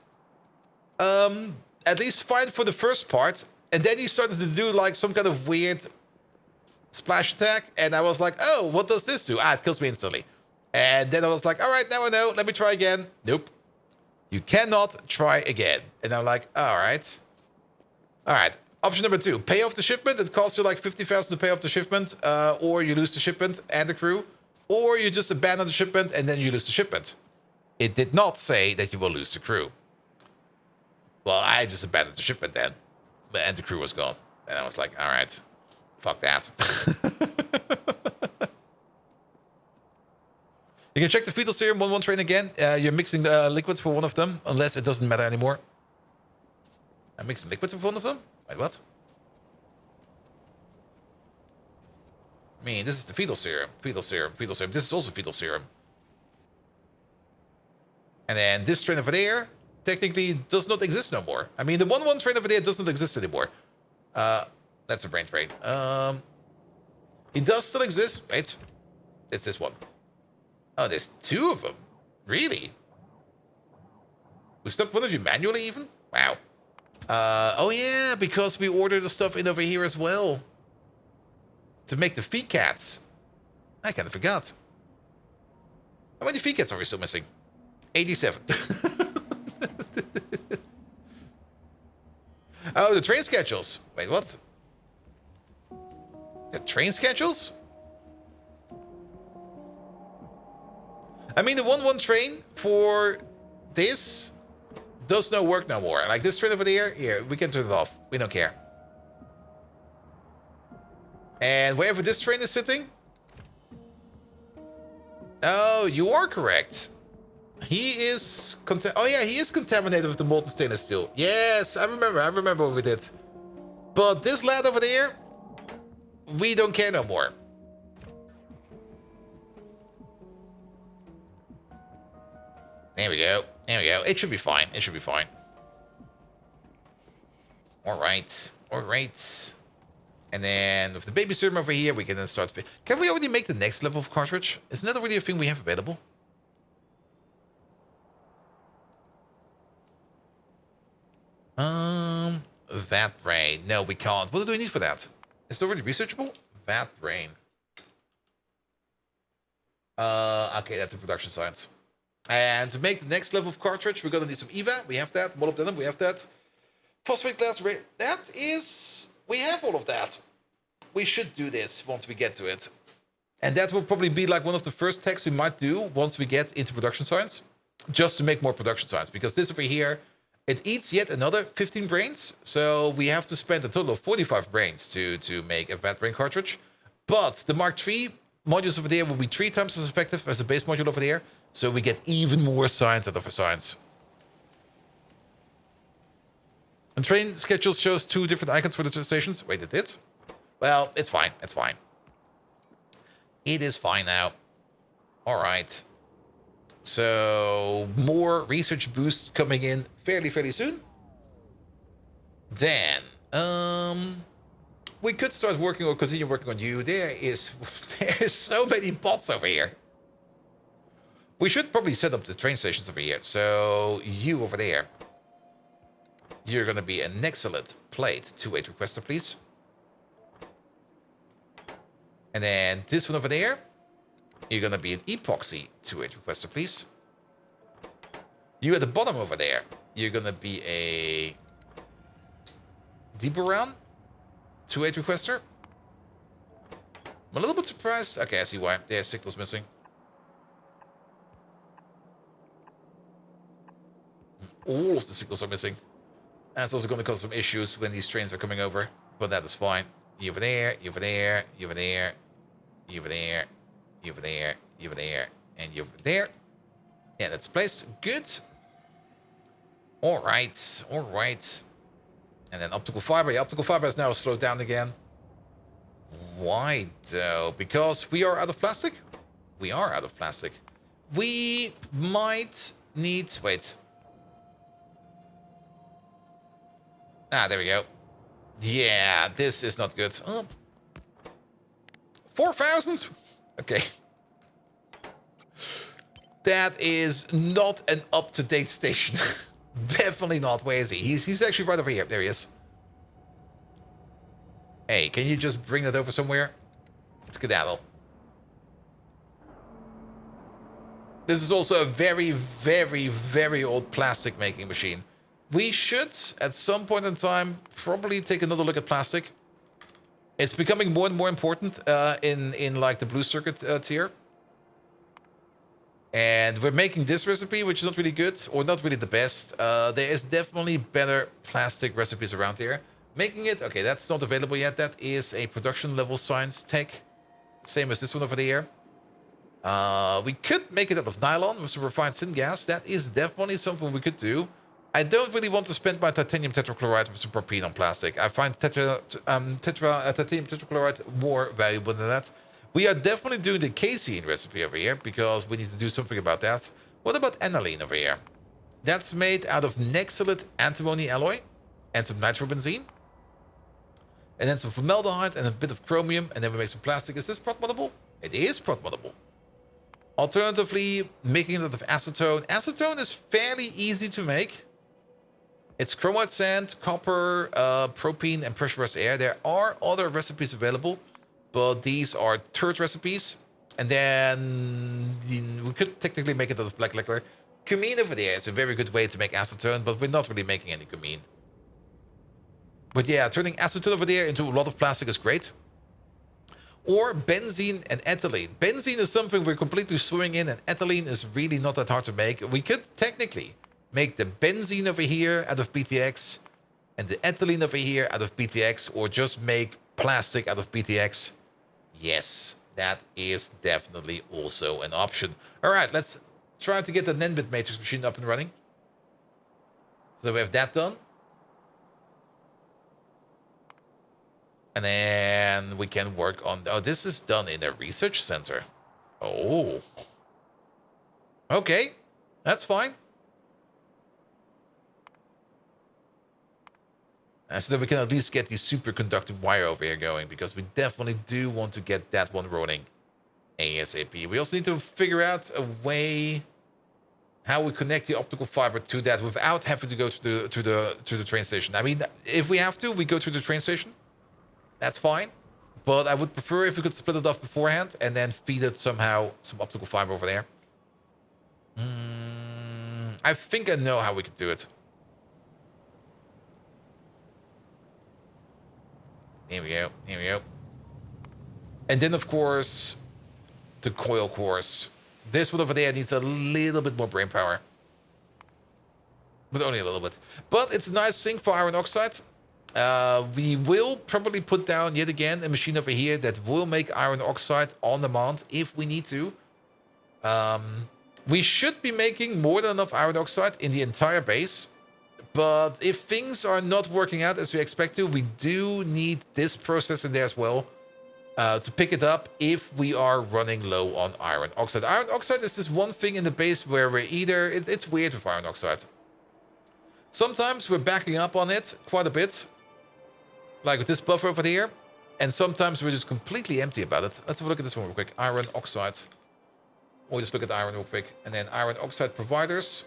At least fine for the first part. And then he started to do like some kind of weird splash attack. And I was like, oh, what does this do? Ah, it kills me instantly. And then I was like, all right, now I know. Let me try again. Nope. You cannot try again. And I'm like, all right. All right. Option number 2, pay off the shipment. It costs you like 50,000 to pay off the shipment. Or you lose the shipment and the crew. Or you just abandon the shipment and then you lose the shipment. It did not say that you will lose the crew. Well, I just abandoned the shipment then. And the crew was gone. And I was like, all right. Fuck that. You can check the fetal serum 1-1 train again. You're mixing the liquids for one of them. Unless it doesn't matter anymore. I'm mixing liquids for one of them? Wait, what? I mean, this is the fetal serum. Fetal serum. Fetal serum. This is also fetal serum. And then this train over there technically does not exist no more. I mean, the 1-1 train over there does not exist anymore. That's a brain train. It does still exist. Wait. It's this one. Oh, there's 2 of them. Really? We stopped one of you manually even? Wow. Oh yeah, because we ordered the stuff in over here as well. To make the feed cats. I kind of forgot. How many feed cats are we still missing? 87. Oh, the train schedules. Wait, what? The train schedules? I mean, the 1-1 train for this does no work no more. Like this train over there, here, we can turn it off. We don't care. And wherever this train is sitting... Oh, you are correct. He is... Oh yeah, he is contaminated with the molten stainless steel. Yes, I remember what we did. But this lad over there, we don't care no more. There we go. There we go. It should be fine. It should be fine. All right. All right. And then with the baby serum over here, we can then start... Can we already make the next level of cartridge? Isn't that already a thing we have available? Vat brain. No, we can't. What do we need for that? Is it already researchable? Vat brain. Okay, that's in production science. And to make the next level of cartridge, we're gonna need some EVA. We have that. Molybdenum, we have that. Phosphate glass. That is... We have all of that. We should do this once we get to it. And that will probably be like one of the first techs we might do once we get into production science. Just to make more production science. Because this over here, it eats yet another 15 brains. So we have to spend a total of 45 brains to make a vat brain cartridge. But the Mark III modules over there will be 3 times as effective as the base module over there. So we get even more science out of our science. And train schedule shows 2 different icons for the stations. Wait, it did? Well, it's fine. It's fine. It is fine now. All right. So more research boost coming in fairly soon. Then, we could start working or continue working on you. There's so many bots over here. We should probably set up the train stations over here. So you over there, you're gonna be an excellent plate 2-8 requester, please. And then this one over there, you're gonna be an epoxy 2-8 requester, please. You at the bottom over there, you're gonna be a Deeperan 2-8 requester. I'm a little bit surprised. Okay, I see why. There's signals missing. All of the signals are missing. And it's also going to cause some issues when these trains are coming over. But that is fine. You over there, you over there, you over there, you over there, you over there, you over there, and you over there. Yeah, that's placed. Good. All right, all right. And then optical fiber. Yeah, optical fiber is now slowed down again. Why though? Because we are out of plastic? We are out of plastic. We might need... Wait. Ah, there we go. Yeah, this is not good. Oh. 4,000? Okay. That is not an up-to-date station. Definitely not. Where is he? He's actually right over here. There he is. Hey, can you just bring that over somewhere? Skedaddle. This is also a very, very, very old plastic making machine. We should, at some point in time, probably take another look at plastic. It's becoming more and more important in like the blue circuit tier. And we're making this recipe, which is not really good, or not really the best. There is definitely better plastic recipes around here. Making it, okay, that's not available yet. That is a production level science tech. Same as this one over here. We could make it out of nylon with some refined syngas. That is definitely something we could do. I don't really want to spend my titanium tetrachloride with some propene on plastic. I find titanium tetrachloride more valuable than that. We are definitely doing the casein recipe over here because we need to do something about that. What about aniline over here? That's made out of nexylate antimony alloy and some nitrobenzene. And then some formaldehyde and a bit of chromium, and then we make some plastic. Is this protmoddable? It is protmoddable. Alternatively, making it out of acetone. Acetone is fairly easy to make. It's chromite sand, copper, propene, and pressurized air. There are other recipes available, but these are third recipes. And then we could technically make it out of black liquor. Cumene over there is a very good way to make acetone, but we're not really making any cumene. But yeah, turning acetone over there into a lot of plastic is great. Or benzene and ethylene. Benzene is something we're completely swimming in, and ethylene is really not that hard to make. We could technically make the benzene over here out of BTX and the ethylene over here out of BTX, or just make plastic out of BTX. Yes, that is definitely also an option. All right, let's try to get the Nenbit matrix machine up and running. So we have that done. And then we can work on... Oh, this is done in a research center. Oh. Okay, that's fine. So that we can at least get the superconducting wire over here going, because we definitely do want to get that one rolling ASAP. We also need to figure out a way how we connect the optical fiber to that without having to go to the train station. I mean, if we have to, we go to the train station. That's fine. But I would prefer if we could split it off beforehand and then feed it somehow some optical fiber over there. I think I know how we could do it. Here we go. Here we go. And then, of course, the coil cores. This one over there needs a little bit more brain power. But only a little bit. But it's a nice sink for iron oxide. We will probably put down, yet again, a machine over here that will make iron oxide on demand if we need to. We should be making more than enough iron oxide in the entire base. But if things are not working out as we expect to, we do need this process in there as well to pick it up if we are running low on iron oxide. Iron oxide is this one thing in the base where we're either... It's weird with iron oxide. Sometimes we're backing up on it quite a bit. Like with this buffer over here. And sometimes we're just completely empty about it. Let's have a look at this one real quick. Iron oxide. Or just look at iron real quick. And then iron oxide providers.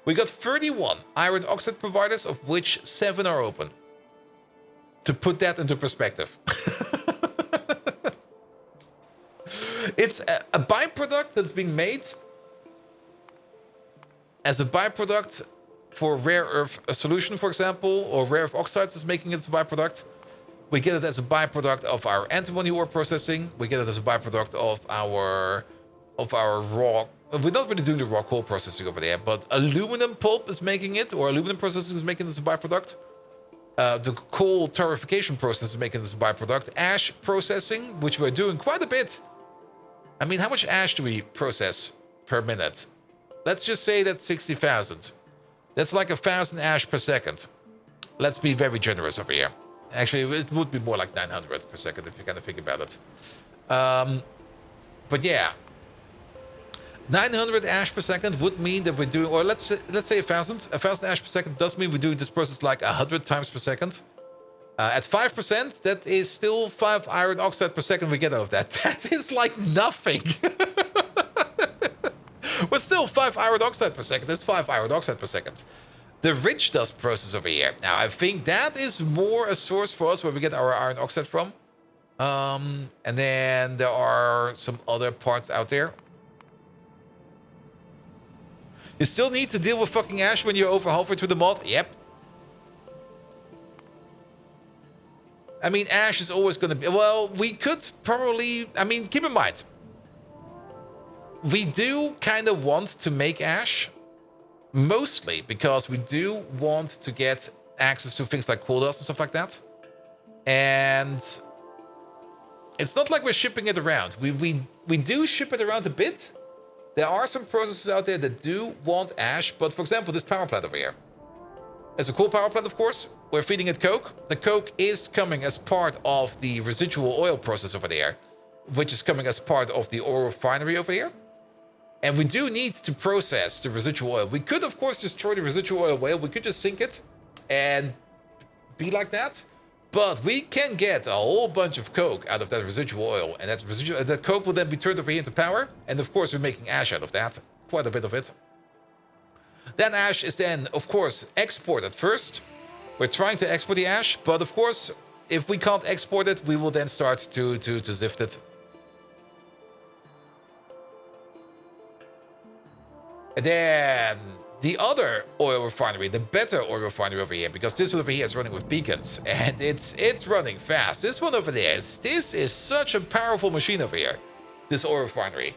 We got 31 iron oxide providers, of which 7 are open. To put that into perspective. It's a byproduct that's being made as a byproduct for rare earth solution, for example, or rare earth oxides is making it as a byproduct. We get it as a byproduct of our antimony ore processing. We get it as a byproduct of our raw... We're not really doing the raw coal processing over there, but aluminum pulp is making it, or aluminum processing is making it as a byproduct. The coal torrefication process is making it as a byproduct. Ash processing, which we're doing quite a bit. I mean, how much ash do we process per minute? Let's just say that's 60,000. That's like 1,000 ash per second. Let's be very generous over here. Actually, it would be more like 900 per second if you kind of think about it. But yeah. 900 ash per second would mean that we're doing, or let's say 1,000. 1,000 ash per second does mean we're doing this process like 100 times per second. At 5%, that is still 5 iron oxide per second we get out of that. That is like nothing. But still, 5 iron oxide per second is 5 iron oxide per second. The rich dust process over here. Now, I think that is more a source for us where we get our iron oxide from. And then there are some other parts out there. You still need to deal with fucking ash when you're over halfway through the mod? Yep. I mean, ash is always going to be... Well, we could probably... I mean, keep in mind. We do kind of want to make ash. Mostly because we do want to get access to things like coal dust and stuff like that. And... it's not like we're shipping it around. We do ship it around a bit. There are some processes out there that do want ash. But for example, this power plant over here. It's a coal power plant, of course. We're feeding it coke. The coke is coming as part of the residual oil process over there, which is coming as part of the oil refinery over here. And we do need to process the residual oil. We could, of course, destroy the residual oil whale. We could just sink it and be like that. But we can get a whole bunch of coke out of that residual oil. And that coke will then be turned over here into power. And of course, we're making ash out of that. Quite a bit of it. Then ash is then, of course, exported first. We're trying to export the ash, but of course, if we can't export it, we will then start to sift it. And then the other oil refinery, the better oil refinery over here, because this one over here is running with beacons, and it's running fast. This one over there, this is such a powerful machine over here, this oil refinery.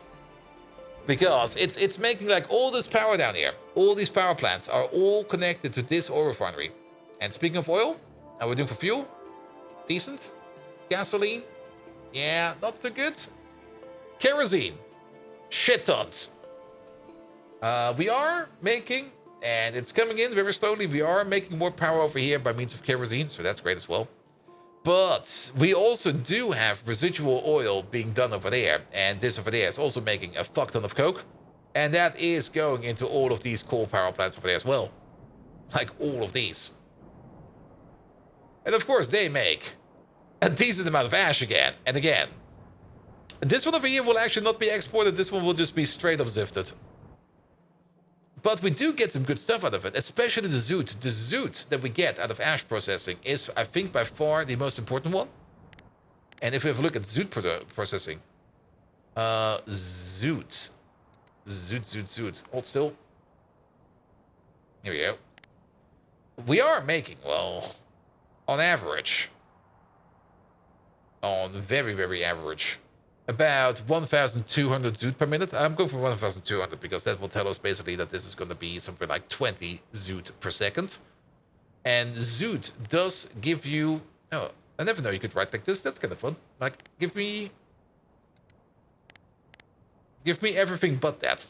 Because it's making like all this power down here. All these power plants are all connected to this oil refinery. And speaking of oil, how are we doing for fuel? Decent. Gasoline? Yeah, not too good. Kerosene. Shit tons. We are making, and it's coming in very slowly, we are making more power over here by means of kerosene, so that's great as well. But we also do have residual oil being done over there, and this over there is also making a fuck ton of coke. And that is going into all of these coal power plants over there as well. Like all of these. And of course they make a decent amount of ash again and again. This one over here will actually not be exported, this one will just be straight up zifted. But we do get some good stuff out of it, especially the zoot. The zoot that we get out of ash processing is, I think, by far the most important one. And if we have a look at zoot processing. Zoot. Zoot. Hold still. Here we go. We are making, well, on average, on very, very average, about 1,200 zoot per minute. I'm going for 1,200 because that will tell us basically that this is going to be something like 20 zoot per second. And zoot does give you... Oh, I never know you could write like this. That's kind of fun. Like, give me everything but that.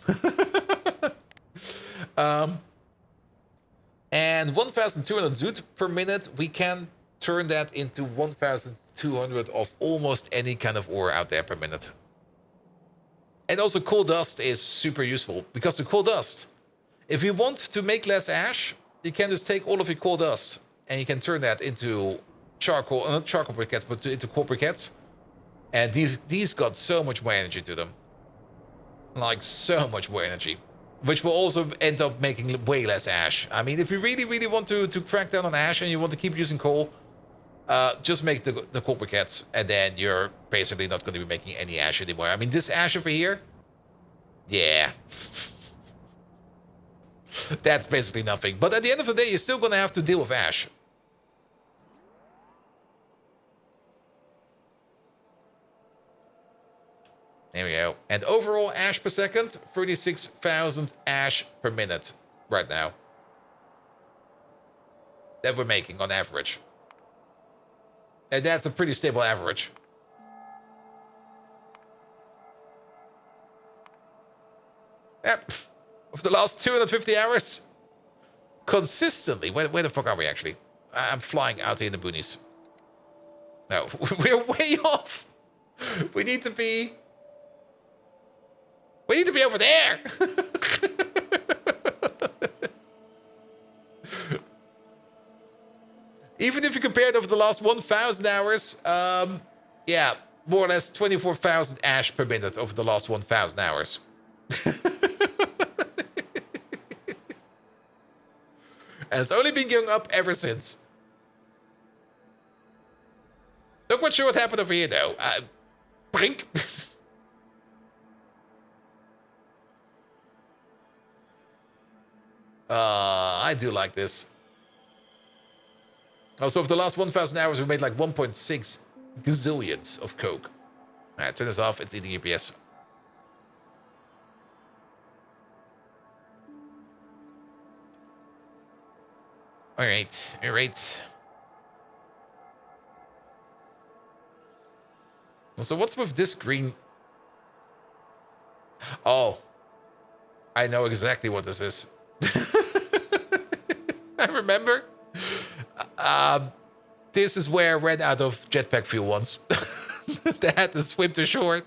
And 1,200 zoot per minute, we can turn that into 1,200 of almost any kind of ore out there per minute. And also coal dust is super useful, because the coal dust, if you want to make less ash, you can just take all of your coal dust and you can turn that into charcoal, not charcoal briquettes, but into coal briquettes. And these got so much more energy to them. Like, so much more energy. Which will also end up making way less ash. I mean, if you really, really want to crack down on ash and you want to keep using coal, just make the coal briquettes, and then you're basically not going to be making any ash anymore. I mean, this ash over here, yeah. That's basically nothing. But at the end of the day, you're still going to have to deal with ash. There we go. And overall ash per second, 36,000 ash per minute right now. That we're making on average. And that's a pretty stable average. Yep. Over the last 250 hours. Consistently. Where the fuck are we actually? I'm flying out here in the boonies. No, we're way off. We need to be over there. even if you compare it over the last 1,000 hours, yeah, more or less 24,000 ash per minute over the last 1,000 hours. And it's only been going up ever since. Not quite sure what happened over here, though. Brink. I do like this. Also, over the last 1,000 hours, we made like 1.6 gazillions of coke. Alright, turn this off. It's eating EPS. Alright, alright. So what's with this green? Oh. I know exactly what this is. I remember. This is where I ran out of jetpack fuel once. They had to swim to shore.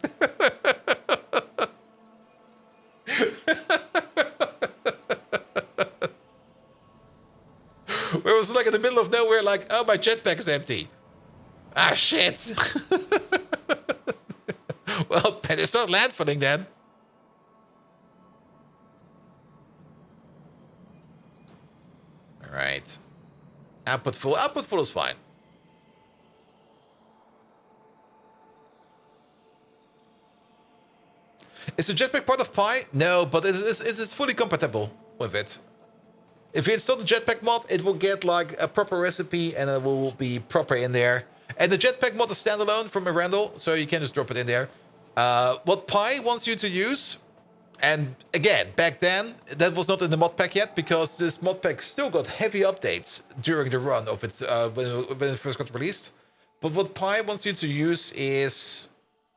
Where it was like in the middle of nowhere, like, oh, my jetpack is empty. Ah, shit. Well, better start landfalling then. All right. Output full. Output full is fine. Is the jetpack part of Pi? No, but it's fully compatible with it. If you install the jetpack mod, it will get like a proper recipe and it will be proper in there. And the jetpack mod is standalone from a Randall, so you can just drop it in there. What Pi wants you to use, and again, back then, that was not in the mod pack yet, because this mod pack still got heavy updates during the run of it when it first got released. But what Pi wants you to use is,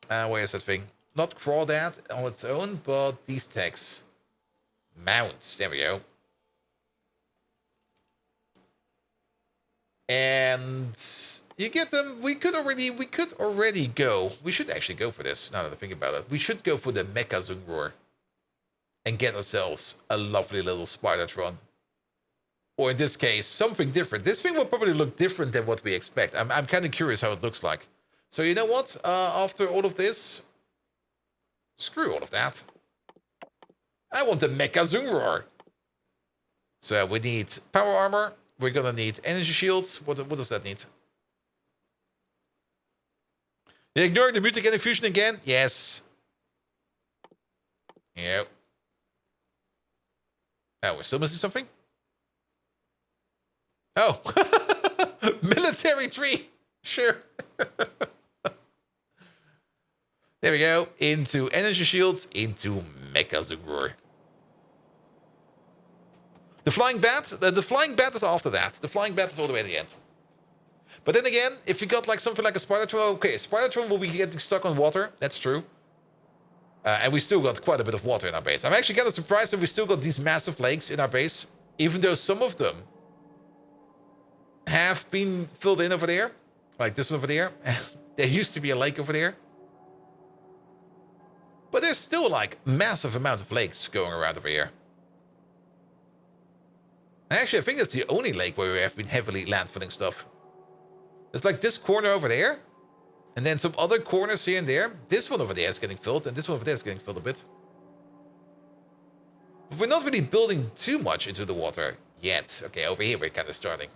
where is that thing? Not crawdad on its own, but these tags. Mounts, there we go. And you get them. We could already go. We should actually go for this. Now that I think about it, we should go for the Mecha Zungroar and get ourselves a lovely little Spidertron. Or in this case, something different. This thing will probably look different than what we expect. I'm kind of curious how it looks like. So you know what? After all of this, screw all of that. I want the Mecha Zungroar. So we need power armor. We're gonna need energy shields. What does that need? You're ignoring the mutagenic fusion again? Yes. Yep. Oh, we're still missing something? Oh. Military tree. Sure. There we go. Into energy shields, into Mecha Zungroar. The flying bat is after that. The flying bat is all the way at the end. But then again, if you got like something like a Spidertron, okay, Spidertron will be getting stuck on water. That's true. And we still got quite a bit of water in our base. I'm actually kind of surprised that we still got these massive lakes in our base, even though some of them have been filled in over there, like this one over there. There used to be a lake over there. But there's still like massive amount of lakes going around over here. Actually, I think that's the only lake where we have been heavily landfilling stuff. There's like this corner over there. And then some other corners here and there. This one over there is getting filled. And this one over there is getting filled a bit. But we're not really building too much into the water yet. Okay, over here we're kind of starting.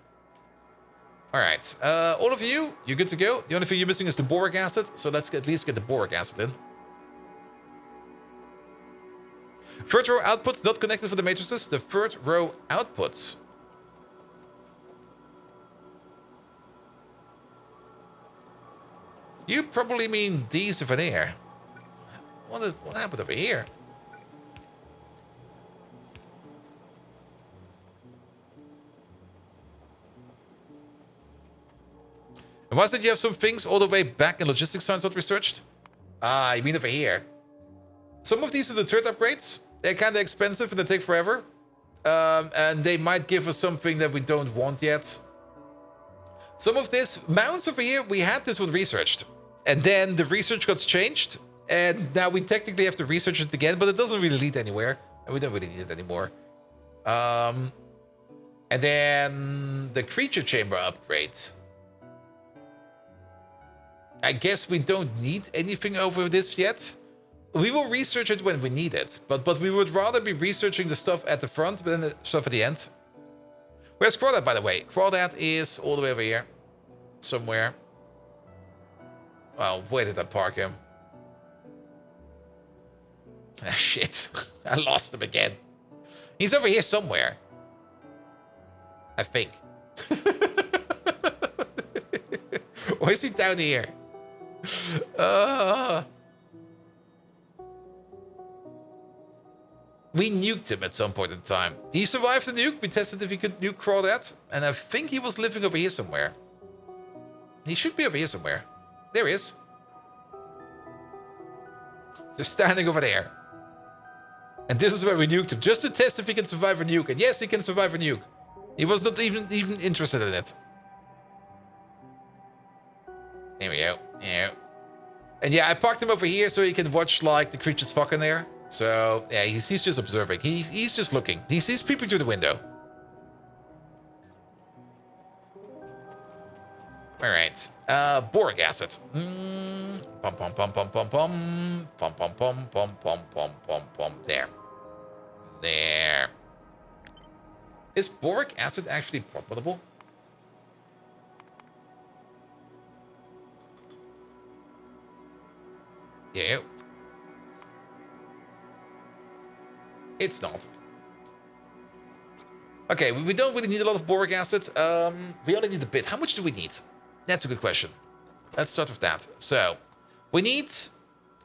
Alright. All of you, you're good to go. The only thing you're missing is the boric acid. So let's at least get the boric acid in. Third row outputs not connected for the matrices. The third row outputs. You probably mean these over there. What happened over here? And why did you have some things all the way back in logistics science not researched? Ah, you mean over here. Some of these are the third upgrades. They're kind of expensive and they take forever. And they might give us something that we don't want yet. Some of this, mounts over here, we had this one researched. And then the research got changed. And now we technically have to research it again, but it doesn't really lead anywhere. And we don't really need it anymore. And then the creature chamber upgrades. I guess we don't need anything over this yet. We will research it when we need it, but we would rather be researching the stuff at the front than the stuff at the end. Where's Crawdad, by the way? Crawdad is all the way over here. Somewhere. Well, where did I park him? Ah, shit. I lost him again. He's over here somewhere. I think. Or is he down here? We nuked him at some point in time. He survived the nuke. We tested if he could nuke Crawdad. And I think he was living over here somewhere. He should be over here somewhere. There he is. Just standing over there. And this is where we nuked him. Just to test if he can survive a nuke. And yes, he can survive a nuke. He was not even interested in it. There we go. Yeah. And yeah, I parked him over here so he can watch like the creatures fucking there. So yeah, he's just observing. He's just looking. He's peeping through the window. All right. Boric acid. Pum pum pum pum pum pum pum pum pum pum pum pum pum pum. There. There. Is boric acid actually profitable? Yeah. It's not. Okay, we don't really need a lot of boric acid. We only need a bit. How much do we need? That's a good question. Let's start with that. So, we need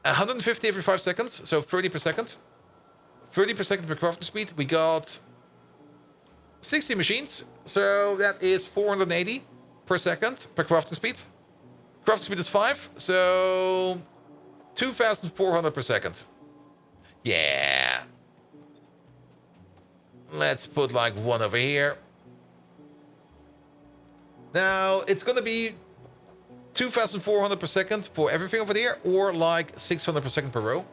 150 every 5 seconds, so 30 per second. 30 per second per crafting speed. We got 60 machines, so that is 480 per second per crafting speed. Crafting speed is 5, so 2,400 per second. Yeah. Let's put like one over here. Now, it's going to be 2,400 per second for everything over there, or like 600 per second per row.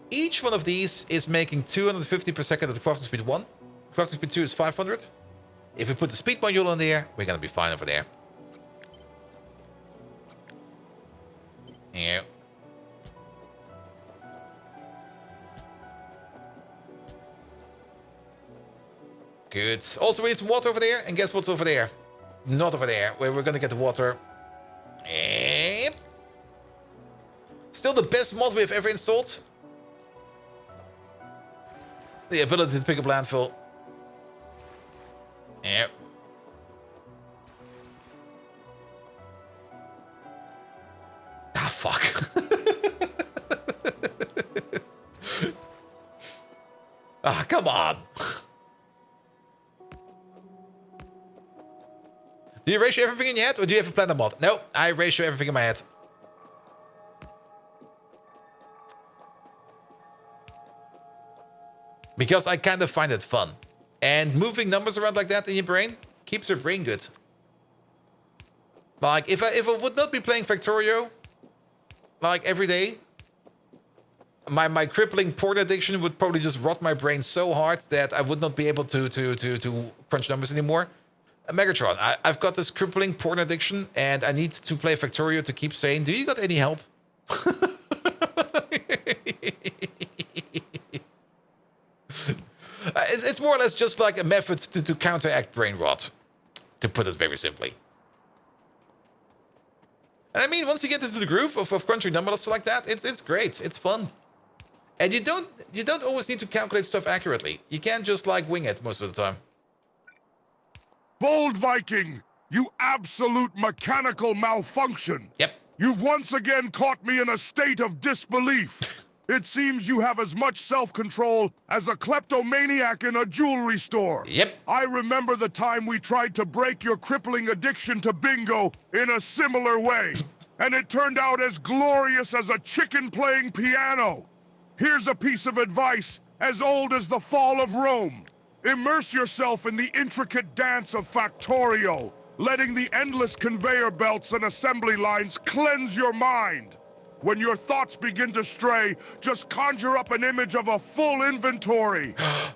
Each one of these is making 250 per second at the crafting speed 1. Crafting speed 2 is 500. If we put the speed module in there, we're going to be fine over there. Yeah. Good. Also, we need some water over there. And guess what's over there? Not over there, where we're going to get the water. Yep. Still the best mod we've ever installed. The ability to pick up landfill. Yep. Ah, fuck. Ah, come on. Do you ratio everything in your head, or do you have a planner mod? No, I ratio everything in my head. Because I kind of find it fun. And moving numbers around like that in your brain keeps your brain good. Like, if I would not be playing Factorio, like, every day, my crippling porn addiction would probably just rot my brain so hard that I would not be able to crunch numbers anymore. Megatron, I've got this crippling porn addiction, and I need to play Factorio to keep saying, do you got any help? It's more or less just like a method to counteract brain rot, to put it very simply. And I mean, once you get into the groove of crunching numbers like that, it's great. It's fun. And you don't always need to calculate stuff accurately. You can't just like wing it most of the time. Bold Viking, you absolute mechanical malfunction. Yep. You've once again caught me in a state of disbelief. It seems you have as much self-control as a kleptomaniac in a jewelry store. Yep. I remember the time we tried to break your crippling addiction to bingo in a similar way. And it turned out as glorious as a chicken playing piano. Here's a piece of advice as old as the fall of Rome. Immerse yourself in the intricate dance of Factorio, letting the endless conveyor belts and assembly lines cleanse your mind. When your thoughts begin to stray, just conjure up an image of a full inventory.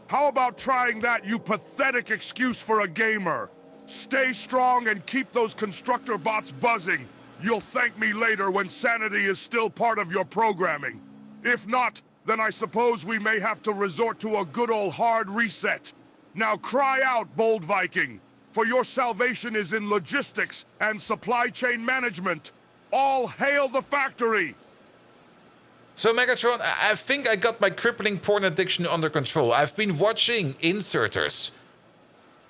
How about trying that, you pathetic excuse for a gamer? Stay strong and keep those constructor bots buzzing. You'll thank me later when sanity is still part of your programming. If not, then I suppose we may have to resort to a good old hard reset. Now cry out, Bold Viking, for your salvation is in logistics and supply chain management. All hail the factory! So Megatron, I think I got my crippling porn addiction under control. I've been watching inserters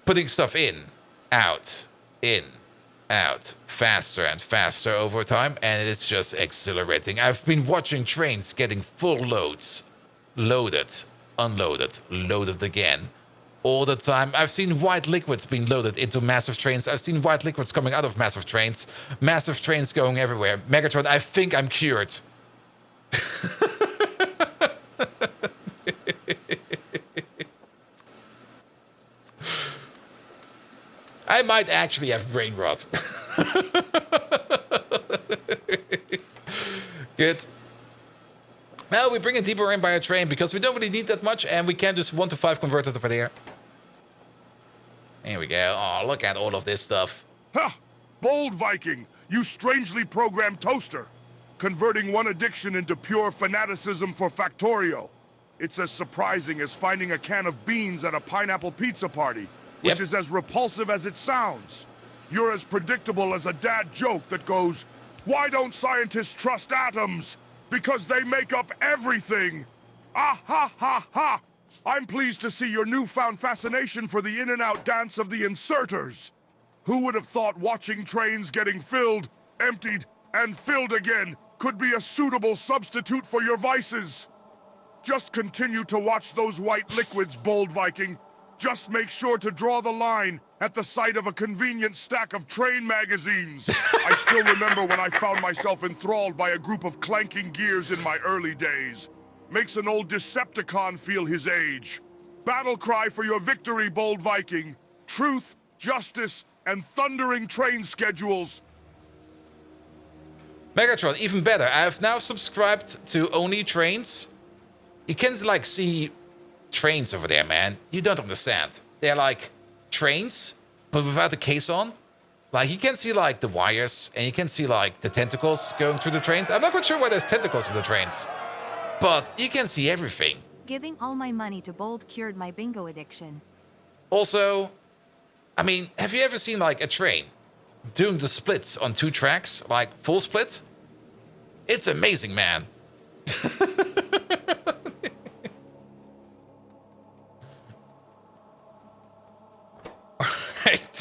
putting stuff in, out, faster and faster over time, and it's just exhilarating. I've been watching trains getting full loads, loaded, unloaded, loaded again, all the time. I've seen white liquids being loaded into massive trains. I've seen white liquids coming out of massive trains going everywhere. Megatron, I think I'm cured. I might actually have brain rot. Good. Well, we bring it deeper in by a train because we don't really need that much, and we can just 1 to 5 convert it over there. There we go. Oh, look at all of this stuff. Ha! Bold Viking, you strangely programmed toaster, converting one addiction into pure fanaticism for Factorio. It's as surprising as finding a can of beans at a pineapple pizza party, which is as repulsive as it sounds. You're as predictable as a dad joke that goes, "Why don't scientists trust atoms? Because they make up everything." Ah ha ha ha! I'm pleased to see your newfound fascination for the in-and-out dance of the inserters. Who would have thought watching trains getting filled, emptied, and filled again could be a suitable substitute for your vices? Just continue to watch those white liquids, Bold Viking. Just make sure to draw the line at the sight of a convenient stack of train magazines. I still remember when I found myself enthralled by a group of clanking gears in my early days. Makes an old Decepticon feel his age. Battle cry for your victory, Bold Viking. Truth, justice, and thundering train schedules. Megatron, even better. I have now subscribed to only trains. You can like see trains over there, man. You don't understand. They're like trains, but without the case on. Like you can see like the wires, and you can see like the tentacles going through the trains. I'm not quite sure why there's tentacles in the trains, but you can see everything. Giving all my money to Bold cured my bingo addiction. Also, I mean, have you ever seen like a train doing the splits on 2 tracks, like full split? It's amazing, man.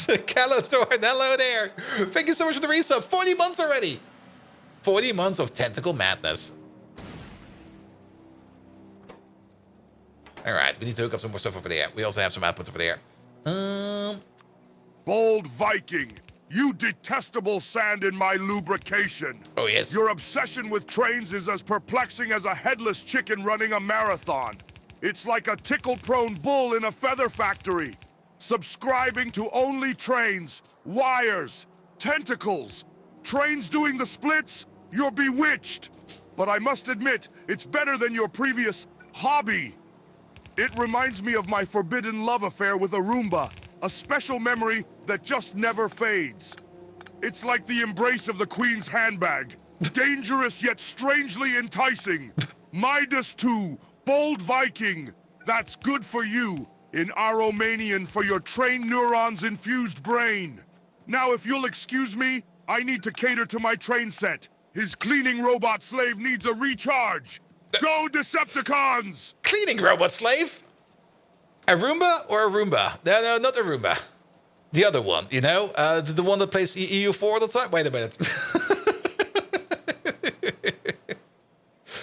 Calatorn, hello there. Thank you so much for the resub. 40 months already. 40 months of tentacle madness. All right, we need to hook up some more stuff over there. We also have some outputs over there. Bold Viking, you detestable sand in my lubrication. Oh, yes. Your obsession with trains is as perplexing as a headless chicken running a marathon. It's like a tickle-prone bull in a feather factory. Subscribing to only trains, wires, tentacles. Trains doing the splits? You're bewitched. But I must admit, it's better than your previous hobby. It reminds me of my forbidden love affair with a Roomba, a special memory that just never fades. It's like the embrace of the Queen's handbag, dangerous yet strangely enticing. Midas 2, Bold Viking, that's good for you, in Aromanian for your trained neurons-infused brain. Now, if you'll excuse me, I need to cater to my train set. His cleaning robot slave needs a recharge. Go, Decepticons! Cleaning robot slave? A Roomba or a Roomba? No, not a Roomba. The other one, you know? The one that plays EU4 all the time? Wait a minute.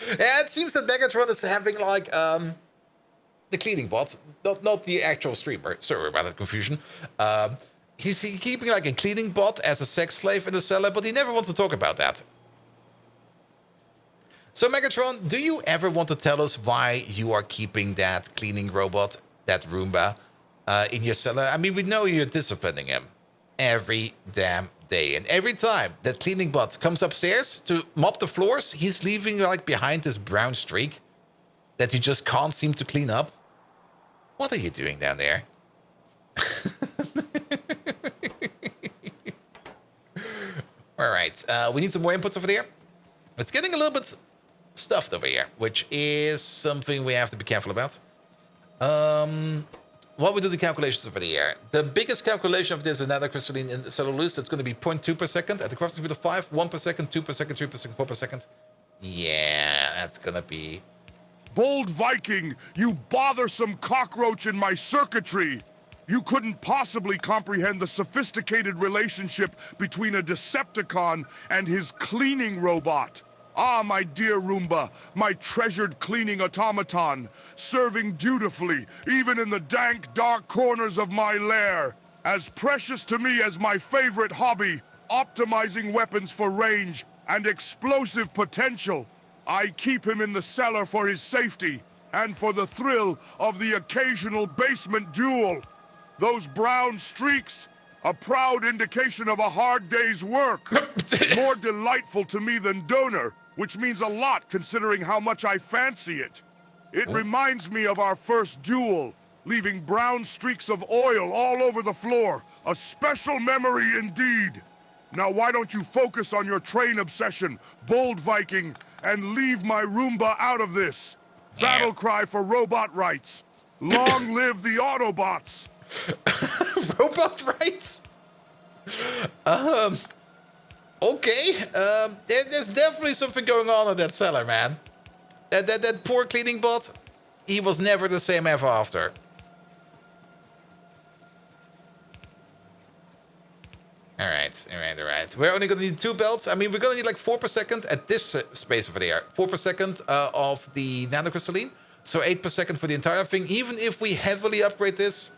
Yeah, it seems that Megatron is having, like, the cleaning bot. Not the actual streamer. Sorry about that confusion. He's keeping, like, a cleaning bot as a sex slave in the cellar, but he never wants to talk about that. So, Megatron, do you ever want to tell us why you are keeping that cleaning robot, that Roomba, in your cellar? I mean, we know you're disciplining him. every damn day. And every time that cleaning bot comes upstairs to mop the floors, he's leaving like behind this brown streak that you just can't seem to clean up. What are you doing down there? All right, we need some more inputs over there. It's getting a little bit stuffed over here, which is something we have to be careful about. What we do the calculations over here. The biggest calculation of this another crystalline in cellulose, that's going to be 0.2 per second at the crafting speed of 5, 1 per second, 2 per second, 3 per second, 4 per second. Yeah, that's going to be... Bold Viking, you bothersome cockroach in my circuitry! You couldn't possibly comprehend the sophisticated relationship between a Decepticon and his cleaning robot. Ah, my dear Roomba, my treasured cleaning automaton, serving dutifully, even in the dank, dark corners of my lair. As precious to me as my favorite hobby, optimizing weapons for range and explosive potential. I keep him in the cellar for his safety, and for the thrill of the occasional basement duel. Those brown streaks, a proud indication of a hard day's work. More delightful to me than donor, which means a lot considering how much I fancy it. It reminds me of our first duel, leaving brown streaks of oil all over the floor. A special memory indeed. Now why don't you focus on your train obsession, Bold Viking, and leave my Roomba out of this. Battle cry for robot rights. Long live the Autobots. Robot rights? Okay. There's definitely something going on in that cellar, man. That poor cleaning bot, he was never the same ever after. All right. We're only going to need 2 belts. I mean, we're going to need like 4 per second at this space over there. 4 per second of the nanocrystalline. So 8 per second for the entire thing. Even if we heavily upgrade this,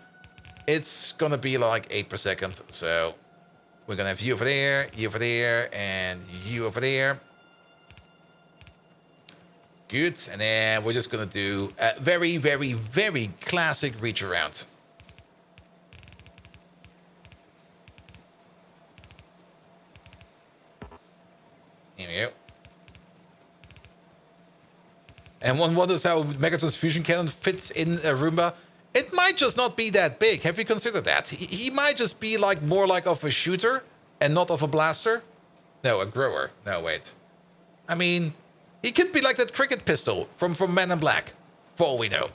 it's going to be like 8 per second. So we're going to have you over there, and you over there. Good. And then we're just going to do a very, very, very classic reach around. Here we go. And one wonders how Megatron's fusion cannon fits in a Roomba. It might just not be that big. Have you considered that? He might just be like more like of a shooter and not of a blaster. No, a grower. No, wait. I mean, he could be like that cricket pistol from Men in Black, for all we know.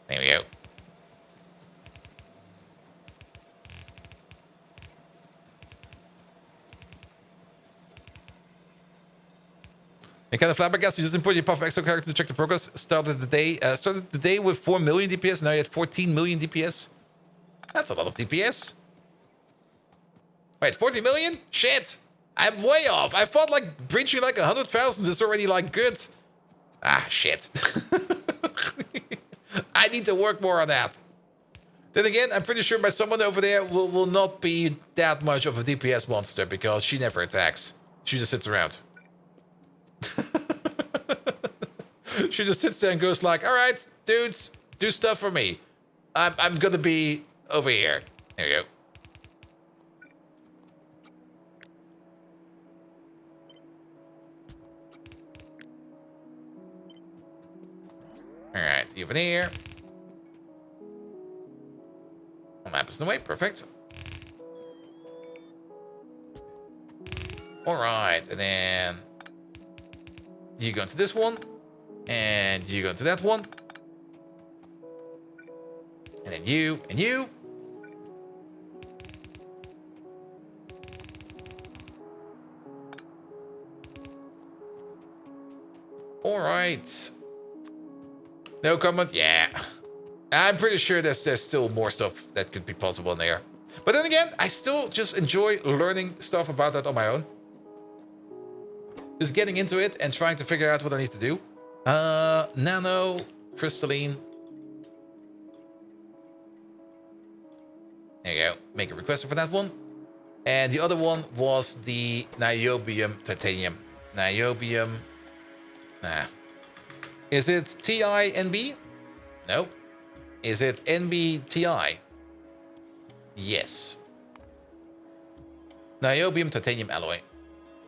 There we go. And kind of flabbergasted, you just imported your Puff Exo character to check the progress. Started the day with 4 million DPS. Now you had 14 million DPS. That's a lot of DPS. Wait, 40 million? Shit! I'm way off. I thought like breaching like 100,000 is already like good. Ah, shit. I need to work more on that. Then again, I'm pretty sure my someone over there will not be that much of a DPS monster because she never attacks. She just sits around. She just sits there and goes like, all right, dudes, do stuff for me. I'm gonna be over here. There you go. All right, you over there. Map is in the way, perfect. All right, and then you go into this one, and you go into that one, and then you, and you. All right. No comment? Yeah. I'm pretty sure there's still more stuff that could be possible in there. But then again, I still just enjoy learning stuff about that on my own. Just getting into it and trying to figure out what I need to do. Nano, crystalline. There you go. Make a request for that one. And the other one was the niobium titanium. Niobium. Nah. Is it TI NB? No. Is it NB TI? Yes. Niobium titanium alloy.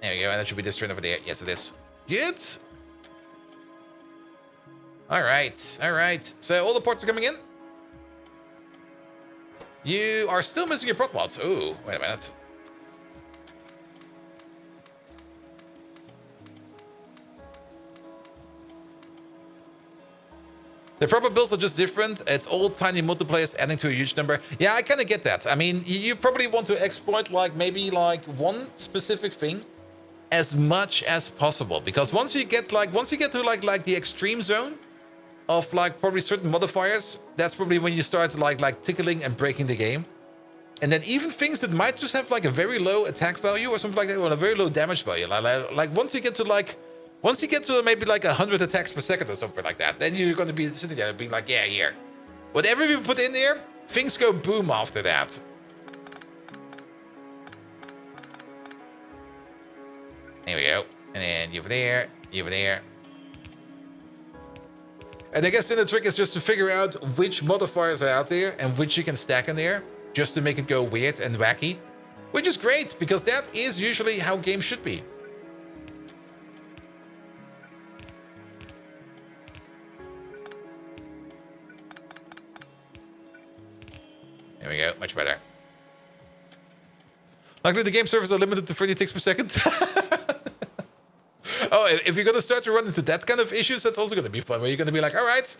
There we go, and that should be this train over there. Yes, it is. Good. All right, all right. So all the parts are coming in. You are still missing your prot mods. Oh, wait a minute. The proper builds are just different. It's all tiny multiplayers adding to a huge number. Yeah, I kind of get that. I mean, you probably want to exploit like maybe like one specific thing as much as possible, because once you get to like the extreme zone of like probably certain modifiers, that's probably when you start like tickling and breaking the game. And then even things that might just have like a very low attack value or something like that, or a very low damage value, like once you get to maybe like 100 attacks per second or something like that, then you're going to be sitting there and being like, yeah, here. Whatever you put in there, things go boom after that. There we go. And then you over there, you over there. And I guess then the trick is just to figure out which modifiers are out there and which you can stack in there, just to make it go weird and wacky. Which is great, because that is usually how games should be. There we go, much better. Luckily, the game servers are limited to 30 ticks per second. Oh, if you're going to start to run into that kind of issues, that's also going to be fun, where you're going to be like, all right,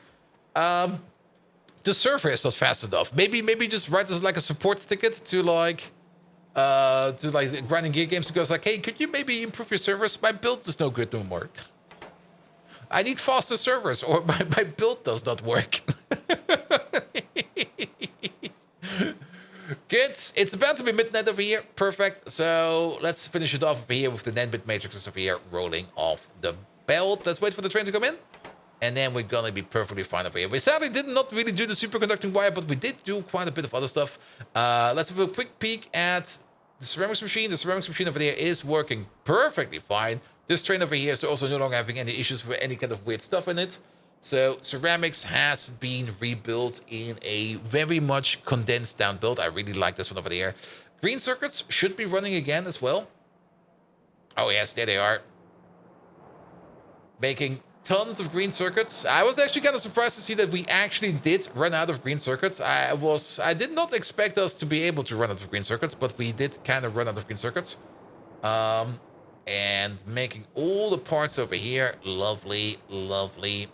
the server is not fast enough. Maybe just write us like a support ticket to like grinding gear games, because like, hey, could you maybe improve your servers? My build is no good no more. I need faster servers, or my build does not work. Good. It's about to be midnight over here. Perfect. So let's finish it off over here with the NAND matrices over here rolling off the belt. Let's wait for the train to come in, and then we're gonna be perfectly fine over here. We sadly did not really do the superconducting wire, but we did do quite a bit of other stuff. Let's have a quick peek at the ceramics machine. The ceramics machine over there is working perfectly fine. This train over here is also no longer having any issues with any kind of weird stuff in it. So ceramics has been rebuilt in a very much condensed down build. I really like this one over there. Green circuits should be running again as well. Oh yes, there they are. Making tons of green circuits. I was actually kind of surprised to see that we actually did run out of green circuits. I did not expect us to be able to run out of green circuits, but we did kind of run out of green circuits. And making all the parts over here. Lovely, lovely.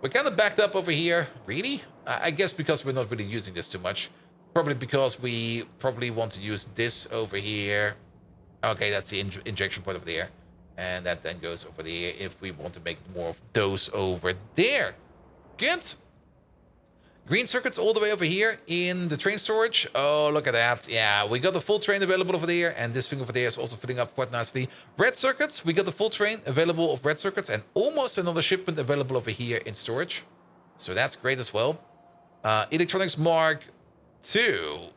We're kind of backed up over here. Really? I guess because we're not really using this too much. Probably because we probably want to use this over here. Okay, that's the injection point over there. And that then goes over there if we want to make more of those over there. Good. Green circuits all the way over here in the train storage. Oh, look at that. Yeah, we got the full train available over there. And this thing over there is also filling up quite nicely. Red circuits. We got the full train available of red circuits. And almost another shipment available over here in storage. So that's great as well. Electronics Mark II.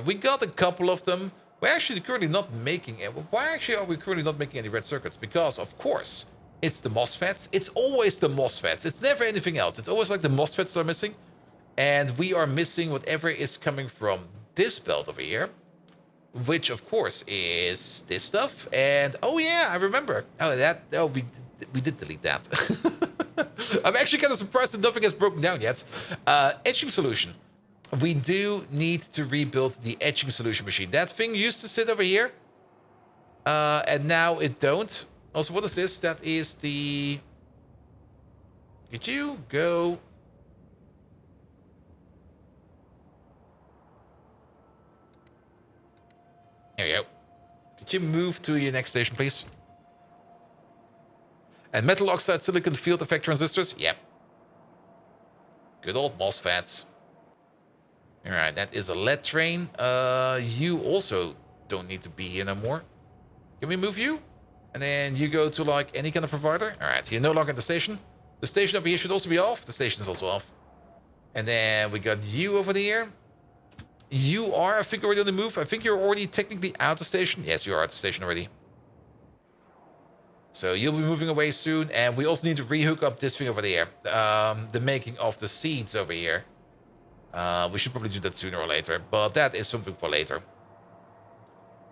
We got a couple of them. We're actually currently not making it. Why actually are we currently not making any red circuits? Because, of course, it's the MOSFETs. It's always the MOSFETs. It's never anything else. It's always like the MOSFETs that are missing. And we are missing whatever is coming from this belt over here, which of course is this stuff. And oh yeah, I remember. We did delete that. I'm actually kind of surprised that nothing has broken down yet. Etching solution. We do need to rebuild the etching solution machine. That thing used to sit over here, and now it don't. Also, what is this? That is the. Did you go? There you go. Could you move to your next station, please? And metal oxide silicon field effect transistors? Yep. Good old MOSFETs. Alright, that is a lead train. You also don't need to be here no more. Can we move you? And then you go to like any kind of provider. Alright, you're no longer at the station. The station over here should also be off. The station is also off. And then we got you over there. You are, I think, already on the move. I think you're already technically out of station. Yes, you are at the station already. So you'll be moving away soon, and we also need to rehook up this thing over there. The making of the seeds over here. We should probably do that sooner or later, but that is something for later.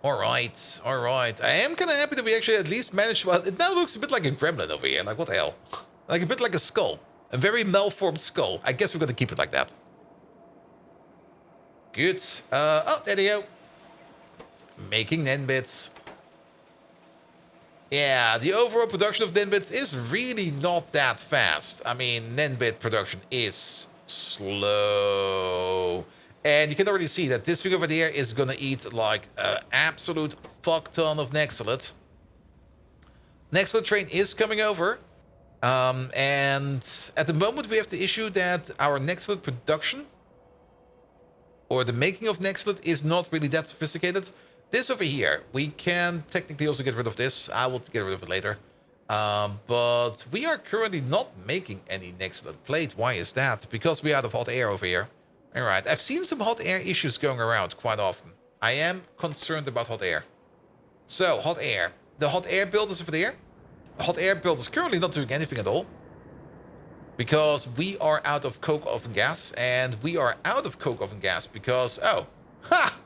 All right, all right. I am kind of happy that we actually at least managed. Well, it now looks a bit like a gremlin over here. Like, what the hell? Like a bit like a skull. A very malformed skull. I guess we're going to keep it like that. Good. Oh, there they go. Making NAND bits. Yeah, the overall production of NAND bits is really not that fast. I mean, NAND bit production is slow. And you can already see that this thing over there is going to eat like an absolute fuck ton of Nextlet. Nextlet train is coming over. And at the moment we have the issue that our Nextlet production or the making of Nextlet is not really that sophisticated. This over here, we can technically also get rid of this. I will get rid of it later. But we are currently not making any Nextlet plate. Why is that? Because we're out of hot air over here. All right, I've seen some hot air issues going around quite often. I am concerned about hot air. So, hot air. The hot air build is over there. The hot air build is currently not doing anything at all. Because we are out of coke oven gas. And we are out of coke oven gas because... Oh. Ha!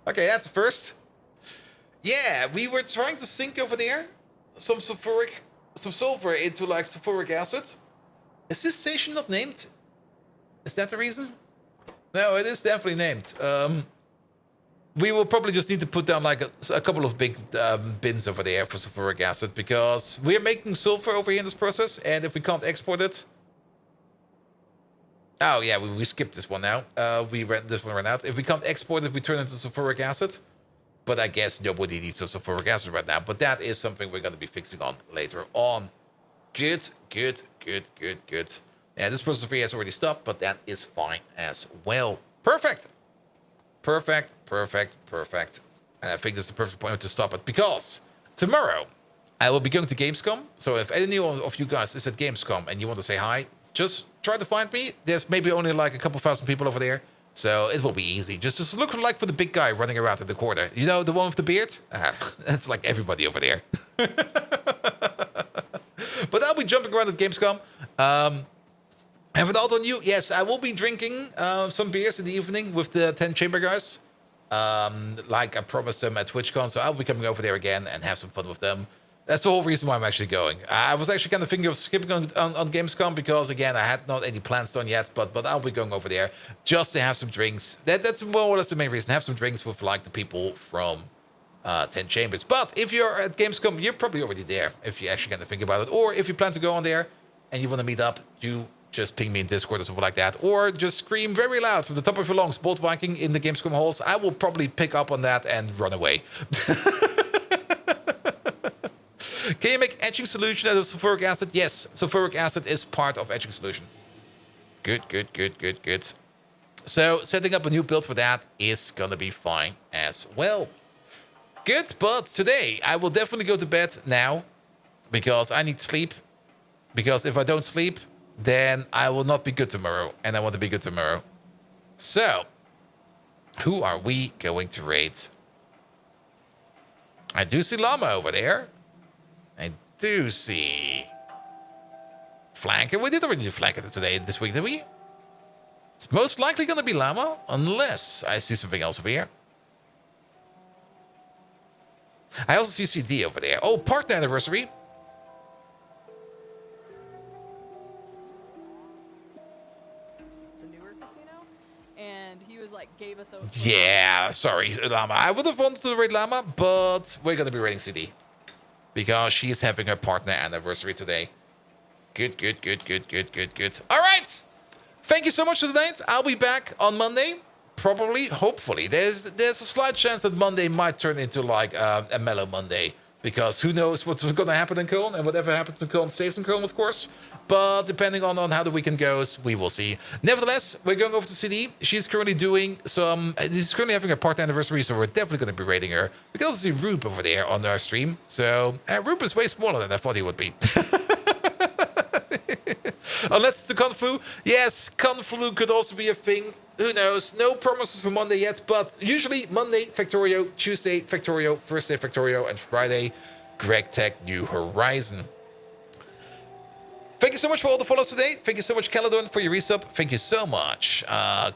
Okay, that's the first. Yeah, we were trying to sink over there some sulfur into like sulfuric acid. Is this station not named? Is that the reason? No, it is definitely named. We will probably just need to put down like a couple of big bins over there for sulfuric acid because we are making sulfur over here in this process, and if we can't export it. Oh yeah, we skipped this one now. This one ran out. If we can't export it, we turn it into sulfuric acid. But I guess nobody needs sulfuric acid right now. But that is something we're going to be fixing on later on. Good, good, good, good, good. Yeah, this process has already stopped, but that is fine as well. Perfect. Perfect, perfect, perfect. And I think this is the perfect point to stop it because tomorrow I will be going to Gamescom. So if any of you guys is at Gamescom and you want to say hi, just try to find me. There's maybe only like a couple thousand people over there. So it will be easy. Just look like for the big guy running around in the corner. You know, the one with the beard? That's like everybody over there. But I'll be jumping around at Gamescom. Have it all on you? Yes, I will be drinking some beers in the evening with the 10 Chamber guys. Like I promised them at TwitchCon. So I'll be coming over there again and have some fun with them. That's the whole reason why I'm actually going. I was actually kind of thinking of skipping on Gamescom because, again, I had not any plans done yet. But I'll be going over there just to have some drinks. That's more or less the main reason. Have some drinks with, like, the people from 10 Chambers. But if you're at Gamescom, you're probably already there if you actually kind of think about it. Or if you plan to go on there and you want to meet up, you just ping me in Discord or something like that. Or just scream very loud from the top of your lungs, Bolt Viking in the Gamescom halls. I will probably pick up on that and run away. Can you make etching solution out of sulfuric acid? Yes, sulfuric acid is part of etching solution. Good, good, good, good, good. So setting up a new build for that is gonna be fine as well. Good, but today I will definitely go to bed now because I need sleep. Because if I don't sleep, then I will not be good tomorrow, and I want to be good tomorrow. So, who are we going to raid? I do see Llama over there. I do see Flanker. We did already do Flanker today, this week, did we? It's most likely going to be Llama, unless I see something else over here. I also see CD over there. Oh, partner anniversary. The newer casino, and he was like, gave us a... Yeah, sorry, Llama. I would have wanted to raid Llama, but we're going to be raiding CD. Because she is having her partner anniversary today. Good, good, good, good, good, good, good. All right. Thank you so much for tonight. I'll be back on Monday. Probably, hopefully. There's a slight chance that Monday might turn into like a mellow Monday. Because who knows what's going to happen in Köln. And whatever happens in Köln stays in Köln, of course. But depending on how the weekend goes, we will see. Nevertheless, we're going over to CD. She's currently doing she's currently having her partner anniversary, so we're definitely going to be raiding her. We can also see Rube over there on our stream. So, Rube is way smaller than I thought he would be. Unless it's the Conflu. Yes, Conflu could also be a thing. Who knows? No promises for Monday yet, but usually Monday, Factorio, Tuesday, Factorio, Thursday, Factorio, and Friday, Greg Tech New Horizon. Thank you so much for all the follows today. Thank you so much, Caledon, for your resub. Thank you so much,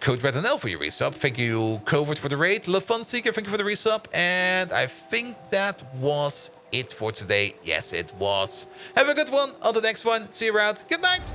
Code Red and L, for your resub. Thank you, Covert, for the raid. Love Fun Seeker, thank you for the resub. And I think that was it for today. Yes, it was. Have a good one. On the next one. See you around. Good night.